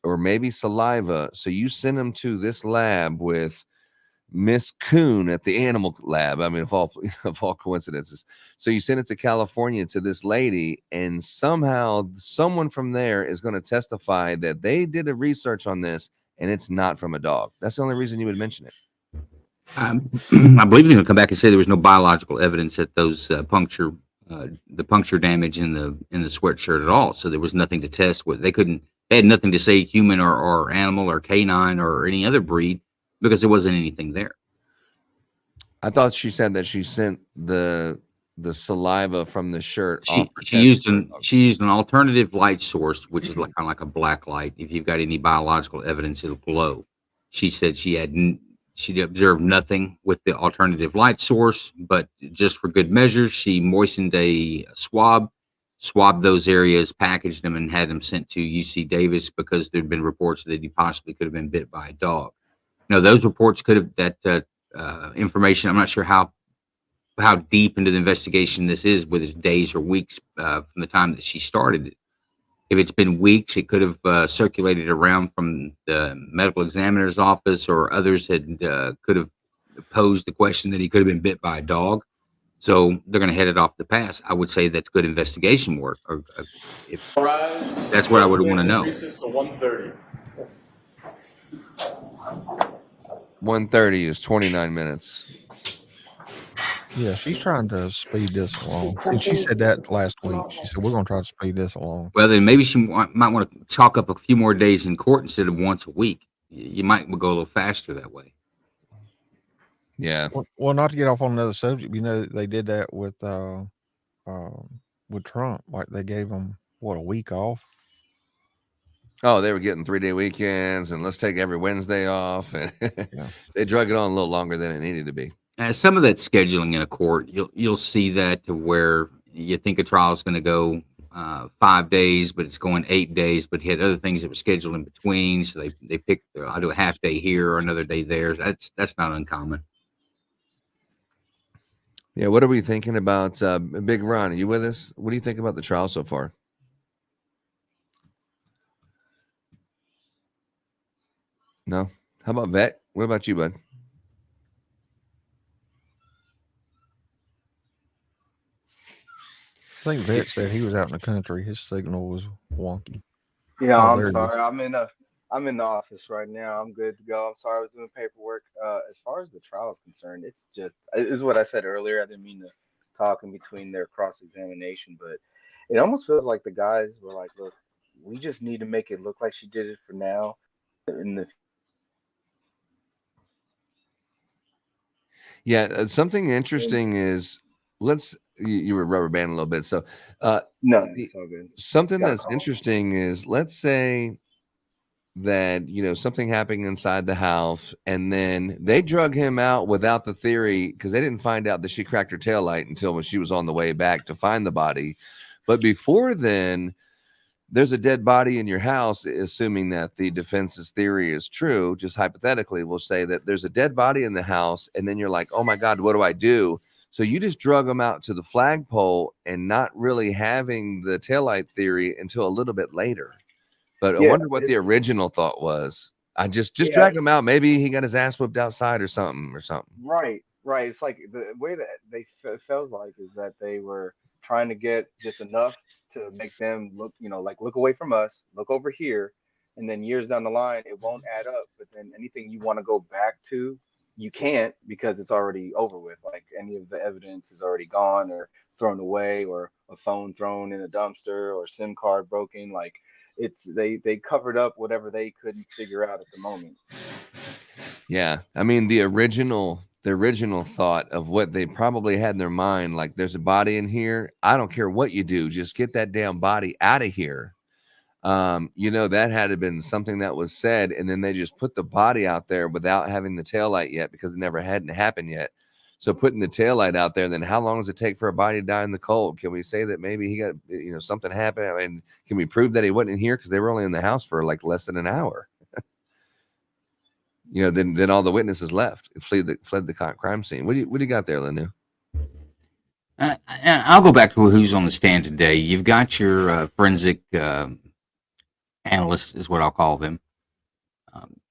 or maybe saliva, so you send them to this lab with Miss Kuhn at the animal lab. I mean, of all coincidences. So you send it to California to this lady, and somehow someone from there is going to testify that they did a research on this and it's not from a dog. That's the only reason you would mention it. I believe they're going to come back and say there was no biological evidence that those the puncture damage in the sweatshirt at all. So there was nothing to test with. They had nothing to say human or animal or canine or any other breed, because there wasn't anything there. I thought she said that she sent the saliva from the shirt. She used an alternative light source, which is kind of like a black light. If you've got any biological evidence, it'll glow. She said she observed nothing with the alternative light source, but just for good measure, she moistened a swab, swabbed those areas, packaged them, and had them sent to UC Davis, because there'd been reports that he possibly could have been bit by a dog. Now, those reports could have that information. I'm not sure how deep into the investigation this is, whether it's days or weeks from the time that she started it. If it's been weeks, it could have circulated around from the medical examiner's office, or others could have posed the question that he could have been bit by a dog. So they're going to head it off the pass. I would say that's good investigation work. Or if that's what I would want to know. 1:30 is 29 minutes. Yeah, she's trying to speed this along. And she said that last week. She said, we're going to try to speed this along. Well, then maybe she might want to chalk up a few more days in court instead of once a week. You might go a little faster that way. Yeah. Well, not to get off on another subject, they did that with Trump. Like, they gave him, a week off? Oh, they were getting 3-day weekends, and let's take every Wednesday off. And they drug it on a little longer than it needed to be. Some of that scheduling in a court, you'll see that, to where you think a trial is going to go 5 days, but it's going 8 days, but he had other things that were scheduled in between. So they picked, I'll do a half day here or another day there. That's not uncommon. Yeah. What are we thinking about? Big Ron, are you with us? What do you think about the trial so far? No. How about Vet? What about you, bud? I think Vet said he was out in the country. His signal was wonky. Yeah, Oh, I'm there it sorry. I'm in the office right now. I'm good to go. I'm sorry, I was doing paperwork. As far as the trial is concerned, it's what I said earlier. I didn't mean to talk in between their cross-examination, but it almost feels like the guys were like, look, we just need to make it look like she did it for now. Yeah, something interesting is, you were rubber banding a little bit. So no, it's all good. Something that's interesting is, let's say that, something happened inside the house, and then they drug him out without the theory, because they didn't find out that she cracked her taillight until when she was on the way back to find the body. But before then, there's a dead body in your house, assuming that the defense's theory is true. Just hypothetically, we'll say that there's a dead body in the house, and then you're like, oh my God, what do I do? So you just drug them out to the flagpole, and not really having the taillight theory until a little bit later. But I wonder what the original thought was. I just drag him out. Maybe he got his ass whipped outside or something. Right. It's like the way that they felt like is that they were trying to get just enough to make them look, like, look away from us, look over here, and then years down the line, it won't add up. But then anything you want to go back to, you can't, because it's already over with. Like, any of the evidence is already gone or thrown away, or a phone thrown in a dumpster, or SIM card broken. Like, they covered up whatever they couldn't figure out at the moment. Yeah, I mean, the original thought of what they probably had in their mind, like, there's a body in here. I don't care what you do, just get that damn body out of here. That had been something that was said, and then they just put the body out there without having the taillight yet because it never hadn't happened yet. So putting the taillight out there, then how long does it take for a body to die in the cold? Can we say that maybe he got, something happened? I mean, can we prove that he wasn't in here because they were only in the house for like less than an hour? Then all the witnesses left and fled the crime scene. What do you got there, LNU? I'll go back to who's on the stand today. You've got your forensic analyst, is what I'll call them.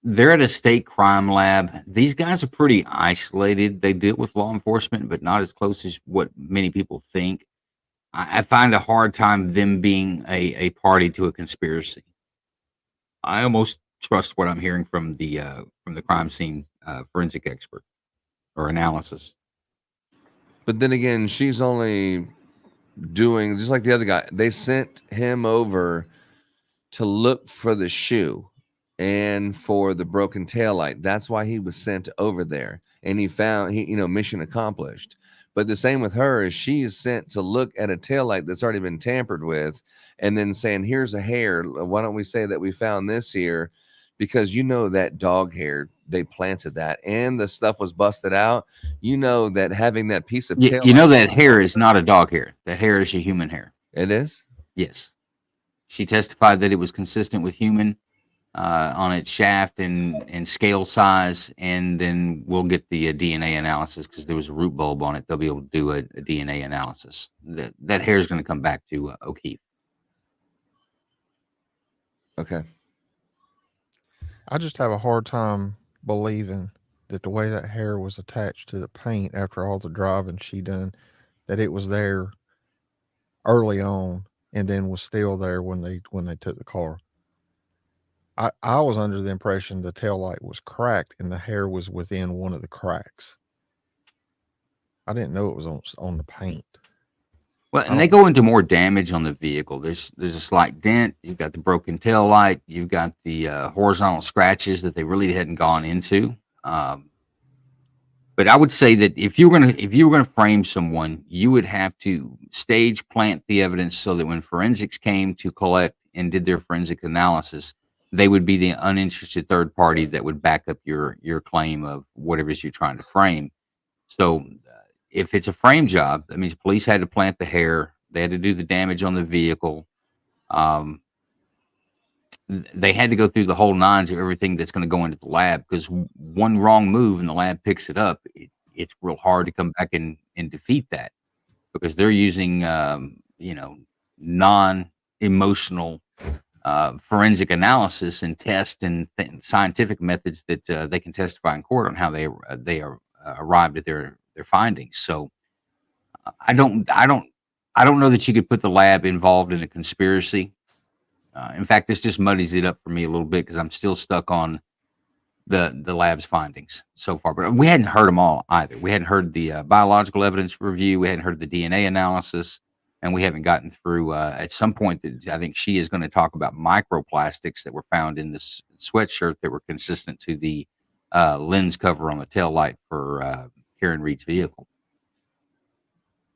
They're at a state crime lab. These guys are pretty isolated. They deal with law enforcement, but not as close as what many people think. I find a hard time them being a party to a conspiracy. I almost trust what I'm hearing from the crime scene forensic expert or analysis. But then again, she's only doing just like the other guy. They sent him over to look for the shoe and for the broken taillight. That's why he was sent over there. And he found, mission accomplished. But the same with her is she is sent to look at a taillight that's already been tampered with and then saying, here's a hair. Why don't we say that we found this here? Because that dog hair, they planted that and the stuff was busted out. That having that piece of taillight. That hair is not a dog hair. That hair is a human hair. It is? Yes. She testified that it was consistent with human on its shaft and scale size, and then we'll get the DNA analysis because there was a root bulb on it. They'll be able to do a DNA analysis. That hair is going to come back to O'Keefe. Okay. I just have a hard time believing that the way that hair was attached to the paint after all the driving she done, that it was there early on and then was still there when they took the car. I was under the impression the taillight was cracked and the hair was within one of the cracks. I didn't know it was on the paint. Well, and they go into more damage on the vehicle. There's a slight dent. You've got the broken tail light. You've got the horizontal scratches that they really hadn't gone into. But I would say that if you were gonna frame someone, you would have to stage plant the evidence so that when forensics came to collect and did their forensic analysis, they would be the uninterested third party that would back up your claim of whatever it is you're trying to frame. So if it's a frame job, that means police had to plant the hair. They had to do the damage on the vehicle. They had to go through the whole nines of everything that's going to go into the lab, because one wrong move and the lab picks it up. It's real hard to come back and defeat that, because they're using, non-emotional forensic analysis and test and scientific methods that they can testify in court on how they arrived at their findings. So I don't know that you could put the lab involved in a conspiracy. In fact, this just muddies it up for me a little bit, because I'm still stuck on the lab's findings so far. But we hadn't heard them all either. We hadn't heard the biological evidence review. We hadn't heard the DNA analysis, and we haven't gotten through. At some point, I think she is going to talk about microplastics that were found in this sweatshirt that were consistent to the lens cover on the taillight for Karen Reed's vehicle.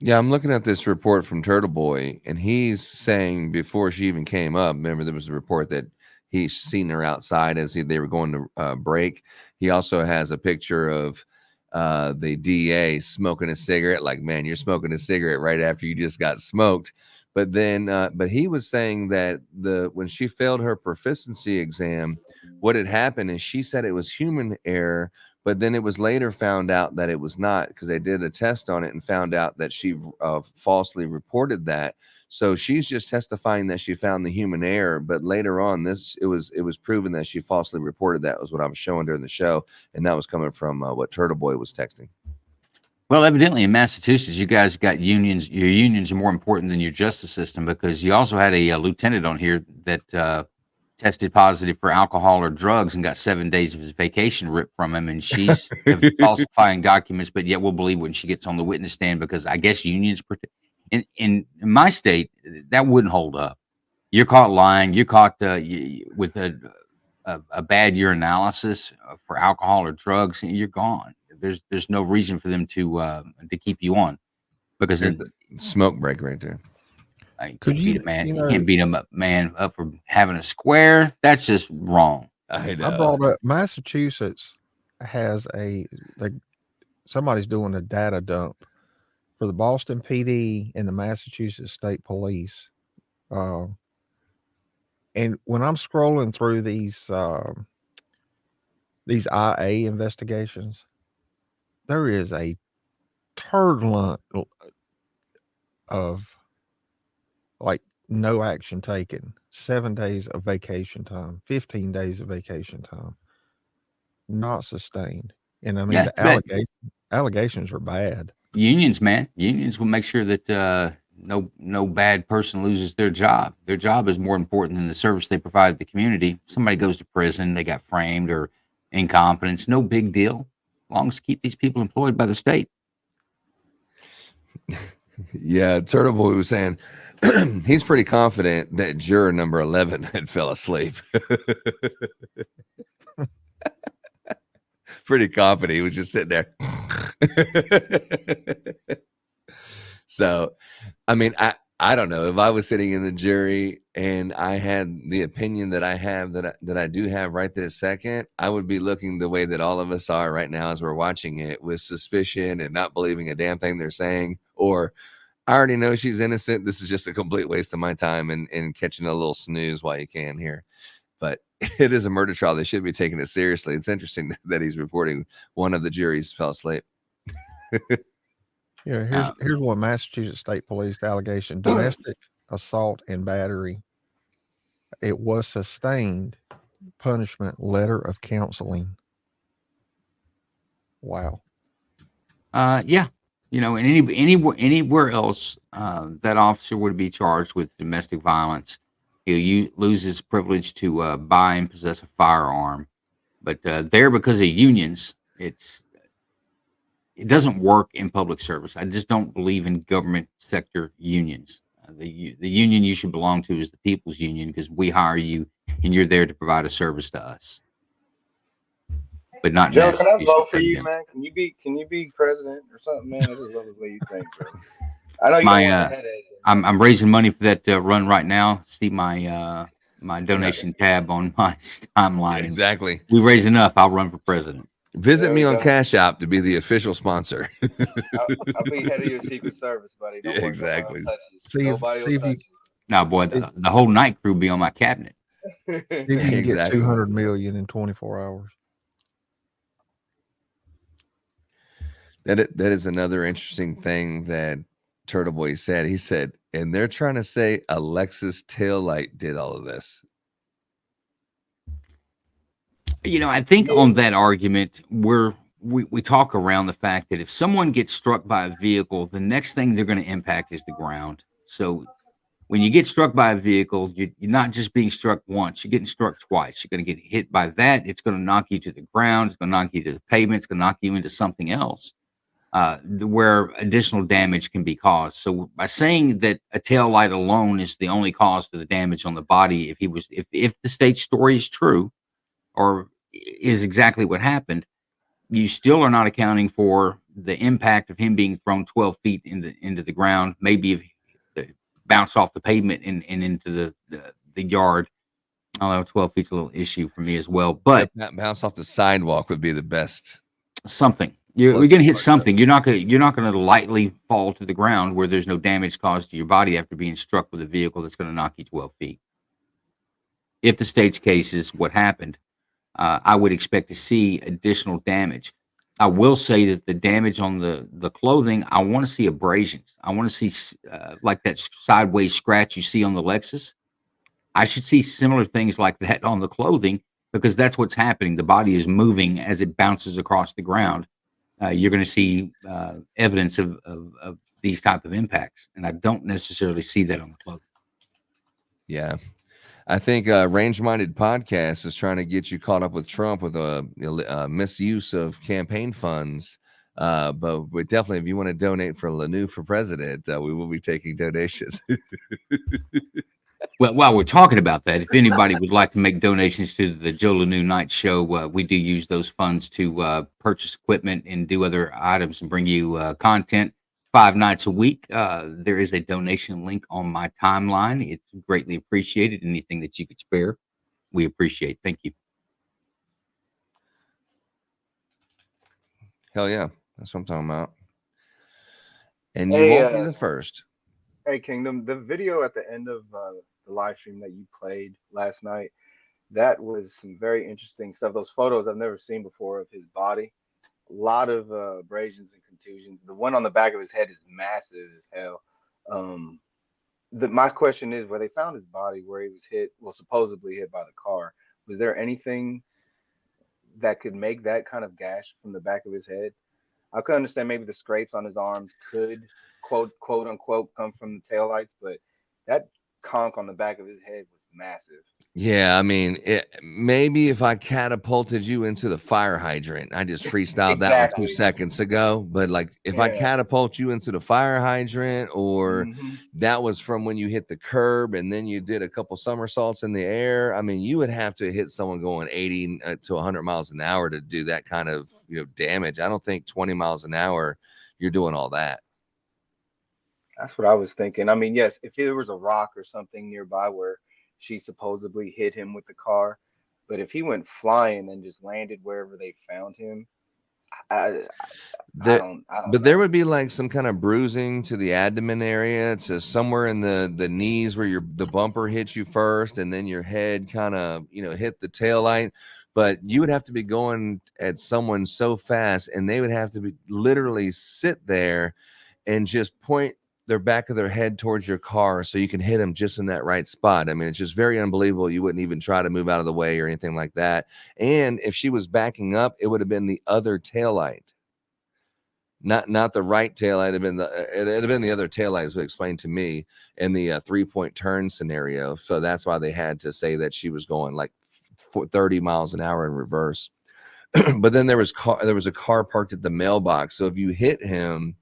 Yeah, I'm looking at this report from Turtle Boy, and he's saying before she even came up, remember there was a report that he's seen her outside as they were going to break. He also has a picture of the DA smoking a cigarette. Like, man, you're smoking a cigarette right after you just got smoked. But then, but he was saying that when she failed her proficiency exam, what had happened is she said it was human error. But then it was later found out that it was not, because they did a test on it and found out that she falsely reported that. So she's just testifying that she found the human error. But later on, it was proven that she falsely reported that, was what I was showing during the show. And that was coming from what Turtle Boy was texting. Well, evidently in Massachusetts, you guys got unions. Your unions are more important than your justice system, because you also had a lieutenant on here that tested positive for alcohol or drugs and got 7 days of his vacation ripped from him, and she's falsifying documents, but yet we'll believe when she gets on the witness stand, because I guess unions in my state that wouldn't hold up. You're caught lying. You're caught with a bad urinalysis for alcohol or drugs, and you're gone. There's no reason for them to keep you on, because there's the smoke break right there. Could beat you, a man? you You know, can't beat a man up for having a square. That's just wrong. I I know. brought up Massachusetts has somebody's doing a data dump for the Boston PD and the Massachusetts State Police. And when I'm scrolling through these IA investigations, there is a turd lump of like no action taken, 7 days of vacation time, 15 days of vacation time, not sustained. And I mean, Yeah, the allegations are bad. unions, man. Unions will make sure that no bad person loses their job. Their job is more important than the service they provide the community. Somebody goes to prison, they got framed or incompetence, no big deal. As long as keep these people employed by the state. Yeah, Turtle Boy was saying he's pretty confident that juror number 11 had fell asleep. Pretty confident he was just sitting there. So, I mean, I don't know if I was sitting in the jury and I had the opinion that I have that I do have right this second, I would be looking the way that all of us are right now as we're watching it, with suspicion and not believing a damn thing they're saying, or I already know she's innocent. This is just a complete waste of my time and catching a little snooze while you can here. But it is a murder trial. They should be taking it seriously. It's interesting that he's reporting one of the juries fell asleep. Yeah, here's one: Massachusetts State Police allegation: domestic assault and battery. It was sustained. Punishment: letter of counseling. Wow. Yeah, you know, and anywhere else, that officer would be charged with domestic violence. He'll lose his privilege to buy and possess a firearm. But there, because of unions, it doesn't work in public service. I just don't believe in government sector unions. The union you should belong to is the people's union, because we hire you and you're there to provide a service to us. But not Joe, can I Massachusetts. vote for you, man? Can you be president or something, man? I just love the way you think, bro. I know you don't want the headache. I'm raising money for that run right now. See my donation tab on my timeline. Exactly. We raise enough, I'll run for president. Visit me on Cash App to be the official sponsor. I'll be head of your Secret Service, buddy. Don't worry, Exactly. Nobody will touch you. Now, boy, the whole night crew be on my cabinet. See if you can get 200 million in 24 hours. That is another interesting thing that Turtle Boy said. He said, and they're trying to say Alexa's taillight did all of this. You know, I think on that argument, we talk around the fact that if someone gets struck by a vehicle, the next thing they're going to impact is the ground. So when you get struck by a vehicle, you're not just being struck once, you're getting struck twice. You're going to get hit by that. It's going to knock you to the ground. It's going to knock you to the pavement. It's going to knock you into something else where additional damage can be caused. So by saying that a tail light alone is the only cause of the damage on the body, if the state's story is true, or is exactly what happened, you still are not accounting for the impact of him being thrown 12 feet into the ground, maybe bounce off the pavement and into the yard. Although 12 feet's a little issue for me as well, but bounce off the sidewalk would be the best. Something you're going to hit something. You're not going to lightly fall to the ground where there's no damage caused to your body after being struck with a vehicle that's going to knock you 12 feet. If the state's case is what happened, I would expect to see additional damage. I will say that the damage on the clothing, I want to see abrasions. I want to see like that sideways scratch you see on the Lexus. I should see similar things like that on the clothing, because that's what's happening. The body is moving as it bounces across the ground. You're going to see evidence of these type of impacts, and I don't necessarily see that on the clothing. Yeah. I think Range Minded Podcast is trying to get you caught up with Trump with a misuse of campaign funds. But definitely, if you want to donate for LNU for president, we will be taking donations. Well, while we're talking about that, if anybody would like to make donations to the Joe LNU Night Show, we do use those funds to purchase equipment and do other items and bring you content. 5 nights a week. There is a donation link on my timeline. It's greatly appreciated. Anything that you could spare, we appreciate. Thank you. Hell yeah. That's what I'm talking about. And you Hey, won't be the first. Hey, Kingdom, the video at the end of the live stream that you played last night, that was some very interesting stuff. Those photos I've never seen before of his body. A lot of abrasions and contusions. The one on the back of his head is massive as hell. My question is, where they found his body, where he was hit, well, supposedly hit by the car, was there anything that could make that kind of gash from the back of his head? I could understand maybe the scrapes on his arms could quote unquote come from the taillights, but that conch on the back of his head was massive. Yeah, I mean, maybe if I catapulted you into the fire hydrant, I just freestyled that one 2 seconds ago. But like, if I catapult you into the fire hydrant, or that was from when you hit the curb and then you did a couple somersaults in the air, I mean, you would have to hit someone going 80 to 100 miles an hour to do that kind of damage. I don't think 20 miles an hour you're doing all that. That's what I was thinking. I mean, yes, if there was a rock or something nearby where she supposedly hit him with the car, but if he went flying and just landed wherever they found him, I don't but there would be like some kind of bruising to the abdomen area, to somewhere in the knees where the bumper hit you first, and then your head kind of hit the tail light. But you would have to be going at someone so fast, and they would have to be literally sit there and just point their back of their head towards your car so you can hit them just in that right spot. I mean, it's just very unbelievable. You wouldn't even try to move out of the way or anything like that. And if she was backing up, it would have been the other taillight, not the right taillight. It'd have been the other taillight, as was explained to me in the 3-point turn scenario. So that's why they had to say that she was going like 30 miles an hour in reverse. But then there was a car parked at the mailbox. So if you hit him,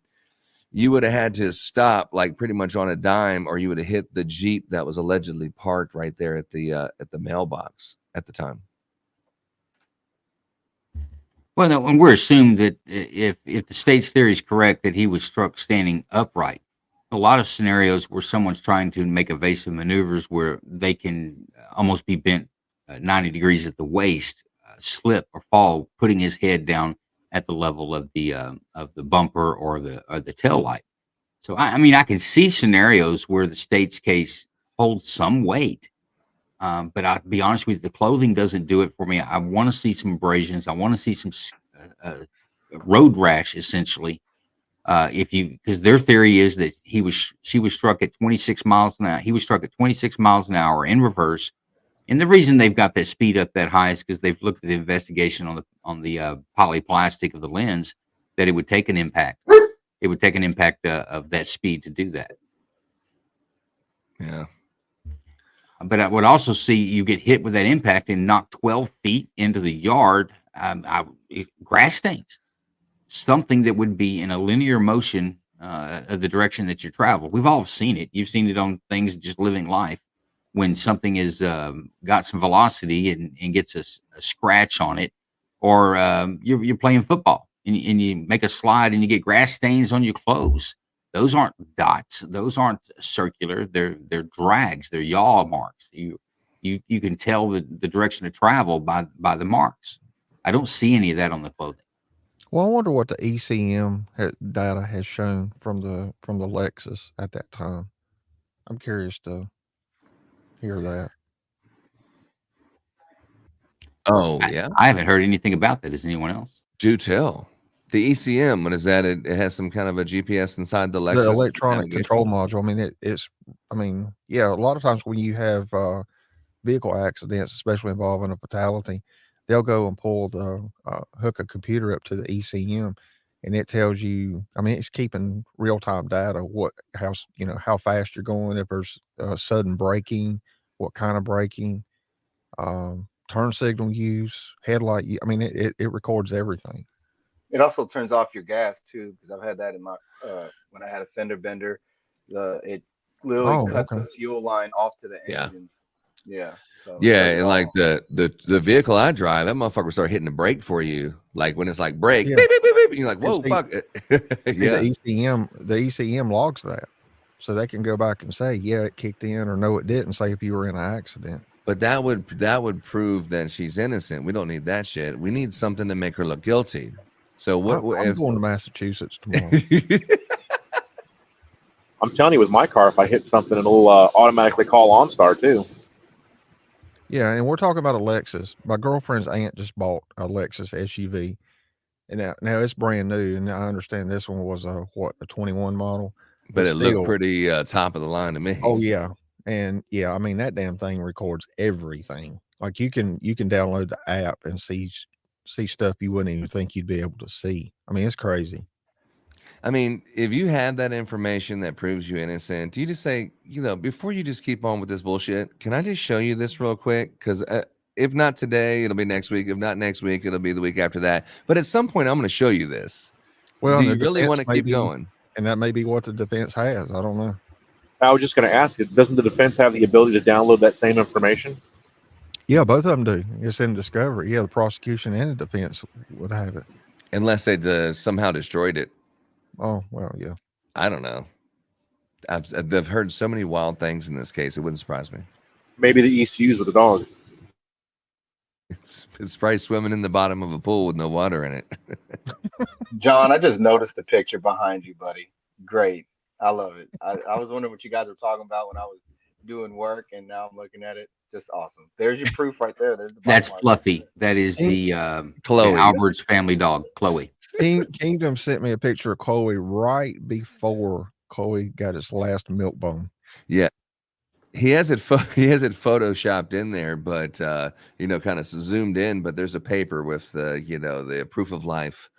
you would have had to stop like pretty much on a dime, or you would have hit the Jeep that was allegedly parked right there at the mailbox at the time. Well, no, and we're assumed that if the state's theory is correct, that he was struck standing upright. A lot of scenarios where someone's trying to make evasive maneuvers where they can almost be bent 90 degrees at the waist, slip or fall, putting his head down at the level of the bumper or the tail light. So I mean, I can see scenarios where the state's case holds some weight, but I'll be honest with you, the clothing doesn't do it for me. I want to see some abrasions. I want to see some road rash, essentially. Because their theory is that she was struck at 26 miles an hour. He was struck at 26 miles an hour in reverse. And the reason they've got that speed up that high is because they've looked at the investigation on the polyplastic of the lens, that it would take an impact. It would take an impact of that speed to do that. Yeah. But I would also see you get hit with that impact and knock 12 feet into the yard. Grass stains, something that would be in a linear motion of the direction that you travel. We've all seen it. You've seen it on things just living life. When something is got some velocity and gets a scratch on it, or you're playing football and you make a slide and you get grass stains on your clothes. Those aren't dots. Those aren't circular. They're drags. They're yaw marks. You can tell the direction of travel by the marks. I don't see any of that on the clothing. Well, I wonder what the ECM data has shown from the Lexus at that time. I'm curious to hear that. Oh, yeah. I haven't heard anything about that. Is anyone else? Do tell. The ECM, what is that? It has some kind of a GPS inside the Lexus. The electronic control module. I mean, yeah, a lot of times when you have vehicle accidents, especially involving a fatality, they'll go and pull the hook a computer up to the ECM, and it tells you, I mean, it's keeping real-time data, how fast you're going, if there's sudden braking, what kind of braking, turn signal use, headlight use. I mean, it records everything. It also turns off your gas too, because I've had that in my when I had a fender bender. It literally cuts the fuel line off to the engine. Yeah. So Yeah, and like the vehicle I drive, that motherfucker will start hitting the brake for you. Like when it's like brake, Yeah. beep, beep, beep, beep, and you're like, And whoa, see- fuck it. See, Yeah. the ECM logs that, so they can go back and say, yeah, it kicked in, or no, it didn't. Say if you were in an accident. But that would prove that she's innocent. We don't need that shit. We need something to make her look guilty. So what I'm if going to Massachusetts tomorrow? I'm telling you, with my car, if I hit something, it'll automatically call OnStar too. Yeah, and we're talking about a Lexus. My girlfriend's aunt just bought a Lexus SUV, and now it's brand new. And I understand this one was a 21 model, but it still, looked pretty top of the line to me. Oh yeah, and yeah, I mean that damn thing records everything. Like you can download the app and see stuff you wouldn't even think you'd be able to see. I mean, it's crazy. I mean, if you have that information that proves you innocent, you just say, before you just keep on with this bullshit, can I just show you this real quick? Because if not today, it'll be next week. If not next week, it'll be the week after that. But at some point, I'm going to show you this. Well, do you really want to keep going? And that may be what the defense has. I don't know. I was just going to ask you, doesn't the defense have the ability to download that same information? Yeah, both of them do. It's in discovery. Yeah, the prosecution and the defense would have it. Unless they somehow destroyed it. Oh, well, yeah. I don't know. I've heard so many wild things in this case. It wouldn't surprise me. Maybe the ECUs with the dog. It's probably swimming in the bottom of a pool with no water in it. John, I just noticed the picture behind you, buddy. Great. I love it. I was wondering what you guys were talking about when I was doing work, and now I'm looking at it. Just awesome. There's your proof right there. There's the That's mark. Fluffy. That is the Chloe. Albert's family dog, Chloe. Kingdom sent me a picture of Chloe right before Chloe got its last milk bone. Yeah. He has it photoshopped in there, but kind of zoomed in. But there's a paper with the proof of life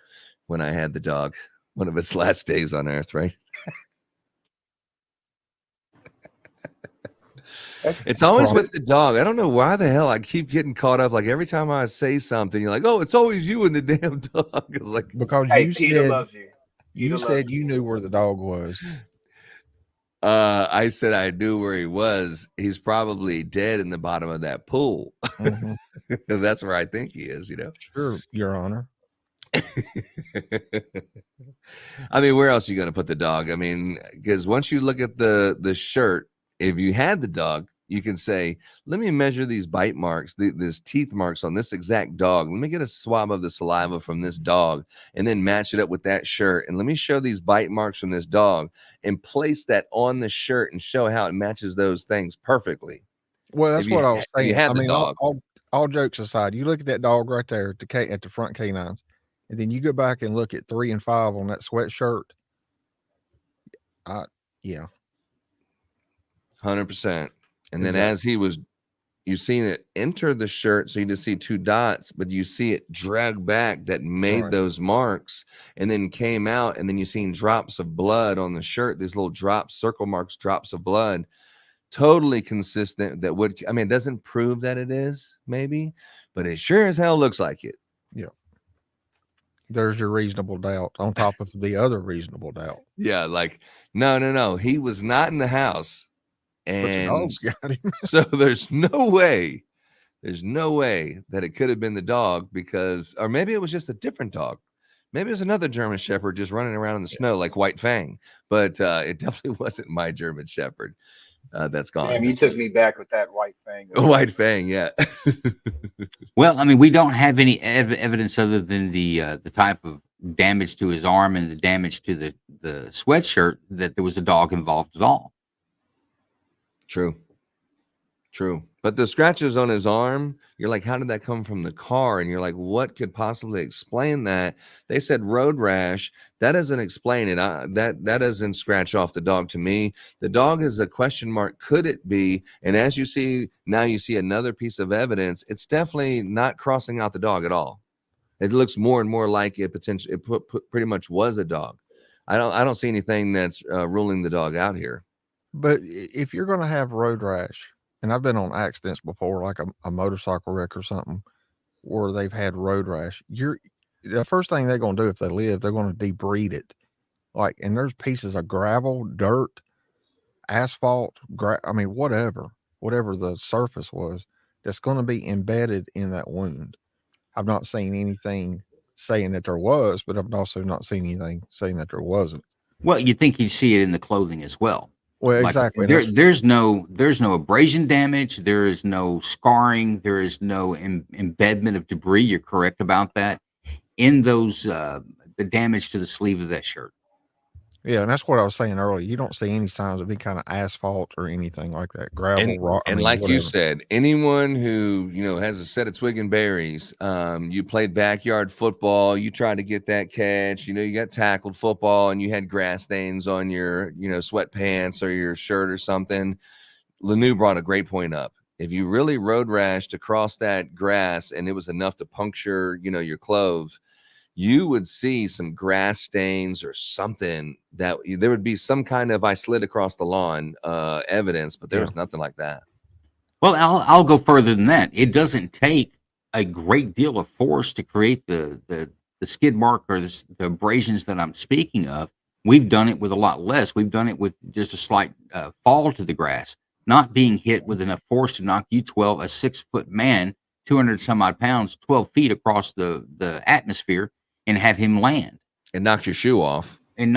when I had the dog, one of its last days on Earth, right? It's always with the dog. I don't know why the hell I keep getting caught up. Like every time I say something, you're like, "Oh, it's always you and the damn dog." It's like because Peter loves you. You said you knew where the dog was. I said I knew where he was. He's probably dead in the bottom of that pool. Mm-hmm. That's where I think he is. Sure, Your Honor. I mean, where else are you going to put the dog? I mean, because once you look at the shirt, if you had the dog, you can say, let me measure these bite marks, these teeth marks on this exact dog. Let me get a swab of the saliva from this dog and then match it up with that shirt. And let me show these bite marks from this dog and place that on the shirt and show how it matches those things perfectly. Well, that's what I was saying. You had the mean, dog. all jokes aside, you look at that dog right there at the front canines, and then you go back and look at 3 and 5 on that sweatshirt. Yeah. 100%. And then as he was, you seen it enter the shirt, so you just see 2 dots, but you see it drag back that made those marks and then came out, and then you seen drops of blood on the shirt, these little drops, circle marks, drops of blood, totally consistent. That would, I mean, it doesn't prove that it is, maybe, but it sure as hell looks like it. Yeah. There's your reasonable doubt on top of the other reasonable doubt. Yeah, like, no, he was not in the house. And got him. So there's no way that it could have been the dog, because, or maybe it was just a different dog. Maybe it was another German Shepherd just running around in the snow like White Fang, but it definitely wasn't my German Shepherd. That's gone. Damn, you took me back with that White Fang. White Fang, yeah. Well, I mean, we don't have any evidence other than the type of damage to his arm and the damage to the sweatshirt that there was a dog involved at all. True. But the scratches on his arm, you're like, how did that come from the car? And you're like, what could possibly explain that? They said road rash. That doesn't explain it. That doesn't scratch off the dog to me. The dog is a question mark. Could it be? And as you see, now you see another piece of evidence. It's definitely not crossing out the dog at all. It looks more and more like it potentially pretty much was a dog. I don't see anything that's ruling the dog out here. But if you're going to have road rash, and I've been on accidents before, like a motorcycle wreck or something, where they've had road rash, the first thing they're going to do if they live, they're going to debride it. And there's pieces of gravel, dirt, asphalt, I mean, whatever. whatever the surface was, that's going to be embedded in that wound. I've not seen anything saying that there was, but I've also not seen anything saying that there wasn't. Well, you think you'd see it in the clothing as well. Well, Like exactly. there's no abrasion damage. There is no scarring. There is no embedment of debris. You're correct about that. In those, the damage to the sleeve of that shirt. Yeah, and that's what I was saying earlier. You don't see any signs of any kind of asphalt or anything like that. Gravel, rock. And like you said, anyone who, you know, has a set of twig and berries, you played backyard football, you tried to get that catch, you know, you got tackled football and you had grass stains on your, you know, sweatpants or your shirt or something. LNU brought a great point up. If you really road rashed across that grass and it was enough to puncture, you know, your clothes, you would see some grass stains or something that there would be some kind of I slid across the lawn evidence, but there was nothing like that. Well, I'll go further than that. It doesn't take a great deal of force to create the skid mark or the abrasions that I'm speaking of. We've done it with a lot less. We've done it with just a slight fall to the grass, not being hit with enough force to knock you a 6-foot man, 200 some odd pounds, 12 feet across the atmosphere and have him land. And knock your shoe off. And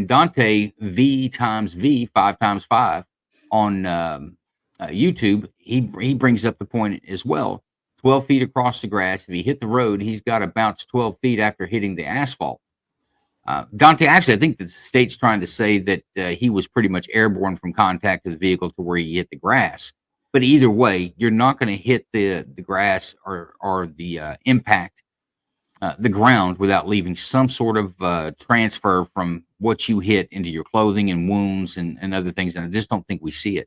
Dante V times V 5 times 5 on YouTube, he brings up the point as well. 12 feet across the grass. If he hit the road, he's got to bounce 12 feet after hitting the asphalt. Dante, actually, I think the state's trying to say that he was pretty much airborne from contact to the vehicle to where he hit the grass. But either way, you're not going to hit the grass or the impact the ground without leaving some sort of transfer from what you hit into your clothing and wounds and other things. And I just don't think we see it.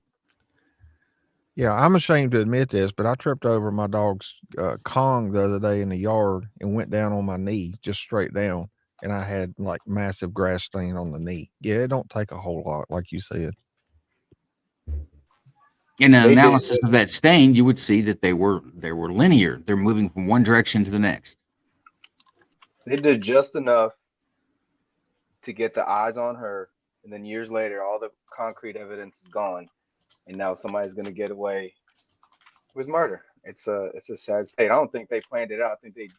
Yeah, I'm ashamed to admit this, but I tripped over my dog's Kong the other day in the yard and went down on my knee, just straight down. And I had like massive grass stain on the knee. Yeah, it don't take a whole lot, like you said. In an analysis of that stain, you would see that they were linear. They're moving from one direction to the next. They did just enough to get the eyes on her, and then years later, all the concrete evidence is gone, and now somebody's going to get away with murder. It's a sad state. I don't think they planned it out. I think they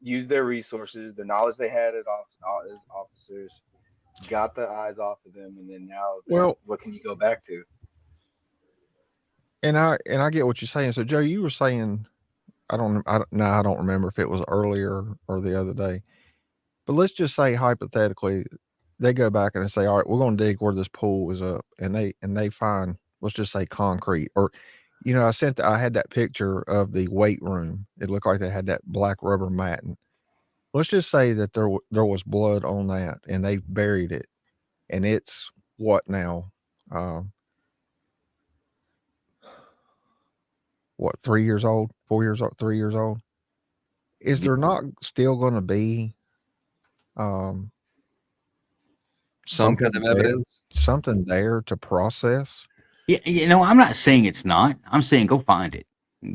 used their resources, the knowledge they had as officers, got the eyes off of them, and then now, what can you go back to? And I get what you're saying. So Joe, you were saying, I don't remember if it was earlier or the other day, but let's just say hypothetically, they go back and they say, all right, we're going to dig where this pool is up, and they find, let's just say concrete, or, you know, I had that picture of the weight room. It looked like they had that black rubber matting. Let's just say that there was blood on that and they buried it, and it's what now? 3 years old, 4 years old, 3 years old? Is there not still going to be some kind of evidence, something there to process? Yeah, you know, I'm not saying it's not. I'm saying go find it.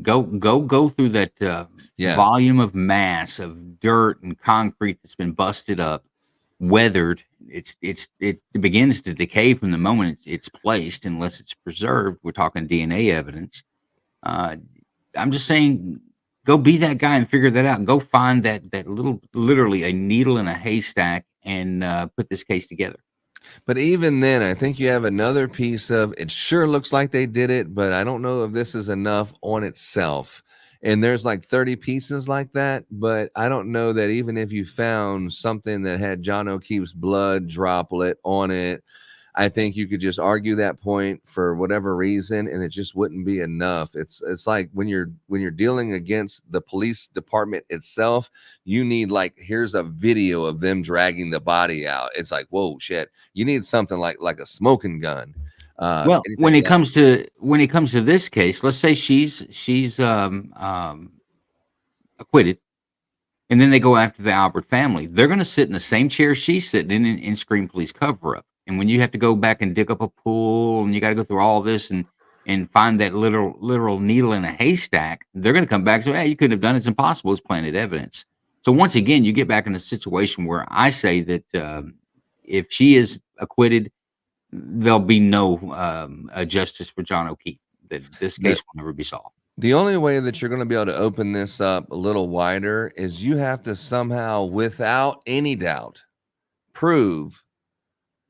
Go through that volume of mass of dirt and concrete that's been busted up, weathered. It begins to decay from the moment it's placed, unless it's preserved. We're talking DNA evidence. I'm just saying, go be that guy and figure that out. Go find that literally a needle in a haystack and put this case together. But even then, I think you have another piece of it. Sure looks like they did it, but I don't know if this is enough on itself. And there's like 30 pieces like that, but I don't know that even if you found something that had John O'Keefe's blood droplet on it, I think you could just argue that point for whatever reason, and it just wouldn't be enough. It's like when you're dealing against the police department itself, you need, like, here's a video of them dragging the body out. It's like, whoa, shit. You need something like a smoking gun. Well, when it comes to this case, let's say she's acquitted, and then they go after the Albert family. They're going to sit in the same chair she's sitting in and scream police cover up. And when you have to go back and dig up a pool, and you got to go through all this and find that literal needle in a haystack, they're going to come back and say, hey, you couldn't have done it. It's impossible. It's planted evidence. So once again, you get back in a situation where I say that if she is acquitted, there'll be no justice for John O'Keefe. That this case will never be solved. The only way that you're going to be able to open this up a little wider is you have to somehow, without any doubt, prove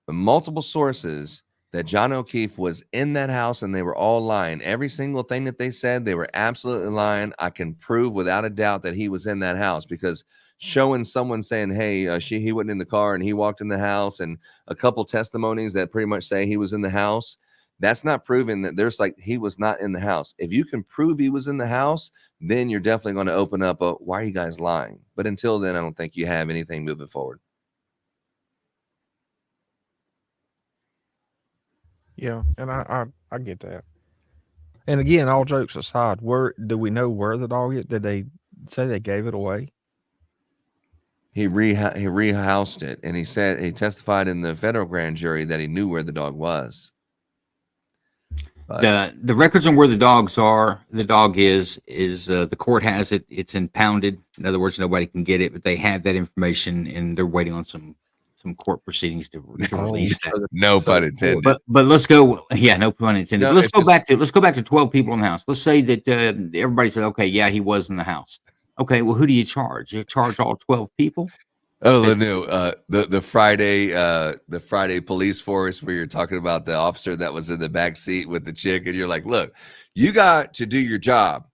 from multiple sources that John O'Keefe was in that house and they were all lying. Every single thing that they said, they were absolutely lying. I can prove without a doubt that he was in that house, because showing someone saying, hey, he wasn't in the car and he walked in the house, and a couple testimonies that pretty much say he was in the house, that's not proving that there's like he was not in the house. If you can prove he was in the house, then you're definitely going to open up a, why are you guys lying? But until then, I don't think you have anything moving forward. Yeah, and I get that. And again, all jokes aside, where do we know where the dog is? Did they say they gave it away? He rehoused it, and he said he testified in the federal grand jury that he knew where the dog was. But The records on where the dog is the court has it. It's impounded. In other words, nobody can get it, but they have that information, and they're waiting on some court proceedings to release that. No pun intended. But let's go. Yeah, no pun intended. No, Let's it's go back to 12 people in the house. Let's say that everybody said, okay, yeah, he was in the house. Okay, well, who do you charge? You charge all 12 people? Oh, LNU, the Friday police force, where you're talking about the officer that was in the back seat with the chick, and you're like, look, you got to do your job,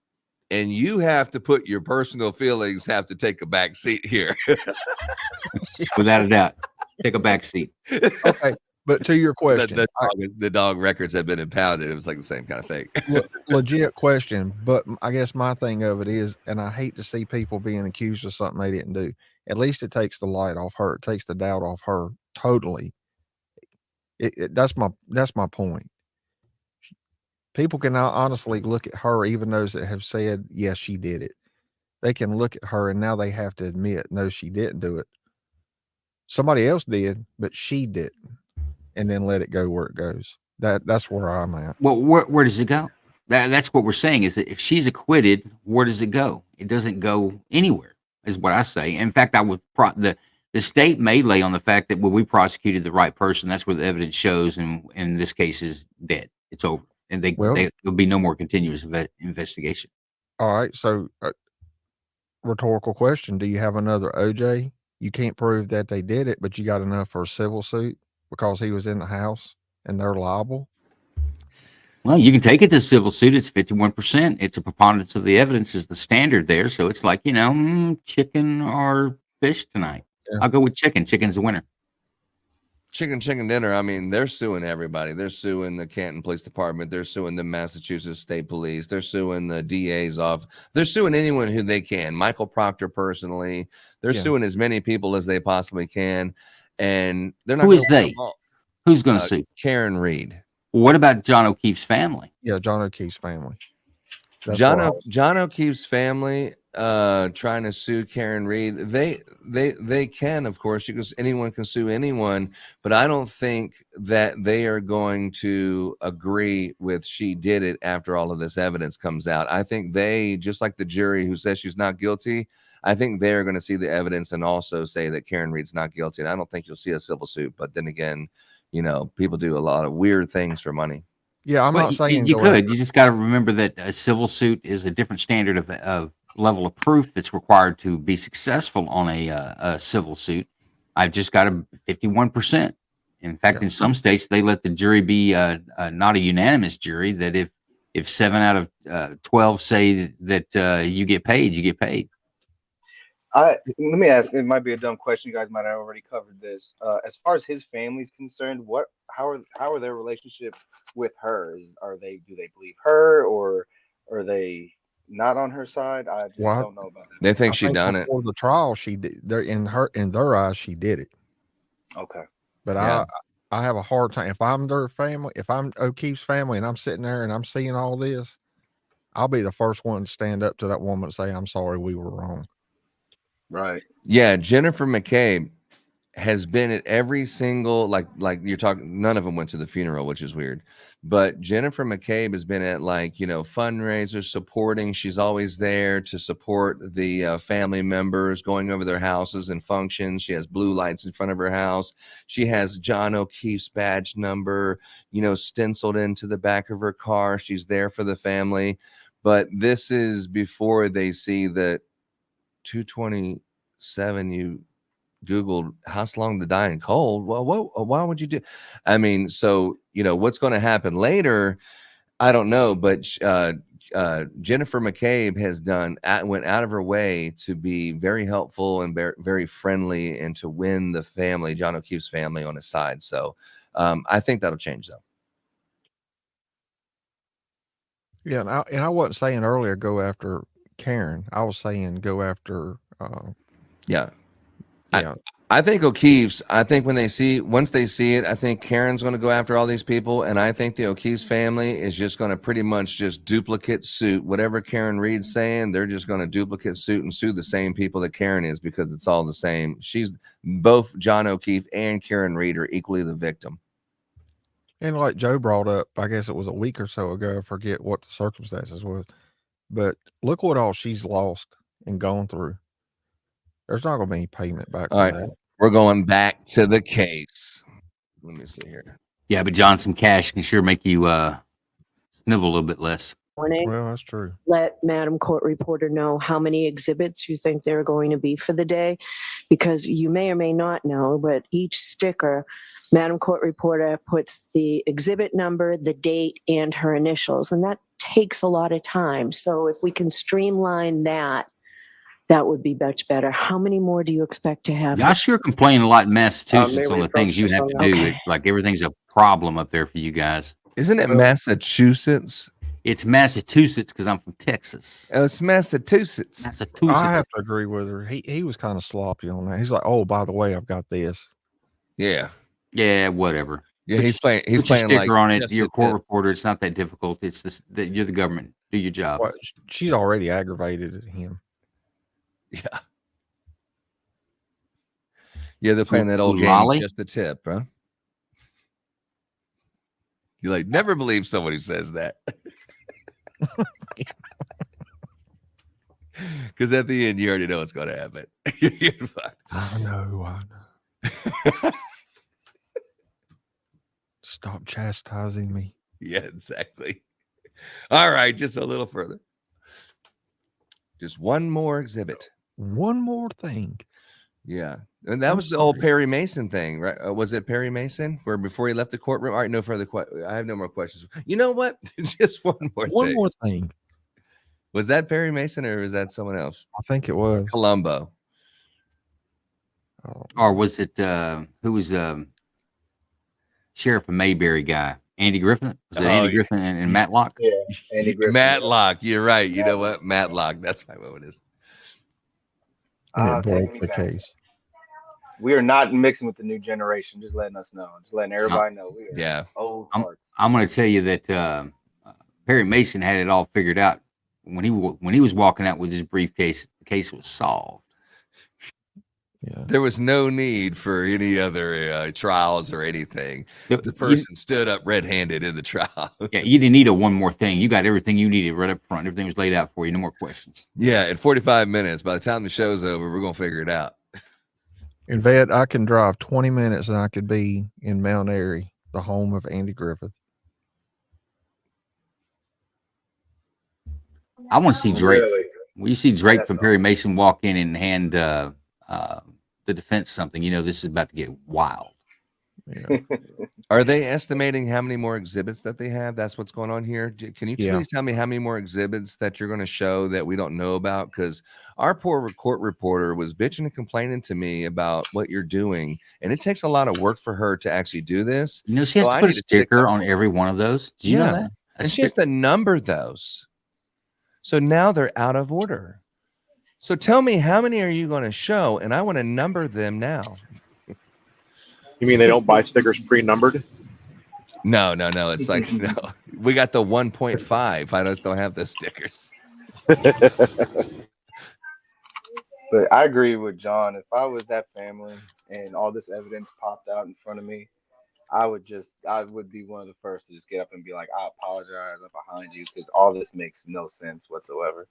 and you have to put your personal feelings have to take a back seat here. Without a doubt, take a back seat. Okay, but to your question, the dog records have been impounded. It was like the same kind of thing. Legit question, but I guess my thing of it is, and I hate to see people being accused of something they didn't do. At least it takes the light off her. It takes the doubt off her totally. That's my point. People can now honestly look at her, even those that have said, yes, she did it. They can look at her and now they have to admit, no, she didn't do it. Somebody else did, but she didn't. And then let it go where it goes. That's where I'm at. Well, where does it go? That's what we're saying, is that if she's acquitted, where does it go? It doesn't go anywhere, is what I say. In fact, the state may lay on the fact that when we prosecuted the right person, that's where the evidence shows, and in this case is dead. It's over, and there'll be no more continuous investigation. All right. So, rhetorical question: do you have another OJ? You can't prove that they did it, but you got enough for a civil suit because he was in the house and they're liable. Well, you can take it to civil suit. It's 51%. It's a preponderance of the evidence is the standard there. So it's like, chicken or fish tonight. Yeah. I'll go with chicken. Chicken's the winner. Chicken dinner. I mean, they're suing everybody. They're suing the Canton Police Department. They're suing the Massachusetts State Police. They're suing the DA's office. They're suing anyone who they can. Michael Proctor personally. They're suing as many people as they possibly can. And they're not. Who is they? Who's going to sue? Karen Reed. What about John O'Keefe's family? Yeah, John O'Keefe's family. John O'Keefe's family trying to sue Karen Reed. They can, of course, because anyone can sue anyone, but I don't think that they are going to agree with she did it after all of this evidence comes out. I think they, just like the jury who says she's not guilty, I think they're going to see the evidence and also say that Karen Reed's not guilty. And I don't think you'll see a civil suit, but then again, people do a lot of weird things for money. Yeah, I'm not saying you could. You just got to remember that a civil suit is a different standard of level of proof that's required to be successful on a civil suit. I've just got a 51%. In fact, in some states, they let the jury be not a unanimous jury. That if 7 out of 12 say that you get paid, you get paid. Let me ask. It might be a dumb question. You guys might have already covered this. As far as his family's concerned, how are their relationships with her? Do they believe her, or are they not on her side? I just don't know about that. They think she done it before the trial. She did. They're in their eyes, she did it. Okay, but I have a hard time if I'm their family. If I'm O'Keefe's family and I'm sitting there and I'm seeing all this, I'll be the first one to stand up to that woman and say, "I'm sorry, we were wrong." Right. Yeah, Jennifer McCabe has been at every single like you're talking. None of them went to the funeral, which is weird. But Jennifer McCabe has been at fundraisers, supporting. She's always there to support the family members, going over their houses and functions. She has blue lights in front of her house. She has John O'Keefe's badge number, stenciled into the back of her car. She's there for the family. But this is before they see that 227 you Googled House Long to Die in Cold. Well, why would you do? I mean, so what's going to happen later? I don't know. But Jennifer McCabe has went out of her way to be very helpful and very friendly, and to win the family, John O'Keefe's family, on his side. So I think that'll change, though. Yeah, and I wasn't saying earlier go after Karen. I was saying go after. Yeah. I think O'Keefe's. I think once they see it, I think Karen's going to go after all these people, and I think the O'Keefe's family is just going to pretty much just duplicate suit whatever Karen Reed's saying. They're just going to duplicate suit and sue the same people that Karen is, because it's all the same. Both John O'Keefe and Karen Reed are equally the victim. And like Joe brought up, I guess it was a week or so ago, I forget what the circumstances was, but look what all she's lost and gone through. There's not going to be any payment back. All right, we're going back to the case. Let me see here. Yeah, but John, some cash can sure make you snivel a little bit less. Morning. Well, that's true. Let Madam Court Reporter know how many exhibits you think there are going to be for the day, because you may or may not know, but each sticker, Madam Court Reporter puts the exhibit number, the date, and her initials, and that takes a lot of time. So if we can streamline that, that would be much better. How many more do you expect to have? Y'all sure complain a lot in Massachusetts on the things you have to do. Okay. Like everything's a problem up there for you guys. Isn't it Massachusetts? It's Massachusetts because I'm from Texas. Oh, it's Massachusetts. Massachusetts. I have to agree with her. He was kind of sloppy on that. He's like, oh, by the way, I've got this. Yeah. Yeah, whatever. Yeah, he's playing. He's Put your playing sticker like on it. just You're a a court tip. reporter. It's not that difficult. It's this. You're the government. Do your job. Well, she's already aggravated at him. Yeah. Yeah, they're playing that old game, Lolly? just a tip, huh? You never believe somebody says that. Because at the end, you already know what's going to happen. You're fucked. I know. Stop chastising me. Yeah, exactly. All right, just a little further. Just one more exhibit. One more thing. Yeah. And that was the old Perry Mason thing, right? Was it Perry Mason where before he left the courtroom? All right, no further questions. I have no more questions. You know what? Just one more thing. Was that Perry Mason or was that someone else? I think it was Columbo. Or was it who was Sheriff of Mayberry guy? Andy Griffin? Was it Andy Griffin and Matlock? Yeah, Andy Griffin. Matlock. You're right. You know what? Matlock. That's right. What it is. And it broke the case. We are not mixing with the new generation. Just letting us know. Just letting everybody know. We are old heart. I'm going to tell you that Perry Mason had it all figured out when he was walking out with his briefcase. The case was solved. Yeah. There was no need for any other trials or anything. The person stood up red-handed in the trial. Yeah, you didn't need a one more thing. You got everything you needed right up front. Everything was laid out for you. No more questions. Yeah, in 45 minutes. By the time the show's over, we're going to figure it out. In Vet, I can drive 20 minutes and I could be in Mount Airy, the home of Andy Griffith. I want to see Drake. Really? When you see Drake from Perry Mason walk in and hand the defense something, you know this is about to get wild. Yeah. Are they estimating how many more exhibits that they have? That's what's going on here. Can you please tell me how many more exhibits that you're going to show that we don't know about? Because our poor court reporter was bitching and complaining to me about what you're doing, and it takes a lot of work for her to actually do this. You know, she has to put a sticker on every one of those. Do you know that? And she has to number those. So now they're out of order. So tell me, how many are you going to show? And I want to number them now. You mean they don't buy stickers pre-numbered? No. It's like, no. We got the 1.5. I just don't have the stickers. But I agree with John. If I was that family and all this evidence popped out in front of me, I would be one of the first to just get up and be like, I apologize, I'm behind you, because all this makes no sense whatsoever.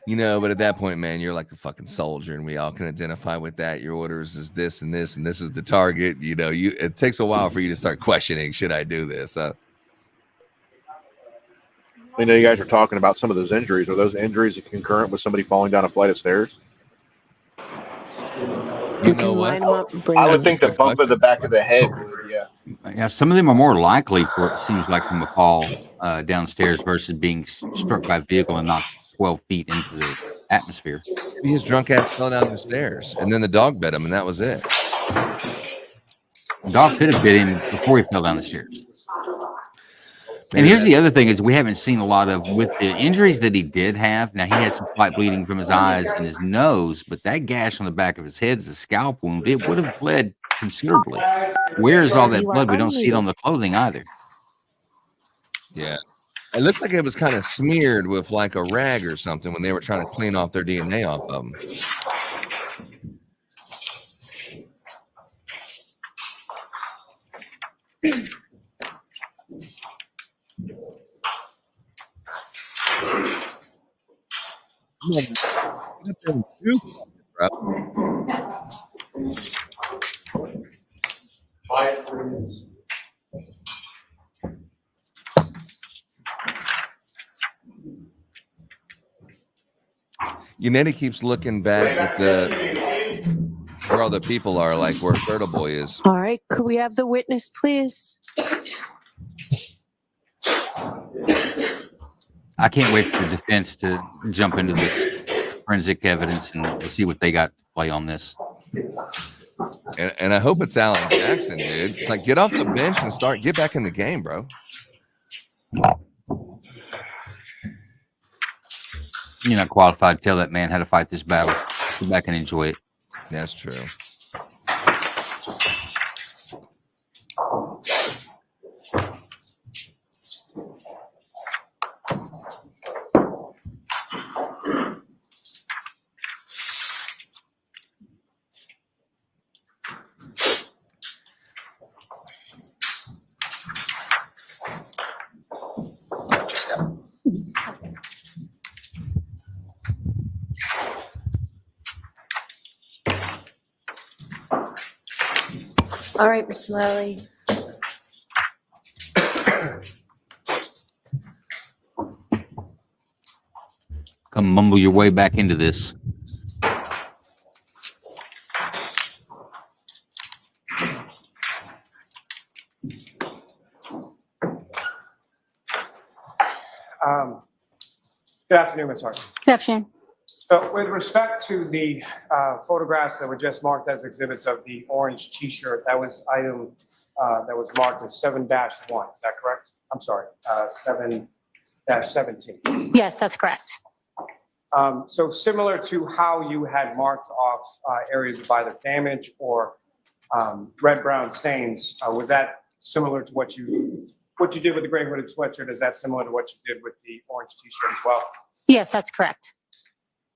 You know, but at that point, man, you're like a fucking soldier, and we all can identify with that. Your orders is this and this, and this is the target. You know, it takes a while for you to start questioning, should I do this? You know, you guys are talking about some of those injuries. Are those injuries concurrent with somebody falling down a flight of stairs? You know what? Line 'em up and bring I them would think the bump of the back of the head would, yeah. Yeah, some of them are more likely for it seems like from a fall downstairs versus being struck by a vehicle and knocked 12 feet into the atmosphere. His drunk ass fell down the stairs, and then the dog bit him, and that was it. The dog could have bit him before he fell down the stairs. And here's the other thing is we haven't seen a lot of with the injuries that he did have. Now he had some slight bleeding from his eyes and his nose, but that gash on the back of his head is a scalp wound. It would have bled considerably. Where is all that blood? We don't see it on the clothing either. Yeah. It looks like it was kind of smeared with like a rag or something when they were trying to clean off their DNA off of them. Yannetti keeps looking back at where all the people are, like where Turtle Boy is. All right, could we have the witness, please? I can't wait for the defense to jump into this forensic evidence and to see what they got to play on this. And I hope it's Alan Jackson, dude. It's like, get off the bench and get back in the game, bro. You're not qualified to tell that man how to fight this battle. Go back and enjoy it. That's true. All right, Mr. Lally. Come mumble your way back into this. Good afternoon, Ms. Hart. Good afternoon. So with respect to the photographs that were just marked as exhibits of the orange T-shirt, that was item that was marked as 7-1. Is that correct? I'm sorry, 7-17. Yes, that's correct. So similar to how you had marked off areas of either damage or red-brown stains, was that similar to what you did with the gray hooded sweatshirt? Is that similar to what you did with the orange T-shirt as well? Yes, that's correct.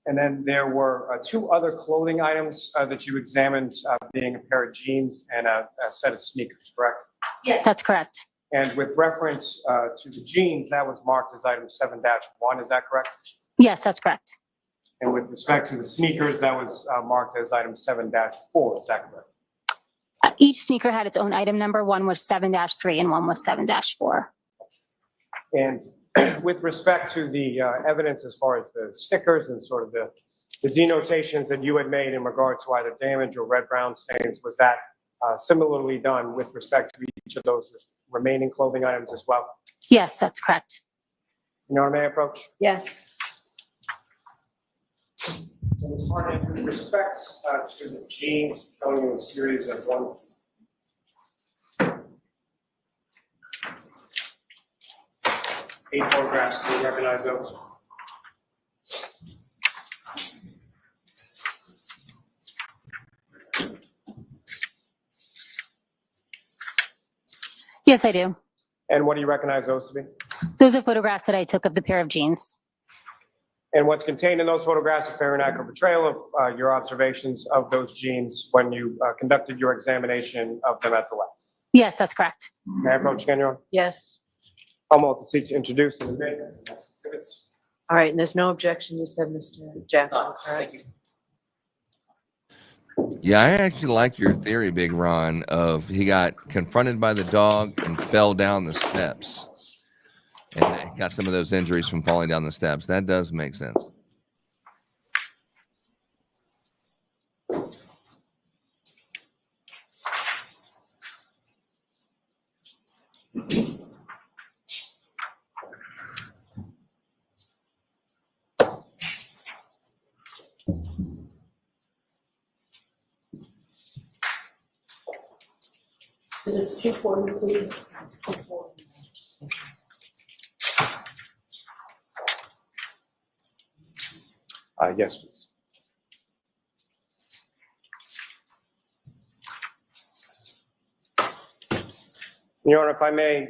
And then there were two other clothing items that you examined, being a pair of jeans and a set of sneakers, correct? Yes, that's correct. And with reference to the jeans, that was marked as item 7-1, is that correct? Yes, that's correct. And with respect to the sneakers, that was marked as item 7-4, is that correct? Each sneaker had its own item number. One was 7-3 and one was 7-4. And with respect to the evidence as far as the stickers and sort of the denotations that you had made in regard to either damage or red-brown stains, was that similarly done with respect to each of those remaining clothing items as well? Yes, that's correct. You know what I may approach? Yes. And as far as with respect to the jeans, showing you a series of 1, 8 photographs, do you recognize those? Yes, I do. And what do you recognize those to be? Those are photographs that I took of the pair of jeans. And what's contained in those photographs, a fair and accurate portrayal of your observations of those genes when you conducted your examination of them at the lab. Yes, that's correct. May I approach again, Your Honor? Yes. Almost the seat to introduce and admit exhibits. All right, and there's no objection, you said, Mr. Jackson, correct? Yeah, I actually like your theory, Big Ron, of he got confronted by the dog and fell down the steps. And got some of those injuries from falling down the steps. That does make sense. It's 242. Yes, please. Your Honor, if I may,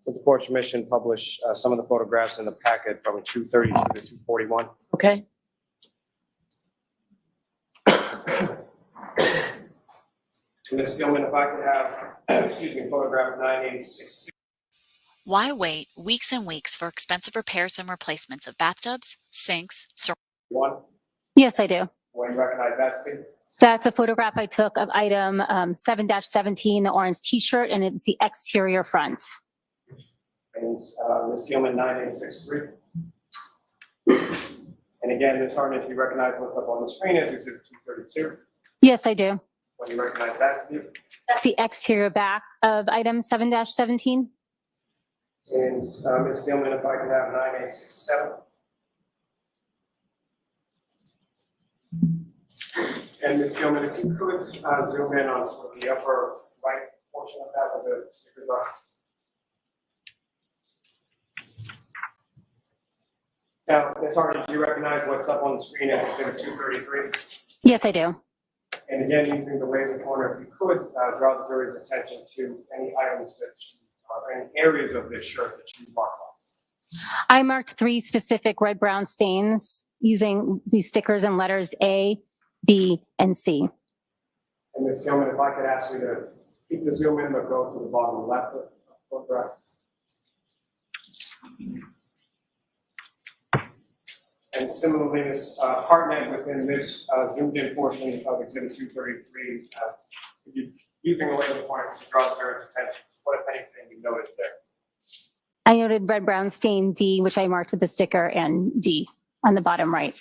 with the court's permission, publish some of the photographs in the packet from 232 to 241. Okay. Ms. Gilman, if I could have, excuse me, photograph 9862. Why wait weeks and weeks for expensive repairs and replacements of bathtubs, sinks, One, Yes, I do. when you recognize that, please. That's a photograph I took of item 7-17, the orange t-shirt, and it's the exterior front. And Ms. Gilman, 9863. And again, Ms. Hartnett, if you recognize what's up on the screen as exhibit 232. Yes, I do. When you recognize that, please. That's the exterior back of item 7-17. And Ms. Gilman, if I could have 9867. And Ms. Gilman, if you could zoom in on sort of the upper right portion of that with the stickers on. Now, Ms. Hardy, do you recognize what's up on the screen as exhibit 233? Yes, I do. And again, using the laser pointer, if you could draw the jury's attention to any items that any areas of this shirt that you marked on. I marked 3 specific red-brown stains using these stickers and letters A, B, and C. And Ms. Gilman, if I could ask you to keep the zoom in, but go to the bottom left of the photograph. And similarly, Ms. Hartnett, within this zoomed in portion of exhibit 233, using the laser pointer to draw the jury's attention, what, if anything, you noticed there? I noted red-brown stain D, which I marked with the sticker, and D on the bottom right.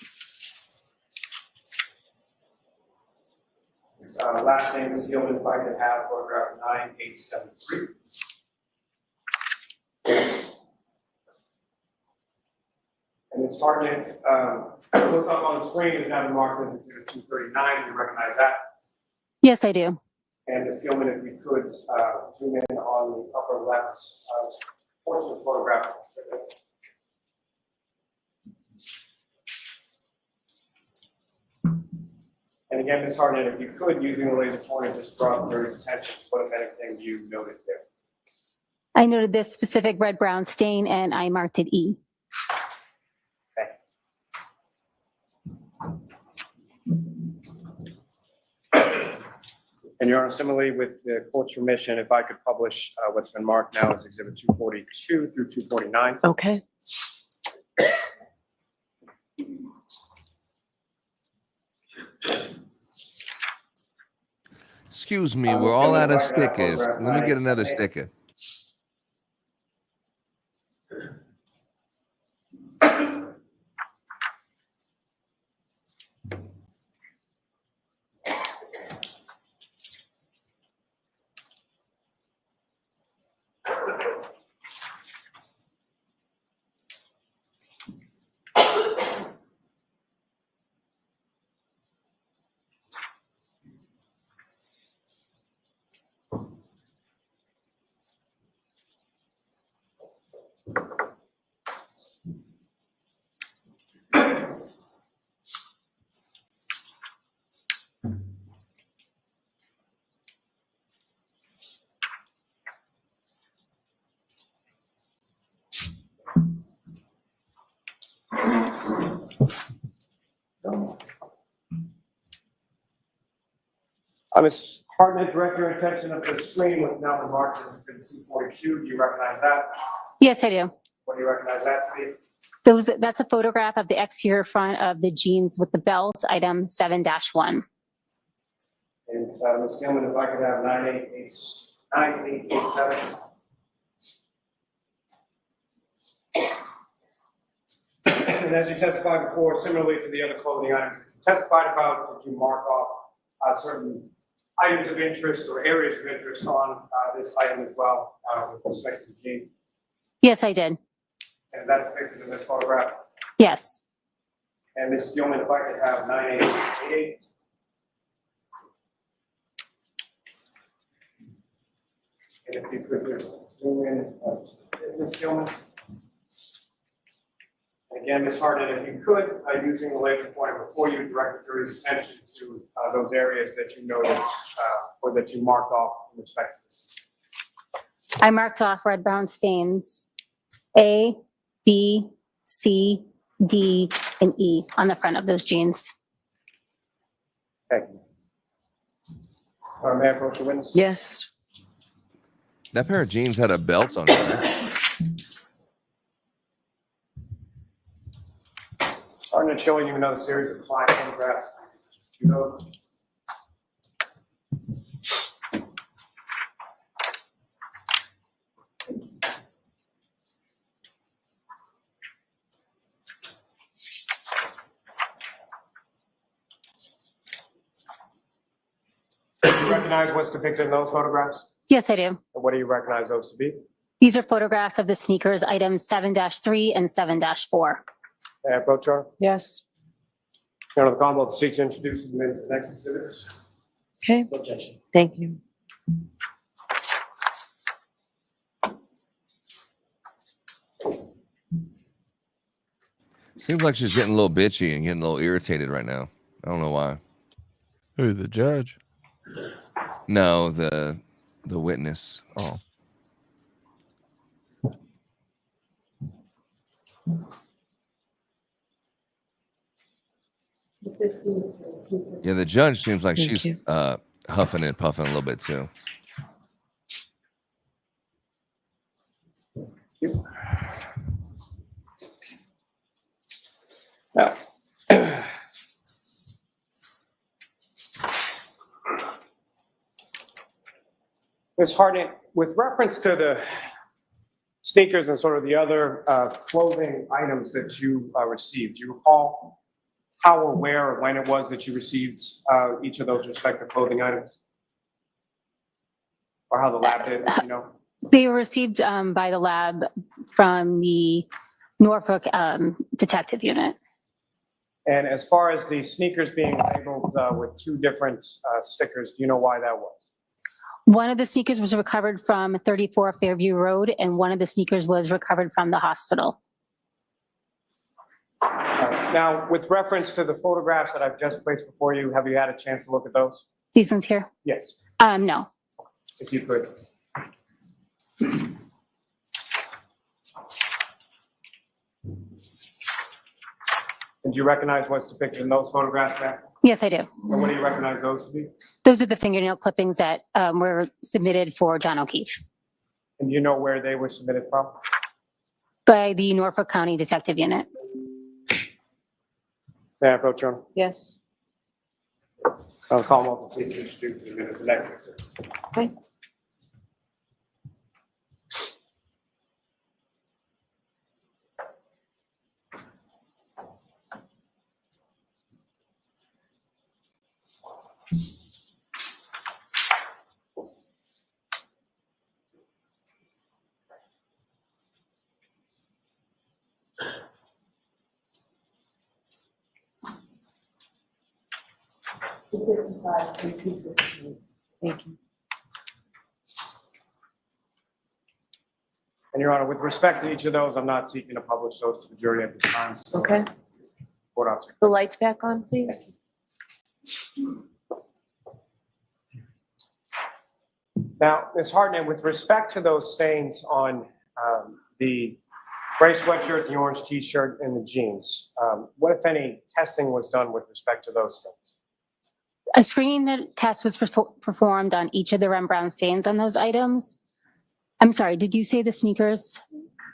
Last name is Gilman, if I could have photograph 9873. And Ms. Hartnett, what's up on the screen is now marked as exhibit 239. Do you recognize that? Yes, I do. And Ms. Gilman, if we could zoom in on the upper left portion of the photograph. And again, Ms. Hartnett, if you could, using the laser pointer, just draw the jury's attention to what, if anything, you noted there. I noted this specific red-brown stain, and I marked it E. And Your Honor, similarly, with the court's permission, if I could publish what's been marked now as exhibit 242 through 249. Okay. Excuse me, we're all out of stickers. Let me get another sticker. Ms. Hartnett, direct your attention of the screen with now the marker of 242. Do you recognize that? Yes, I do. What do you recognize that to be? That's a photograph of the exterior front of the jeans with the belt, item 7-1. And Ms. Gilman, if I could have 9887. And as you testified before, similarly to the other clothing items you testified about, did you mark off certain items of interest or areas of interest on this item as well with respect to the jeans? Yes, I did. And that's depicted in this photograph. Yes. And Ms. Gilman, if I could have 9888. And if you could just zoom in, Ms. Gilman. And again, Ms. Hartnett, if you could, using the laser pointer before you, direct the jury's attention to those areas that you noticed or that you marked off in respect to this. I marked off red brown stains A, B, C, D, and E on the front of those jeans. Thank you. May I approach the witness? Yes. That pair of jeans had a belt on it, right? Hartnett showing you another series of flying photographs. You know, do you recognize what's depicted in those photographs? Yes, I do. And what do you recognize those to be? These are photographs of the sneakers, items 7-3 and 7-4. May I approach her? Yes. Your Honor, the Commonwealth seeks to introduce them into the next exhibits. Okay. No objection. Thank you. Seems like she's getting a little bitchy and getting a little irritated right now. I don't know why. Who, the judge? No, the witness. Oh. Yeah, the judge seems like Thank she's you. huffing and puffing a little bit too. Now, Ms. Hartnett, with reference to the sneakers and sort of the other clothing items that you received, do you recall how or where or when it was that you received each of those respective clothing items? Or how the lab did, you know? They were received by the lab from the Norfolk detective unit. And as far as the sneakers being labeled with two different stickers, do you know why that was? One of the sneakers was recovered from 34 Fairview Road, and one of the sneakers was recovered from the hospital. Now, with reference to the photographs that I've just placed before you, have you had a chance to look at those? These ones here? Yes, No. if you could. And do you recognize what's depicted in those photographs there? Yes, I do. And what do you recognize those to be? Those are the fingernail clippings that were submitted for John O'Keefe And do you know where they were submitted from? by the Norfolk County Detective Unit. May I approach you? Yes. I'll call them up to introduce the minutes of next exhibit. Okay. Thank you. And Your Honor, with respect to each of those, I'm not seeking to publish those to the jury at this time. So, Okay. Court officer. The lights back on, please. Now, Ms. Hartnett, with respect to those stains on the gray sweatshirt, the orange t-shirt, and the jeans, what, if any, testing was done with respect to those stains? A screening test was performed on each of the Rembrandt stains on those items. I'm sorry, did you say the sneakers?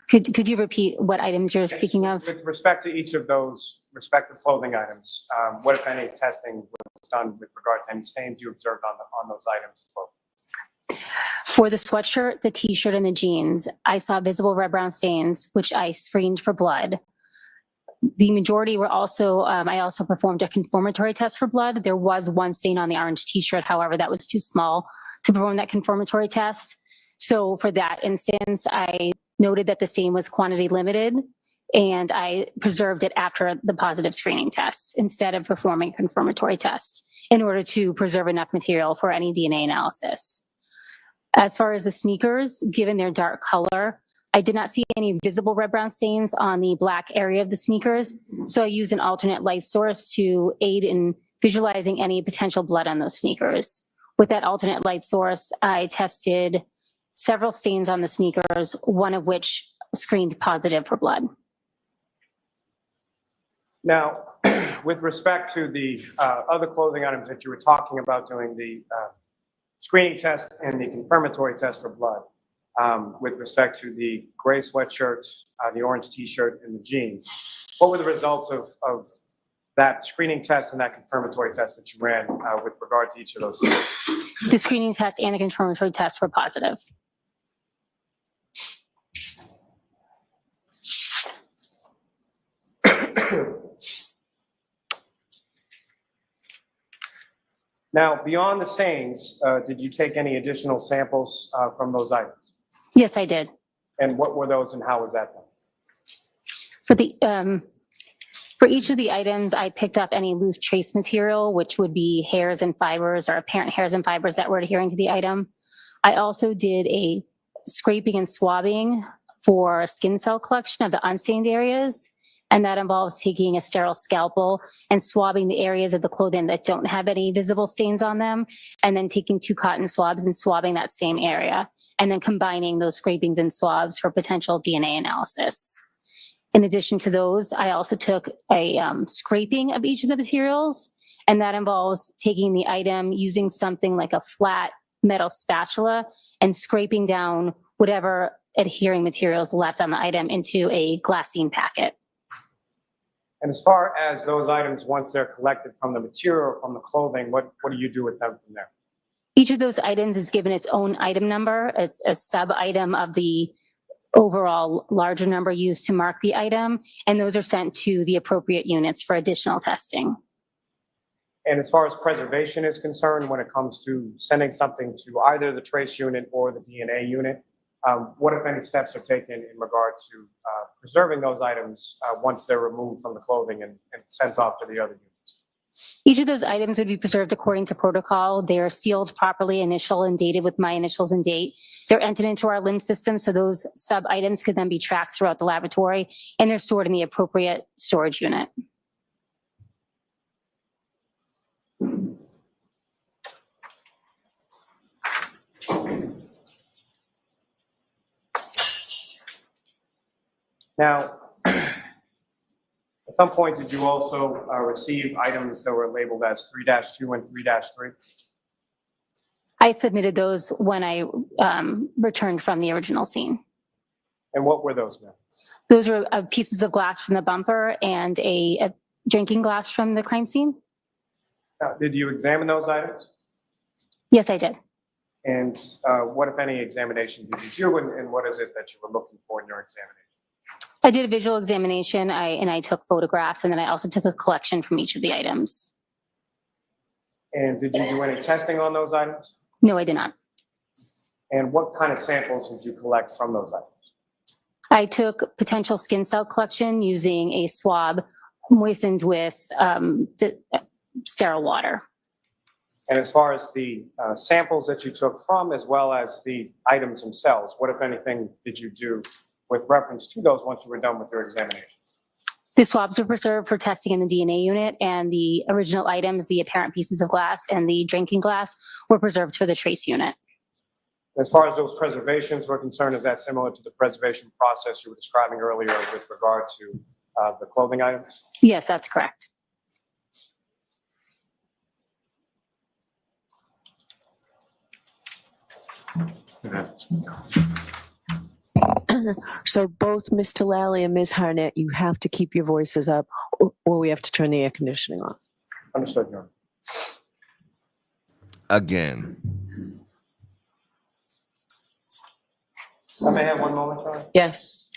Could you repeat what items you're speaking of? With respect to each of those respective clothing items, what, if any, testing was done with regard to any stains you observed on those items? For the sweatshirt, the t-shirt, and the jeans, I saw visible red brown stains, which I screened for blood. The majority were also, I also performed a confirmatory test for blood. There was one stain on the orange t-shirt. However, that was too small to perform that confirmatory test. So for that instance, I noted that the stain was quantity limited, and I preserved it after the positive screening test instead of performing confirmatory tests in order to preserve enough material for any DNA analysis. As far as the sneakers, given their dark color, I did not see any visible red-brown stains on the black area of the sneakers, so I used an alternate light source to aid in visualizing any potential blood on those sneakers. With that alternate light source, I tested several stains on the sneakers, one of which screened positive for blood. Now, with respect to the other clothing items that you were talking about doing the screening test and the confirmatory test for blood, with respect to the gray sweatshirt, the orange t-shirt, and the jeans, what were the results of that screening test and that confirmatory test that you ran with regard to each of those? The screening test and the confirmatory test were positive. Now, beyond the stains, did you take any additional samples from those items? Yes, I did. And what were those and how was that done? For the for each of the items, I picked up any loose trace material, which would be hairs and fibers or apparent hairs and fibers that were adhering to the item. I also did a scraping and swabbing for a skin cell collection of the unstained areas. And that involves taking a sterile scalpel and swabbing the areas of the clothing that don't have any visible stains on them, and then taking 2 cotton swabs and swabbing that same area, and then combining those scrapings and swabs for potential DNA analysis. In addition to those, I also took a scraping of each of the materials, and that involves taking the item using something like a flat metal spatula and scraping down whatever adhering materials left on the item into a glassine packet. And as far as those items, once they're collected from the material, from the clothing, what do you do with them from there? Each of those items is given its own item number. It's a sub-item of the overall larger number used to mark the item, and those are sent to the appropriate units for additional testing. And as far as preservation is concerned, when it comes to sending something to either the trace unit or the DNA unit, what, if any, steps are taken in regard to preserving those items once they're removed from the clothing and sent off to the other units? Each of those items would be preserved according to protocol. They are sealed properly, initial and dated with my initials and date. They're entered into our LIMS system, so those sub-items could then be tracked throughout the laboratory, and they're stored in the appropriate storage unit. Now, at some point, did you also receive items that were labeled as 3-2 and 3-3? I submitted those when I returned from the original scene. And what were those, ma'am? Those were pieces of glass from the bumper and a drinking glass from the crime scene. Did you examine those items? Yes, I did. And what, if any, examination did you do, and what is it that you were looking for in your examination? I did a visual examination, and I took photographs, and then I also took a collection from each of the items. And did you do any testing on those items? No, I did not. And what kind of samples did you collect from those items? I took potential skin cell collection using a swab moistened with sterile water. And as far as the samples that you took from, as well as the items themselves, what, if anything, did you do with reference to those once you were done with your examination? The swabs were preserved for testing in the DNA unit, and the original items, the apparent pieces of glass and the drinking glass, were preserved for the trace unit. As far as those preservations were concerned, is that similar to the preservation process you were describing earlier with regard to the clothing items? Yes, that's correct. So both Mr. Lally and Ms. Harnett, you have to keep your voices up, or we have to turn the air conditioning on. Understood, Your Honor. Again. I may have one moment, Your Honor. Yes.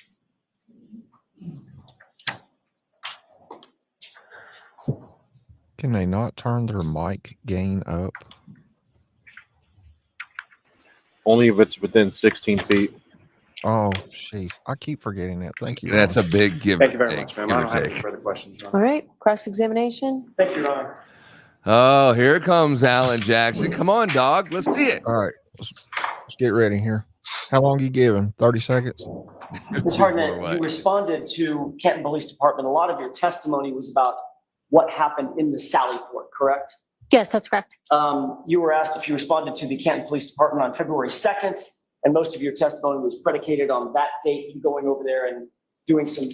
Can they not turn their mic gain up? Only if it's within 16 feet. Oh, jeez. I keep forgetting that. Thank you. That's a Ron. big give Thank you or very take. much, ma'am. Give I or don't have take. any further questions, Your All Honor. right, cross-examination. Thank you, Your Honor. Oh, here comes Alan Jackson. Come on, dog. Let's see it. All right. Let's get ready here. How long you giving? 30 seconds? Ms. Harnett, you responded to Canton Police Department. A lot of your testimony was about what happened in the Sallyport, correct? Yes, that's correct. You were asked if you responded to the Canton Police Department on February 2nd, and most of your testimony was predicated on that date, you going over there and doing some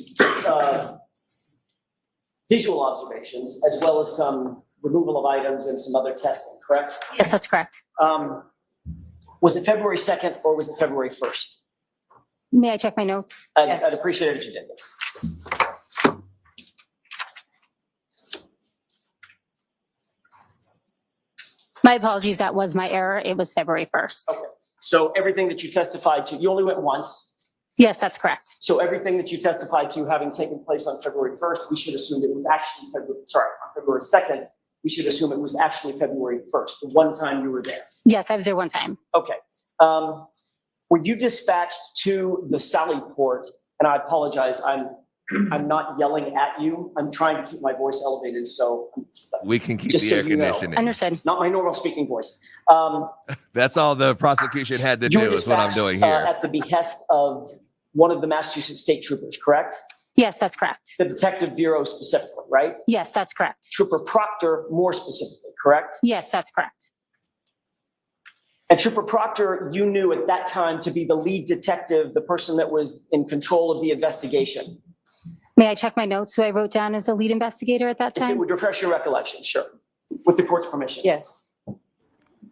visual observations, as well as some removal of items and some other testing, correct? Yes, that's correct. Was it February 2nd or was it February 1st? May I check my notes? I'd appreciate it if you did this. My apologies, that was my error. It was February 1st. Okay. So everything that you testified to, you only went once. Yes, that's correct. So everything that you testified to having taken place on February 1st, we should assume it was actually on February 2nd, we should assume it was actually February 1st, the one time you were there. Yes, I was there one time. Okay. Were you dispatched to the Sallyport? And I apologize, I'm not yelling at you. I'm trying to keep my voice elevated, so We can keep just the so air you know. conditioning. Understood. It's not my normal speaking voice. That's all the prosecution had to You were do is what I'm dispatched, doing here. at the behest of one of the Massachusetts State Troopers, correct? Yes, that's correct. The Detective Bureau specifically, right? Yes, that's correct. Trooper Proctor more specifically, correct? Yes, that's correct. And Trooper Proctor, you knew at that time to be the lead detective, the person that was in control of the investigation. May I check my notes who I wrote down as the lead investigator at that If it time? would refresh your recollection, sure. With the court's permission. Yes.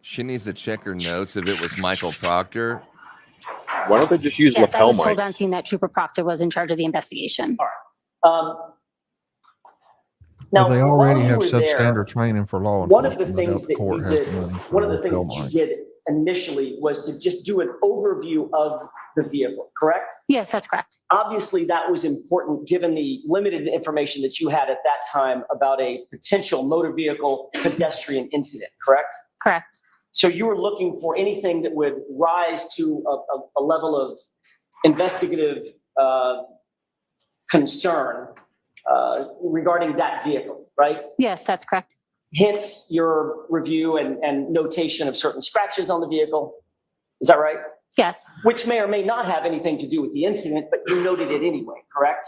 She needs to check her notes if it was Michael Proctor. Why don't they just use Yes, I lapel was told mics? on scene that Trooper Proctor was in charge of the investigation. Now, Well, they already while you have were there, substandard training for law one of the enforcement. things that court you has did, the money for one of the lapel things that you mics. did initially was to just do an overview of the vehicle, correct? Yes, that's correct. Obviously, that was important given the limited information that you had at that time about a potential motor vehicle pedestrian incident, correct? Correct. So you were looking for anything that would rise to a level of investigative concern regarding that vehicle, right? Yes, that's correct. Hence your review and notation of certain scratches on the vehicle. Is that right? Yes. Which may or may not have anything to do with the incident, but you noted it anyway, correct?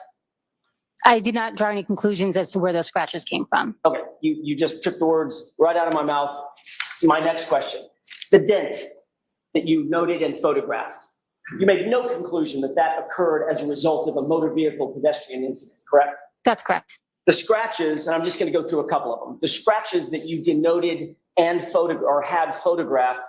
I did not draw any conclusions as to where those scratches came from. Okay, you just took the words right out of my mouth. My next question, the dent that you noted and photographed, you made no conclusion that that occurred as a result of a motor vehicle pedestrian incident, correct? That's correct. The scratches, and I'm just going to go through a couple of them. The scratches that you denoted and had photographed,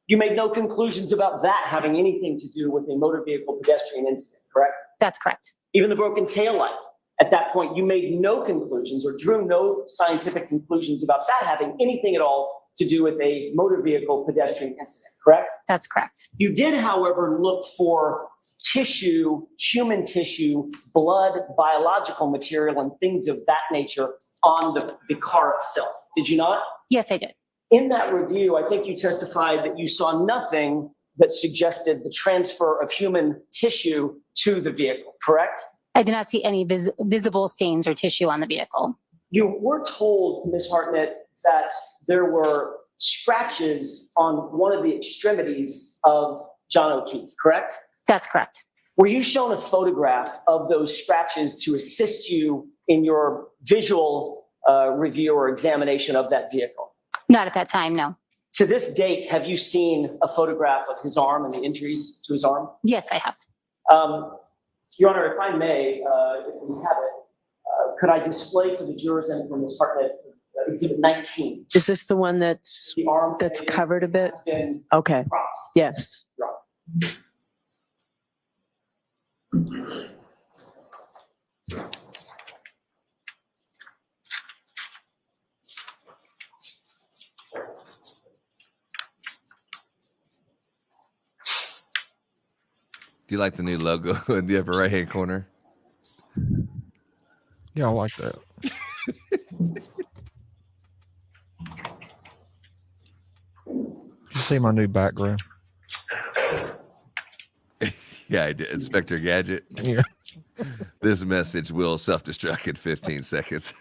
you made no conclusions about that having anything to do with a motor vehicle pedestrian incident, correct? That's correct. Even the broken taillight, at that point, you made no conclusions or drew no scientific conclusions about that having anything at all to do with a motor vehicle pedestrian incident, correct? That's correct. You did, however, look for tissue, human tissue, blood, biological material, and things of that nature on the car itself. Did you not? Yes, I did. In that review, I think you testified that you saw nothing that suggested the transfer of human tissue to the vehicle, correct? I did not see any visible stains or tissue on the vehicle. You were told, Ms. Hartnett, that there were scratches on one of the extremities of John O'Keefe, correct? That's correct. Were you shown a photograph of those scratches to assist you in your visual review or examination of that vehicle? Not at that time, no. To this date, have you seen a photograph of his arm and the injuries to his arm? Yes, I have. Your Honor, if I may, if we have it, could I display for the jurors and for Ms. Hartnett Exhibit 19? Is this the one that's The arm covered a bit? has been Okay. propped. Yes. Do you like the new logo in the upper right hand corner? Yeah, I like that. You see my new background? Yeah, I did. Inspector Gadget. Yeah. This message will self-destruct in 15 seconds.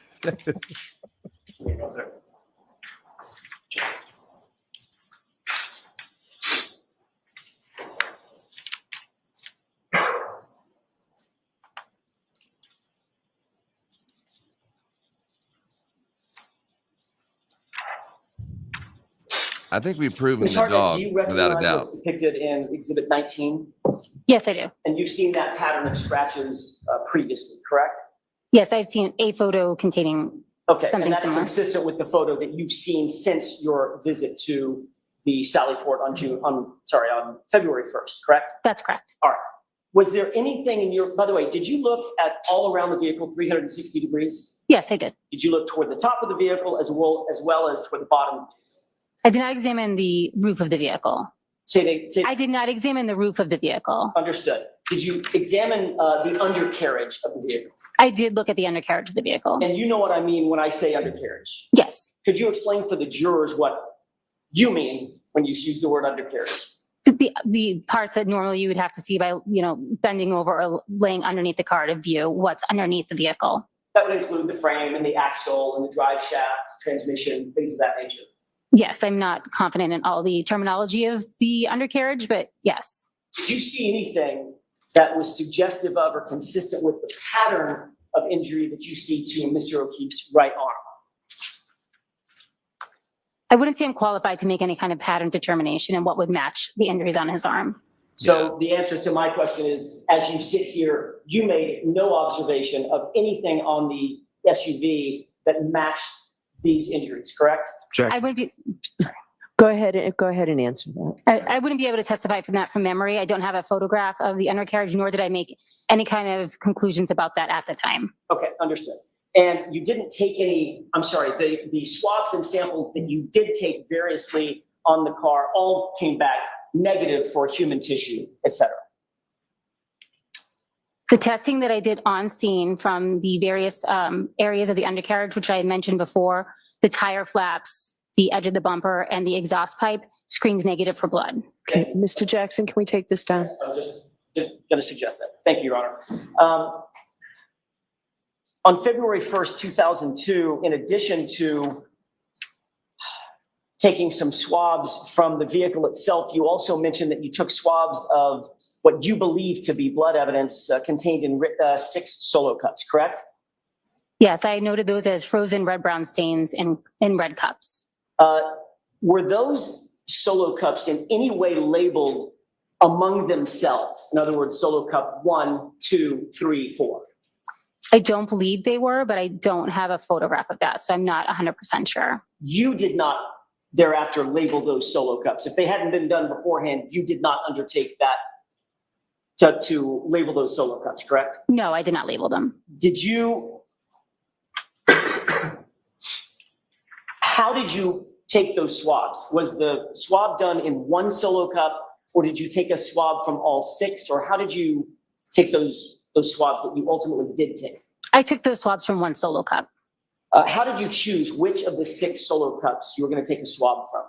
I think we've proven Ms. the Hartnett, dog do you without a recognize doubt. what's depicted in Exhibit 19? Yes, I do. And you've seen that pattern of scratches previously, correct? Yes, I've seen a photo containing Okay, something and that's similar. consistent with the photo that you've seen since your visit to the Sally Port on February 1st, correct? That's correct. All right. Was there anything in your, by the way, did you look at all around the vehicle 360 degrees? Yes, I did. Did you look toward the top of the vehicle as well as toward the bottom? I did not examine the roof of the vehicle. Say I did not examine the roof of the vehicle. Understood. Did you examine the undercarriage of the vehicle? I did look at the undercarriage of the vehicle. And you know what I mean when I say undercarriage? Yes. Could you explain for the jurors what you mean when you use the word undercarriage? The parts that normally you would have to see by, bending over or laying underneath the car to view what's underneath the vehicle. That would include the frame and the axle and the drive shaft, transmission, things of that nature. Yes, I'm not confident in all the terminology of the undercarriage, but yes. Did you see anything that was suggestive of or consistent with the pattern of injury that you see to Mr. O'Keefe's right arm? I wouldn't say I'm qualified to make any kind of pattern determination and what would match the injuries on his arm. So the answer to my question is, as you sit here, you made no observation of anything on the SUV that matched these injuries, correct? I would be. Go ahead and answer that. I wouldn't be able to testify from memory. I don't have a photograph of the undercarriage, nor did I make any kind of conclusions about that at the time. Okay, understood. And you didn't take any, I'm sorry, the swabs and samples that you did take variously on the car all came back negative for human tissue, et cetera. The testing that I did on scene from the various areas of the undercarriage, which I had mentioned before, the tire flaps, the edge of the bumper, and the exhaust pipe screened negative for blood. Okay, Mr. Jackson, can we take this down? I was just going to suggest that. Thank you, Your Honor. On February 1st, 2002, in addition to taking some swabs from the vehicle itself, you also mentioned that you took swabs of what you believe to be blood evidence contained in 6 solo cups, correct? Yes, I noted those as frozen red-brown stains in red cups. Were those solo cups in any way labeled among themselves? In other words, solo cup 1, 2, 3, 4. I don't believe they were, but I don't have a photograph of that, so I'm not 100% sure. You did not thereafter label those solo cups. If they hadn't been done beforehand, you did not undertake that to label those solo cups, correct? No, I did not label them. Did you, how did you take those swabs? Was the swab done in one solo cup, or did you take a swab from all 6, or how did you take those swabs that you ultimately did take? I took those swabs from one solo cup. How did you choose which of the 6 solo cups you were going to take a swab from?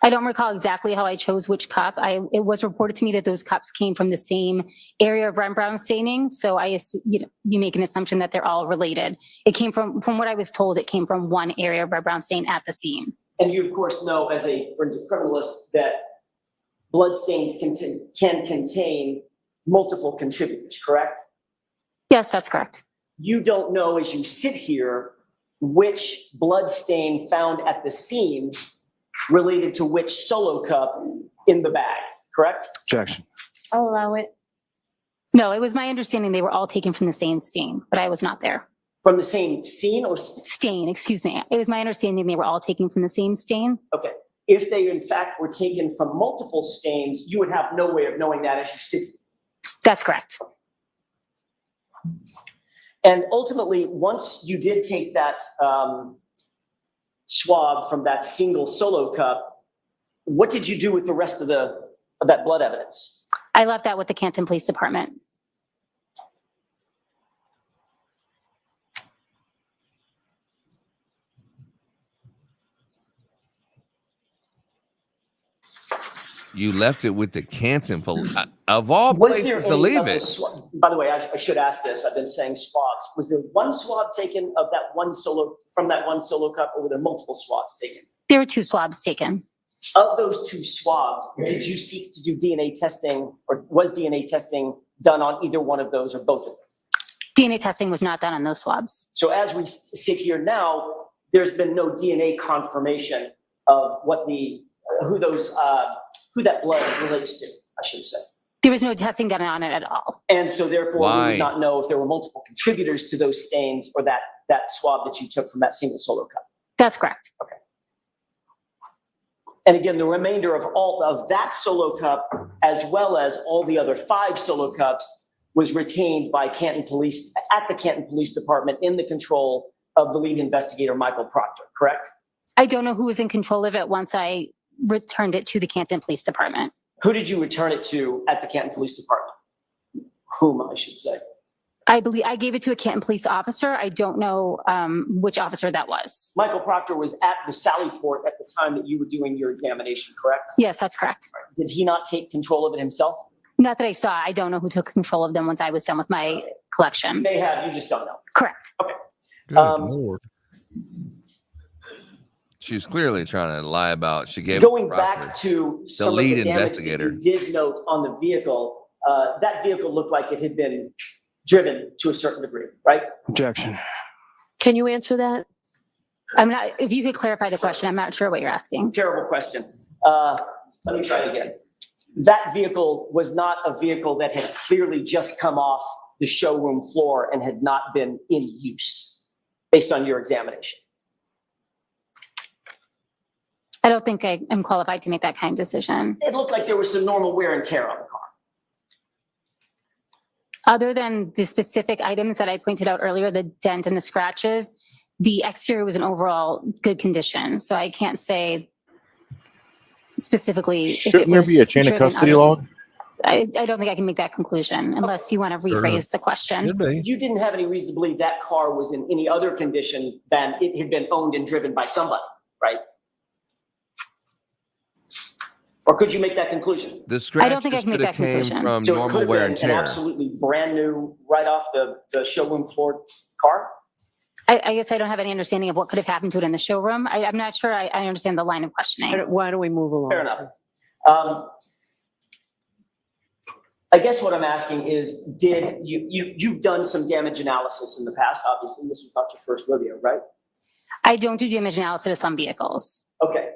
I don't recall exactly how I chose which cup. It was reported to me that those cups came from the same area of red-brown staining, so you make an assumption that they're all related. It came from what I was told, it came from one area of red-brown stain at the scene. And you, of course, know as a forensic criminalist that blood stains can contain multiple contributors, correct? Yes, that's correct. You don't know as you sit here which blood stain found at the scene related to which solo cup in the bag, correct? Objection. I'll allow it. No, it was my understanding they were all taken from the same stain, but I was not there. From the same scene or? Stain, excuse me. It was my understanding they were all taken from the same stain. Okay. if they in fact were taken from multiple stains, you would have no way of knowing that as you sit. That's correct. And ultimately, once you did take that swab from that single solo cup, what did you do with the rest of that blood evidence? I left that with the Canton Police Department. You left it with the Canton police. Of all Was there places to any leave of the it. by the way, I should ask this. I've been saying swabs. Was there one swab taken of that one solo from that one solo cup, or were there multiple swabs taken? There were 2 swabs taken. Of those 2 swabs, did you seek to do DNA testing, or was DNA testing done on either one of those or both of them? DNA testing was not done on those swabs. So as we sit here now, there's been no DNA confirmation of what who that blood relates to, I should say. There was no testing done on it at all. And so therefore, we Why? would not know if there were multiple contributors to those stains or that swab that you took from that single solo cup. That's correct. Okay. And again, the remainder of all of that solo cup, as well as all the other 5 solo cups, was retained by Canton Police at the Canton Police Department in the control of the lead investigator, Michael Proctor, correct? I don't know who was in control of it once I returned it to the Canton Police Department. Who did you return it to at the Canton Police Department? Whom, I should say. I believe I gave it to a Canton police officer. I don't know which officer that was. Michael Proctor was at the Sally Port at the time that you were doing your examination, correct? Yes, that's correct. Did he not take control of it himself? Not that I saw. I don't know who took control of them once I was done with my collection. They have, you just don't know. Correct. Okay. Good Lord. She was clearly trying to lie about. She gave Going it proper. back to the some lead of the damage investigator. that you did note on the vehicle, that vehicle looked like it had been driven to a certain degree, right? Objection. Can you answer that? I'm not, if you could clarify the question, I'm not sure what you're asking. Terrible question. Let me try it again. That vehicle was not a vehicle that had clearly just come off the showroom floor and had not been in use based on your examination. I don't think I am qualified to make that kind of decision. It looked like there was some normal wear and tear on the car. Other than the specific items that I pointed out earlier, the dent and the scratches, the exterior was in overall good condition. So I can't say specifically if it Shouldn't there was be a chain of driven custody out of- log? I don't think I can make that conclusion unless you want to rephrase the question. Should be. You didn't have any reason to believe that car was in any other condition than it had been owned and driven by somebody, right? Or could you make that conclusion? The scratch I don't think I can make that came conclusion. from So it could normal have wear been and an tear. absolutely brand new, right off the showroom floor car? I guess I don't have any understanding of what could have happened to it in the showroom. I'm not sure I understand the line of questioning. Why don't we move along? Fair enough. I guess what I'm asking is, did you've done some damage analysis in the past, obviously, this was not your first rodeo, right? I don't do damage analysis on vehicles. Okay.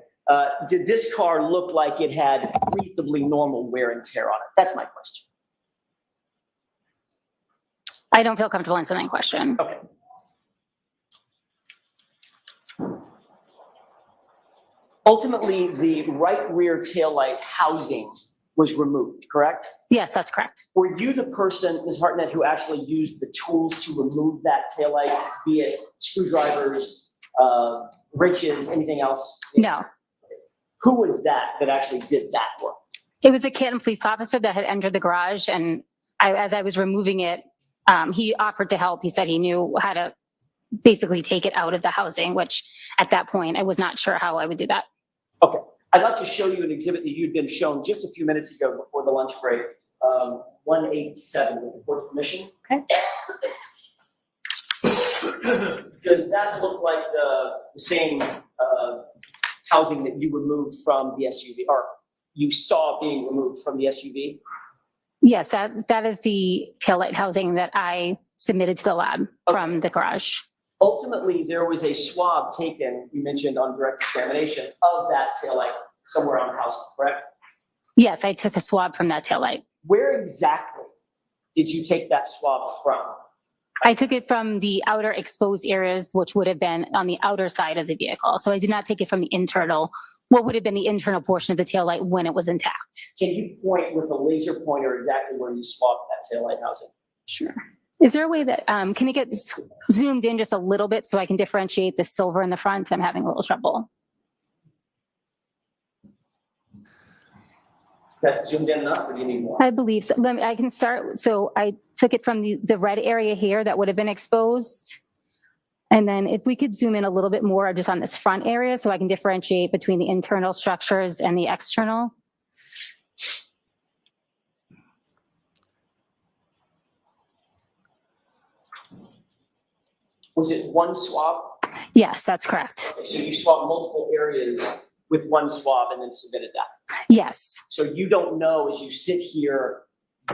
Did this car look like it had reasonably normal wear and tear on it? That's my question. I don't feel comfortable answering that question. Okay. Ultimately, the right rear taillight housing was removed, correct? Yes, that's correct. Were you the person, Ms. Hartnett, who actually used the tools to remove that taillight, be it screwdrivers, wrenches, anything else? No. Who was that actually did that work? It was a Canton police officer that had entered the garage, and as I was removing it, he offered to help. He said he knew how to basically take it out of the housing, which at that point, I was not sure how I would do that. Okay. I'd like to show you an exhibit that you'd been shown just a few minutes ago before the lunch break, 187 with the court's permission. Okay. Does that look like the same housing that you removed from the SUV, or you saw being removed from the SUV? Yes, that is the taillight housing that I submitted to the lab from the garage. Ultimately, there was a swab taken, you mentioned on direct examination, of that taillight somewhere on the house, correct? Yes, I took a swab from that taillight. Where exactly did you take that swab from? I took it from the outer exposed areas, which would have been on the outer side of the vehicle. So I did not take it from the internal what would have been the internal portion of the taillight when it was intact. Can you point with a laser pointer exactly where you swapped that taillight housing? Sure. Is there a way that, can it get zoomed in just a little bit so I can differentiate the silver in the front? I'm having a little trouble. Is that zoomed in enough or do you need more? I believe so. I can start. So I took it from the red area here that would have been exposed. And then if we could zoom in a little bit more just on this front area so I can differentiate between the internal structures and the external. Was it one swab? Yes, that's correct. Okay, so you swabbed multiple areas with one swab and then submitted that? Yes. So you don't know as you sit here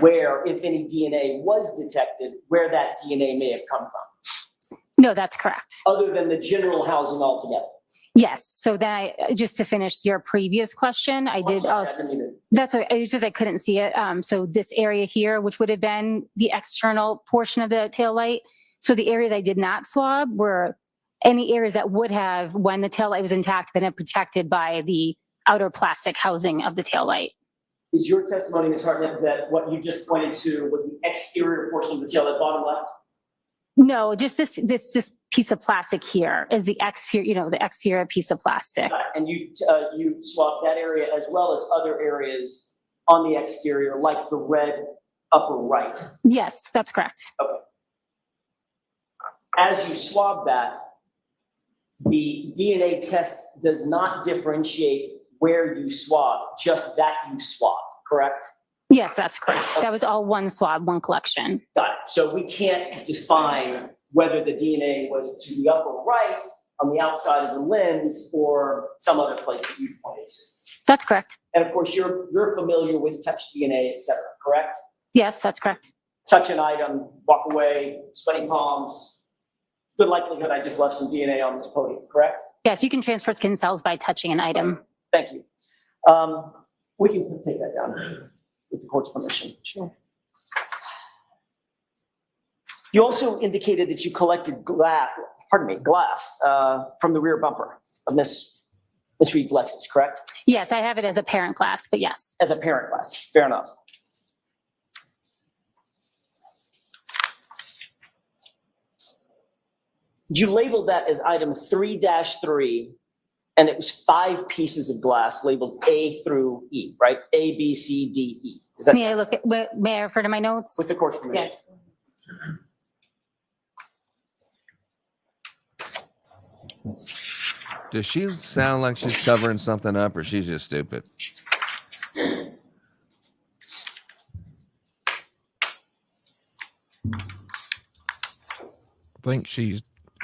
where, if any DNA was detected, where that DNA may have come from? No, that's correct. Other than the general housing altogether? Yes. So then just to finish your previous question, I did, that's what, it's just I couldn't see it. So this area here, which would have been the external portion of the taillight. So the areas I did not swab were any areas that would have, when the taillight was intact, been protected by the outer plastic housing of the taillight. Is your testimony, Ms. Hartnett, that what you just pointed to was the exterior portion of the taillight, bottom left? No, just this piece of plastic here is the exterior, the exterior piece of plastic. And you swabbed that area as well as other areas on the exterior, like the red upper right? Yes, that's correct. Okay. As you swab that, the DNA test does not differentiate where you swab, just that you swab, correct? Yes, that's correct. That was all one swab, one collection. Got it. So we can't define whether the DNA was to the upper right, on the outside of the lens, or some other place that you pointed to. That's correct. And of course, you're familiar with touch DNA, et cetera, correct? Yes, that's correct. Touch an item, walk away, sweaty palms. Good likelihood I just left some DNA on this podium, correct? Yes, you can transfer skin cells by touching an item. Thank you. We can take that down with the court's permission. Sure. You also indicated that you collected glass from the rear bumper of Miss Reed's Lexus, correct? Yes, I have it as a parent glass, but yes. As a parent glass, fair enough. You labeled that as item 3-3, and it was 5 pieces of glass labeled A through E, right? A, B, C, D, E. Is that may I refer to my notes? with the court's permission? Yes. Does she sound like she's covering something up, or she's just stupid? I think she's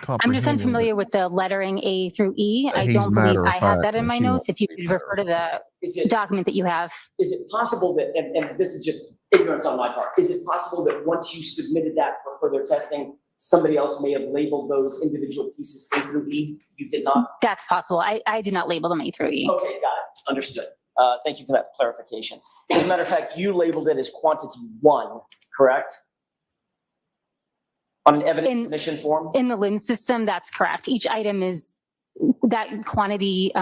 I'm just unfamiliar with the lettering A through E. I don't believe I have that in my notes. If you could refer to the document that you have. Is it possible that, and this is just ignorance on my part, is it possible that once you submitted that for further testing, somebody else may have labeled those individual pieces A through E? You did not? That's possible. I did not label them A through E. Okay, got it. Understood. Thank you for that clarification. As a matter of fact, you labeled it as quantity 1, correct? On an evidence submission form? In the LIN system, that's correct. Each item is, that quantity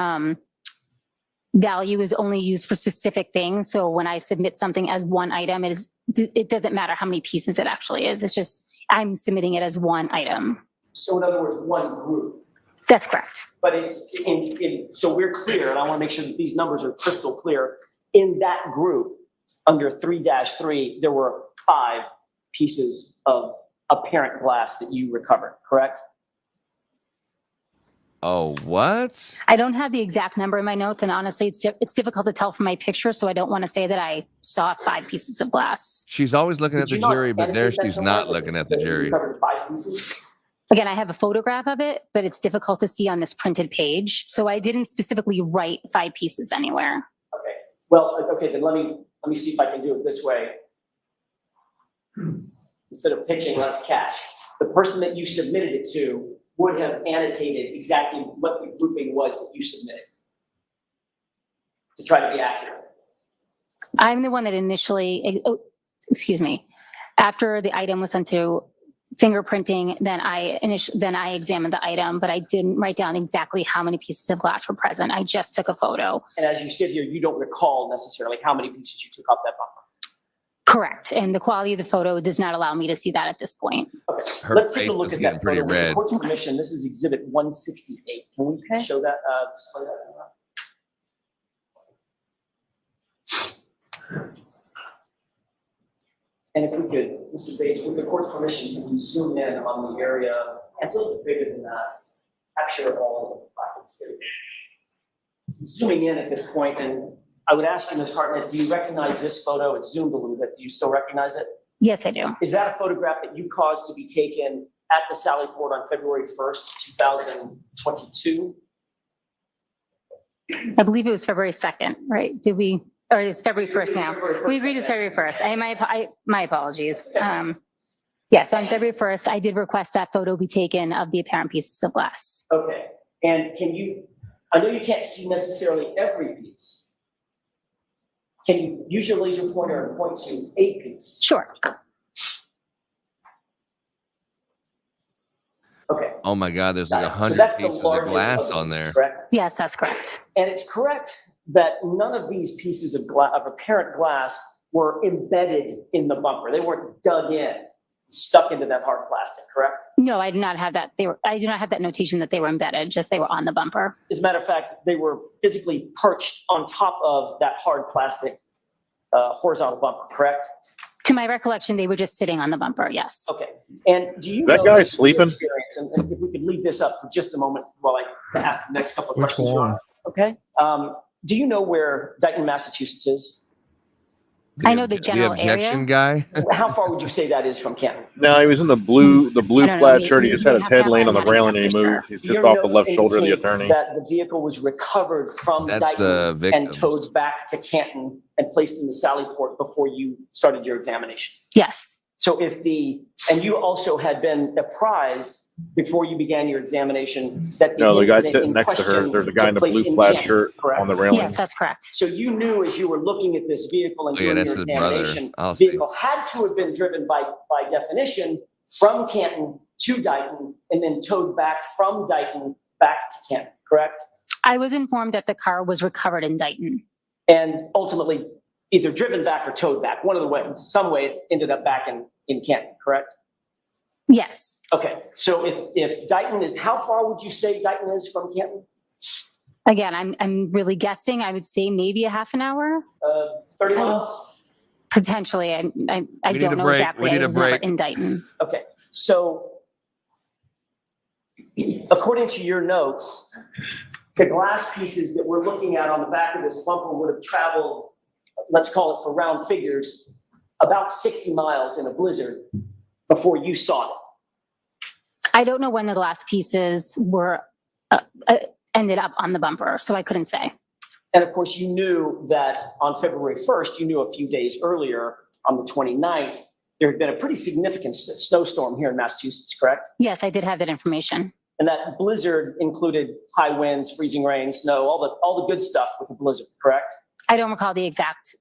value is only used for specific things. So when I submit something as one item, it doesn't matter how many pieces it actually is. It's just, I'm submitting it as one item. So in other words, one group. That's correct. But it's so we're clear, and I want to make sure that these numbers are crystal clear. In that group, under 3-3, there were 5 pieces of apparent glass that you recovered, correct? Oh, what? I don't have the exact number in my notes, and honestly, it's difficult to tell from my picture, so I don't want to say that I saw 5 pieces of glass. She's always looking at the jury, but there she's not looking at the jury. Again, I have a photograph of it, but it's difficult to see on this printed page, so I didn't specifically write 5 pieces anywhere. Okay. Well, okay, then let me see if I can do it this way. Instead of pitching, let's cash. The person that you submitted it to would have annotated exactly what the grouping was that you submitted to try to be accurate. I'm the one that initially, excuse me, after the item was sent to fingerprinting, then I examined the item, but I didn't write down exactly how many pieces of glass were present. I just took a photo. And as you sit here, you don't recall necessarily how many pieces you took off that bumper. Correct. And the quality of the photo does not allow me to see that at this point. Okay, Her let's take face a look was at getting that pretty photo. With red. the court's permission, this is exhibit 168. Can we show that? Display that? And if we could, Mr. Bates, with the court's permission, can we zoom in on the area and a little bit bigger than that? Capture all of the documents. Zooming in at this point, and I would ask you, Ms. Hartnett, do you recognize this photo? It's zoomed a little bit. Do you still recognize it? Yes, I do. Is that a photograph that you caused to be taken at the Sally Port on February 1st, 2022? I believe it was February 2nd, right? Did we, or it's February 1st now? We agreed it's February 1st. My apologies. Yes, on February 1st, I did request that photo be taken of the apparent pieces of glass. Okay, and can you, I know you can't see necessarily every piece. Can you use your laser pointer and point to a piece? Sure. Okay. Oh my God, there's like So 100 that's the pieces of largest glass of on these, there. correct? Yes, that's correct. And it's correct that none of these pieces of apparent glass were embedded in the bumper. They weren't dug in, stuck into that hard plastic, correct? No, I do not have that. I do not have that notation that they were embedded, just they were on the bumper. As a matter of fact, they were physically perched on top of that hard plastic horizontal bumper, correct? To my recollection, they were just sitting on the bumper, yes. Okay. And do you That know guy's from your sleeping? experience, and if we could leave this up for just a moment while I ask the next couple of Which questions. Your one? Honor. Okay. Do you know where Dighton, Massachusetts is? I know the general objection area. guy. How far would you say that is from Canton? No, he was in the blue I don't know, plaid may- shirt. He may- just had may his have head to laying on the have- I'm railing not and he sure. moved. He's just Your off the notes left shoulder of the indicate attorney. that the vehicle was recovered from That's the Dighton victim. and towed back to Canton and placed in the Sally Port before you started your examination. Yes, So and you also had been apprised before you began your examination that the No, the guy incident sitting in next to her, question there's a guy in took the place blue plaid Canton, shirt correct? on the railing. yes, that's correct. So you knew as you were looking at this vehicle and Oh, yeah, doing that's your his brother. examination, I'll the see. vehicle had to have been driven by definition from Canton to Dighton and then towed back from Dighton back to Canton, correct? I was informed that the car was recovered in Dighton. And ultimately either driven back or towed back. One of the ways, some way it ended up back in Canton, correct? Yes, Okay, so if Dighton is, how far would you say Dighton is from Canton? again, I'm really guessing. I would say maybe a half an hour, 30 miles? potentially. I We need don't a know break. exactly. We need I a was never break. in Dighton. Okay, so according to your notes, the glass pieces that we're looking at on the back of this bumper would have traveled, let's call it for round figures, about 60 miles in a blizzard before you saw it. I don't know when the glass pieces were ended up on the bumper, so I couldn't say. And of course, you knew that on February 1st, you knew a few days earlier, on the 29th, there had been a pretty significant snowstorm here in Massachusetts, correct? Yes, I did have that information. And that blizzard included high winds, freezing rain, snow, all the good stuff with a blizzard, correct? I don't recall the exact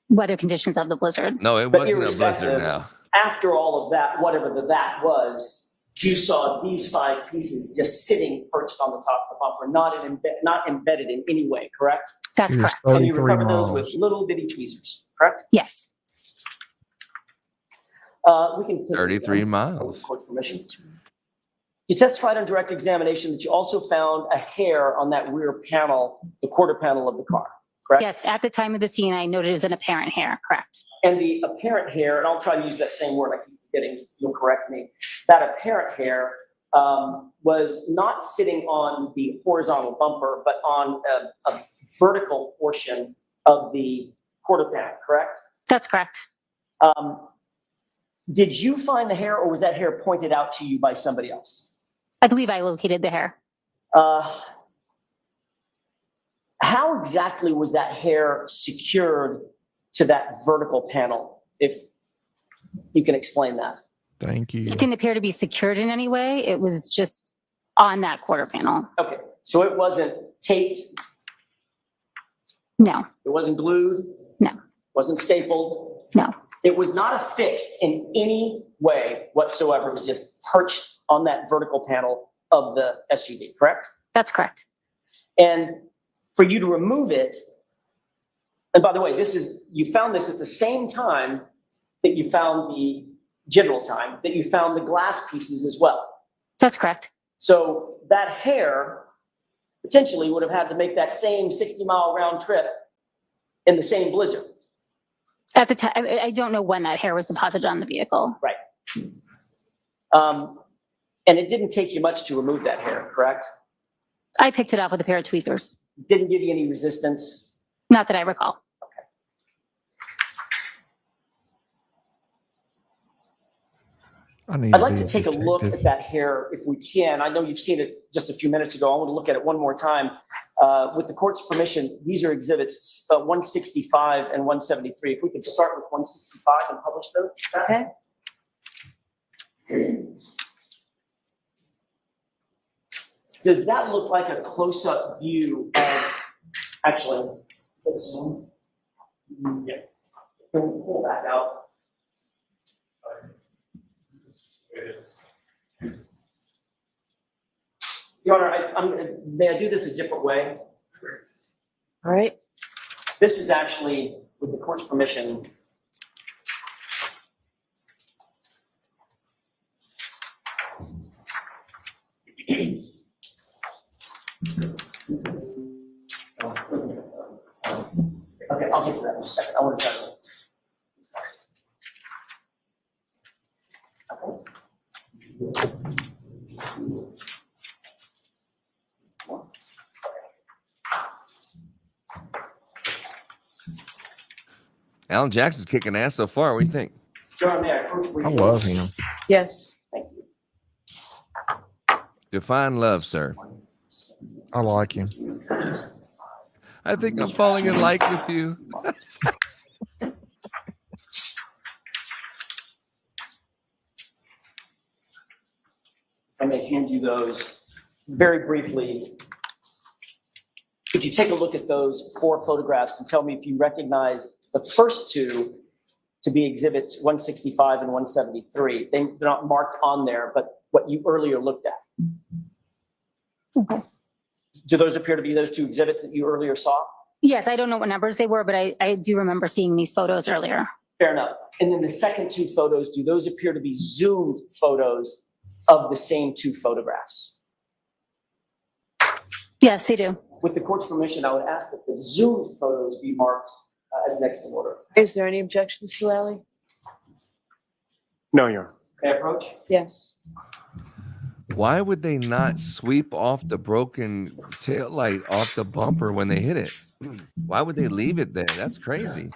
weather conditions of the blizzard. No, it But wasn't a blizzard irrespective, now. After all of that, whatever that was, you saw these 5 pieces just sitting perched on the top of the bumper, not embedded in any way, correct? That's It was correct. And you 33 recovered those miles. with little bitty tweezers, correct? Yes. We can take this 33 down. miles. Court permission. You testified on direct examination that you also found a hair on that rear panel, the quarter panel of the car, correct? Yes, at the time of the scene, I noted it as an apparent hair, correct? And the apparent hair, and I'll try to use that same word, I keep forgetting, you'll correct me. That apparent hair was not sitting on the horizontal bumper, but on a vertical portion of the quarter panel, correct? That's correct. Did you find the hair, or was that hair pointed out to you by somebody else? I believe I located the hair. How exactly was that hair secured to that vertical panel, if you can explain that? Thank you. It didn't appear to be secured in any way. It was just on that quarter panel. Okay, so it wasn't taped, No, it wasn't glued, no, wasn't stapled, no. It was not affixed in any way whatsoever. It was just perched on that vertical panel of the SUV, correct? That's correct. And for you to remove it, and by the way, you found this at the same time that you found the general time, that you found the glass pieces as well. That's correct. So that hair potentially would have had to make that same 60-mile round trip in the same blizzard. At the time, I don't know when that hair was deposited on the vehicle. Right. And it didn't take you much to remove that hair, correct? I picked it up with a pair of tweezers. Didn't give you any resistance? Not that I recall. I'd like to take a look at that hair if we can. I know you've seen it just a few minutes ago. I want to look at it one more time. With the court's permission, these are exhibits 165 and 173. If we could start with 165 and publish those. Okay. Does that look like a close-up view of, actually, is that zoom? Yeah. Can we pull that out? Your Honor, may I do this a different way? All right. This is actually, with the court's permission, okay, I'll get to that in a second. I want to try to. Alan Jackson's kicking ass so far. What do you think? John, may I approach I briefly? love him. Yes. Thank you. Define love, sir. I like him. I think I'm falling in like with you. I may hand you those very briefly. Could you take a look at those 4 photographs and tell me if you recognize the first 2 to be exhibits 165 and 173? They're not marked on there, but what you earlier looked at. Okay. Do those appear to be those 2 exhibits that you earlier saw? Yes, I don't know what numbers they were, but I do remember seeing these photos earlier. Fair enough. And then the second 2 photos, do those appear to be zoomed photos of the same 2 photographs? Yes, they do. With the court's permission, I would ask that the zoomed photos be marked as next in order. Is there any objections to Ally? No, Your Honor. Can I approach? Yes. Why would they not sweep off the broken tail light off the bumper when they hit it? Why would they leave it there? That's crazy.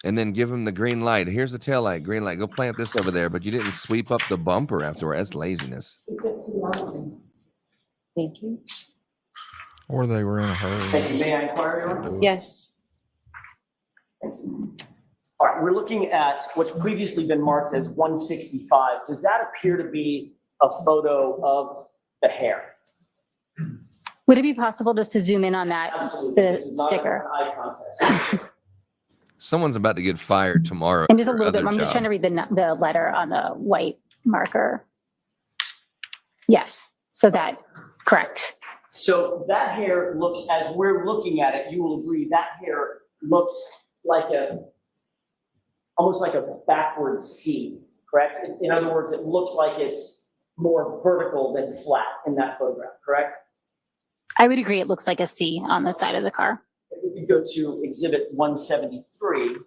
And then give them the green light. Here's the tail light, green light. Go plant this over there, but you didn't sweep up the bumper afterward. That's laziness. Thank you. Or they were in a hurry. Thank you. May I inquire, Your Honor? Yes. All right, we're looking at what's previously been marked as 165. Does that appear to be a photo of the hair? Would it be possible just to zoom in on that, Absolutely. the This is not sticker? an eye contest. Someone's about to get fired tomorrow. And just a for little bit, other I'm just job. trying to read the letter on the white marker. Yes, so that, correct. So that hair looks, as we're looking at it, you will agree, that hair looks like almost like a backward C, correct? In other words, it looks like it's more vertical than flat in that photograph, correct? I would agree, it looks like a C on the side of the car. If we could go to exhibit 173.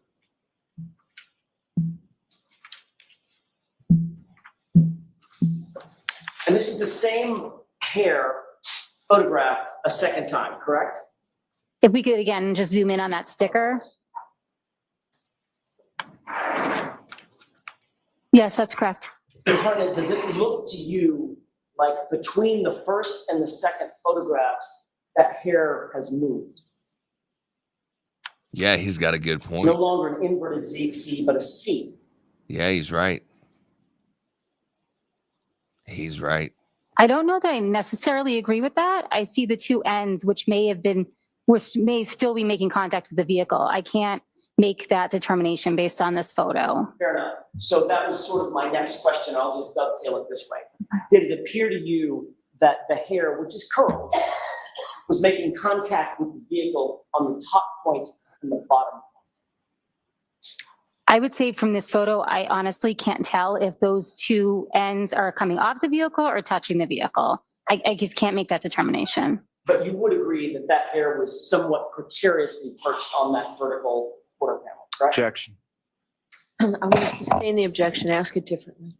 And this is the same hair photographed a second time, correct? If we could, again, just zoom in on that sticker. Yes, that's correct. Ms. Hartnett, does it look to you like between the first and the second photographs, that hair has moved? Yeah, he's got a good It's point. no longer an inverted C, but a C. Yeah, he's right. He's right. I don't know that I necessarily agree with that. I see the 2 ends, which may have been may still be making contact with the vehicle. I can't make that determination based on this photo. Fair enough. So that was sort of my next question. I'll just dovetail it this way. Did it appear to you that the hair, which is curled, was making contact with the vehicle on the top point and the bottom? I would say from this photo, I honestly can't tell if those two ends are coming off the vehicle or touching the vehicle. I just can't make that determination. But you would agree that that hair was somewhat precariously perched on that vertical quarter panel, correct? Objection. I'm going to sustain the objection, ask it differently.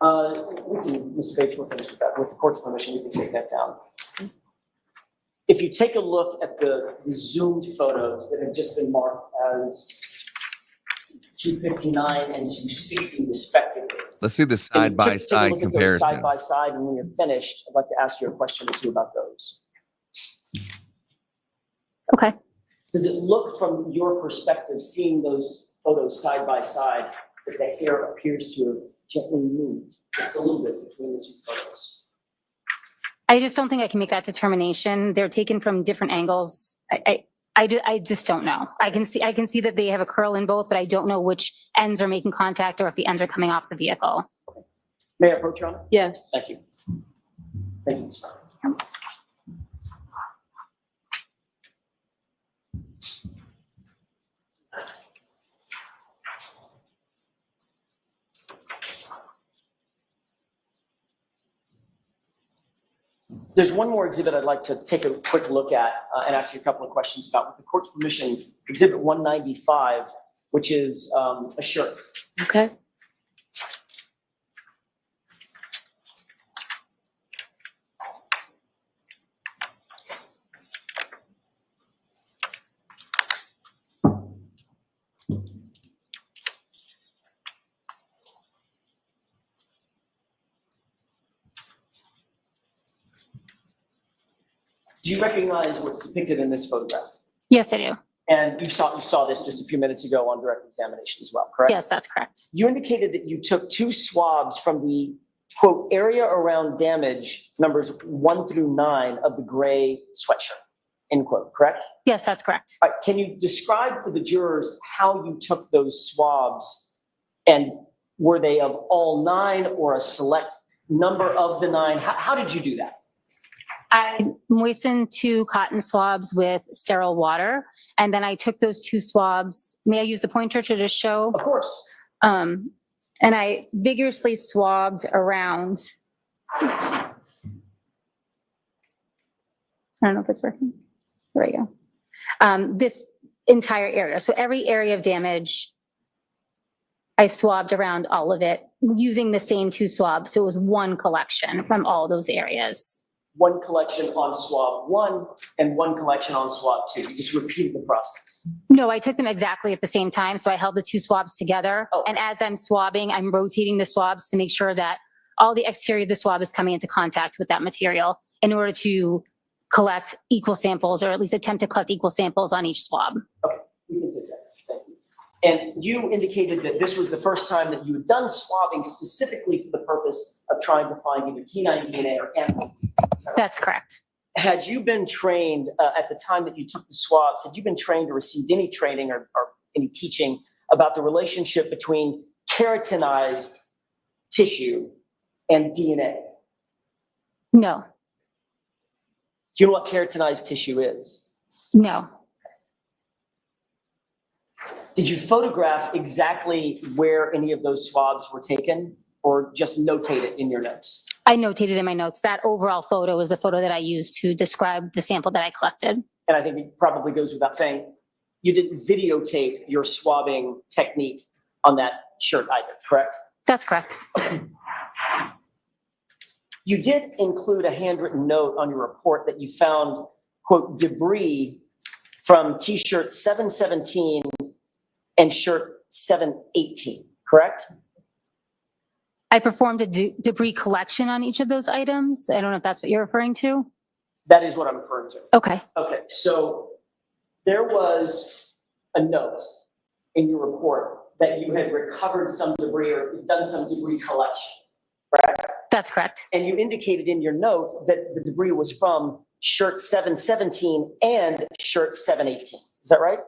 Mr. Bates will finish with that. With the court's permission, we can take that down. If you take a look at the zoomed photos that have just been marked as 259 and 260 respectively. Let's see the side by side comparison. Side by side, and when you're finished, I'd like to ask you a question or two about those. Okay. Does it look from your perspective, seeing those photos side by side, that the hair appears to have gently moved just a little bit between the two photos? I just don't think I can make that determination. They're taken from different angles. I just don't know. I can see that they have a curl in both, but I don't know which ends are making contact or if the ends are coming off the vehicle. May I approach, Your Honor? Yes. Thank you. Thank you, Ms. Brown. There's one more exhibit I'd like to take a quick look at and ask you a couple of questions about. With the court's permission, exhibit 195, which is a shirt. Okay. Do you recognize what's depicted in this photograph? Yes, I do. And you saw this just a few minutes ago on direct examination as well, correct? Yes, that's correct. You indicated that you took two swabs from the, quote, area around damage, numbers 1 through 9 of the gray sweatshirt, end quote, correct? Yes, that's correct. All right, can you describe for the jurors how you took those swabs, and were they of all 9 or a select number of the 9? How did you do that? I moistened 2 cotton swabs with sterile water, and then I took those 2 swabs. May I use the pointer to just show? Of course. And I vigorously swabbed around. I don't know if it's working. There we go. This entire area. So every area of damage, I swabbed around all of it using the same 2 swabs. So it was one collection from all those areas. One collection on swab 1 and one collection on swab 2. You just repeated the process. No, I took them exactly at the same time. So I held the 2 swabs together. Oh. And as I'm swabbing, I'm rotating the swabs to make sure that all the exterior of the swab is coming into contact with that material in order to collect equal samples, or at least attempt to collect equal samples on each swab. Okay, we can take that. Thank you. And you indicated that this was the first time that you had done swabbing specifically for the purpose of trying to find either canine DNA or animal. That's correct. Had you been trained at the time that you took the swabs, had you been trained or received any training or any teaching about the relationship between keratinized tissue and DNA? No. Do you know what keratinized tissue is? No. Did you photograph exactly where any of those swabs were taken, or just notate it in your notes? I notated in my notes that overall photo is the photo that I used to describe the sample that I collected. And I think it probably goes without saying, you didn't videotape your swabbing technique on that shirt either, correct? That's correct. You did include a handwritten note on your report that you found, quote, debris from T-shirt 717 and shirt 718, correct? I performed a debris collection on each of those items. I don't know if that's what you're referring to. That is what I'm referring to. Okay. Okay, so there was a note in your report that you had recovered some debris or done some debris collection, correct? That's correct. And you indicated in your note that the debris was from shirt 717 and shirt 718. Is that right?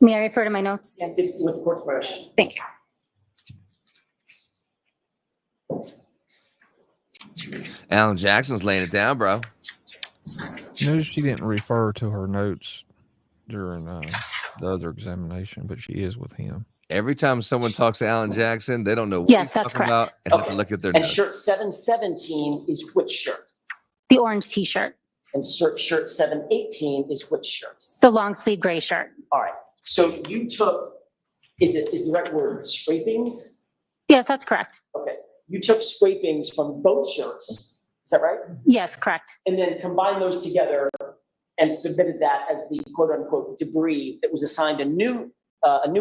May I refer to my notes? With the court's permission. Thank you. Alan Jackson's laying it down, bro. Notice she didn't refer to her notes during the other examination, but she is with him. Every time someone talks to Alan Jackson, they don't know what Yes, he's that's talking correct. about and have to look at their And notes. shirt 717 is which shirt? The orange t-shirt. And shirt 718 is which shirt? The long sleeve gray shirt. All right. So you took, is the right word scrapings? Yes, that's correct. Okay. You took scrapings from both shirts. Is that right? Yes, correct. And then combined those together and submitted that as the quote unquote debris that was assigned a new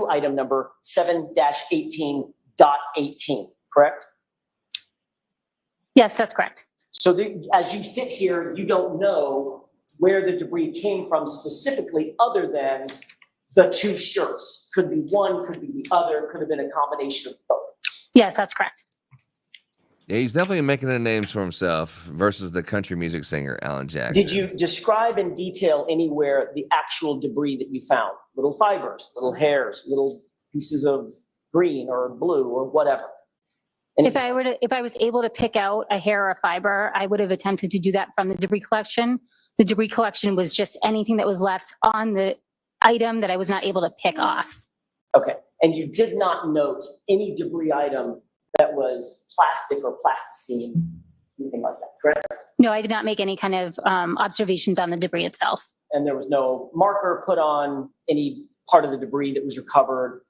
item number 7-18.18, correct? Yes, that's correct. So as you sit here, you don't know where the debris came from specifically other than the two shirts. Could be one, could be the other, could have been a combination of both. Yes, that's correct. Yeah, he's definitely making a name for himself versus the country music singer Alan Jackson. Did you describe in detail anywhere the actual debris that you found? Little fibers, little hairs, little pieces of green or blue or whatever? And If I was able to pick out a hair or a fiber, I would have attempted to do that from the debris collection. The debris collection was just anything that was left on the item that I was not able to pick off. Okay, and you did not note any debris item that was plastic or plasticine, anything like that, correct? No, I did not make any kind of observations on the debris itself. And there was no marker put on any part of the debris that was recovered,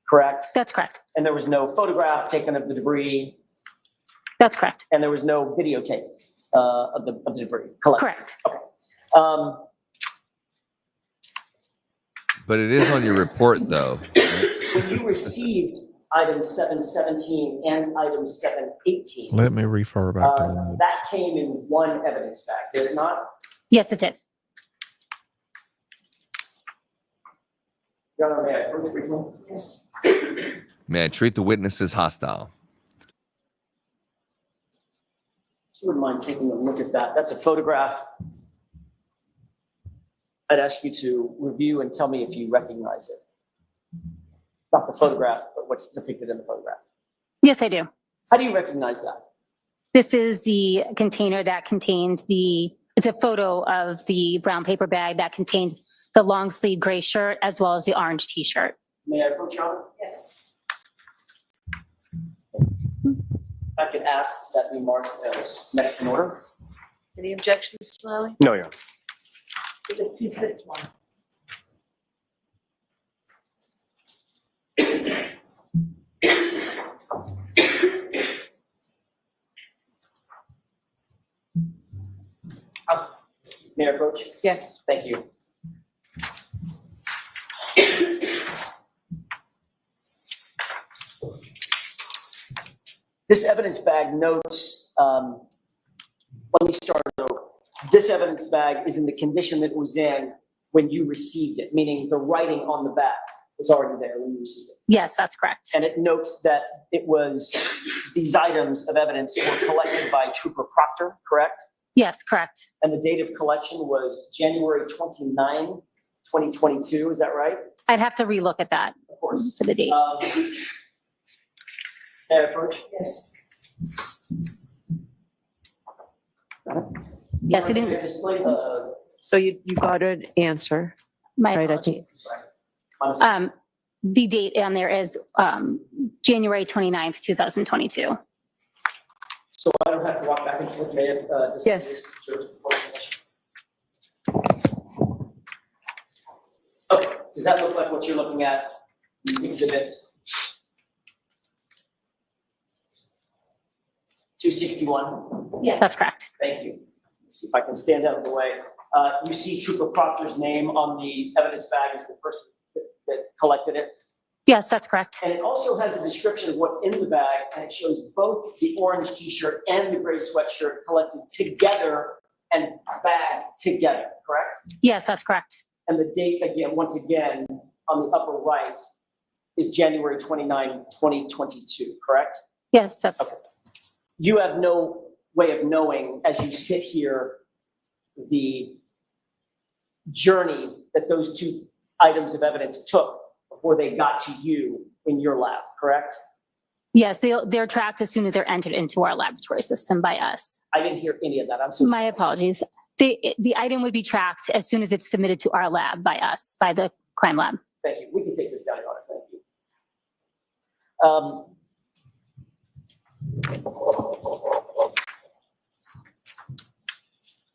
correct? That's correct. And there was no photograph taken of the debris? That's correct. And there was no videotape of the debris collected? Correct. Okay. But it is on your report, though. When you received item 717 and item 718, Let me refer back to the that came in one evidence bag, did it not? Yes, it did. Your Honor, may I approach briefly? Yes. May I treat the witnesses hostile? If you wouldn't mind taking a look at that. That's a photograph. I'd ask you to review and tell me if you recognize it. Not the photograph, but what's depicted in the photograph. Yes, I do. How do you recognize that? This is the container that contained it's a photo of the brown paper bag that contains the long sleeve gray shirt as well as the orange t-shirt. May I approach, Your Honor? Yes. I could ask that be marked as next in order. Any objections, Mr. Lally? No, Your Honor. May I approach? Yes. Thank you. This evidence bag notes, let me start over. This evidence bag is in the condition that it was in when you received it, meaning the writing on the back was already there when you received it. Yes, that's correct. And it notes that these items of evidence were collected by Trooper Proctor, correct? Yes, correct. And the date of collection was January 29, 2022, is that right? I'd have to relook at that. Of course. For the date. May I approach? Yes. Yes, it didn't. So you got an answer. My Right, I think. apologies. The date on there is January 29th, 2022. So I don't have to walk back and forth, may I? Yes. Okay, does that look like what you're looking at? Exhibit 261? Yes. That's correct. Thank you. Let's see if I can stand out of the way. You see Trooper Proctor's name on the evidence bag as the person that collected it. Yes, that's correct. And it also has a description of what's in the bag, and it shows both the orange t-shirt and the gray sweatshirt collected together and bagged together, correct? Yes, that's correct. And the date, again, once again, on the upper right is January 29, 2022, correct? Yes, that's. Okay. You have no way of knowing as you sit here the journey that those two items of evidence took before they got to you in your lab, correct? Yes, they're tracked as soon as they're entered into our laboratory system by us. I didn't hear any of that. I'm so My apologies. The item would be tracked as soon as it's submitted to our lab by us, by the crime lab. Thank you. We can take this down, Your Honor. Thank you.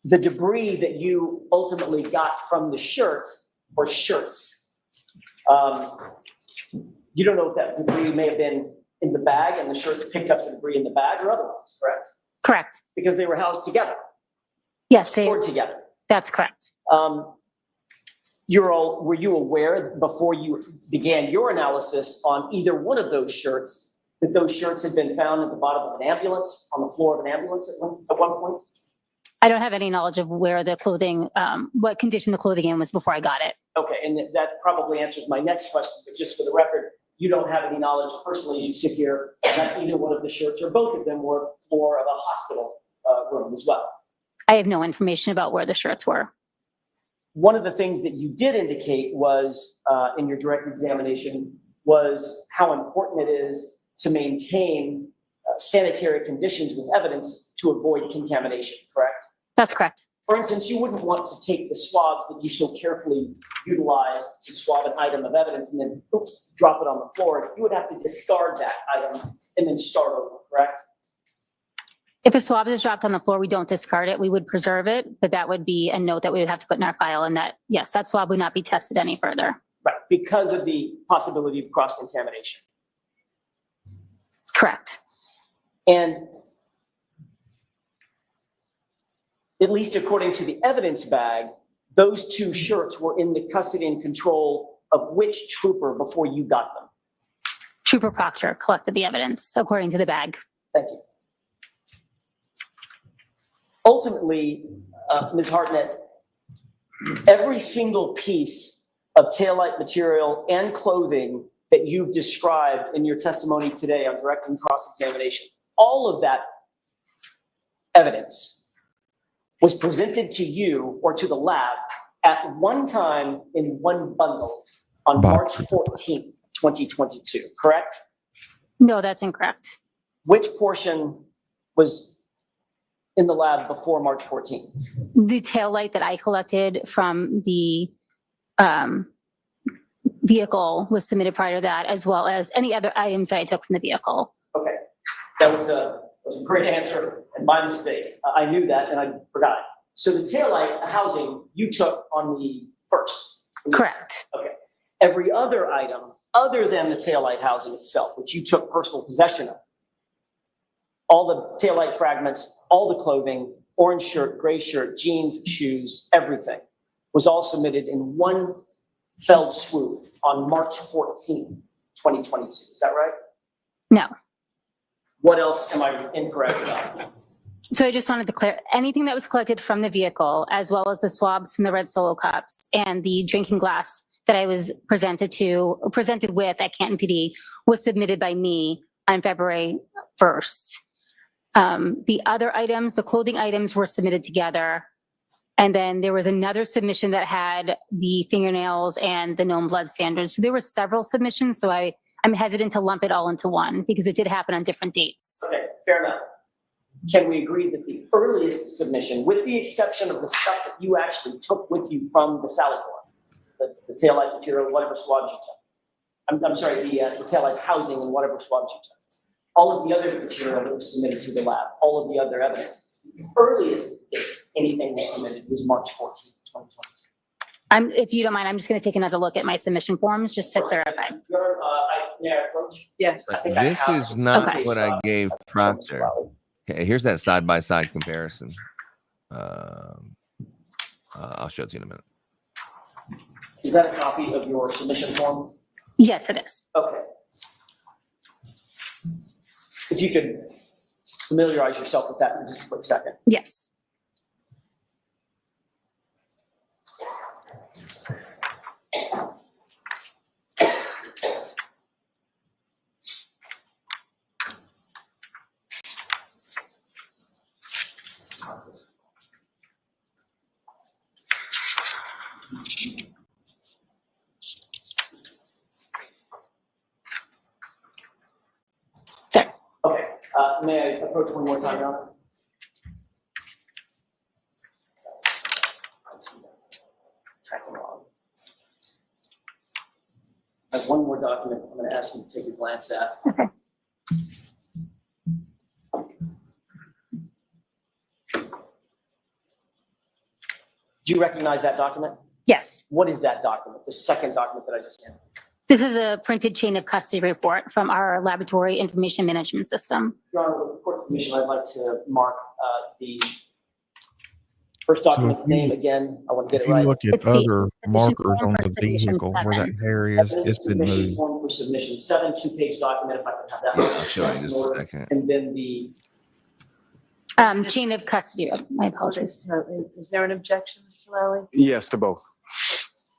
The debris that you ultimately got from the shirt or shirts, you don't know if that debris may have been in the bag and the shirts picked up the debris in the bag or otherwise, correct? Correct. Because they were housed together. Yes, stored together. That's correct. Were you aware before you began your analysis on either one of those shirts that those shirts had been found at the bottom of an ambulance, on the floor of an ambulance at one point? I don't have any knowledge of where the clothing, what condition the clothing in was before I got it. Okay, and that probably answers my next question, but just for the record, you don't have any knowledge personally as you sit here that either one of the shirts or both of them were floor of a hospital room as well. I have no information about where the shirts were. One of the things that you did indicate was in your direct examination was how important it is to maintain sanitary conditions with evidence to avoid contamination, correct? That's correct. For instance, you wouldn't want to take the swabs that you so carefully utilized to swab an item of evidence and then, oops, drop it on the floor. You would have to discard that item and then start over, correct? If a swab is dropped on the floor, we don't discard it. We would preserve it, but that would be a note that we would have to put in our file, and that, yes, that swab would not be tested any further. Right, because of the possibility of cross-contamination. Correct. And at least according to the evidence bag, those two shirts were in the custody and control of which trooper before you got them? Trooper Proctor collected the evidence according to the bag. Thank you. Ultimately, Ms. Hartnett, every single piece of taillight material and clothing that you've described in your testimony today on direct and cross-examination, all of that evidence was presented to you or to the lab at one time in one bundle on March 14th, 2022, correct? No, that's incorrect. Which portion was in the lab before March 14th? The tail light that I collected from the vehicle was submitted prior to that, as well as any other items that I took from the vehicle. Okay, that was a great answer and my mistake. I knew that and I forgot it. So the taillight housing you took on the first? Correct. Okay. Every other item other than the taillight housing itself, which you took personal possession of, all the taillight fragments, all the clothing, orange shirt, gray shirt, jeans, shoes, everything was all submitted in one fell swoop on March 14th, 2022. Is that right? No. What else am I incorrect about? So I just wanted to clear anything that was collected from the vehicle, as well as the swabs from the red Solo cups and the drinking glass that I was presented with at Canton PD was submitted by me on February 1st. The other items, the clothing items were submitted together. And then there was another submission that had the fingernails and the known blood standards. So there were several submissions. So I'm hesitant to lump it all into one because it did happen on different dates. Okay, fair enough. Can we agree that the earliest submission, with the exception of the stuff that you actually took with you from the salad bar, the taillight material, whatever swabs you took, I'm sorry, the taillight housing and whatever swabs you took, all of the other material that was submitted to the lab, all of the other evidence, the earliest date anything was submitted was March 14th, 2022. If you don't mind, I'm just going to take another look at my submission forms just to clarify. May I approach? Yes. This is not what I gave Proctor. Okay, here's that side-by-side comparison. I'll show it to you in a minute. Is that a copy of your submission form? Yes, it is. Okay. If you could familiarize yourself with that for just a quick second. Yes. approach one more time now? Tracking along. I have one more document I'm going to ask you to take a glance at. Do you recognize that document? Yes. What is that document? The second document that I just handed. This is a printed chain of custody report from our laboratory information management system. Your Honor, with court permission, I'd like to mark the first document's name again. I want to get If it you right. look at It's the other submission markers form on for the submission vehicle where that 7. hair is, Evidence it's been submission moved. form for submission 7, 2-page document, if I can have that. I'll show you in just a second. And then the, Chain of custody. My apologies. Is there an objection, Mr. Lally? Yes, to both.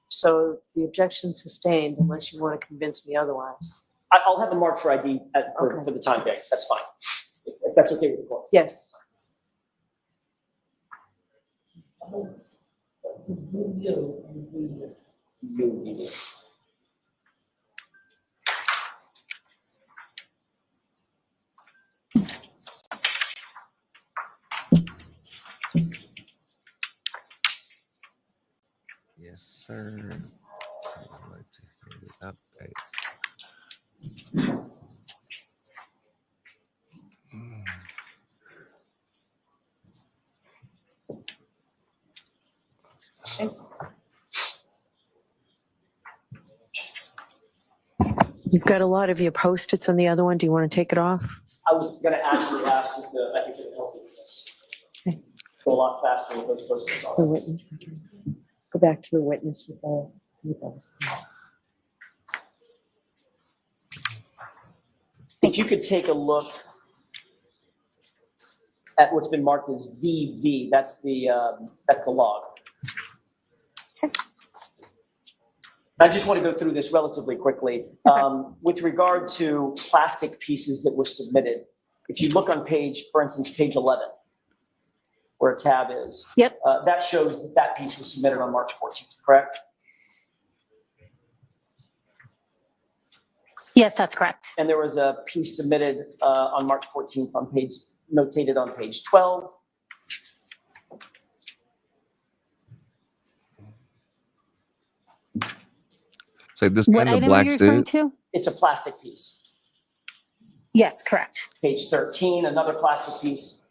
So the objection sustained unless you want to convince me otherwise. I'll have a mark for ID for the time being. That's fine. If that's okay with the court. Yes. Yes, sir. I'd like to hit it update. You've got a lot of your Post-its on the other one. Do you want to take it off? I was going to actually ask if I think it would help with this. Okay. Go a lot faster with those Post-its The on. witness, I guess. Go back to the witness with those. If you could take a look at what's been marked as VV, that's the log. I just want to go through this relatively quickly. With regard to plastic pieces that were submitted, if you look on page, for instance, page 11, where a tab is. Yep. That shows that that piece was submitted on March 14th, correct? Yes, that's correct. And there was a piece submitted on March 14th on page, notated on page 12. So this What guy in the item are black you referring suit. to? It's a plastic piece. Yes, correct. Page 13, another plastic piece.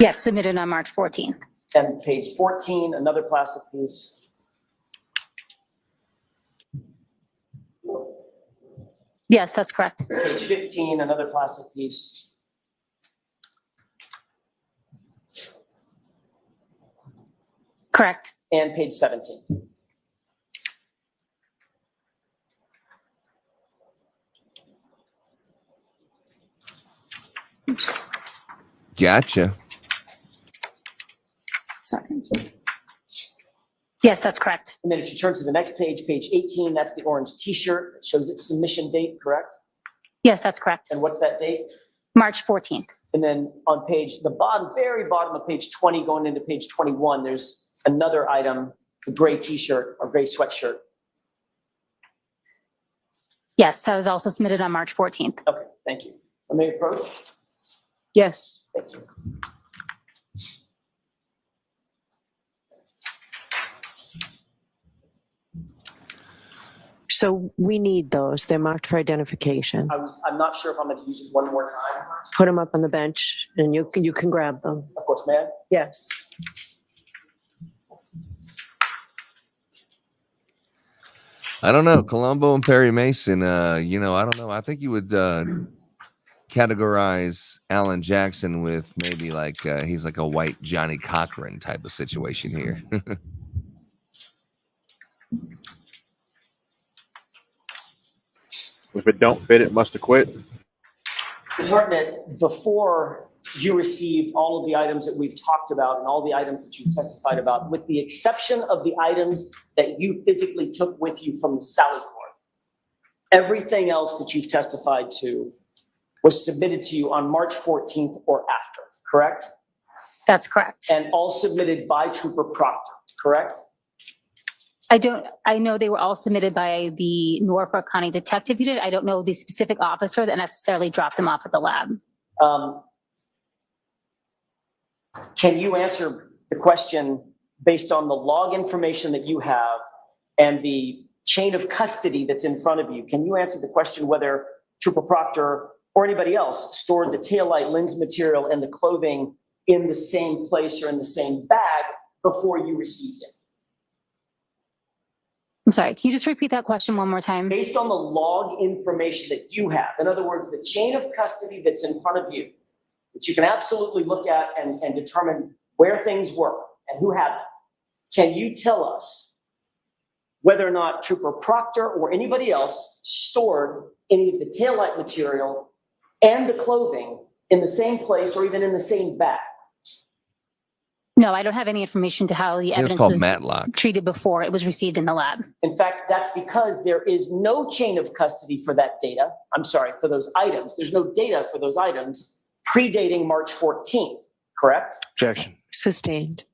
Yes, submitted on March 14th. And page 14, another plastic piece. Yes, that's correct. Page 15, another plastic piece. Correct. And page 17. Gotcha. Sorry. Yes, that's correct. And then if you turn to the next page, page 18, that's the orange T-shirt. It shows its submission date, correct? Yes, that's correct. And what's that date? March 14th. And then on the bottom, very bottom of page 20, going into page 21, there's another item, the gray T-shirt or gray sweatshirt. Yes, that was also submitted on March 14th. Okay, thank you. I may approach? Yes. Thank you. So we need those. They're marked for identification. I'm not sure if I'm going to use it one more time. Put them up on the bench and you can grab them. Of course, ma'am. Yes. I don't know. Colombo and Perry Mason, I don't know. I think you would categorize Alan Jackson with maybe like he's like a white Johnny Cochran type of situation here. If it don't fit, it must have quit. Ms. Hartnett, before you received all of the items that we've talked about and all the items that you've testified about, with the exception of the items that you physically took with you from the Sally Court, everything else that you've testified to was submitted to you on March 14th or after, correct? That's correct. And all submitted by Trooper Proctor, correct? I know they were all submitted by the Norfolk County Detective Unit. I don't know the specific officer that necessarily dropped them off at the lab. Can you answer the question based on the log information that you have and the chain of custody that's in front of you? Can you answer the question whether Trooper Proctor or anybody else stored the taillight lens material and the clothing in the same place or in the same bag before you received it? I'm sorry, can you just repeat that question one more time? Based on the log information that you have, in other words, the chain of custody that's in front of you, that you can absolutely look at and determine where things were and who had them, can you tell us whether or not Trooper Proctor or anybody else stored any of the taillight material and the clothing in the same place or even in the same bag? No, I don't have any information to how the evidence was Matlock. treated before it was received in the lab. In fact, that's because there is no chain of custody for that data. I'm sorry, for those items. There's no data for those items predating March 14th, correct? Objection. Sustained.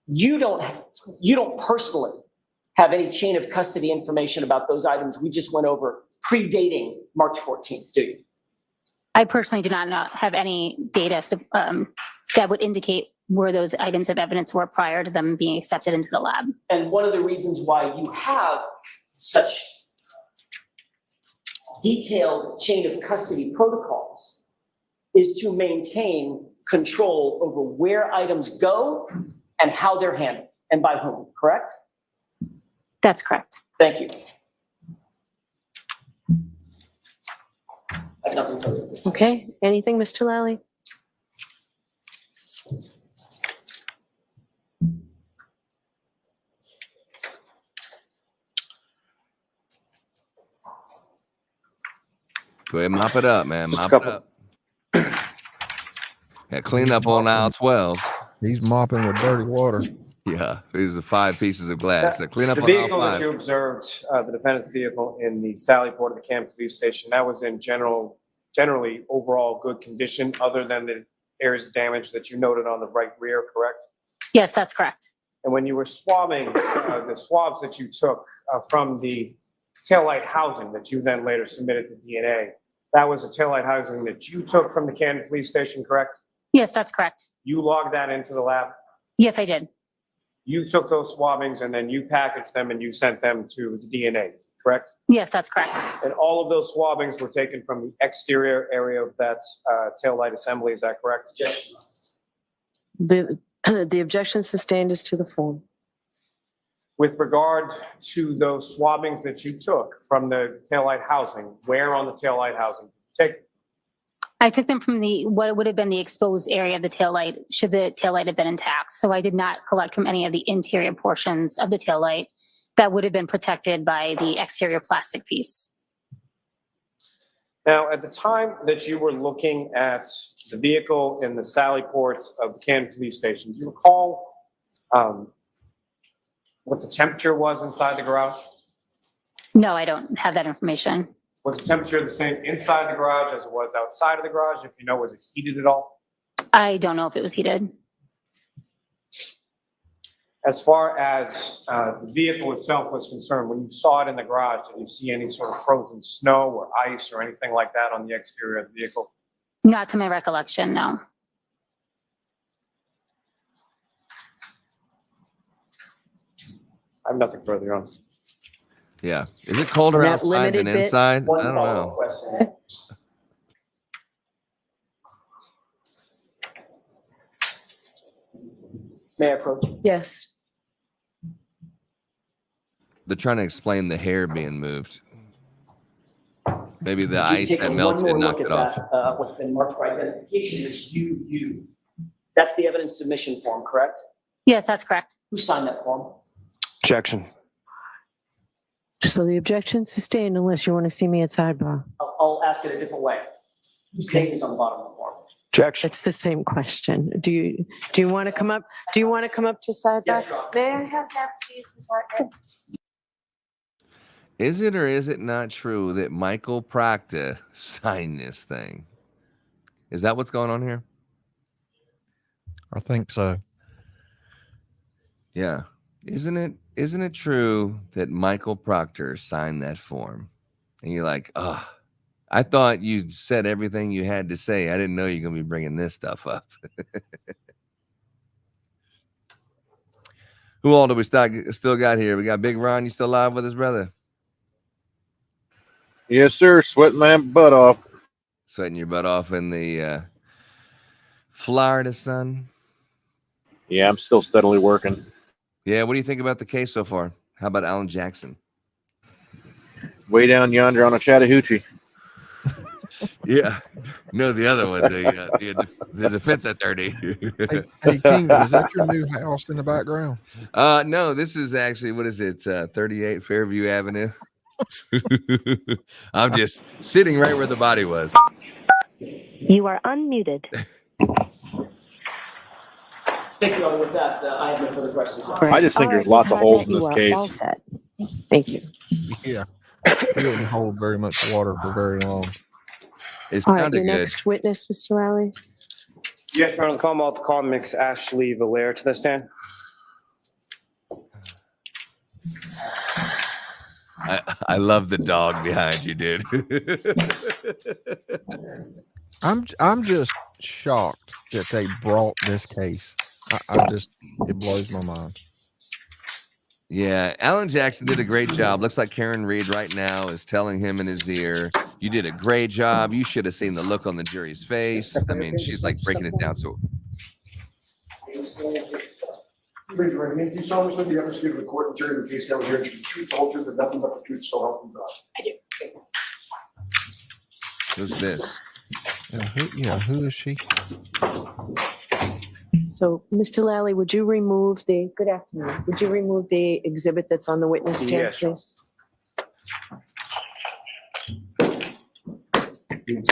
You don't personally have any chain of custody information about those items we just went over predating March 14th, do you? I personally do not have any data that would indicate where those items of evidence were prior to them being accepted into the lab. And one of the reasons why you have such detailed chain of custody protocols is to maintain control over where items go and how they're handled and by whom, correct? That's correct. Thank you. I have nothing further. Okay, anything, Mr. Lally? Go ahead and mop it up, man. Mop it up. Yeah, clean up on aisle 12. He's mopping with dirty water. Yeah, these are 5 pieces of glass. So clean up The on aisle vehicle that 5. you observed, the defendant's vehicle in the Sally Port of the Canton Police Station, that was in generally overall good condition, other than the areas of damage that you noted on the right rear, correct? Yes, that's correct. And when you were swabbing, the swabs that you took from the taillight housing that you then later submitted to DNA, that was a taillight housing that you took from the Canton Police Station, correct? Yes, that's correct. You logged that into the lab? Yes, I did. You took those swabbings and then you packaged them and you sent them to the DNA, correct? Yes, that's correct. And all of those swabbings were taken from the exterior area of that taillight assembly, is that correct? Yes. The objection sustained is to the form. With regard to those swabbings that you took from the taillight housing, where on the taillight housing did you take them? I took them from what would have been the exposed area of the taillight, should the taillight have been intact. So I did not collect from any of the interior portions of the taillight that would have been protected by the exterior plastic piece. Now, at the time that you were looking at the vehicle in the Sally Port of the Canton Police Station, do you recall what the temperature was inside the garage? No, I don't have that information. Was the temperature the same inside the garage as it was outside of the garage? If you know, was it heated at all? I don't know if it was heated. As far as the vehicle itself was concerned, when you saw it in the garage, did you see any sort of frozen snow or ice or anything like that on the exterior of the vehicle? Not to my recollection, no. I have nothing further on. Yeah. Is it colder And that outside than limited bit- inside? One I don't follow-up know. question. May I approach? Yes. They're trying to explain the hair being moved. Maybe the If you ice take that one melted more knocked look it at off. that, what's been marked for identification is you. That's the evidence submission form, correct? Yes, that's correct. Who signed that form? Objection. So the objection sustained unless you want to see me at sidebar. I'll ask it a different way. Whose name is on the bottom of the form? Objection. It's the same question. Do you want to come up? Do you want to come up to sidebar? Yes, Your Honor. May I have that, please? Is it or is it not true that Michael Proctor signed this thing? Is that what's going on here? I think so. Yeah. Isn't it true that Michael Proctor signed that form? And you're like, oh, I thought you said everything you had to say. I didn't know you're going to be bringing this stuff up. Who all do we still got here? We got Big Ron. You still alive with his brother? Yes, sir. Sweating my butt off. Sweating your butt off in the Florida sun. Yeah, I'm still steadily working. Yeah, what do you think about the case so far? How about Alan Jackson? Way down yonder on a Chattahoochee. Yeah, no, the other one, the defense attorney. Hey, King, is that your new house in the background? No, this is actually, what is it? 38 Fairview Avenue. I'm just sitting right where the body was. You are unmuted. Thank you, with that, I have no further questions. I just think there's lots of holes in this case. All set. Thank you. Yeah. It didn't hold very much water for very long. It All right, sounded your good. next witness, Mr. Lally. Yes, Your Honor, the Commonwealth call Ms. Ashley Valaire to the stand. I love the dog behind you, dude. I'm just shocked that they brought this case. It blows my mind. Yeah, Alan Jackson did a great job. Looks like Karen Reed right now is telling him in his ear, you did a great job. You should have seen the look on the jury's face. I mean, she's like breaking it down. So Raise your right hand. Do you solemnly swear the evidence given to the court and jury in the case now here to be the truth, the whole truth, and nothing but the truth, so help you God? I do. who's this? Who is she? So, Mr. Lally, would you remove good afternoon, would you remove the exhibit that's on the witness stand, Yes, sure. please?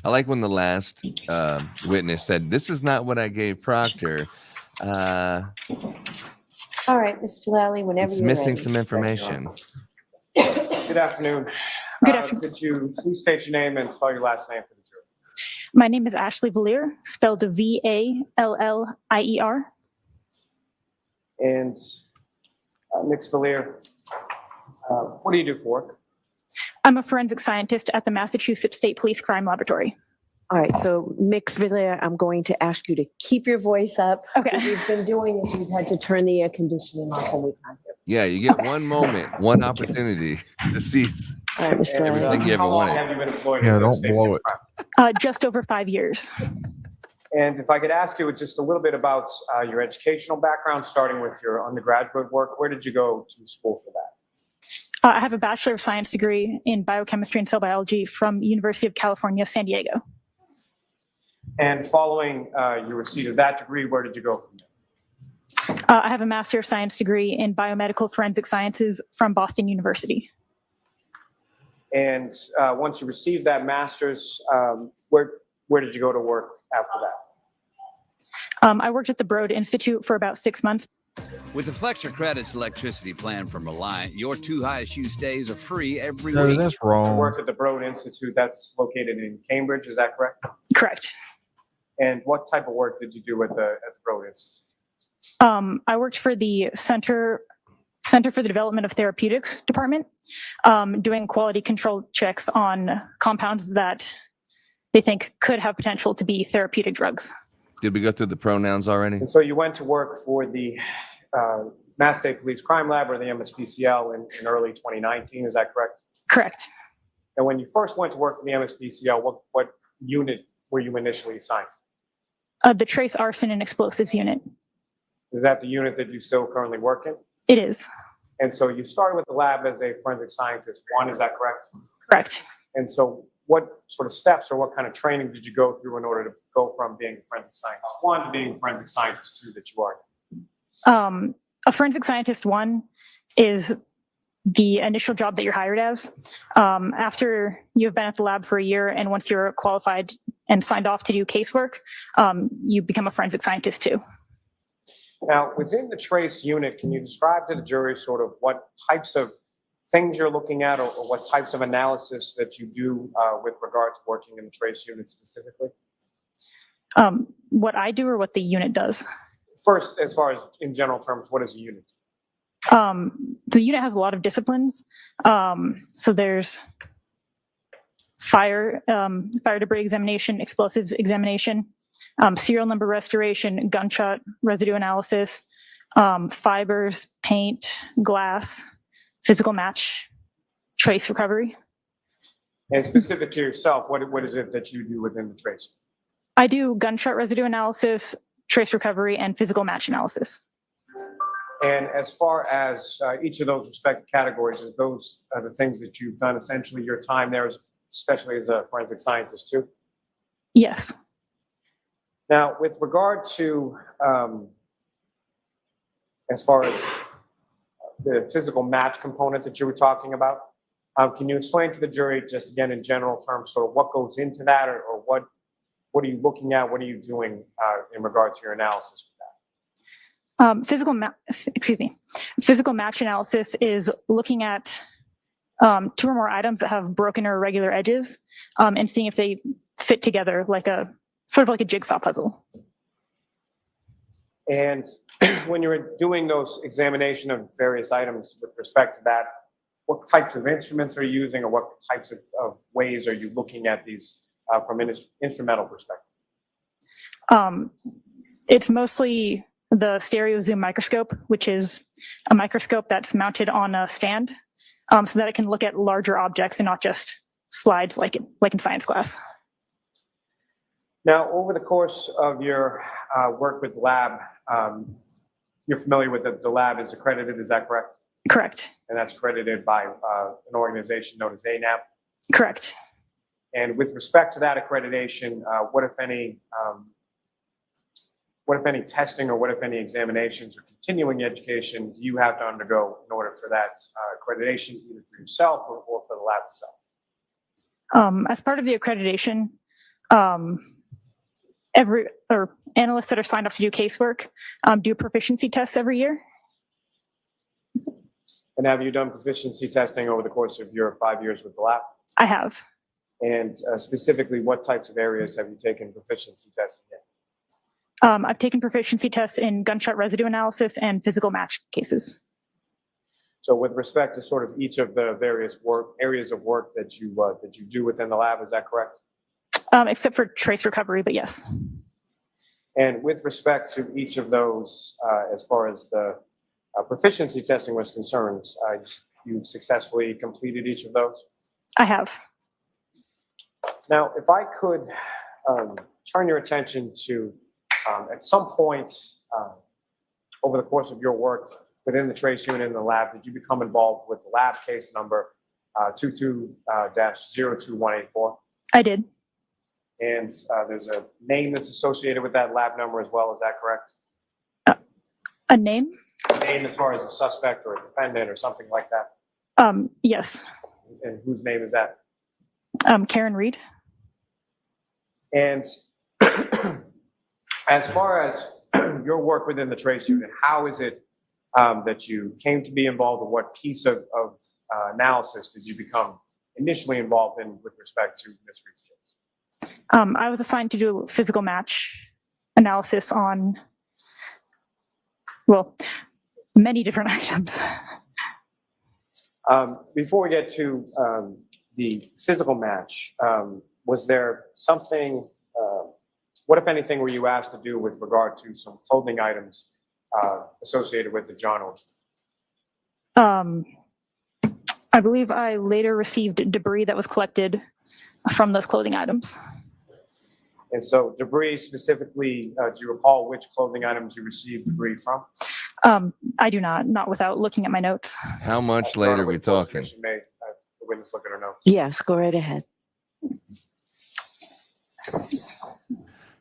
I like when the last witness said, this is not what I gave Proctor. All right, Mr. Lally, whenever It's you're missing ready. some information. Good afternoon. Good afternoon. Could you please state your name and spell your last name for the jury? My name is Ashley Valaire, spelled Vallier. And Ms. Valaire, what do you do for work? I'm a forensic scientist at the Massachusetts State Police Crime Laboratory. All right, so Mix Villar, I'm going to ask you to keep your voice up. Okay. What we've been doing is we've had to turn the air conditioning off when we can't hear. Yeah, you get one moment, one opportunity to seize All right, Mr. Lally. everything you ever How long wanted. have you been employed? Yeah, in the don't state blow of it. crime? Just over 5 years. And if I could ask you just a little bit about your educational background, starting with your undergraduate work, where did you go to school for that? I have a Bachelor of Science degree in biochemistry and cell biology from University of California, San Diego. And following your receipt of that degree, where did you go from there? I have a Master of Science degree in biomedical forensic sciences from Boston University. And once you received that master's, where did you go to work after that? I worked at the Broad Institute for about 6 months. With the Flex Your Credits electricity plan from Reliant, your 2 highest use days are free every No, week. that's You wrong. worked at the Broad Institute, that's located in Cambridge, is that correct? Correct. And what type of work did you do at the Broad Institute? I worked for the Center for the Development of Therapeutics department, doing quality control checks on compounds that they think could have potential to be therapeutic drugs. Did we go through the pronouns already? And so you went to work for the Mass State Police Crime Lab, or the MSPCL, in early 2019, is that correct? Correct. And when you first went to work for the MSPCL, what unit were you initially assigned to? The Trace Arson and Explosives Unit. Is that the unit that you still currently work in? It is. And so you started with the lab as a forensic scientist 1, is that correct? Correct. And so what sort of steps or what kind of training did you go through in order to go from being a forensic scientist 1 to being a forensic scientist 2 that you are? A forensic scientist 1 is the initial job that you're hired as. After you've been at the lab for a year, and once you're qualified and signed off to do casework, you become a forensic scientist 2. Now, within the trace unit, can you describe to the jury sort of what types of things you're looking at, or what types of analysis that you do with regard to working in the trace unit specifically? what I do or what the unit does? First, as far as in general terms, what is a unit? The unit has a lot of disciplines. So there's fire debris examination, explosives examination, serial number restoration, gunshot residue analysis, fibers, paint, glass, physical match, trace recovery. And specific to yourself, what is it that you do within the trace? I do gunshot residue analysis, trace recovery, and physical match analysis. And as far as each of those respective categories, is those the things that you've done essentially your time there, especially as a forensic scientist too? Yes. Now, with regard to as far as the physical match component that you were talking about, can you explain to the jury, just again in general terms, sort of what goes into that, or what are you looking at? What are you doing in regard to your analysis with that? Physical match analysis is looking at 2 or more items that have broken or irregular edges, and seeing if they fit together like a sort of like a jigsaw puzzle. And when you're doing those examination of various items with respect to that, what types of instruments are you using, or what types of ways are you looking at these from an instrumental perspective? It's mostly the stereo zoom microscope, which is a microscope that's mounted on a stand, so that it can look at larger objects and not just slides like in science class. Now, over the course of your work with the lab, you're familiar with the lab is accredited, is that correct? Correct. And that's accredited by an organization known as ANAP? Correct. And with respect to that accreditation, what if any testing or what if any examinations or continuing education do you have to undergo in order for that accreditation, either for yourself or for the lab itself? As part of the accreditation, analysts that are signed off to do casework do proficiency tests every year. And have you done proficiency testing over the course of your 5 years with the lab? I have. And specifically, what types of areas have you taken proficiency testing in? I've taken proficiency tests in gunshot residue analysis and physical match cases. So with respect to sort of each of the various areas of work that you do within the lab, is that correct? Except for trace recovery, but yes. And with respect to each of those, as far as the proficiency testing was concerned, you've successfully completed each of those? I have. Now, if I could turn your attention to, at some point over the course of your work within the trace unit in the lab, did you become involved with the lab case number 22-02184? I did. And there's a name that's associated with that lab number as well, is that correct? A name? A name as far as a suspect or a defendant or something like that? Yes. And whose name is that? Karen Reed. And as far as your work within the trace unit, how is it that you came to be involved, or what piece of analysis did you become initially involved in with respect to Ms. Reed's case? I was assigned to do physical match analysis on, well, many different items. Before we get to the physical match, was there something, what if anything were you asked to do with regard to some clothing items associated with the John O'Keefe? I believe I later received debris that was collected from those clothing items. And so debris specifically, do you recall which clothing items you received debris from? I do not without looking at my notes. How much later are we talking? You may, the witness look at her notes. Yes, go right ahead.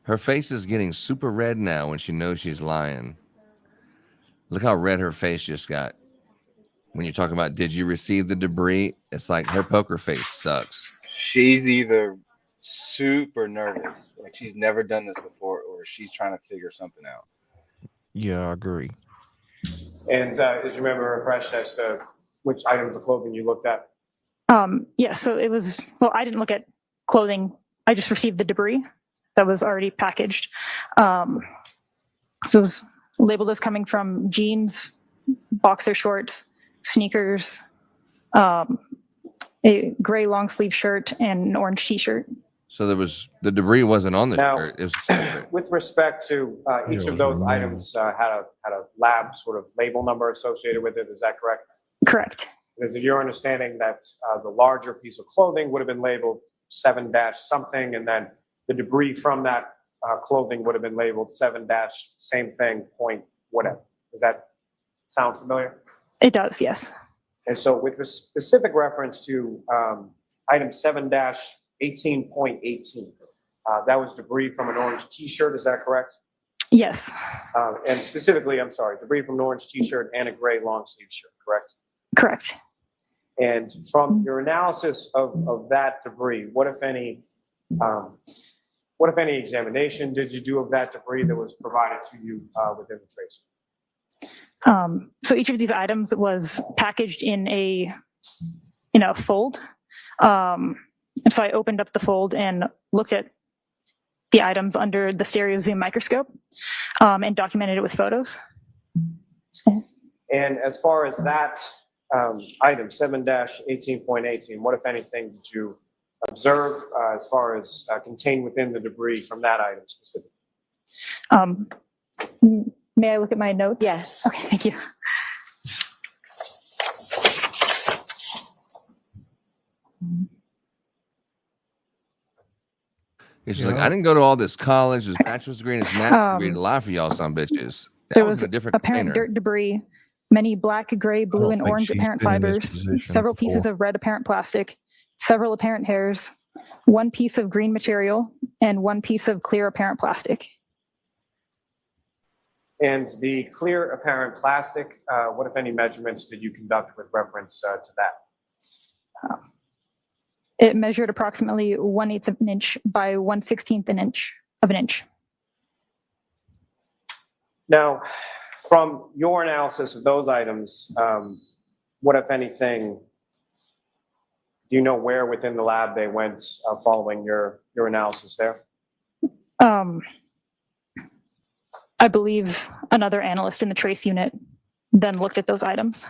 Her face is getting super red now when she knows she's lying. Look how red her face just got. When you're talking about, did you receive the debris? It's like her poker face sucks. She's either super nervous, like she's never done this before, or she's trying to figure something out. Yeah, I agree. And did you remember refresh as to which items of clothing you looked at? Yes, so it was, well, I didn't look at clothing. I just received the debris. that was already packaged. So it was labeled as coming from jeans, boxer shorts, sneakers, a gray long sleeve shirt, and an orange t-shirt. So the debris wasn't on the Now, shirt. It was separate. With respect to each of those items had a lab sort of label number associated with it. Is that correct? Correct. Is it your understanding that the larger piece of clothing would have been labeled 7- something, and then the debris from that clothing would have been labeled 7- same thing, point, whatever? Does that sound familiar? It does, yes. And so with the specific reference to item 7-18.18, that was debris from an orange t-shirt, is that correct? Yes. And specifically, I'm sorry, debris from an orange t-shirt and a gray long sleeve shirt, correct? Correct. And from your analysis of that debris, what if any examination did you do of that debris that was provided to you within the trace? So each of these items was packaged in a fold. And so I opened up the fold and looked at the items under the stereo zoom microscope and documented it with photos. And as far as that item 7-18.18, what if anything did you observe as far as contained within the debris from that item specifically? May I look at my notes? Yes. Okay, thank you. She's like, I didn't go to all this college, this bachelor's degree, and this master's degree to lie for y'all some bitches. There That was in a different apparent container. dirt debris, many black, gray, blue, and think orange she's apparent been in this fibers, position several pieces before. of red apparent plastic, several apparent hairs, one piece of green material, and one piece of clear apparent plastic. And the clear apparent plastic, what if any measurements did you conduct with reference to that? It measured approximately 1/8 of an inch by 1/16 of an inch. Now, from your analysis of those items, what if anything, do you know where within the lab they went following your analysis there? I believe another analyst in the trace unit then looked at those items.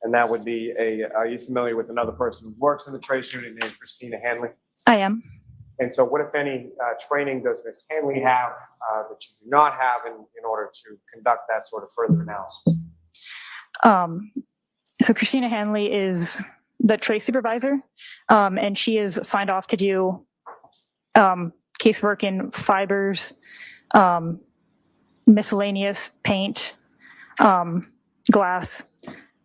And that would be are you familiar with another person who works in the trace unit named Christina Hanley? I am. And so what, if any, training does Ms. Hanley have that you do not have in order to conduct that sort of further analysis? So Christina Hanley is the trace supervisor, and she is signed off to do casework in fibers, miscellaneous paint, glass.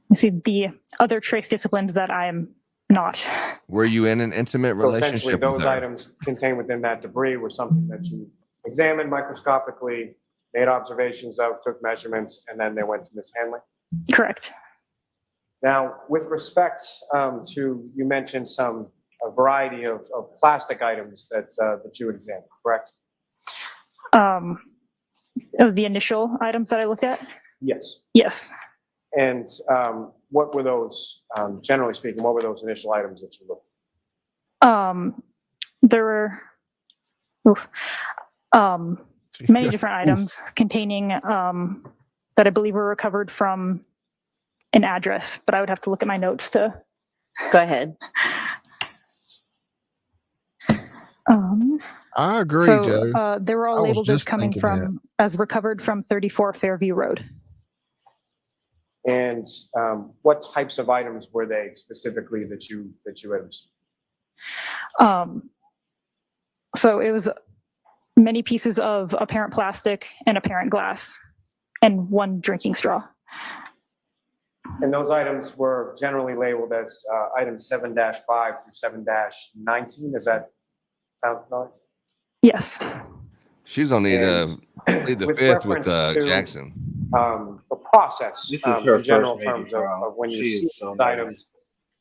You see the other trace disciplines that I'm not. Were you in an intimate So essentially, relationship with those her? items contained within that debris were something that you examined microscopically, made observations of, took measurements, and then they went to Ms. Hanley? Correct. Now, with respect to, you mentioned a variety of plastic items that you examined, correct? Of the initial items that I looked at? Yes. Yes. And what were those, generally speaking, what were those initial items that you looked at? There were many different items containing that I believe were recovered from an address, but I would have to look at my notes to. Go ahead. I agree, So Joe. they were I all was labeled as just coming thinking from, as recovered from 34 Fairview Road. And what types of items were they specifically that you had observed? So it was many pieces of apparent plastic and apparent glass and one drinking straw. And those items were generally labeled as items 7-5 through 7-19. Does that sound familiar? Yes. She's gonna need to lead the with fifth with reference to, Jackson. The process This is her in general first major terms trial. of when you She see is so those nice. items.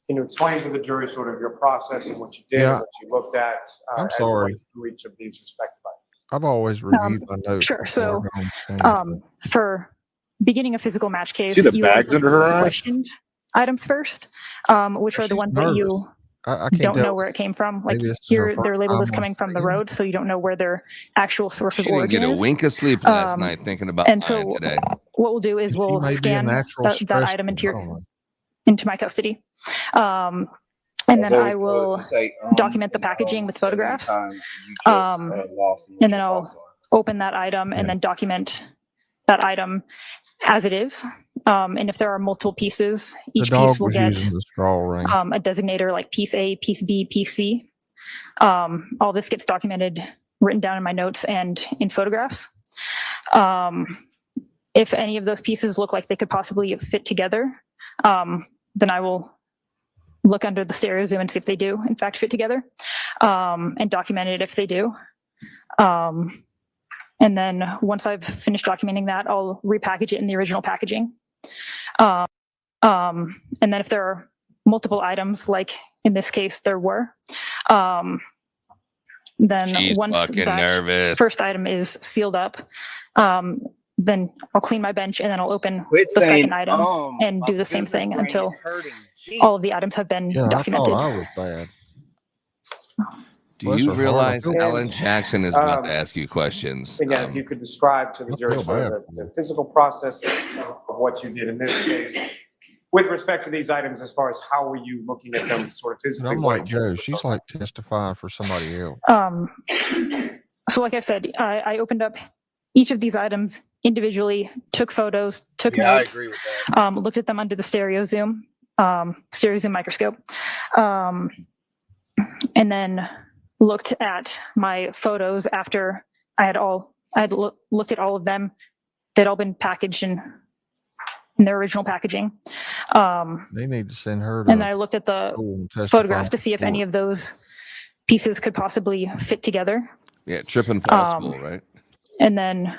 Can you explain to the jury sort of your process and what you did, Yeah. what you looked at? I'm as you sorry. went through each of these respective items? I've always reviewed my notes. Sure. before So, I go on stand. for beginning a physical match case, See the you bags under her eyes? questioned items first, which are the She's ones that you I can't don't tell. know where it came from. Like Maybe this is her here, they're first labeled time as on coming from the screen. road, so you don't know where their actual source She of didn't origin get a is. wink of sleep last Um, night thinking about And buying so today. what we'll do is She we'll may be a scan natural that stress item ball. I don't know. into my custody. And then I always told will to say document the and packaging with so many photographs. times you just lost what And then your I'll thoughts are. open that item and then document that item as it is. And if there are multiple pieces, The each dog piece will was get using the straw ring. a designator like piece A, piece B, piece C. All this gets documented, written down in my notes and in photographs. If any of those pieces look like they could possibly fit together, then I will look under the stereo zoom and see if they do in fact fit together, and document it if they do. And then once I've finished documenting that, I'll repackage it in the original packaging. And then if there are multiple items, like in this case there were, then She's once fucking that nervous. first item is sealed up, then I'll clean my bench and then I'll open Quit the saying, second item and my do the same business thing brain until is hurting. all of the items have been Yeah, documented. I thought I was bad. Do Bless you her heart, I realize feel Alan bad. Jackson is about to ask you questions? Again, if you could describe to the I jury feel sort of the physical process of what you did in this case with respect to these items, as far as how were you looking at them sort of And physically? I'm like Joe. She's like testifying for somebody else. So like I said, I opened up each of these items individually, took photos, took Yeah, I notes, agree with that. looked at them under the stereo zoom microscope, and then looked at my photos after I had looked at all of them. They'd all been packaged in their original packaging. They need to send her to And then I looked at the school and testify photographs to see if any before. of those pieces could possibly fit together. Yeah, trip and fall school, right? And then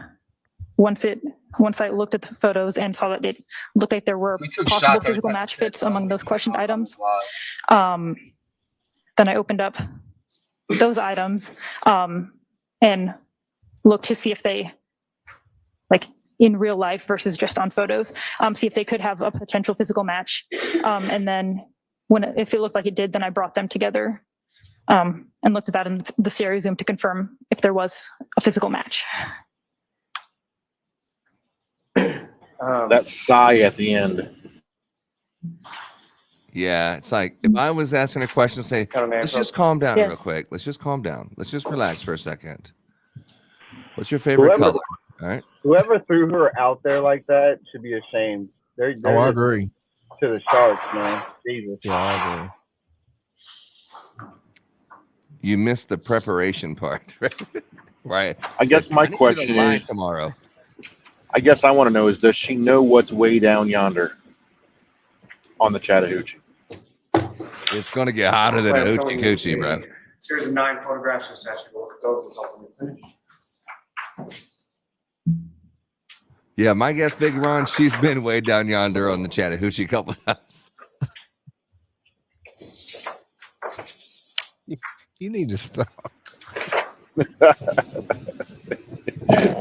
once I looked at the photos and saw that it looked like there were possible physical match fits among those questioned items, then I opened up those items and looked to see if they, like in real life versus just on photos, see if they could have a potential physical match. And then if it looked like it did, then I brought them together and looked at that in the stereo zoom to confirm if there was a physical match. That sigh at the end. Yeah, it's like if I was asking a question, say, let's just calm down real Yes. quick. Let's just calm down. Let's just relax for a second. What's your favorite Whoever- color? All right. Whoever threw her out there like that should be ashamed. They're Oh, I agree. to the sharks, man. Jesus. Yeah, I agree. You missed the preparation part, right? I guess my I need you to question lie is, tomorrow. I guess I want to know is, does she know what's way down yonder on the Chattahoochee? It's gonna get hotter than a Well, I'm hoochie telling you, coochie, bro. Series of 9 photographs, just actually look at those and help me finish. Yeah, my guess, Big Ron, she's been way down yonder on the Chattahoochee a couple times. You need to stop.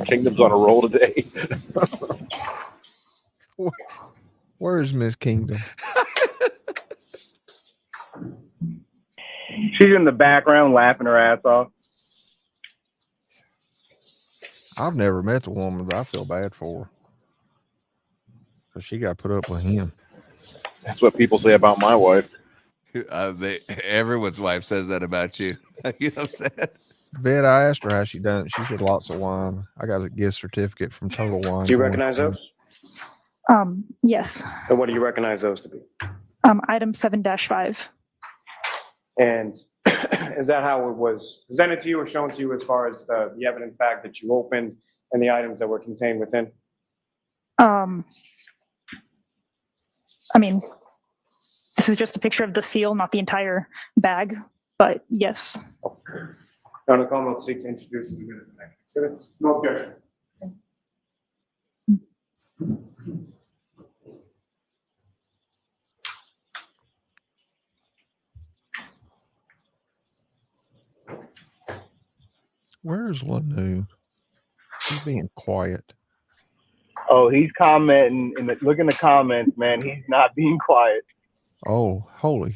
Kingdom's on a roll today. Where's Miss Kingdom? She's in the background laughing her ass off. I've never met the woman, but I feel bad for her. Because she got put up with him. That's what people say about my wife. Everyone's wife says that about you. You know what I'm saying? Bet I asked her how she done it. She said lots of wine. I got a gift certificate from Total Wine. Do you recognize those? Yes. And what do you recognize those to be? Item 7-5. And is that how it was presented to you or shown to you as far as the evidence bag that you opened and the items that were contained within? I mean, this is just a picture of the seal, not the entire bag, but yes. Your Honor, Commonwealth seeks to introduce the minutes of next exhibits. No objection. Where's LNU? He's being quiet. Oh, he's commenting look in the comments, man. He's not being quiet. Oh, holy.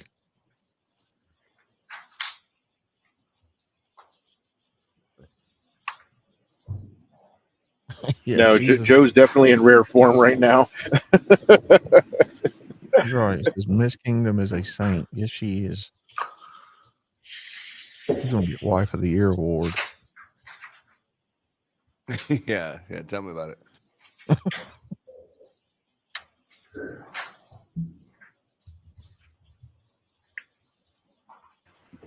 Yeah, No, Jesus. Joe's definitely in rare form right now. He's right. It says Miss Kingdom is a saint. Yes, she is. She's gonna get Wife of the Year award. Yeah, tell me about it.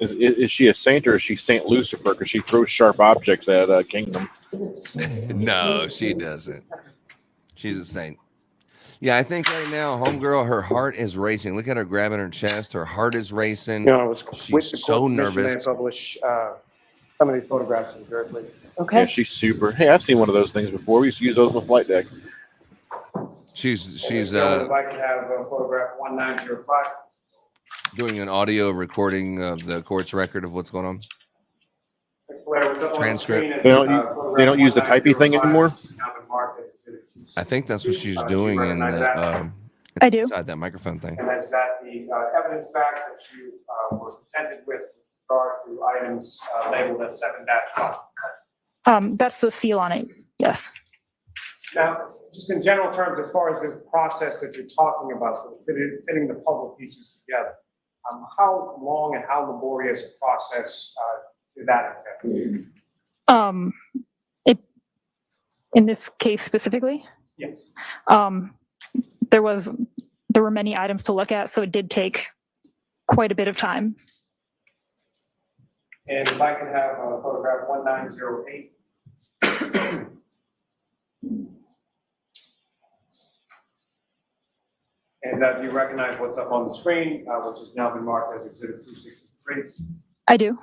Is she a saint or is she Saint Lucifer? Because she throws sharp objects at Kingdom. No, she doesn't. She's a saint. Yeah, I think right now, homegirl, her heart is racing. Look at her grabbing her chest. Her heart is racing. You know, I was with the She's so court commission, nervous. they publish some of these photographs in Jerkley. Yeah, she's super. Hey, I've seen one of those things before. We used to use those on the flight deck. She's If I could have photograph 1905. doing an audio recording of the court's record of what's going on. Transcript. They don't use the typey thing anymore. I think that's what she's doing in the I do. inside that microphone thing. And is that the evidence back that you were presented with regard to items labeled as 7-5? That's the seal on it. Yes. Now, just in general terms, as far as this process that you're talking about, sort of fitting the puzzle pieces together, how long and how laborious a process did that entail? It in this case specifically, Yes. there were many items to look at, so it did take quite a bit of time. And if I could have photograph 1908. And do you recognize what's up on the screen, which has now been marked as Exhibit 263? I do.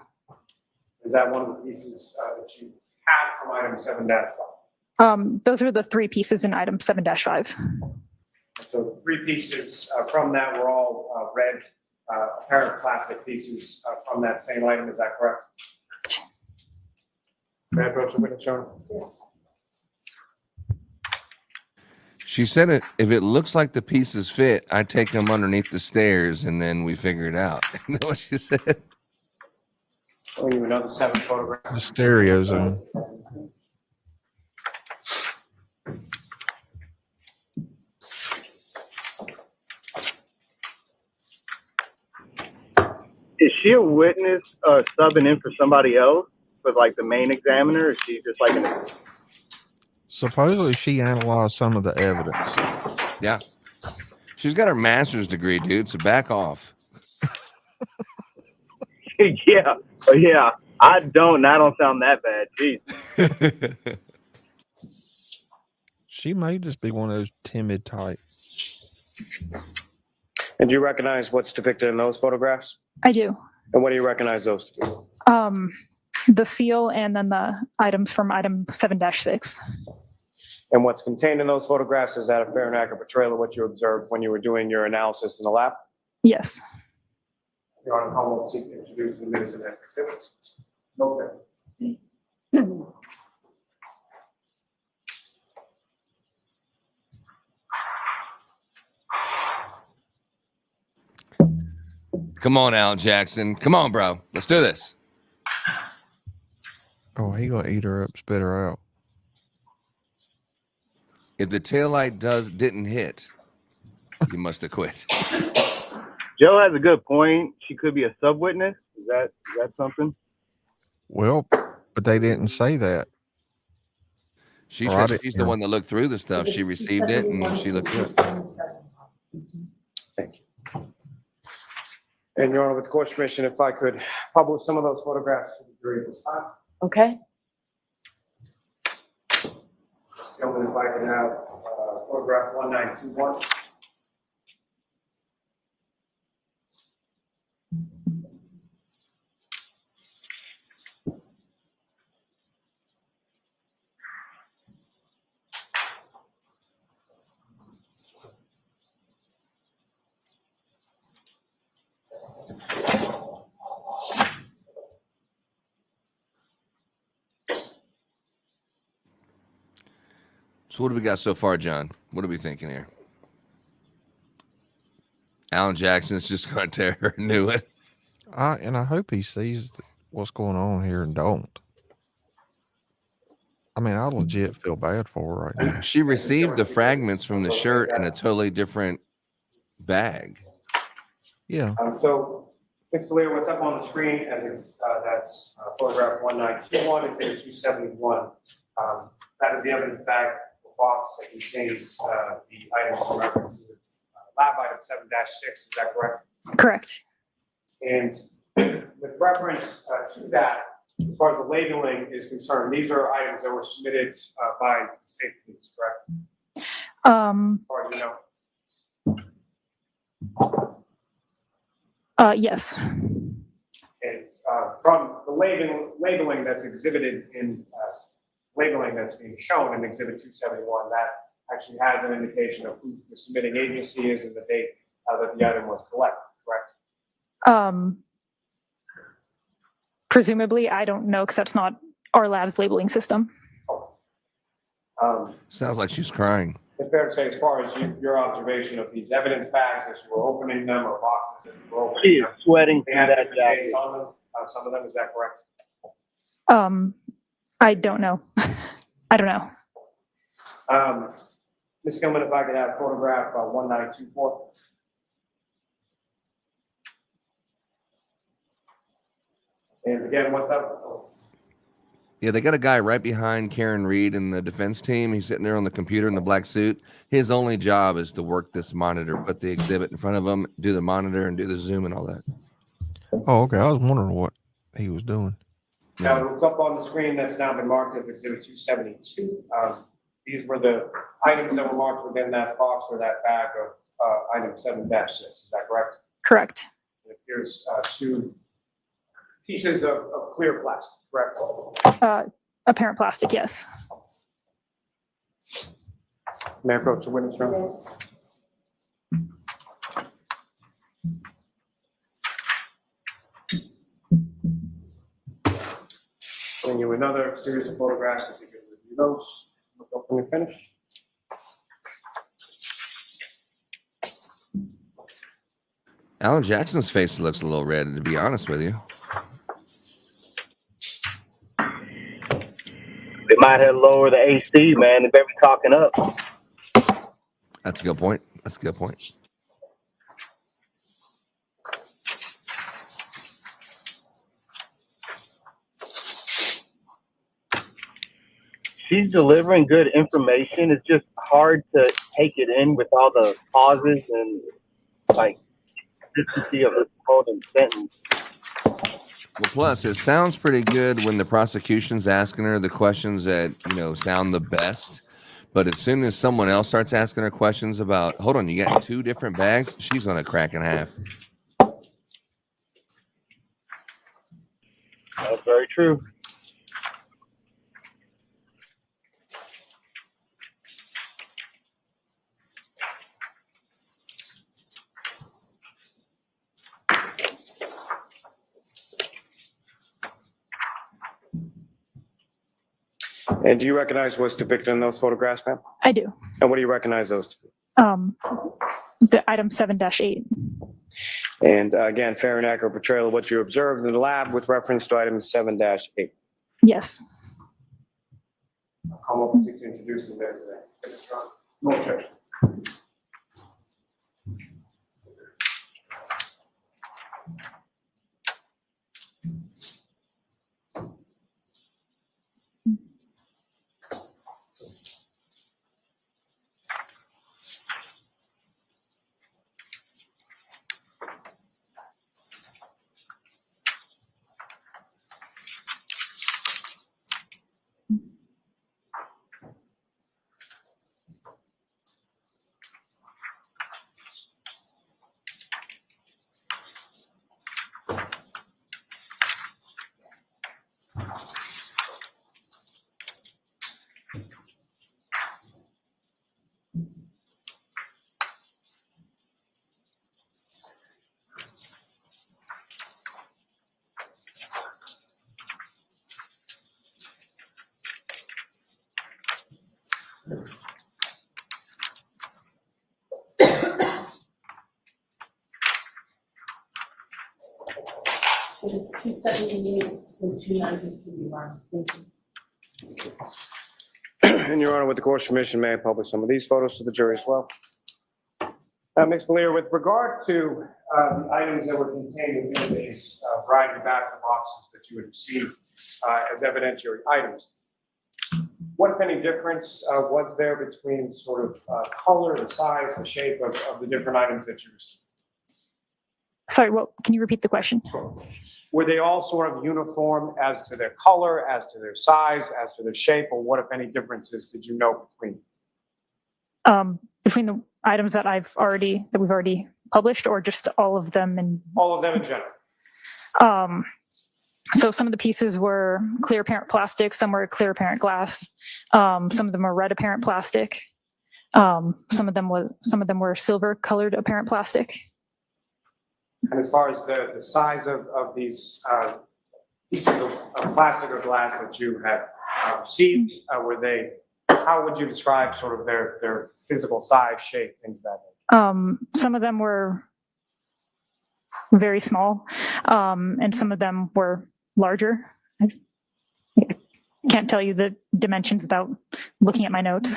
Is that one of the pieces that you have from item 7-5? Those are the 3 pieces in item 7-5. So 3 pieces from that were all red, apparent plastic pieces from that same item. Is that correct? May I approach the witness, Your Honor? Yes. She said if it looks like the pieces fit, I take them underneath the stairs and then we figure it out. You know what she said? Oh, you another 7 photographs. The stereo zone. Is she a witness subbing in for somebody else, for like the main examiner? Or is she just like an... Supposedly she analyzed some of the evidence. Yeah. She's got her master's degree, dude, so back off. Yeah. I don't sound that bad. Jeez. She may just be one of those timid types. And do you recognize what's depicted in those photographs? I do. And what do you recognize those to be? The seal and then the items from item 7-6. And what's contained in those photographs, is that a fair and accurate portrayal of what you observed when you were doing your analysis in the lab? Yes. Your Honor, how will seek to introduce the minutes of next exhibits? No. Come on, Alan Jackson. Come on, bro. Let's do this. Oh, he gonna eat her up, spit her out. If the taillight didn't hit, you must have quit. Joe has a good point. She could be a sub witness. Is that something? Well, but they didn't say that. She said she's the one that looked through the stuff. She received it and she looked through it. Thank you. And Your Honor, with the court's permission, if I could publish some of those photographs to the jury at this time. Okay. Gentlemen, if I could have photograph 1921. So what do we got so far, John? What are we thinking here? Alan Jackson's just going to tear her a new one. I hope he sees what's going on here and don't. I mean, I legit feel bad for her right now. She received the fragments from the shirt in a totally different bag. Yeah. So, Mr. Leader, what's up on the screen, that's photograph 1921, exhibit 271. That is the evidence bag or box that contains the items in reference to lab item 7-6, is that correct? Correct. And with reference to that, as far as the labeling is concerned, these are items that were submitted by the state police, correct? As far as you know. Yes. And from the labeling that's exhibited in labeling that's being shown in Exhibit 271, that actually has an indication of who the submitting agency is and the date that the item was collected, correct? Presumably, I don't know because that's not our lab's labeling system. Sounds like she's crying. It's fair to say, as far as your observation of these evidence bags as you were opening them or boxes as you were opening She is them, sweating they through had that different jacket. dates on them, some of them, is that correct? I don't know. I don't know. Ms. Gilman, if I could have photograph 1924. And again, what's up? Yeah, they got a guy right behind Karen Reed in the defense team. He's sitting there on the computer in the black suit. His only job is to work this monitor, put the exhibit in front of him, do the monitor, and do the zoom and all that. Oh, okay. I was wondering what he was doing. Now, what's up on the screen that's now been marked as Exhibit 272. These were the items that were marked within that box or that bag of item 7-6. Is that correct? Correct. It appears two pieces of clear plastic, correct? Apparent plastic, yes. May I approach the witness room? Yes. Bring you another series of photographs if you can review those. Look up when you're finished. Alan Jackson's face looks a little red, to be honest with you. They might have to lower the AC, man. They better be talking up. That's a good point. That's a good point. She's delivering good information. It's just hard to take it in with all the pauses and like consistency of the whole sentence. Well, plus, it sounds pretty good when the prosecution's asking her the questions that, sound the best. But as soon as someone else starts asking her questions about, hold on, you got two different bags, she's going to crack in half. That's very true. And do you recognize what's depicted in those photographs, ma'am? I do. And what do you recognize those to be? The item 7-8. And again, fair and accurate portrayal of what you observed in the lab with reference to item 7-8. Yes. Come up and seek to introduce them there today. Okay. It's 278 and 292. Thank you. And Your Honor, with the court's permission, may I publish some of these photos to the jury as well? Ms. Valier, with regard to the items that were contained within these variety of ballot boxes that you had received as evidentiary items, what, if any, difference was there between sort of color, the size, the shape of the different items that you received? Sorry, well, can you repeat the question? Were they all sort of uniform as to their color, as to their size, as to their shape, or what, if any, differences did you note between? Between the items that we've already published, or just all of them? And all of them in general. So some of the pieces were clear apparent plastic, some were clear apparent glass, some of them were red apparent plastic, some of them were silver colored apparent plastic. And as far as the size of these pieces of plastic or glass that you had received, how would you describe sort of their physical size, shape, things of that nature? Some of them were very small, and some of them were larger. I can't tell you the dimensions without looking at my notes.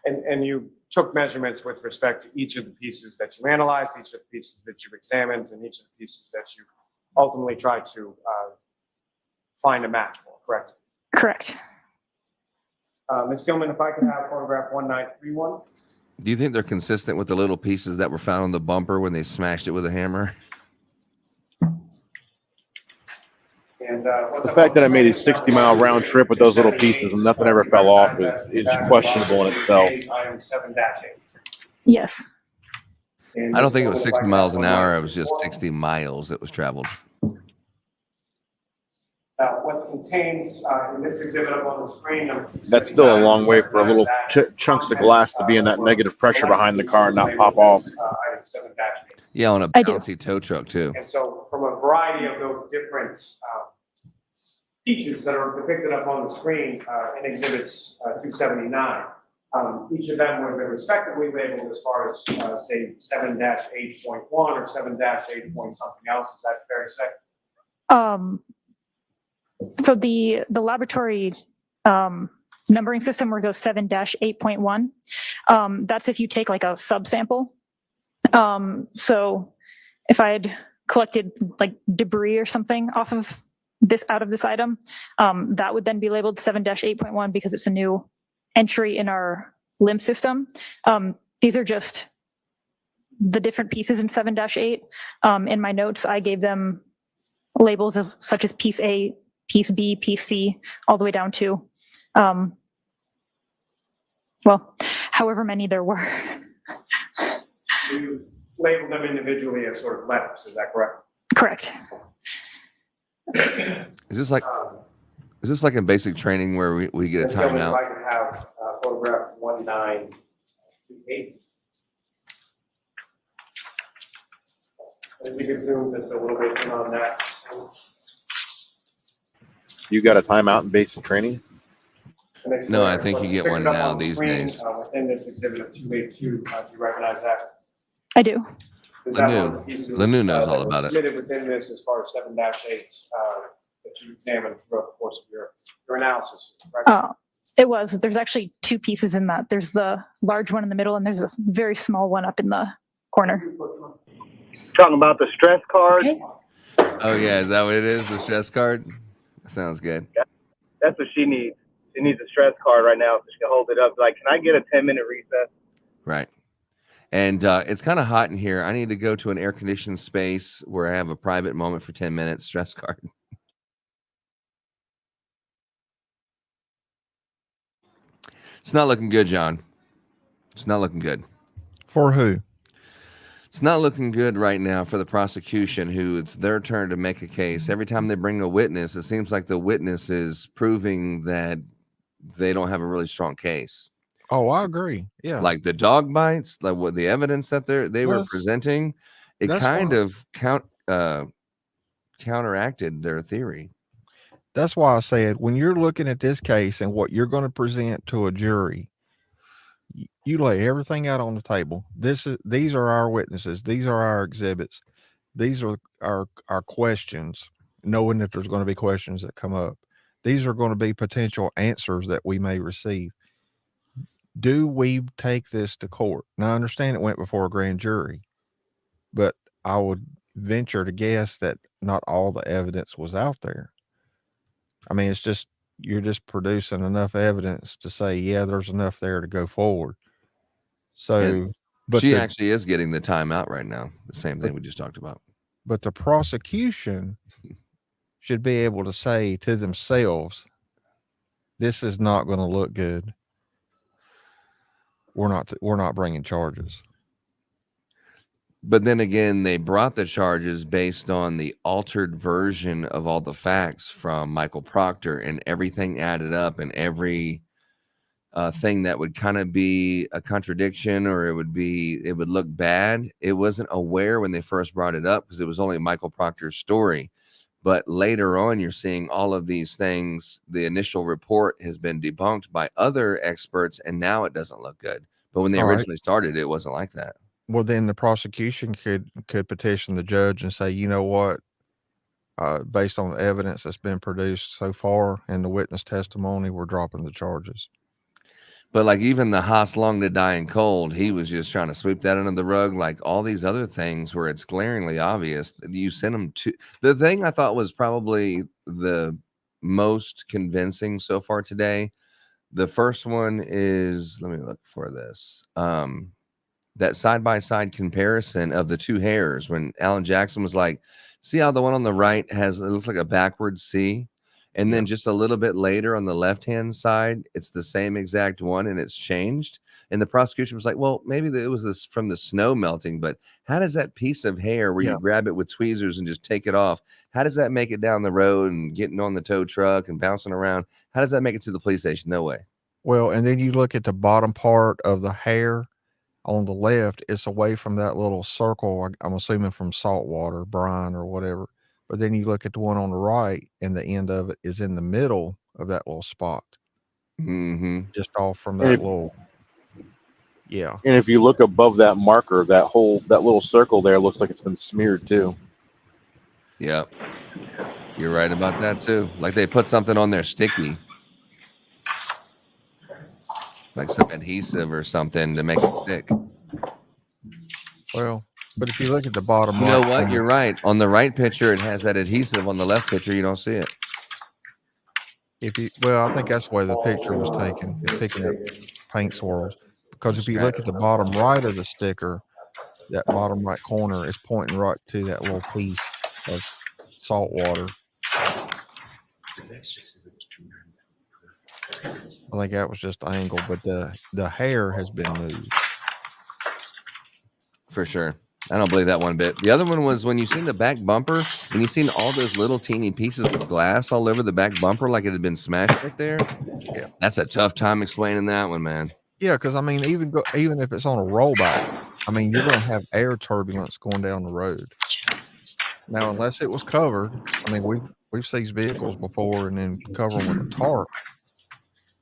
And you took measurements with respect to each of the pieces that you analyzed, each of the pieces that you examined, and each of the pieces that you ultimately tried to find a match for, correct? Correct. Ms. Gilman, if I could have photograph 1931. Do you think they're consistent with the little pieces that were found on the bumper when they smashed it with a hammer? And the fact that I made a 60-mile round trip with those little pieces and nothing ever fell off is questionable in itself. Item 7-8. Yes. I don't think it was 60 miles an hour. It was just 60 miles that was traveled. What's contained in this exhibit up on the screen. That's still a long way for a little chunks of glass to be in that negative pressure behind the car and not pop off. Item 7-8. Yeah, on a bouncy tow truck too. And so from a variety of those different pieces that are depicted up on the screen in exhibits 279, each of them would have been respectively labeled as far as say 7-8.1 or 7-8 point something else. Is that fair to say? So the laboratory numbering system where it goes 7-8.1, that's if you take like a subsample. So if I had collected like debris or something out of this item, that would then be labeled 7-8.1 because it's a new entry in our limb system. These are just the different pieces in 7-8. In my notes, I gave them labels such as piece A, piece B, piece C, all the way down to, well, however many there were. You labeled them individually as sort of letters, is that correct? Correct. Is this like a basic training where we get a timeout? If I could have photograph 1928. If you could zoom just a little bit in on that. You got a timeout in basic training? No, I think you get one now these days. Within this exhibit of 282, do you recognize that? I do. LNU knows all about it. Submitted within this as far as 7-8 that you examined throughout the course of your analysis, right? It was. There's actually two pieces in that. There's the large one in the middle, and there's a very small one up in the corner. Talking about the stress card? Okay. Oh yeah, is that what it is? The stress card? Sounds good. Yeah, that's what she needs. She needs a stress card right now so she can hold it up. Like, can I get a 10-minute recess? Right. And it's kind of hot in here. I need to go to an air-conditioned space where I have a private moment for 10 minutes. Stress card. It's not looking good, John. It's not looking good. For who? It's not looking good right now for the prosecution, who it's their turn to make a case. Every time they bring a witness, it seems like the witness is proving that they don't have a really strong case. Oh, I agree. Yeah. Like the dog bites, like what the evidence that they were presenting, it kind of counteracted their theory. That's why I said, when you're looking at this case and what you're going to present to a jury, you lay everything out on the table. These are our witnesses. These are our exhibits. These are our questions, knowing that there's going to be questions that come up. these are going to be potential answers that we may receive. Do we take this to court? Now, I understand it went before a grand jury, but I would venture to guess that not all the evidence was out there. I mean, it's just, you're just producing enough evidence to say, yeah, there's enough there to go forward. So, And but she the, actually is getting the time out right now. The same thing we just talked about. but the prosecution should be able to say to themselves, this is not going to look good. We're not bringing charges. But then again, they brought the charges based on the altered version of all the facts from Michael Proctor, and everything added up, and every thing that would kind of be a contradiction, or it would look bad. It wasn't aware when they first brought it up because it was only Michael Proctor's story. But later on, you're seeing all of these things. The initial report has been debunked by other experts, and now it doesn't look good. But when they originally started, it wasn't like that. Well, then the prosecution could petition the judge and say, you know what, based on the evidence that's been produced so far and the witness testimony, we're dropping the charges. But like even the Haas Long to Dying Cold, he was just trying to sweep that under the rug. Like all these other things where it's glaringly obvious that you sent them to. The thing I thought was probably the most convincing so far today. The first one is, let me look for this. That side-by-side comparison of the two hairs when Alan Jackson was like, see how the one on the right it looks like a backwards C? And then just a little bit later on the left-hand side, it's the same exact one and it's changed. And the prosecution was like, well, maybe it was this from the snow melting, but how does that piece of hair where you grab it with tweezers and just take it off, how does that make it down the road and getting on the tow truck and bouncing around? How does that make it to the police station? No way. Well, and then you look at the bottom part of the hair on the left, it's away from that little circle. I'm assuming from salt water, brine or whatever. But then you look at the one on the right and the end of it is in the middle of that little spot. Just off from that little. Yeah. And if you look above that marker, that little circle there looks like it's been smeared too. Yep. You're right about that too. Like they put something on there sticky. Like some adhesive or something to make it stick. Well, but if you look at the bottom you know what? You're right. On the right picture, it has that adhesive. On the left picture, you don't see it. Well, I think that's the way the picture was taken. It's picking up paint swirls. Because if you look at the bottom right of the sticker, that bottom right corner is pointing right to that little piece of salt water. I think that was just angled, but the hair has been moved. For sure. I don't believe that one bit. The other one was when you seen the back bumper and you seen all those little teeny pieces of glass all over the back bumper like it had been smashed right there. Yeah. That's a tough time explaining that one, man. Yeah, because I mean, even if it's on a rollback, I mean, you're going to have air turbulence going down the road. Now, unless it was covered, I mean, we've seized vehicles before and then cover them with a tarp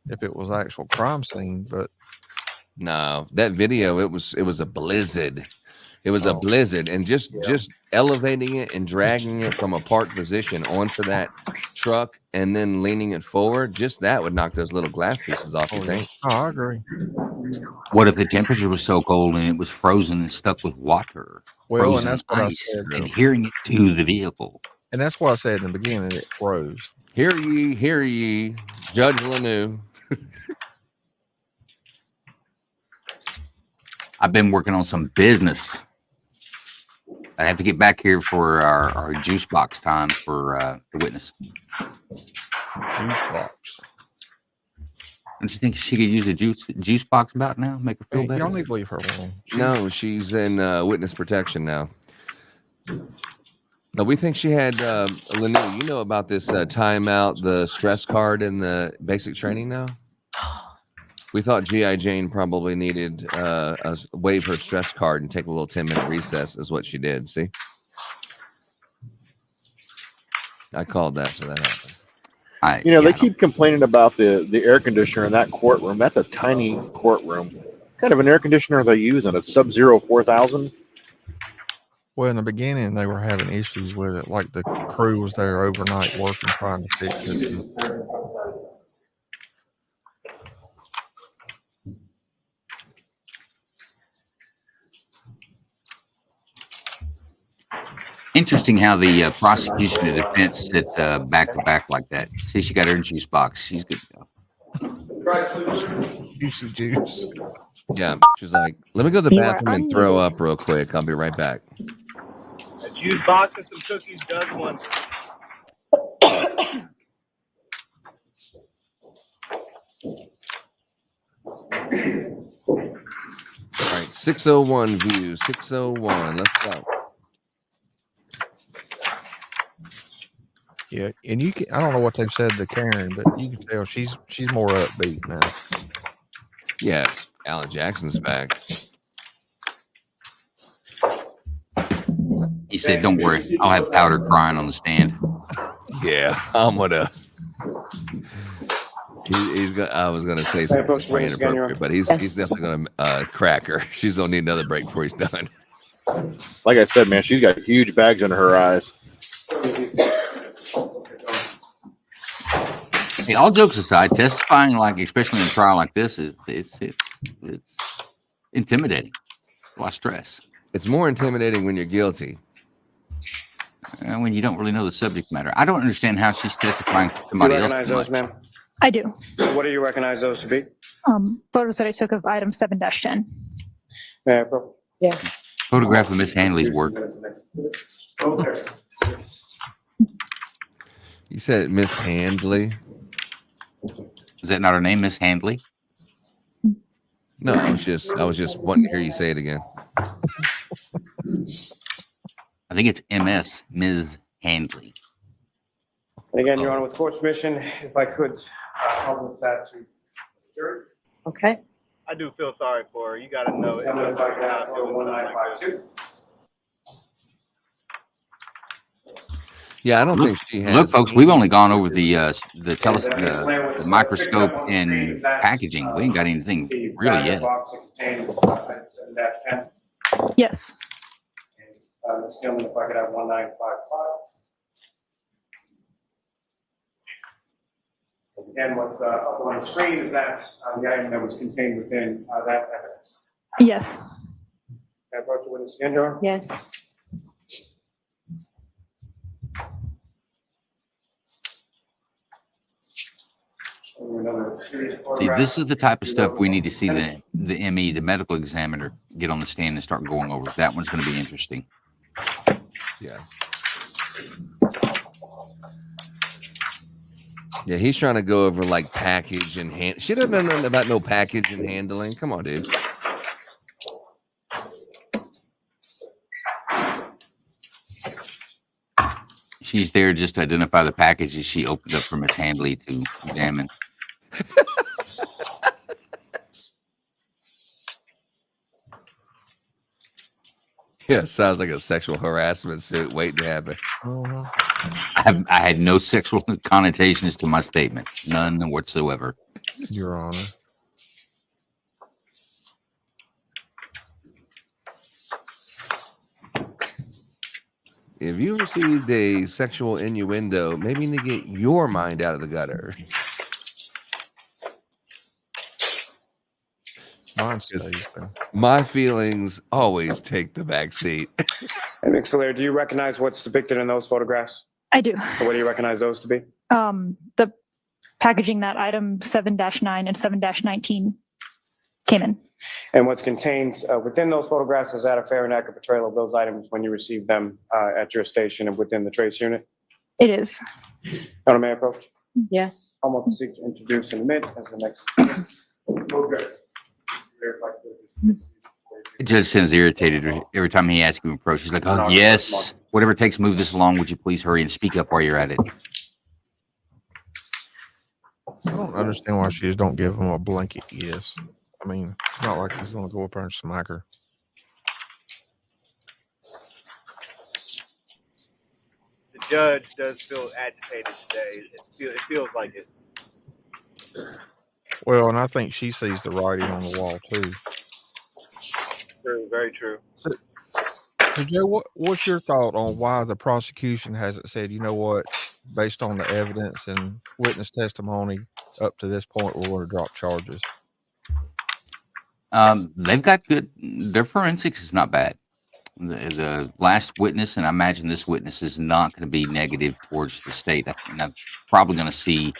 if it was actual crime scene, but no, that video, it was a blizzard. It was a blizzard, and just elevating it and dragging it from a parked position onto that truck and then leaning it forward, just that would knock those little glass pieces off, you think? Oh, I agree. What if the temperature was so cold and it was frozen and stuck with water? Well, frozen and that's what ice I said, adhering it to the vehicle. And that's what I said in the beginning, it froze. Hear ye, Judge LNU. I've been working on some business. I have to get back here for our juice box time for the witness. Juice box. Don't you think she could use a juice box about now? Make her feel better? Y'all need to leave her alone. No, she's in witness protection now. No, we think she had LNU. You know about this timeout, the stress card in the basic training now? We thought G.I. Jane probably needed waive her stress card and take a little 10-minute recess is what she did. See? I called that, so that happened. They keep complaining about the air conditioner in that courtroom. That's a tiny courtroom. What kind of an air conditioner are they using? A Sub-Zero 4000? Well, in the beginning, they were having issues with it. Like the crew was there overnight working, trying to fix it. Interesting how the prosecution and defense sit back to back like that. See, she got her juice box. She's good to go. Juicy juice. Yeah, she's like, let me go to the You are bathroom and throw unmuted. up real quick. I'll be right back. A juice box and some cookies does wonders. All right, 601 views. 601. Let's go. Yeah, and you can, I don't know what they've said to Karen, but you can tell she's more upbeat now. Yeah, Alan Jackson's back. He said, "Don't worry, I'll have powder crying on the stand." Yeah, I'm gonna. He's gonna. I was gonna say something inappropriate, but he's definitely gonna crack her. She's gonna need another break before he's done. Like I said, man, she's got huge bags under her eyes. Hey, all jokes aside, testifying like, especially in a trial like this, it's intimidating. A lot of stress. It's more intimidating when you're guilty. And when you don't really know the subject matter. I don't understand how she's testifying for somebody You else. recognize too those, much. ma'am? I do. What do you recognize those to be? Photos that I took of item 7-10. Yes. Photograph of Miss Handley's work. You said Miss Handley. Is that not her name, Miss Handley? No, I was just wanting to hear you say it again. I think it's MS, Ms. Handley. And again, Your Honor, with court's permission, if I could publish that to the jury. Okay. I do feel sorry for her. You got to know. It doesn't not feel something like this. Yeah, I don't think she has. Look, folks, we've only gone over the microscope and packaging. We ain't got anything really yet. Yes. Ms. Gilman, if I could have 1955. Again, what's up on the screen is that the item that was contained within that evidence. Yes. Can I approach the witness again, Your Honor? Yes. See, this is the type of stuff we need to see the ME, the medical examiner, get on the stand and start going over. That one's going to be interesting. Yeah. Yeah, he's trying to go over like package and hand. She doesn't know nothing about no package and handling. Come on, dude. She's there just to identify the packages she opened up for Miss Handley to examine. Yeah, sounds like a sexual harassment suit waiting to happen. I had no sexual connotations to my statement, none whatsoever. Your Honor. If you received a sexual innuendo, maybe you need to get your mind out of the gutter. My feelings always take the back seat. And Ms. Flair, do you recognize what's depicted in those photographs? I do. Or what do you recognize those to be? The packaging that item 7-9 and 7-19 came in. And what's contained within those photographs, is that a fair and accurate portrayal of those items when you receive them at your station and within the trace unit? It is. Honor, may I approach? Yes. I'm going to seek to introduce and admit as the next. The judge sounds irritated every time he asks him to approach. He's like, "Oh, yes, whatever it takes to move this along. Would you please hurry and speak up while you're at it?" I don't understand why she just don't give him a blanket yes. I mean, it's not like he's going to go up there and smack her. The judge does feel agitated today. It feels like it. Well, and I think she sees the writing on the wall too. True, very true. So Joe, what's your thought on why the prosecution hasn't said, you know what, based on the evidence and witness testimony up to this point, we're going to drop charges? They've got good. Their forensics is not bad. the last witness, and I imagine this witness is not going to be negative towards the state. And I'm probably going to see.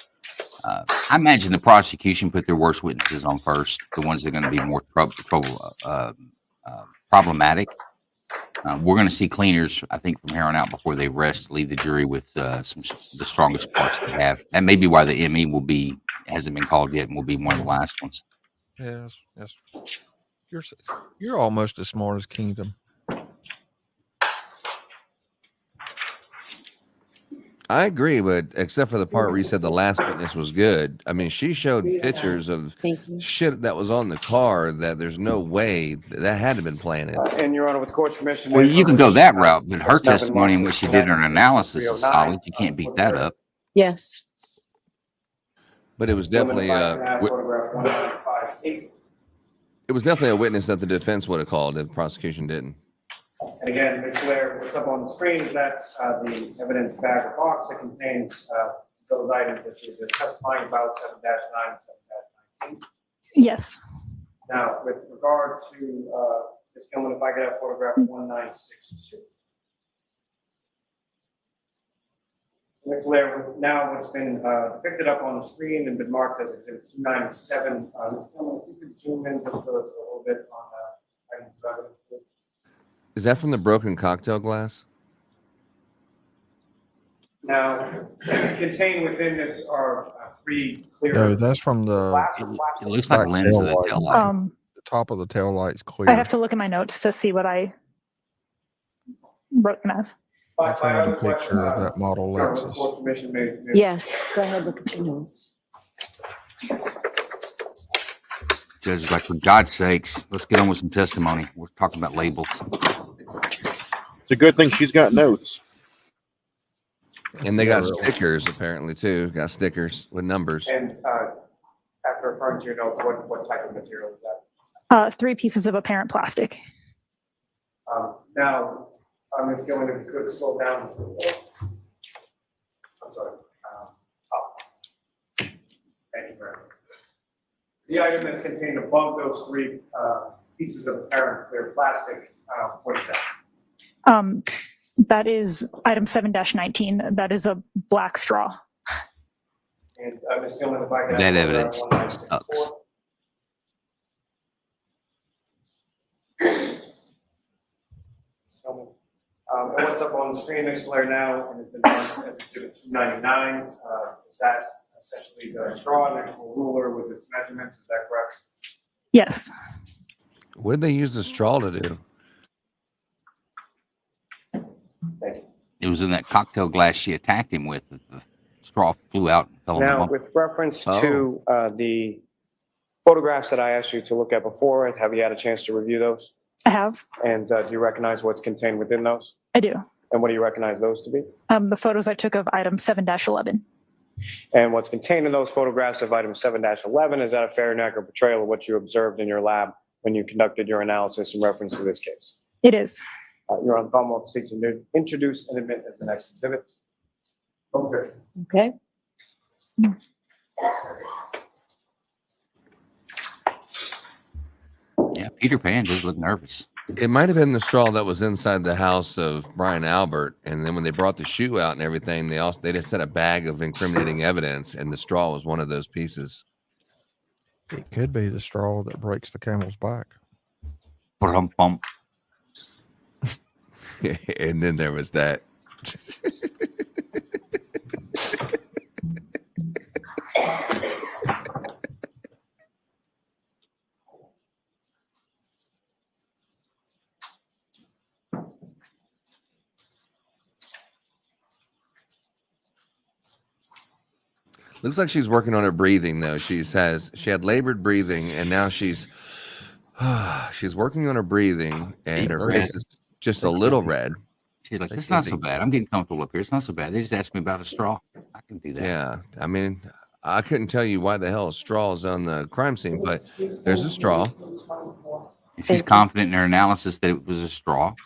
I imagine the prosecution put their worst witnesses on first, the ones that are going to be more problematic. We're going to see cleaners, I think, from here on out before they rest, leave the jury with the strongest parts they have. That may be why the ME hasn't been called yet and will be one of the last ones. Yes. You're almost as smart as Kingdom. I agree, but except for the part where you said the last witness was good. I mean, she showed pictures of shit that was on the car that there's no way that had to have been planted. And Your Honor, with the court's permission. Well, you can go that route, but her testimony and what she did in her analysis is solid. You can't beat that up. Yes. But it was definitely it was definitely a witness that the defense would have called if the prosecution didn't. And again, Ms. Blair, what's up on the screen is that's the evidence bag or box that contains those items that she was testifying about, 7-9 and 7-19. Yes. Now, with regard to Ms. Gilman, if I could have photograph 1962. Ms. Blair, now what's been depicted up on the screen and been marked as exhibit 297. Ms. Gilman, if you could zoom in just a little bit on items of evidence, please. Is that from the broken cocktail glass? Now, contained within this are three clear. No, that's from the. It looks like a lens of the tail light. The top of the tail light's clear. I have to look at my notes to see what I wrote them as. I found a picture of that model Lexus. Yes. Go ahead, look at your notes. Judge, like, for God's sakes, let's get on with some testimony. We're talking about labels. It's a good thing she's got notes. And they got stickers apparently too. Got stickers with numbers. And after referring to your notes, what type of material is that? 3 pieces of apparent plastic. Now, Ms. Gilman, if you could slow down. I'm sorry. Up. Thank you very much. The item that's contained above those 3 pieces of apparent clear plastic, what is that? That is item 7-19. That is a black straw. And Ms. Gilman, if I could That have evidence sucks. And what's up on the screen, Ms. Blair, now, and it's been done as exhibit 299. Is that essentially the straw next to a ruler with its measurements? Is that correct? Yes. What did they use the straw to do? Thank you. It was in that cocktail glass she attacked him with. The straw flew out and fell on the Now, bump. with reference to the photographs that I asked you to look at before, have you had a chance to review those? I have. And do you recognize what's contained within those? I do. And what do you recognize those to be? The photos I took of item 7-11. And what's contained in those photographs of item 7-11, is that a fair and accurate portrayal of what you observed in your lab when you conducted your analysis in reference to this case? It is. You're on call to seek to introduce and admit as the next exhibit. Okay. Okay. Yeah, Peter Pan does look nervous. It might have been the straw that was inside the house of Brian Albert, and then when they brought the shoe out and everything, they just had a bag of incriminating evidence, and the straw was one of those pieces. It could be the straw that breaks the camel's back. Bump. And then there was that. Looks like she's working on her breathing though. She had labored breathing, and now she's working on her breathing, and her face is just a little red. She's like, it's not so bad. I'm getting comfortable up here. It's not so bad. They just asked me about a straw. I can do that. Yeah, I mean, I couldn't tell you why the hell a straw is on the crime scene, but there's a straw. And she's confident in her analysis that it was a straw.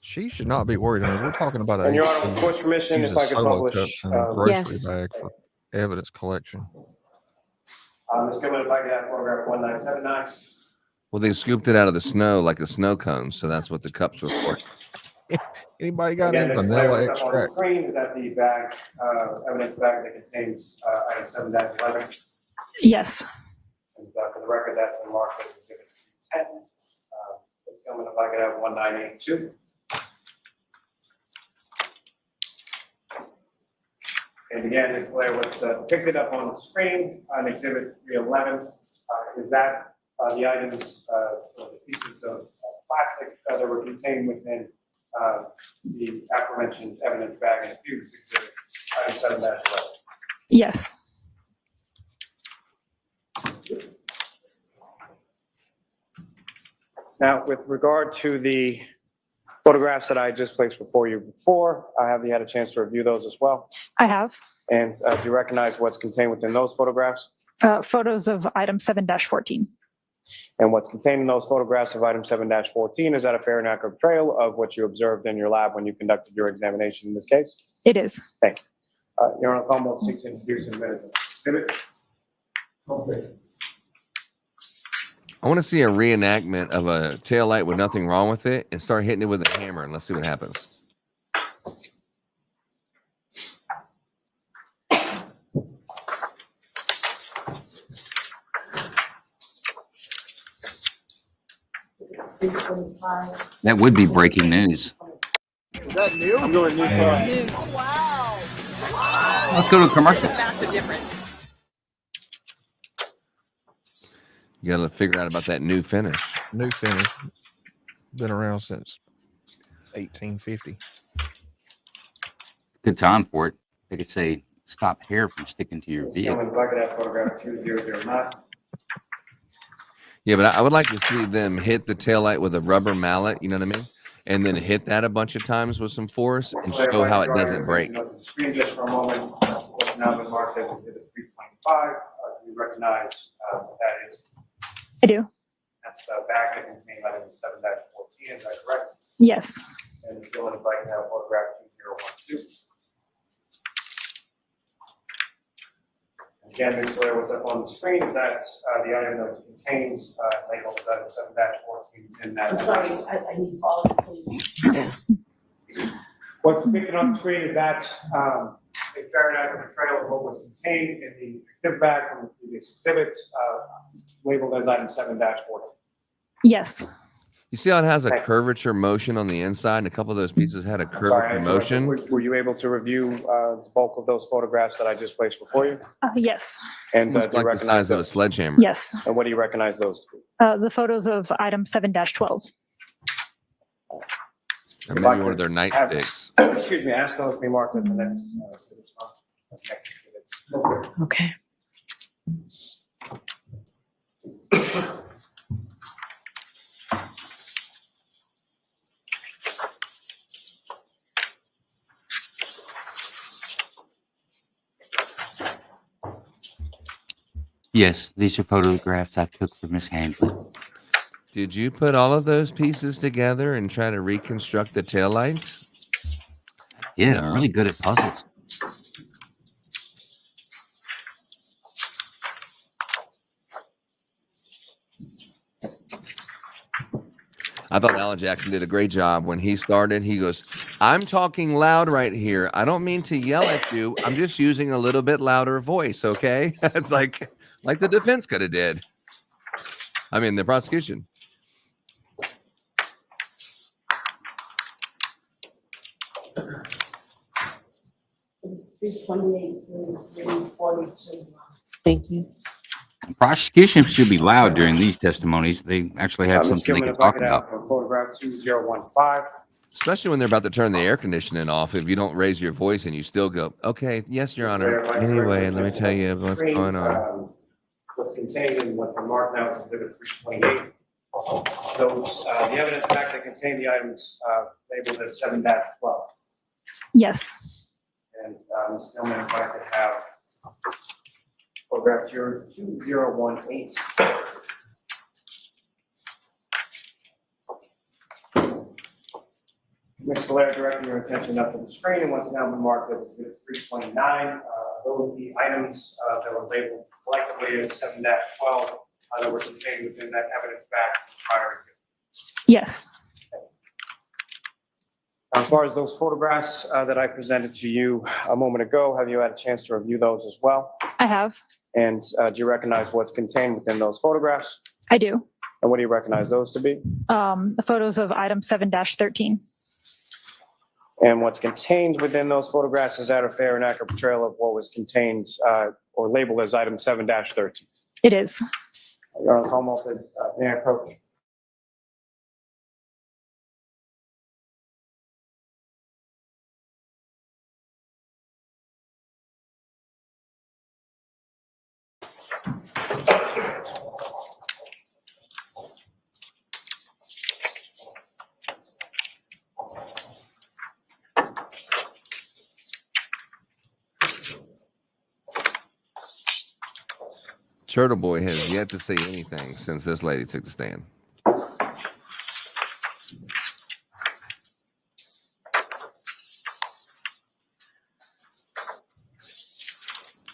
She should not be worried. I mean, we're talking about And Your Honor, with court's permission, if I could publish. grocery bag for evidence collection. Ms. Gilman, if I could have photograph 1979. Well, they scooped it out of the snow like a snow cone, so that's what the cups were for. Anybody got Again, any this vanilla layer up on the extract? screen is that the bag, evidence bag that contains item 7-11. Yes. And for the record, that's been marked as exhibit 10. It's coming if I could have 1982. And again, this layer was depicted up on the screen on exhibit 311. Is that the items, the pieces of plastic that were contained within the aforementioned evidence bag and abuse exhibit item 7-11? Yes. Now, with regard to the photographs that I just placed before you before, have you had a chance to review those as well? I have. And do you recognize what's contained within those photographs? Photos of item 7-14. And what's contained in those photographs of item 7-14, is that a fair and accurate portrayal of what you observed in your lab when you conducted your examination in this case? It is. Thank you. Your Honor, I'll seek to introduce in minutes of exhibit. I want to see a reenactment of a taillight with nothing wrong with it and start hitting it with a hammer and let's see what happens. That would be breaking news. Is that new? I'm doing new car. Wow. Let's go to a commercial. Massive difference. You got to figure out about that new finish. New finish. Been around since 1850. Good time for it. They could say, stop hair from sticking to your vehicle. If I could have photograph 2009. Yeah, but I would like to see them hit the taillight with a rubber mallet, you know what I mean? And then hit that a bunch of times with some force and show how it doesn't break. Screen just for a moment. What's now been marked as exhibit 325. Do you recognize what that is? I do. That's the bag that contained item 7-14. Is that correct? Yes. And still, if I can have photograph 2012. Again, this layer was up on the screen. Is that the item that was contained, labeled as item 7-14 in that? I'm sorry, I need all of it, please. What's depicted on the screen is that a fair and accurate portrayal of what was contained in the exhibit bag from the previous exhibits, labeled as item 7-14. Yes. You see how it has a curvature motion on the inside, and a couple of those pieces had a curvature motion? Were you able to review the bulk of those photographs that I just placed before you? Yes. And do you It's like the recognize size of a those? sledgehammer. Yes. And what do you recognize those to? The photos of item 7-12. Or maybe one of their nightsticks. Excuse me, ask those to be marked at the next. Okay. Yes, these are photographs I took for Miss Handley. Did you put all of those pieces together and try to reconstruct the taillight? Yeah, I'm really good at puzzles. I thought Alan Jackson did a great job when he started. He goes, I'm talking loud right here. I don't mean to yell at you. I'm just using a little bit louder voice, okay? It's like the defense could have did. I mean, the prosecution. It's 328 to 342. Thank you. Prosecution should be loud during these testimonies. They actually have Mr. something they Chairman, can if I talk could have about. photograph 2015. Especially when they're about to turn the air conditioning off. If you don't raise your voice and you still go, okay, yes, Your Honor. Anyway, let me tell you what's going on. What's contained in what's marked now is exhibit 328. Those, the evidence back that contain the items labeled as 7-12. Yes. And Ms. Stillman, if I could have photograph 2018. Ms. Valera, directing your attention up to the screen and what's now been marked as exhibit 329. Those are the items that were labeled collectively as 7-12 that were contained within that evidence bag from prior exhibit? Yes. As far as those photographs that I presented to you a moment ago, have you had a chance to review those as well? I have. And do you recognize what's contained within those photographs? I do. And what do you recognize those to be? The photos of item 7-13. And what's contained within those photographs, is that a fair and accurate portrayal of what was contained or labeled as item 7-13? It is. Your Honor, call may I approach? Turtle Boy has yet to say anything since this lady took the stand.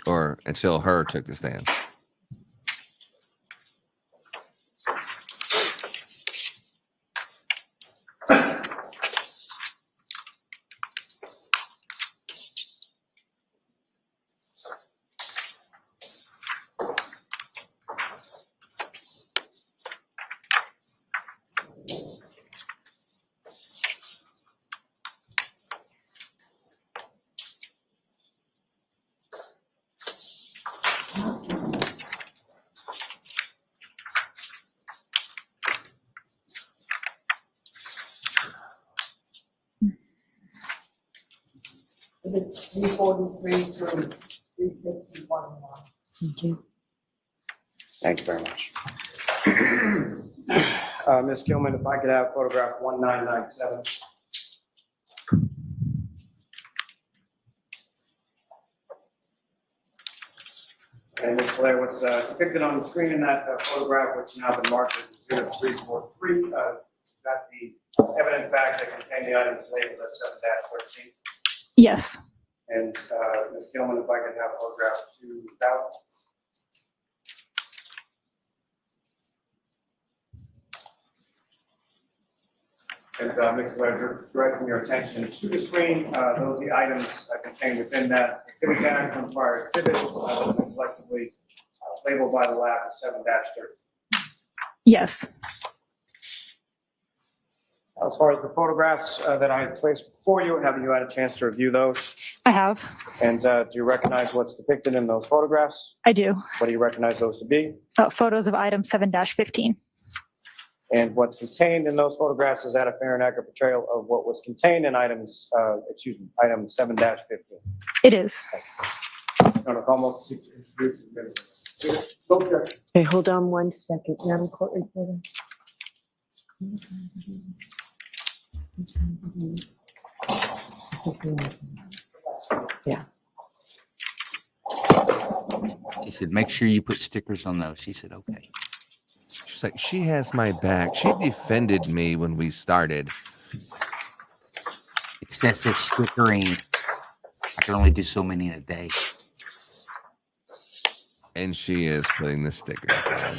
Or until her took the stand. It's 343 through 351. Thank you. Thank you very much. Ms. Gilman, if I could have photograph 1997. And Ms. Blair, what's depicted on the screen in that photograph, which now been marked as exhibit 343, is that the evidence bag that contained the items labeled as 7-13? Yes. And Ms. Gilman, if I could have photograph 2000. And Ms. Blair, directing your attention to the screen, those are the items contained within that exhibit bag from prior exhibits that have been collectively labeled by the lab as 7-13. Yes. As far as the photographs that I placed before you, have you had a chance to review those? I have. And do you recognize what's depicted in those photographs? I do. What do you recognize those to be? Photos of item 7-15. And what's contained in those photographs, is that a fair and accurate portrayal of what was contained in items, item 7-15? It is. Okay, hold on 1 second, Madam Court Reporter. Yeah. She said, make sure you put stickers on those. She said, okay. She's like, she has my back. She defended me when we started. Excessive stickering. I can only do so many in a day. And she is putting the sticker on.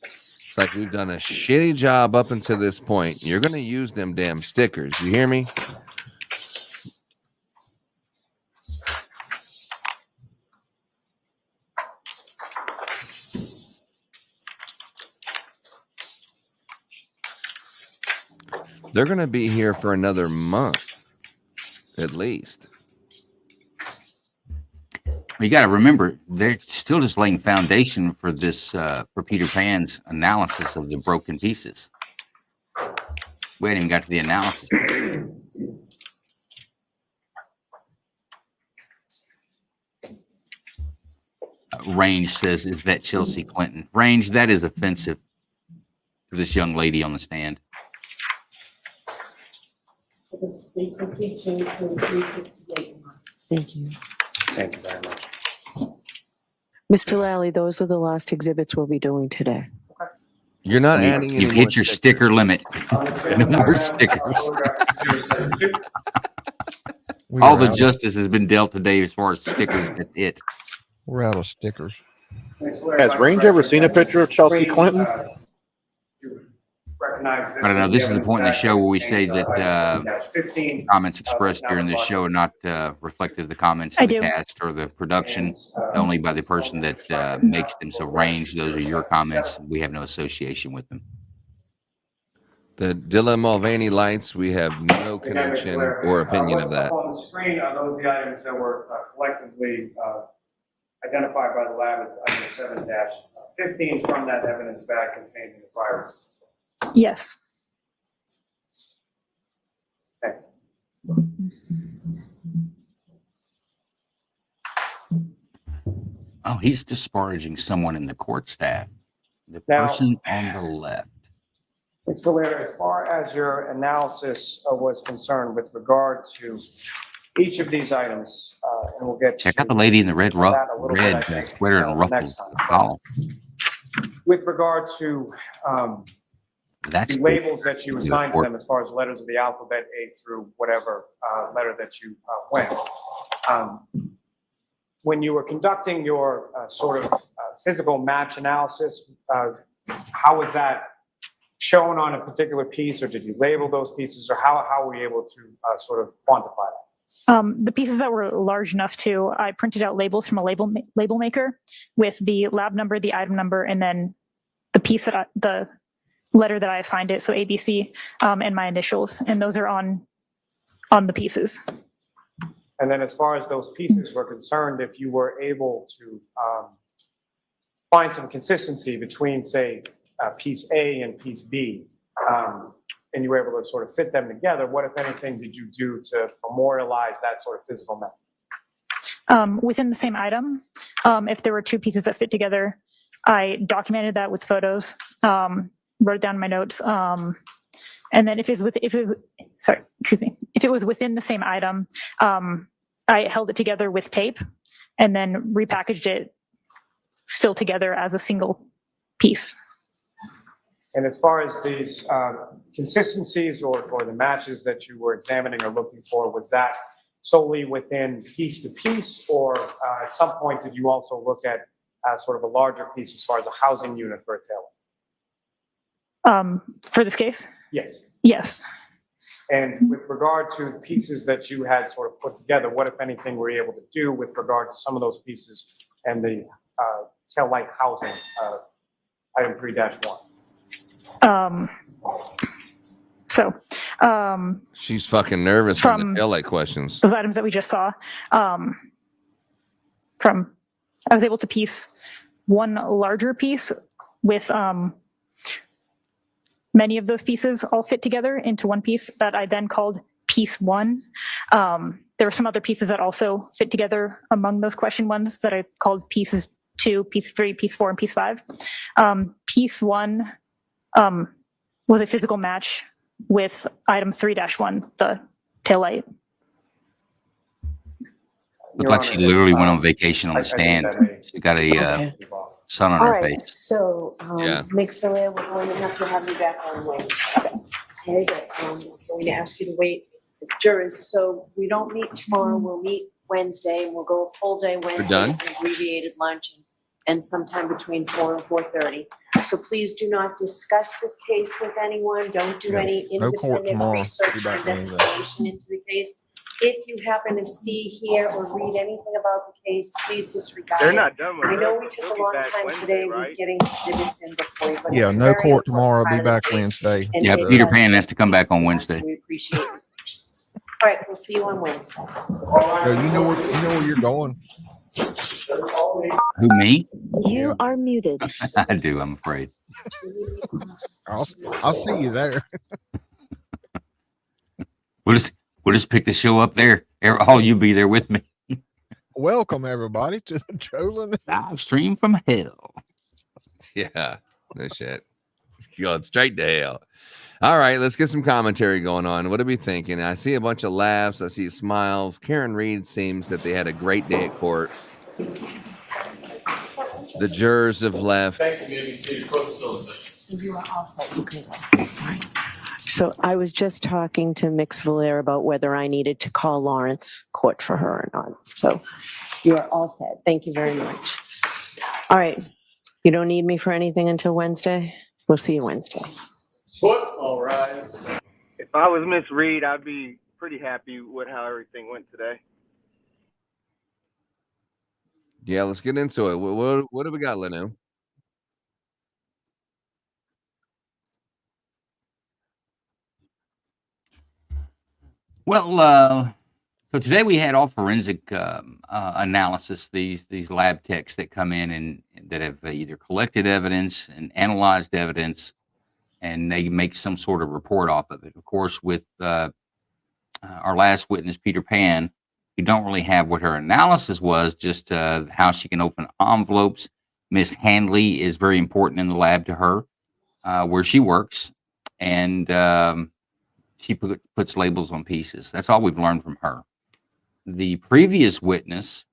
It's like we've done a shitty job up until this point. You're going to use them damn stickers. You hear me? They're going to be here for another month, at least. You got to remember, they're still just laying foundation for this, for Peter Pan's analysis of the broken pieces. We hadn't even got to the analysis. Range says, is that Chelsea Clinton? Range, that is offensive for this young lady on the stand. It's 352 through 368. Thank you. Thank you very much. Mr. Lally, those are the last exhibits we'll be doing today. You're not adding any You've hit your sticker limit. No more stickers. All the justice has been dealt today as far as stickers. That's it. We're out of stickers. Has Range ever seen a picture of Chelsea Clinton? I don't know. This is the point in the show where we say that comments expressed during this show are not reflective of the comments of the cast or the production, only by the person that makes them. So, Range, those are your comments. We have no association with them. The Dylan Mulvaney lights, we have no connection or opinion of that. On the screen are those the items that were collectively identified by the lab as item 7-15 from that evidence bag containing the prior. Yes. Okay. Oh, he's disparaging someone in the court staff. The Now- person on the left. Ms. Valera, as far as your analysis was concerned with regard to each of these items, and we'll get Check to out the lady in the red that a little bit, I red think, sweater and ruffles next time. collar. With regard to That's the labels that you assigned to them as far as letters of the alphabet, A through whatever letter that you went. When you were conducting your sort of physical match analysis, how was that shown on a particular piece, or did you label those pieces, or how were you able to sort of quantify that? The pieces that were large enough to, I printed out labels from a label maker with the lab number, the item number, and then the piece that the letter that I assigned it, so ABC, and my initials, and those are on the pieces. And then as far as those pieces were concerned, if you were able to find some consistency between, say, piece A and piece B, and you were able to sort of fit them together, what, if anything, did you do to memorialize that sort of physical method? Within the same item, if there were two pieces that fit together, I documented that with photos, wrote it down in my notes, and then if it was within the same item, I held it together with tape and then repackaged it still together as a single piece. And as far as these consistencies or the matches that you were examining or looking for, was that solely within piece to piece, or at some point did you also look at sort of a larger piece as far as a housing unit for a tailor? For this case? Yes. Yes. And with regard to the pieces that you had sort of put together, what, if anything, were you able to do with regard to some of those pieces and the tail light housing, item 3-1? She's fucking nervous from the taillight questions. Those items that we just saw, I was able to piece one larger piece with many of those pieces all fit together into one piece that I then called piece 1. There were some other pieces that also fit together among those question ones that I called pieces 2, piece 3, piece 4, and piece 5. Piece 1 was a physical match with item 3-1, the taillight. Looked like she literally went on vacation on the stand. She got a sun on All her right, face. so, Yeah. Mix Valera, we're going to have to have you back on Wednesday. Okay, but, I'm going to ask you to wait the jurors, so we don't meet tomorrow, we'll meet Wednesday, and we'll go a full day Wednesday. done? with an abbreviated lunch and sometime between 4 and 4:30. So please do not discuss this case with anyone, don't do any no court independent tomorrow. research Be or back Wednesday. investigation into the case. If you happen to see, hear, or read anything about the case, please disregard it. They're not done with I know her. we took They'll a be long back time Wednesday, today right? with getting exhibits in before you, but Yeah, it's no very court important tomorrow. part Be of the back case. Wednesday. And Yeah, it Peter has Pan has to come back on so Wednesday. We appreciate your patience. All right, we'll see you on Wednesday. So you know where you're going. Who, me? You are muted. I do, I'm afraid. I'll see you there. We'll just pick the show up there. All you be there with me. Welcome everybody to the Jolin live stream from hell. Yeah, no shit. Going straight to hell. All right, let's get some commentary going on. What are we thinking? I see a bunch of laughs. I see smiles. Karen Reed seems that they had a great day at court. The jurors have left. Thank you, maybe So you are all set, you can go. So I was just talking to Mix Valera about whether I needed to call Lawrence Court for her or not. So You are all set. Thank you very much. All right. You don't need me for anything until Wednesday? We'll see you Wednesday. All rise. If I was Miss Reed, I'd be pretty happy with how everything went today. Yeah, let's get into it. What do we got, LNU? Well, so today we had all forensic analysis. These lab techs that come in and that have either collected evidence and analyzed evidence, and they make some sort of report off of it. Of course, with our last witness, Peter Pan, you don't really have what her analysis was, just how she can open envelopes. Miss Handley is very important in the lab to her, where she works, and she puts labels on pieces. That's all we've learned from her. The previous witness,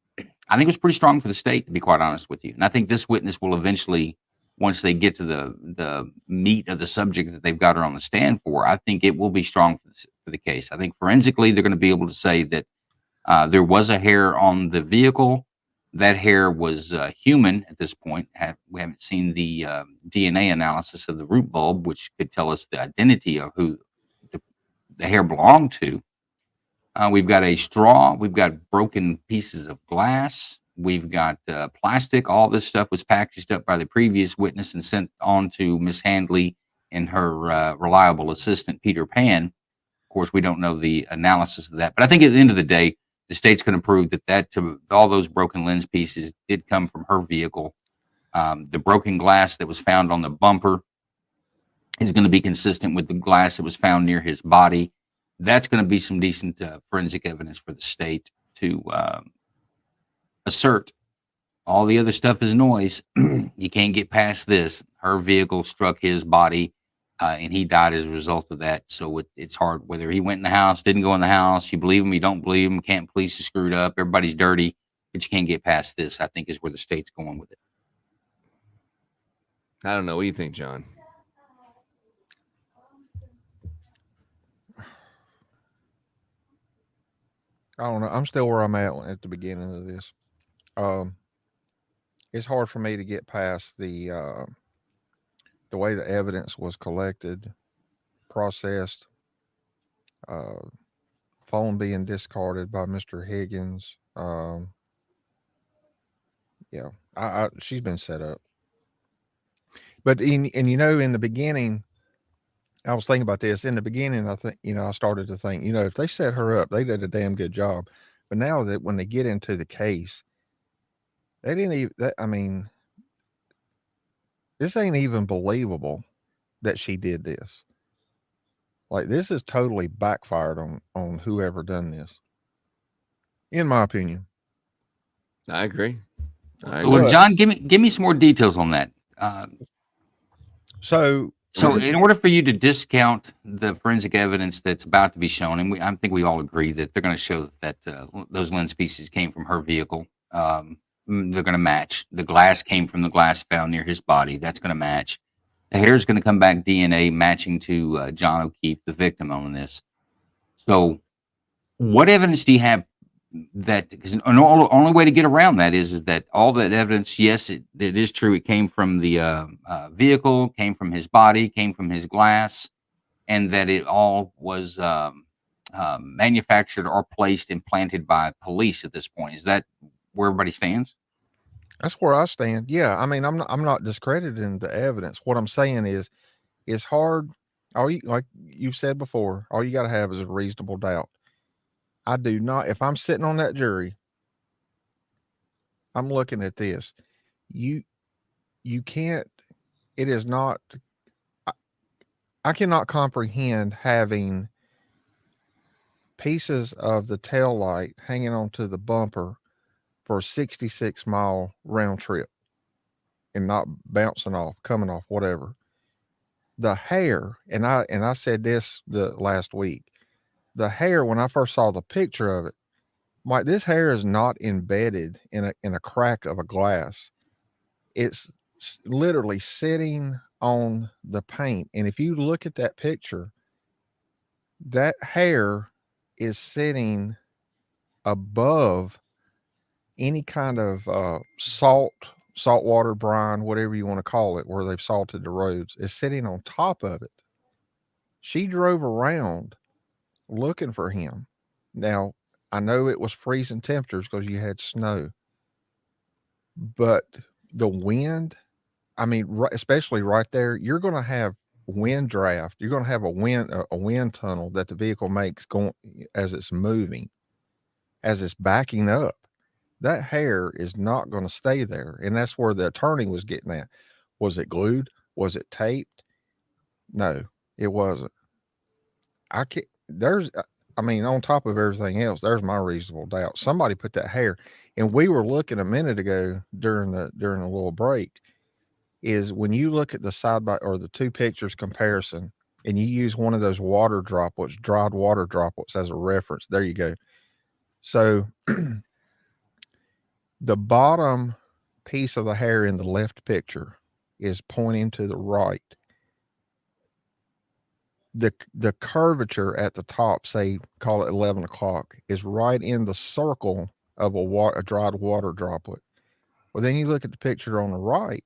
I think, was pretty strong for the state, to be quite honest with you. And I think this witness will eventually, once they get to the meat of the subject that they've got her on the stand for, I think it will be strong for the case. I think forensically, they're going to be able to say that there was a hair on the vehicle. That hair was human at this point. We haven't seen the DNA analysis of the root bulb, which could tell us the identity of who the hair belonged to. We've got a straw. We've got broken pieces of glass. We've got plastic. All this stuff was packaged up by the previous witness and sent on to Miss Handley and her reliable assistant, Peter Pan. Of course, we don't know the analysis of that. But I think at the end of the day, the state's going to prove that all those broken lens pieces did come from her vehicle. The broken glass that was found on the bumper is going to be consistent with the glass that was found near his body. That's going to be some decent forensic evidence for the state to assert. All the other stuff is noise. You can't get past this. Her vehicle struck his body, and he died as a result of that. So it's hard whether he went in the house, didn't go in the house. You believe him, you don't believe him. Can't police is screwed up. Everybody's dirty, but you can't get past this. I think is where the state's going with it. I don't know. What do you think, John? I don't know. I'm still where I'm at the beginning of this. It's hard for me to get past the way the evidence was collected, processed, phone being discarded by Mr. Higgins. Yeah, she's been set up. But in the beginning, I was thinking about this. In the beginning, I think, I started to think, if they set her up, they did a damn good job. But now that when they get into the case, they didn't even, this ain't even believable that she did this. Like, this is totally backfired on whoever done this, in my opinion. I agree. Well, John, give me some more details on that. So in order for you to discount the forensic evidence that's about to be shown, and I think we all agree that they're going to show that those lens pieces came from her vehicle. They're going to match. The glass came from the glass found near his body. That's going to match. The hair is going to come back DNA matching to John O'Keefe, the victim on this. So what evidence do you have that, because the only way to get around that is that all that evidence, yes, it is true. It came from the vehicle, came from his body, came from his glass, and that it all was manufactured or placed and planted by police at this point. Is that where everybody stands? That's where I stand. Yeah. I mean, I'm not discrediting the evidence. What I'm saying is, it's hard. Like you've said before, all you got to have is a reasonable doubt. I do not. If I'm sitting on that jury, I'm looking at this. You can't. It is not. I cannot comprehend having pieces of the tail light hanging onto the bumper for a 66-mile round trip and not bouncing off, coming off, whatever. The hair, and I said this the last week. The hair, when I first saw the picture of it, Mike, this hair is not embedded in a crack of a glass. It's literally sitting on the paint. And if you look at that picture, that hair is sitting above any kind of saltwater brine, whatever you want to call it, where they've salted the roads, is sitting on top of it. She drove around looking for him. Now, I know it was freezing temperatures because you had snow, but the wind, I mean, especially right there, you're going to have wind draft. You're going to have a wind tunnel that the vehicle makes going as it's moving, as it's backing up. That hair is not going to stay there. And that's where the attorney was getting at. Was it glued? Was it taped? No, it wasn't. I mean, on top of everything else, there's my reasonable doubt. Somebody put that hair, and we were looking a minute ago during a little break, is when you look at the side by, or the two pictures comparison, and you use one of those water droplets, dried water droplets as a reference. There you go. So the bottom piece of the hair in the left picture is pointing to the right. The curvature at the top, say, call it 11 o'clock, is right in the circle of a dried water droplet. Well, then you look at the picture on the right,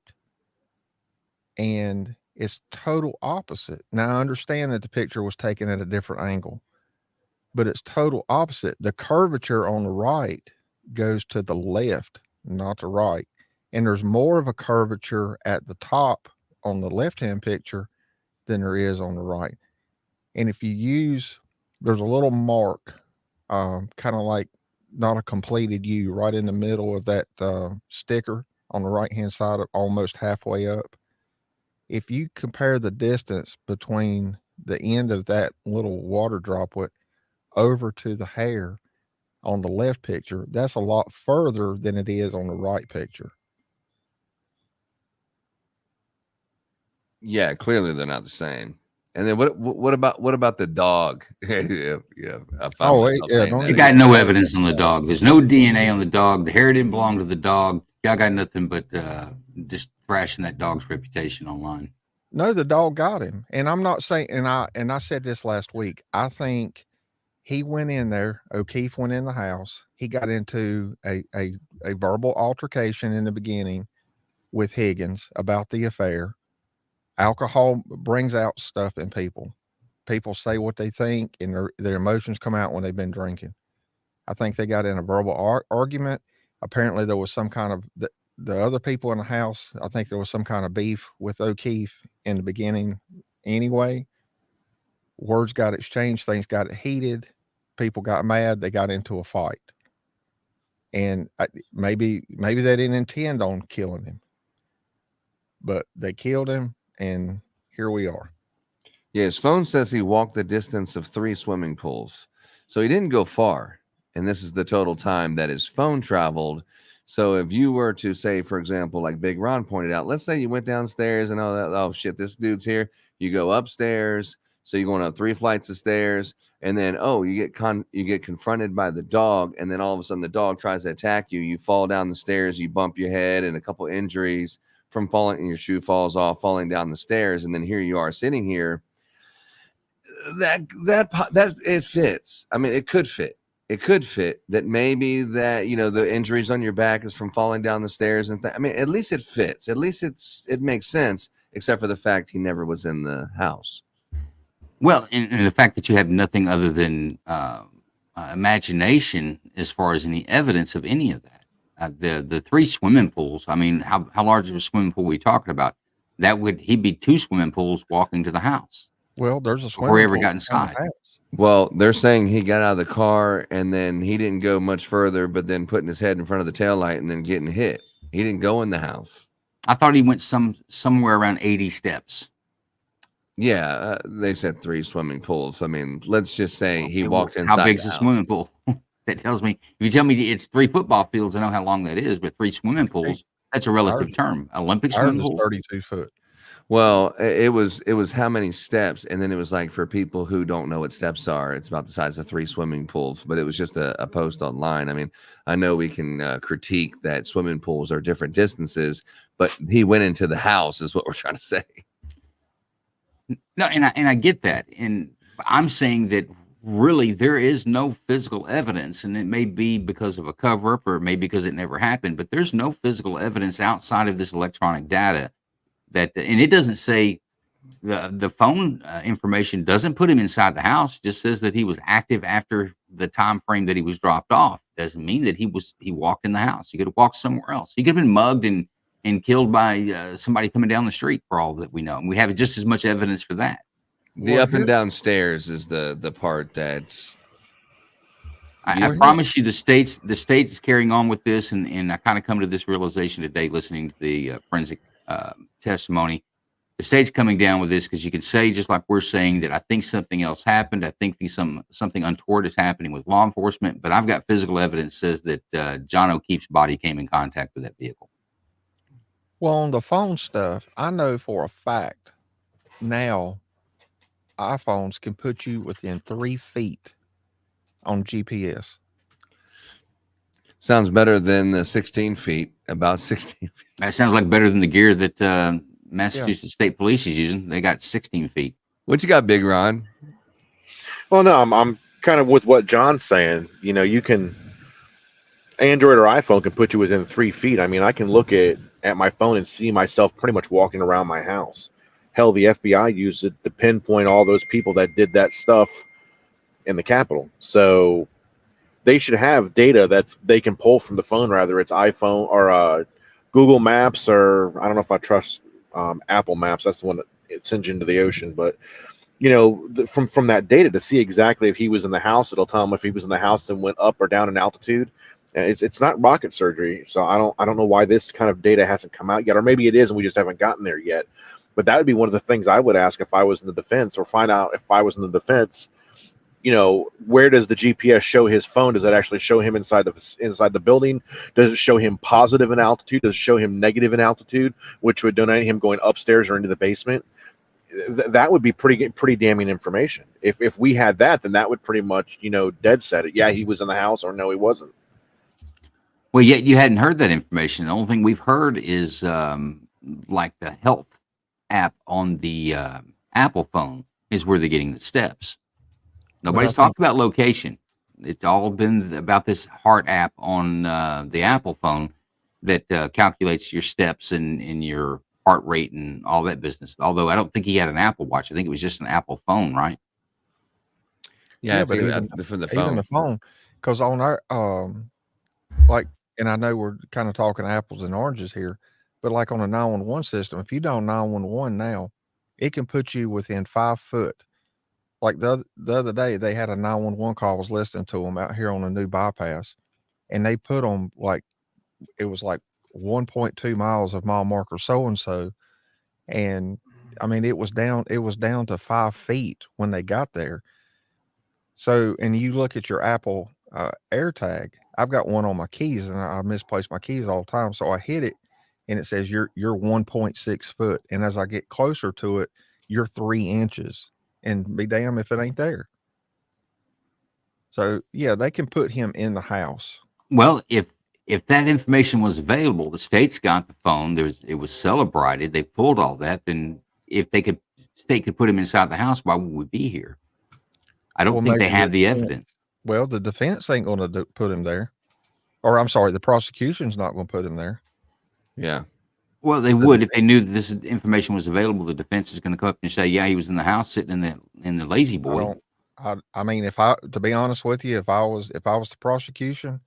and it's total opposite. Now, I understand that the picture was taken at a different angle, but it's total opposite. The curvature on the right goes to the left, not the right. And there's more of a curvature at the top on the left-hand picture than there is on the right. And if you use, there's a little mark, kind of like not a completed U, right in the middle of that sticker on the right-hand side, almost halfway up. If you compare the distance between the end of that little water droplet over to the hair on the left picture, that's a lot further than it is on the right picture. Yeah, clearly they're not the same. And then what about the dog? yeah. You got no evidence on the dog. There's no DNA on the dog. The hair didn't belong to the dog. Y'all got nothing but just thrashing that dog's reputation online. No, the dog got him. And I'm not saying, and I said this last week, I think he went in there, O'Keefe went in the house, he got into a verbal altercation in the beginning with Higgins about the affair. Alcohol brings out stuff in people. People say what they think, and their emotions come out when they've been drinking. I think they got in a verbal argument. Apparently there was some kind of, the other people in the house, I think there was some kind of beef with O'Keefe in the beginning anyway. Words got exchanged, things got heated, people got mad, they got into a fight. And maybe they didn't intend on killing him, but they killed him, and here we are. Yeah, his phone says he walked the distance of 3 swimming pools. So he didn't go far. And this is the total time that his phone traveled. So if you were to say, for example, like Big Ron pointed out, let's say you went downstairs and oh shit, this dude's here. You go upstairs. So you're going up 3 flights of stairs, and then, you get confronted by the dog. And then all of a sudden the dog tries to attack you. You fall down the stairs, you bump your head, and a couple injuries from falling, and your shoe falls off, falling down the stairs. And then here you are sitting here. That it fits. I mean, it could fit. It could fit that maybe that, the injuries on your back is from falling down the stairs. And I mean, at least it fits. At least it makes sense, except for the fact he never was in the house. Well, and the fact that you have nothing other than imagination as far as any evidence of any of that. The 3 swimming pools, I mean, how large of a swimming pool are we talking about? He'd be 2 swimming pools walking to the house. Well, there's a swimming before he ever pool got inside. Well, they're saying he got out of the car and then he didn't go much further, but then putting his head in front of the taillight and then getting hit. He didn't go in the house. I thought he went somewhere around 80 steps. Yeah, they said 3 swimming pools. I mean, let's just say he walked inside. How big's the a house. swimming pool? That tells me, if you tell me it's 3 football fields, I know how long that is, but 3 swimming pools, that's a relative term. Olympic swimming pool, 32 foot. Well, it was how many steps, and then it was like, for people who don't know what steps are, it's about the size of 3 swimming pools. But it was just a post online. I mean, I know we can critique that swimming pools are different distances, but he went into the house, is what we're trying to say. No, and I get that, and I'm saying that really there is no physical evidence, and it may be because of a cover-up or it may be because it never happened, but there's no physical evidence outside of this electronic data that, and it doesn't say the phone information doesn't put him inside the house. It just says that he was active after the time frame that he was dropped off. Doesn't mean that he walked in the house. He could have walked somewhere else. He could have been mugged and killed by somebody coming down the street for all that we know. And we have just as much evidence for that. The up and down stairs is the part that's. I promise you, the state's carrying on with this, and I kind of come to this realization today, listening to the forensic testimony. The state's coming down with this because you can say, just like we're saying, that I think something else happened. I think something untoward is happening with law enforcement, but I've got physical evidence says that John O'Keefe's body came in contact with that vehicle. Well, on the phone stuff, I know for a fact now iPhones can put you within 3 feet on GPS. Sounds better than the 16 feet, about 16 feet. That sounds like better than the gear that Massachusetts State Police is using. They got 16 feet. What you got, Big Ron? Well, no, I'm kind of with what John's saying. You know, you can Android or iPhone can put you within 3 feet. I mean, I can look at my phone and see myself pretty much walking around my house. Hell, the FBI used it to pinpoint all those people that did that stuff in the Capitol. So they should have data that they can pull from the phone, rather it's iPhone or Google Maps, or I don't know if I trust Apple Maps. That's the one that it sends you into the ocean. But you know, from that data to see exactly if he was in the house, it'll tell him if he was in the house and went up or down in altitude. And it's not rocket surgery. So I don't know why this kind of data hasn't come out yet, or maybe it is and we just haven't gotten there yet. But that would be one of the things I would ask if I was in the defense, or find out if I was in the defense. You know, where does the GPS show his phone? Does it actually show him inside the building? Does it show him positive in altitude? Does it show him negative in altitude, which would denote him going upstairs or into the basement? That would be pretty damning information. If we had that, then that would pretty much, you know, dead set it. Yeah, he was in the house, or no, he wasn't. Well, yet you hadn't heard that information. The only thing we've heard is like the health app on the Apple phone is where they're getting the steps. Nobody's talked about location. It's all been about this heart app on the Apple phone that calculates your steps and your heart rate and all that business. Although I don't think he had an Apple Watch. I think it was just an Apple phone, right? Yeah, but even from the the phone. phone, because on our like, and I know we're kind of talking apples and oranges here, but like on a 911 system, if you don't 911 now, it can put you within 5 foot. Like the other day, they had a 911 call. I was listening to them out here on a new bypass, and they put them like, it was like 1.2 miles of mile marker so-and-so. And I mean, it was down to 5 feet when they got there. So, and you look at your Apple AirTag, I've got one on my keys, and I misplace my keys all the time. So I hit it and it says you're 1.6 foot. And as I get closer to it, you're 3 inches. And be damn if it ain't there. So yeah, they can put him in the house. Well, if that information was available, the state's got the phone. It was celebrated. They pulled all that. Then if state could put him inside the house, why would we be here? I don't think they have the evidence. Well, the defense ain't going to put him there, or I'm sorry, the prosecution's not going to put him there. Yeah. Well, they would if they knew that this information was available. The defense is going to come up and say, "Yeah, he was in the house sitting in the lazy boy." I mean, to be honest with you, if I was the prosecution,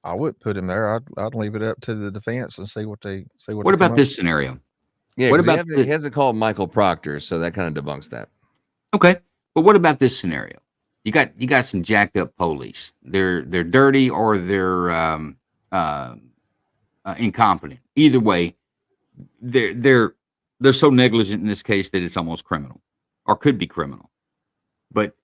I wouldn't put him there. I'd leave it up to the defense and see what they say. What about this scenario? Yeah, what about he hasn't called Michael Proctor, so that kind of debunks that. Okay, but what about this scenario? You got some jacked up police. They're dirty or they're incompetent. Either way, they're so negligent in this case that it's almost criminal, or could be criminal. But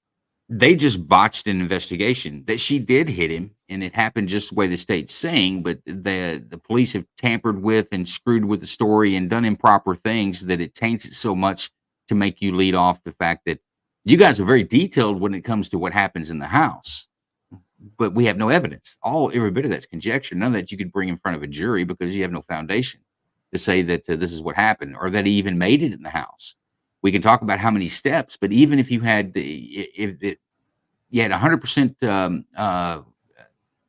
they just botched an investigation that she did hit him, and it happened just the way the state's saying. But the police have tampered with and screwed with the story and done improper things that it taints it so much to make you lead off the fact that you guys are very detailed when it comes to what happens in the house, but we have no evidence. Every bit of that's conjecture. None of that you could bring in front of a jury because you have no foundation to say that this is what happened or that he even made it in the house. We can talk about how many steps, but even if you had, if you had 100%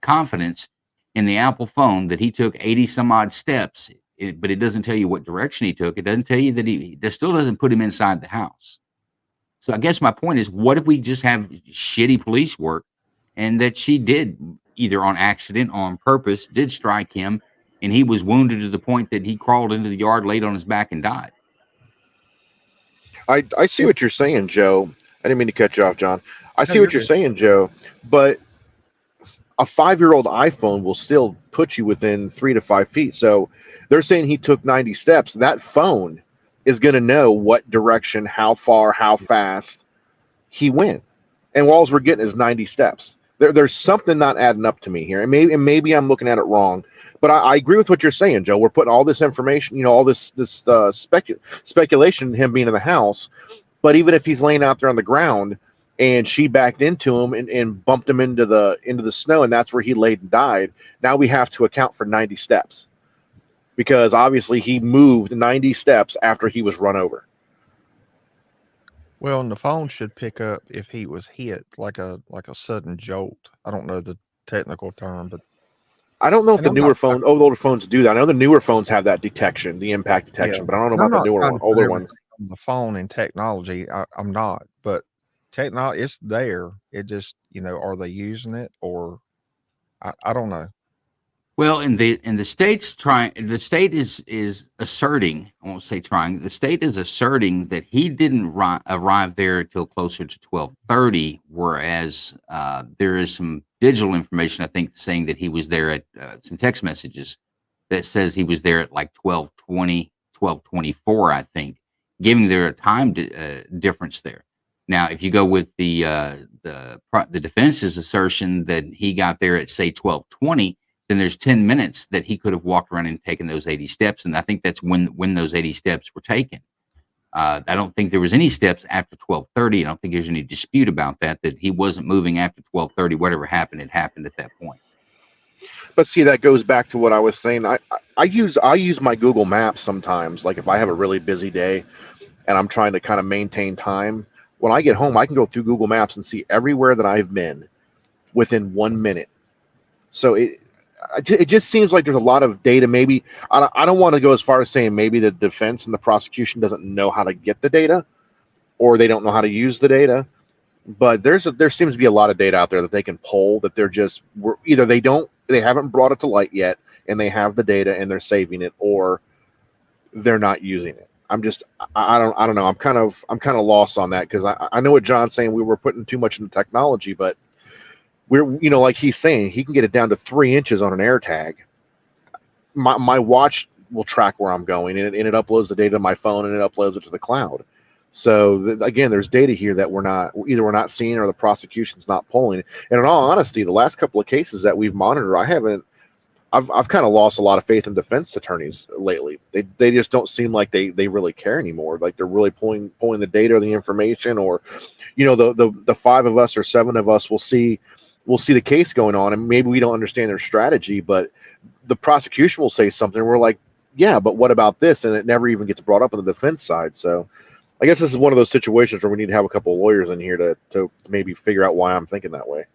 confidence in the Apple phone that he took 80 some odd steps, but it doesn't tell you what direction he took. It doesn't tell you that still doesn't put him inside the house. So I guess my point is, what if we just have shitty police work and that she did either on accident or on purpose did strike him and he was wounded to the point that he crawled into the yard, laid on his back and died? I see what you're saying, Joe. I didn't mean to cut you off, John. I No, see what you're you're good. saying, Joe, but a 5-year-old iPhone will still put you within 3 to 5 feet. So they're saying he took 90 steps. That phone is going to know what direction, how far, how fast he went. And all we're getting is 90 steps. There's something not adding up to me here. And maybe I'm looking at it wrong. But I agree with what you're saying, Joe. We're putting all this information, all this speculation in him being in the house. But even if he's laying out there on the ground and she backed into him and bumped him into the snow, and that's where he laid and died, now we have to account for 90 steps. Because obviously he moved 90 steps after he was run over. Well, and the phone should pick up if he was hit like a sudden jolt. I don't know the technical term, but I don't know if and the I'm newer not phone, older phones do that. I know the newer phones have that detection, the impact detection, but I don't know and I'm about the not newer trying one, to put older everything ones. on the phone and technology. I'm not, but technology, it's there. It just, are they using it or I don't know. Well, the state's trying. The state is asserting. I won't say trying. The state is asserting that he didn't arrive there until closer to 12:30, whereas there is some digital information, I think, saying that he was there at some text messages that says he was there at like 12:20, 12:24, I think, giving there a time difference there. Now, if you go with the defense's assertion that he got there at say 12:20. Then there's 10 minutes that he could have walked around and taken those 80 steps. And I think that's when those 80 steps were taken. I don't think there was any steps after 12:30. I don't think there's any dispute about that he wasn't moving after 12:30. Whatever happened, it happened at that point. But see, that goes back to what I was saying. I use my Google Maps sometimes. Like if I have a really busy day and I'm trying to kind of maintain time, when I get home, I can go through Google Maps and see everywhere that I've been within 1 minute. So it just seems like there's a lot of data. Maybe I don't want to go as far as saying maybe the defense and the prosecution doesn't know how to get the data, or they don't know how to use the data. But there seems to be a lot of data out there that they can pull that either they haven't brought it to light yet, and they have the data and they're saving it, or they're not using it. I don't know. I'm kind of lost on that because I know what John's saying. We were putting too much into technology, but we're, like he's saying, he can get it down to 3 inches on an AirTag. My watch will track where I'm going, and it uploads the data to my phone, and it uploads it to the cloud. So again, there's data here that we're not seeing, or the prosecution's not pulling. And in all honesty, the last couple of cases that we've monitored, I've kind of lost a lot of faith in defense attorneys lately. They just don't seem like they really care anymore. Like they're really pulling the data or the information, or the 5 of us or 7 of us will see the case going on, and maybe we don't understand their strategy, but the prosecution will say something, and we're like, yeah, but what about this? And it never even gets brought up on the defense side. So I guess this is one of those situations where we need to have a couple of lawyers in here to maybe figure out why I'm thinking that way.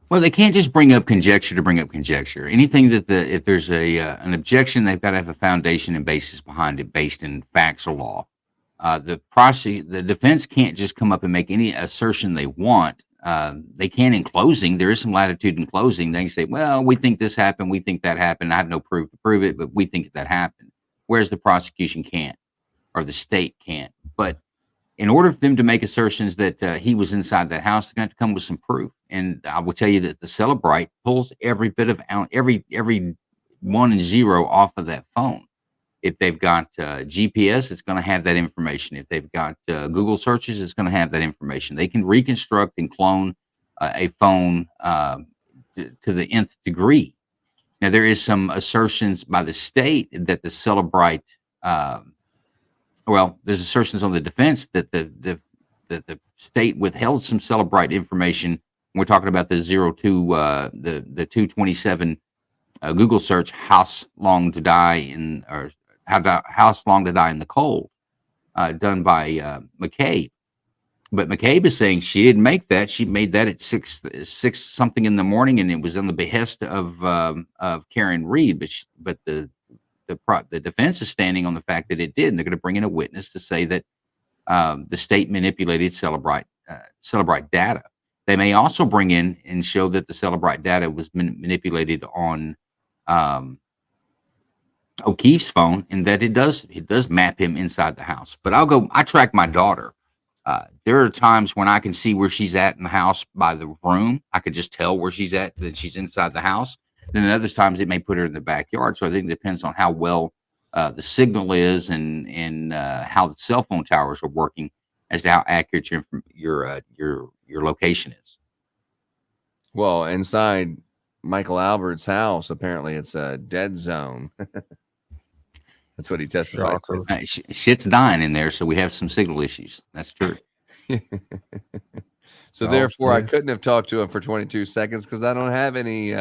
Well, they can't just bring up conjecture to bring up conjecture. Anything that if there's an objection, they've got to have a foundation and basis behind it, based in facts or law. The defense can't just come up and make any assertion they want. They can in closing. There is some latitude in closing. They can say, well, we think this happened. We think that happened. I have no proof to prove it, but we think that happened. Whereas the prosecution can't, or the state can't. But in order for them to make assertions that he was inside that house, they're going to have to come with some proof. And I will tell you that the Celebrite pulls every bit of every 1 and 0 off of that phone. If they've got GPS, it's going to have that information. If they've got Google searches, it's going to have that information. They can reconstruct and clone a phone to the nth degree. Now, there is some assertions by the state that the Celebrite, there's assertions on the defense that the state withheld some Celebrite information. We're talking about the 227 Google search, house long to die in the cold, done by McCabe. But McCabe is saying she didn't make that. She made that at six something in the morning, and it was on the behest of Karen Reed. But the defense is standing on the fact that it did, and they're going to bring in a witness to say that the state manipulated Celebrite data. They may also bring in and show that the Celebrite data was manipulated on O'Keefe's phone, and that it does map him inside the house. But I track my daughter. There are times when I can see where she's at in the house by the room. I could just tell where she's at, that she's inside the house. Then other times it may put her in the backyard. So I think it depends on how well the signal is and how the cell phone towers are working as to how accurate your location is. Well, inside Michael Albert's house, apparently it's a dead zone. That's what he testified to. Shit's dying in there, so we have some signal issues. That's true. So therefore, I couldn't have talked to him for 22 seconds because I don't have any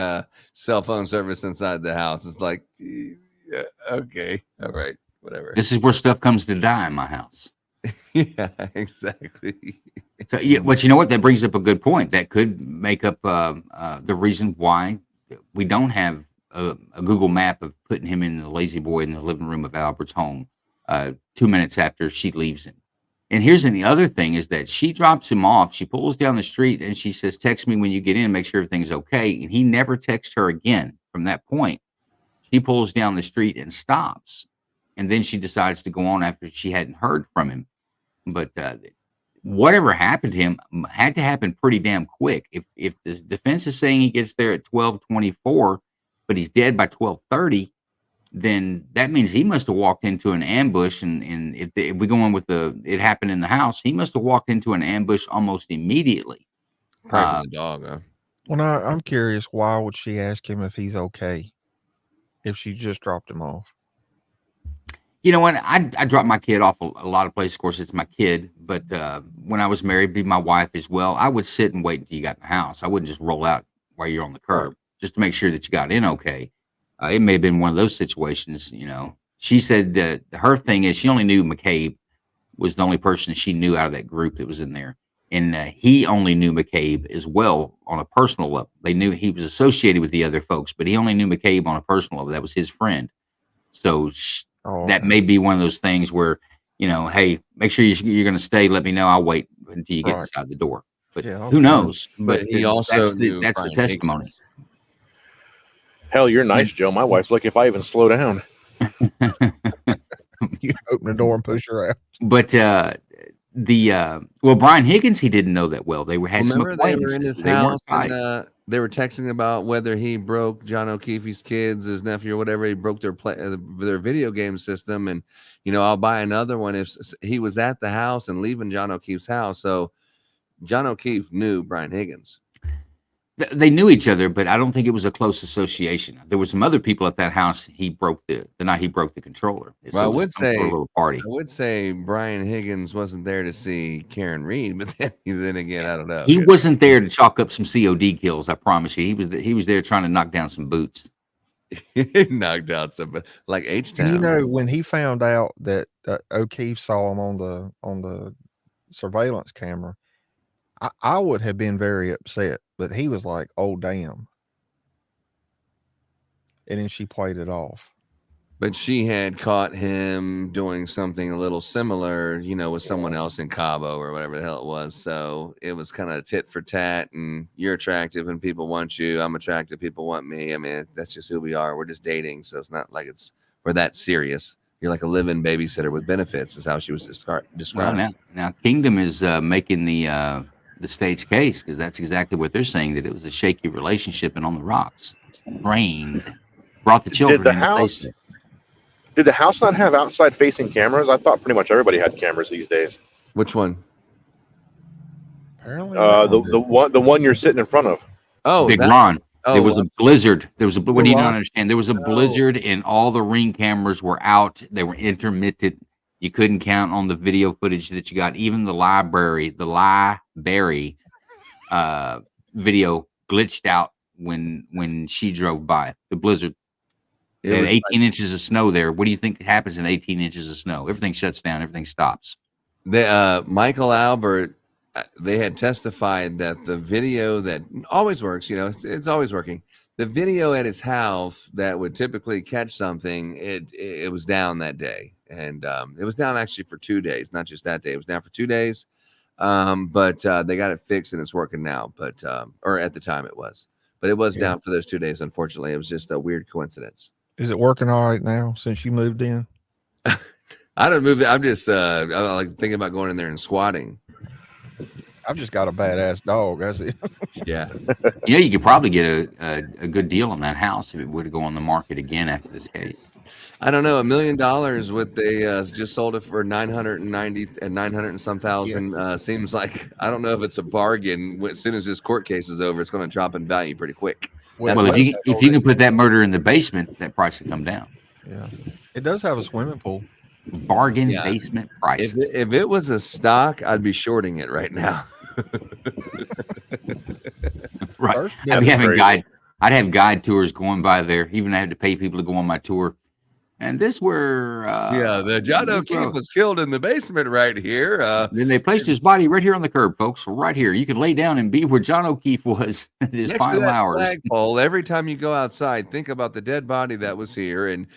cell phone service inside the house. It's like, yeah, okay, all right, whatever. This is where stuff comes to die in my house. Yeah, exactly. So, yeah, but you know what? That brings up a good point. That could make up the reason why we don't have a Google map of putting him in the lazy boy in the living room of Albert's home 2 minutes after she leaves him. And here's the other thing is that she drops him off. She pulls down the street and she says, text me when you get in, make sure everything's okay. And he never texts her again from that point. She pulls down the street and stops. And then she decides to go on after she hadn't heard from him. But whatever happened to him had to happen pretty damn quick. If the defense is saying he gets there at 12:24, but he's dead by 12:30, then that means he must have walked into an ambush. And if we go on with it happened in the house, he must have walked into an ambush almost immediately. Probably from the dog, huh? Well, now I'm curious, why would she ask him if he's okay if she just dropped him off? You know what? I drop my kid off a lot of places. Of course, it's my kid. But when I was married, be my wife as well, I would sit and wait until you got in the house. I wouldn't just roll out while you're on the curb just to make sure that you got in okay. It may have been one of those situations, you know. She said that her thing is she only knew McCabe was the only person she knew out of that group that was in there. And he only knew McCabe as well on a personal level. They knew he was associated with the other folks, but he only knew McCabe on a personal level. That was his friend. So that may be one of those things where, you know, hey, make sure you're going to stay. Let me know. I'll wait until you get inside the door. But who knows? But he also that's knew the Brian testimony. Hell, you're nice, Joe. My wife's lucky if I even slow down. You open the door and push her out. But Brian Higgins, he didn't know that well. They had some Remember they were in acquaintances. his They weren't house tight. and they were texting about whether he broke John O'Keefe's kids, his nephew, or whatever. He broke their video game system, and you know, I'll buy another one if he was at the house and leaving John O'Keefe's house. So John O'Keefe knew Brian Higgins. They knew each other, but I don't think it was a close association. There were some other people at that house. He broke the night he broke the controller. So Well, it was some sort of little party. I would say Brian Higgins wasn't there to see Karen Reed, but then again, I don't know. He wasn't there to chalk up some COD kills. I promise you, he was there trying to knock down some boots. He knocked out some like H-Town. You know, when he found out that O'Keefe saw him on the surveillance camera, I would have been very upset, but he was like, "Oh damn!" And then she played it off. But she had caught him doing something a little similar, you know, with someone else in Cabo or whatever the hell it was. So it was kind of tit for tat, and you're attractive and people want you. I'm attractive, people want me. I mean, that's just who we are. We're just dating. So it's not like we're that serious. You're like a live-in babysitter with benefits is how she was described. Well, now Kingdom is making the state's case, because that's exactly what they're saying, that it was a shaky relationship and on the rocks. Rained, brought the children Did the in to house- face it. Did the house not have outside-facing cameras? I thought pretty much everybody had cameras these days. Which one? Apparently, the one you're sitting in front of. Oh, Big Ron. There was a blizzard. What do you not understand? There was a blizzard, and all the Ring cameras were out. They were intermittent. You couldn't count on the video footage that you got. Even the library video glitched out when she drove by. The blizzard. They had 18 inches of snow there. What do you think happens in 18 inches of snow? Everything shuts down. Everything stops. Michael Albert they had testified that the video that always works, it's always working. The video at his house that would typically catch something, it was down that day. And it was down actually for 2 days, not just that day. It was down for 2 days. But they got it fixed and it's working now. But or at the time it was. But it was down for those 2 days, unfortunately. It was just a weird coincidence. Is it working all right now since you moved in? I don't move. I'm just I'm like thinking about going in there and squatting. I've just got a badass dog. That's it. Yeah. You could probably get a good deal on that house if it were to go on the market again after this case. I don't know, $1 million. What they just sold it for 990 and 900 and some thousand. Seems like, I don't know if it's a bargain. As soon as this court case is over, it's going to drop in value pretty quick. Well, if you can put that murder in the basement, that price will come down. Yeah, it does have a swimming pool. Bargain basement price. If it was a stock, I'd be shorting it right now. Right. I'd have guide tours going by there. Even I had to pay people to go on my tour. And this where the John O'Keefe was killed in the basement right here. Then they placed his body right here on the curb, folks. Right here. You can lay down and be where John O'Keefe was in his final hours. Flagpole, every time you go outside, think about the dead body that was here. And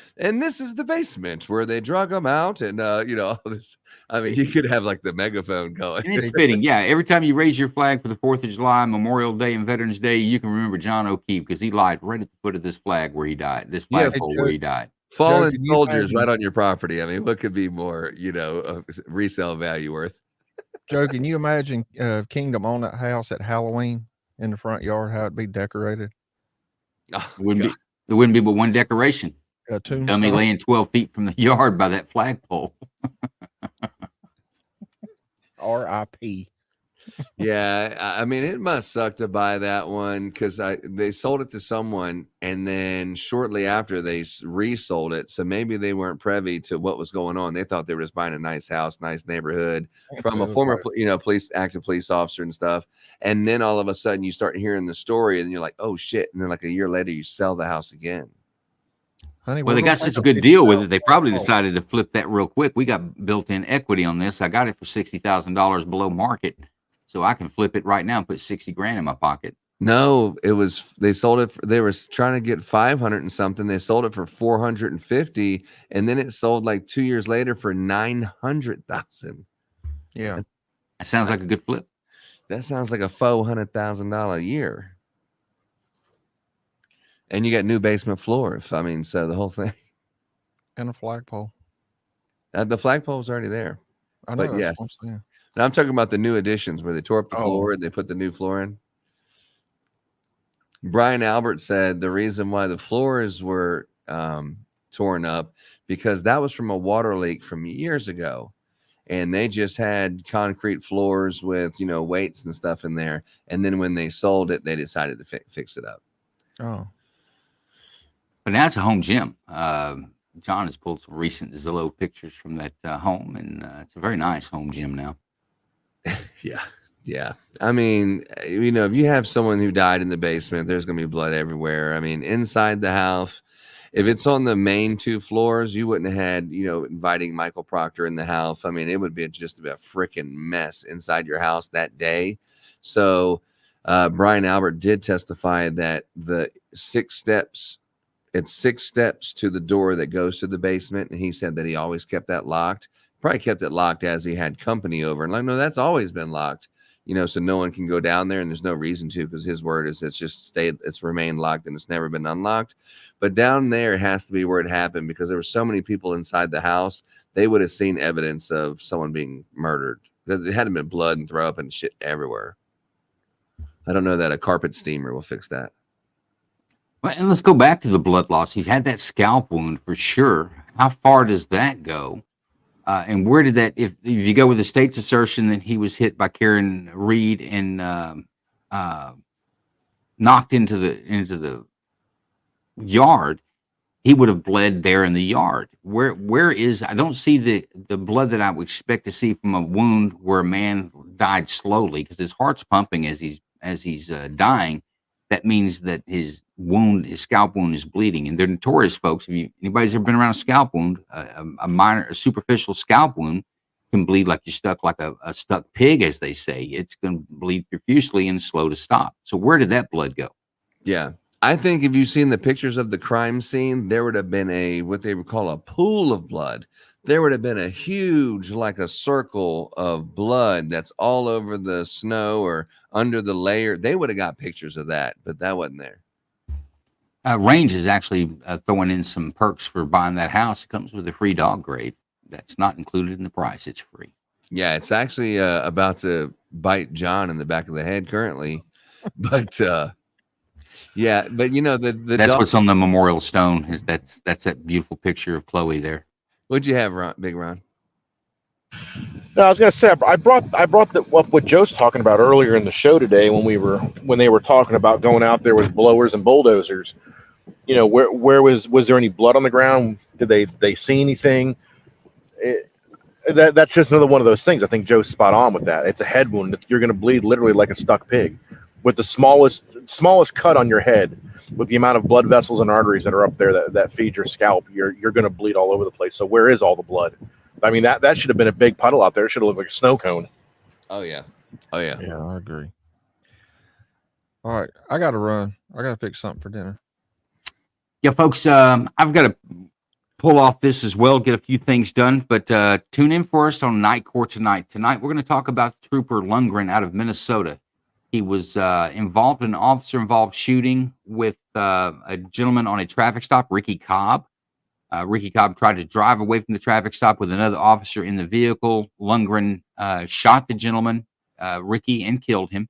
this is the basement where they drug him out. And all this. I mean, you could have like the megaphone going. And it's fitting. Yeah. Every time you raise your flag for the 4th of July, Memorial Day, and Veterans Day, you can remember John O'Keefe because he lied right at the foot of this flag where he died. This flagpole where he died. Fallen soldiers right on your property. I mean, what could be more, resale value worth? Joe, can you imagine Kingdom on that house at Halloween in the front yard, how it'd be decorated? There wouldn't be but one decoration. Dummy laying 12 feet from the yard by that flagpole. R.I.P. Yeah, I mean, it must suck to buy that one because they sold it to someone, and then shortly after they resold it. So maybe they weren't privy to what was going on. They thought they were just buying a nice house, nice neighborhood from a former, active police officer and stuff. And then all of a sudden, you start hearing the story, and you're like, "Oh shit!" And then like a year later, you sell the house again. Honey, well, they got such a good deal with it. They probably decided to flip that real quick. We got built-in equity on this. I got it for $60,000 below market. So I can flip it right now and put 60 grand in my pocket. No, they sold it. They were trying to get 500 and something. They sold it for 450. And then it sold like 2 years later for 900,000. Yeah. That sounds like a good flip. That sounds like a $400,000 a year. And you got new basement floors. I mean, so the whole thing. And a flagpole. The flagpole's already there. I know. But yeah. That's what I'm saying. And I'm talking about the new additions where they tore up the floor and they put the new floor in. Brian Albert said the reason why the floors were torn up because that was from a water leak from years ago. And they just had concrete floors with, weights and stuff in there. And then when they sold it, they decided to fix it up. Oh. But now it's a home gym. John has pulled some recent Zillow pictures from that home, and it's a very nice home gym now. Yeah. I mean, if you have someone who died in the basement, there's going to be blood everywhere. I mean, inside the house, if it's on the main 2 floors, you wouldn't have had, inviting Michael Proctor in the house. I mean, it would be just a freaking mess inside your house that day. So Brian Albert did testify that the 6 steps, it's 6 steps to the door that goes to the basement. And he said that he always kept that locked. Probably kept it locked as he had company over. And like, no, that's always been locked, so no one can go down there and there's no reason to, because his word is it's remained locked and it's never been unlocked. But down there has to be where it happened because there were so many people inside the house. They would have seen evidence of someone being murdered. There hadn't been blood and throw up and shit everywhere. I don't know that a carpet steamer will fix that. Well, and let's go back to the blood loss. He's had that scalp wound for sure. How far does that go? And where did that, if you go with the state's assertion that he was hit by Karen Reed and knocked into the yard, he would have bled there in the yard. Where is, I don't see the blood that I would expect to see from a wound where a man died slowly, because his heart's pumping as he's dying. That means that his scalp wound is bleeding. And they're notorious, folks. If anybody's ever been around a scalp wound, a superficial scalp wound, can bleed like you're stuck, like a stuck pig, as they say. It's going to bleed profusely and slow to stop. So where did that blood go? Yeah. I think if you've seen the pictures of the crime scene, there would have been what they would call a pool of blood. There would have been a huge, like a circle of blood that's all over the snow or under the layer. They would have got pictures of that, but that wasn't there. Range is actually throwing in some perks for buying that house. It comes with a free dog grave. That's not included in the price. It's free. Yeah, it's actually about to bite John in the back of the head currently, but yeah, but you know that's what's on the memorial stone. Is that's that beautiful picture of Chloe there. What'd you have, Ron, Big Ron? No, I was gonna say I brought up what Joe's talking about earlier in the show today when they were talking about going out there with blowers and bulldozers. You know, where was there any blood on the ground? Did they see anything? That's just another one of those things. I think Joe's spot on with that. It's a head wound. You're going to bleed literally like a stuck pig, with the smallest cut on your head, with the amount of blood vessels and arteries that are up there that feed your scalp. You're going to bleed all over the place. So where is all the blood? I mean, that should have been a big puddle out there. It should have looked like a snow cone. Oh yeah, oh yeah. Yeah, I agree. All right, I got to run. I got to pick something for dinner. Yeah, folks, I've got to pull off this as well, get a few things done, but tune in for us on Night Court tonight. Tonight, we're going to talk about Trooper Lundgren out of Minnesota. He was involved in an officer-involved shooting with a gentleman on a traffic stop, Ricky Cobb. Ricky Cobb tried to drive away from the traffic stop with another officer in the vehicle. Lundgren shot the gentleman, Ricky, and killed him.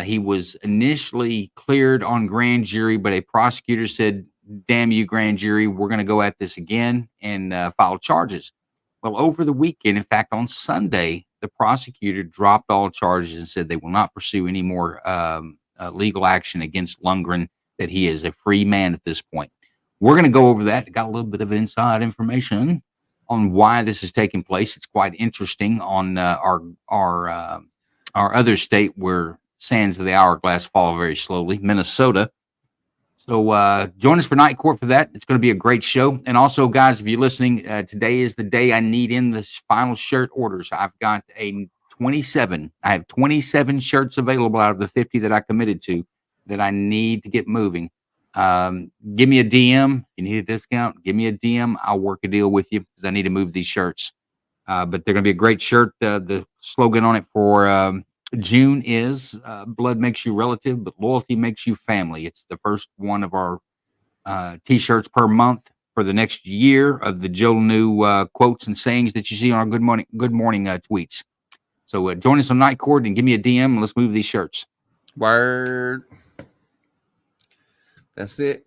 He was initially cleared on grand jury, but a prosecutor said, "Damn you, grand jury, we're going to go at this again," and file charges. Well, over the weekend, in fact, on Sunday, the prosecutor dropped all charges and said they will not pursue any more legal action against Lundgren, that he is a free man at this point. We're going to go over that. Got a little bit of inside information on why this is taking place. It's quite interesting on our other state where sands of the hourglass fall very slowly, Minnesota. So join us for Night Court for that. It's going to be a great show. And also, guys, if you're listening, today is the day I need in the final shirt orders. I've got I have 27 shirts available out of the 50 that I committed to that I need to get moving. Give me a DM. If you need a discount, give me a DM. I'll work a deal with you because I need to move these shirts. But they're going to be a great shirt. The slogan on it for June is blood makes you relative, but loyalty makes you family. It's the first one of our t-shirts per month for the next year of the LNU quotes and sayings that you see on our good morning tweets. So join us on Night Court and give me a DM and let's move these shirts. Word. That's it.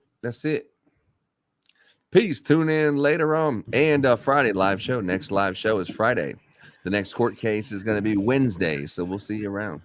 Peace. Tune in later on. And Friday live show. Next live show is Friday. The next court case is going to be Wednesday. So we'll see you around.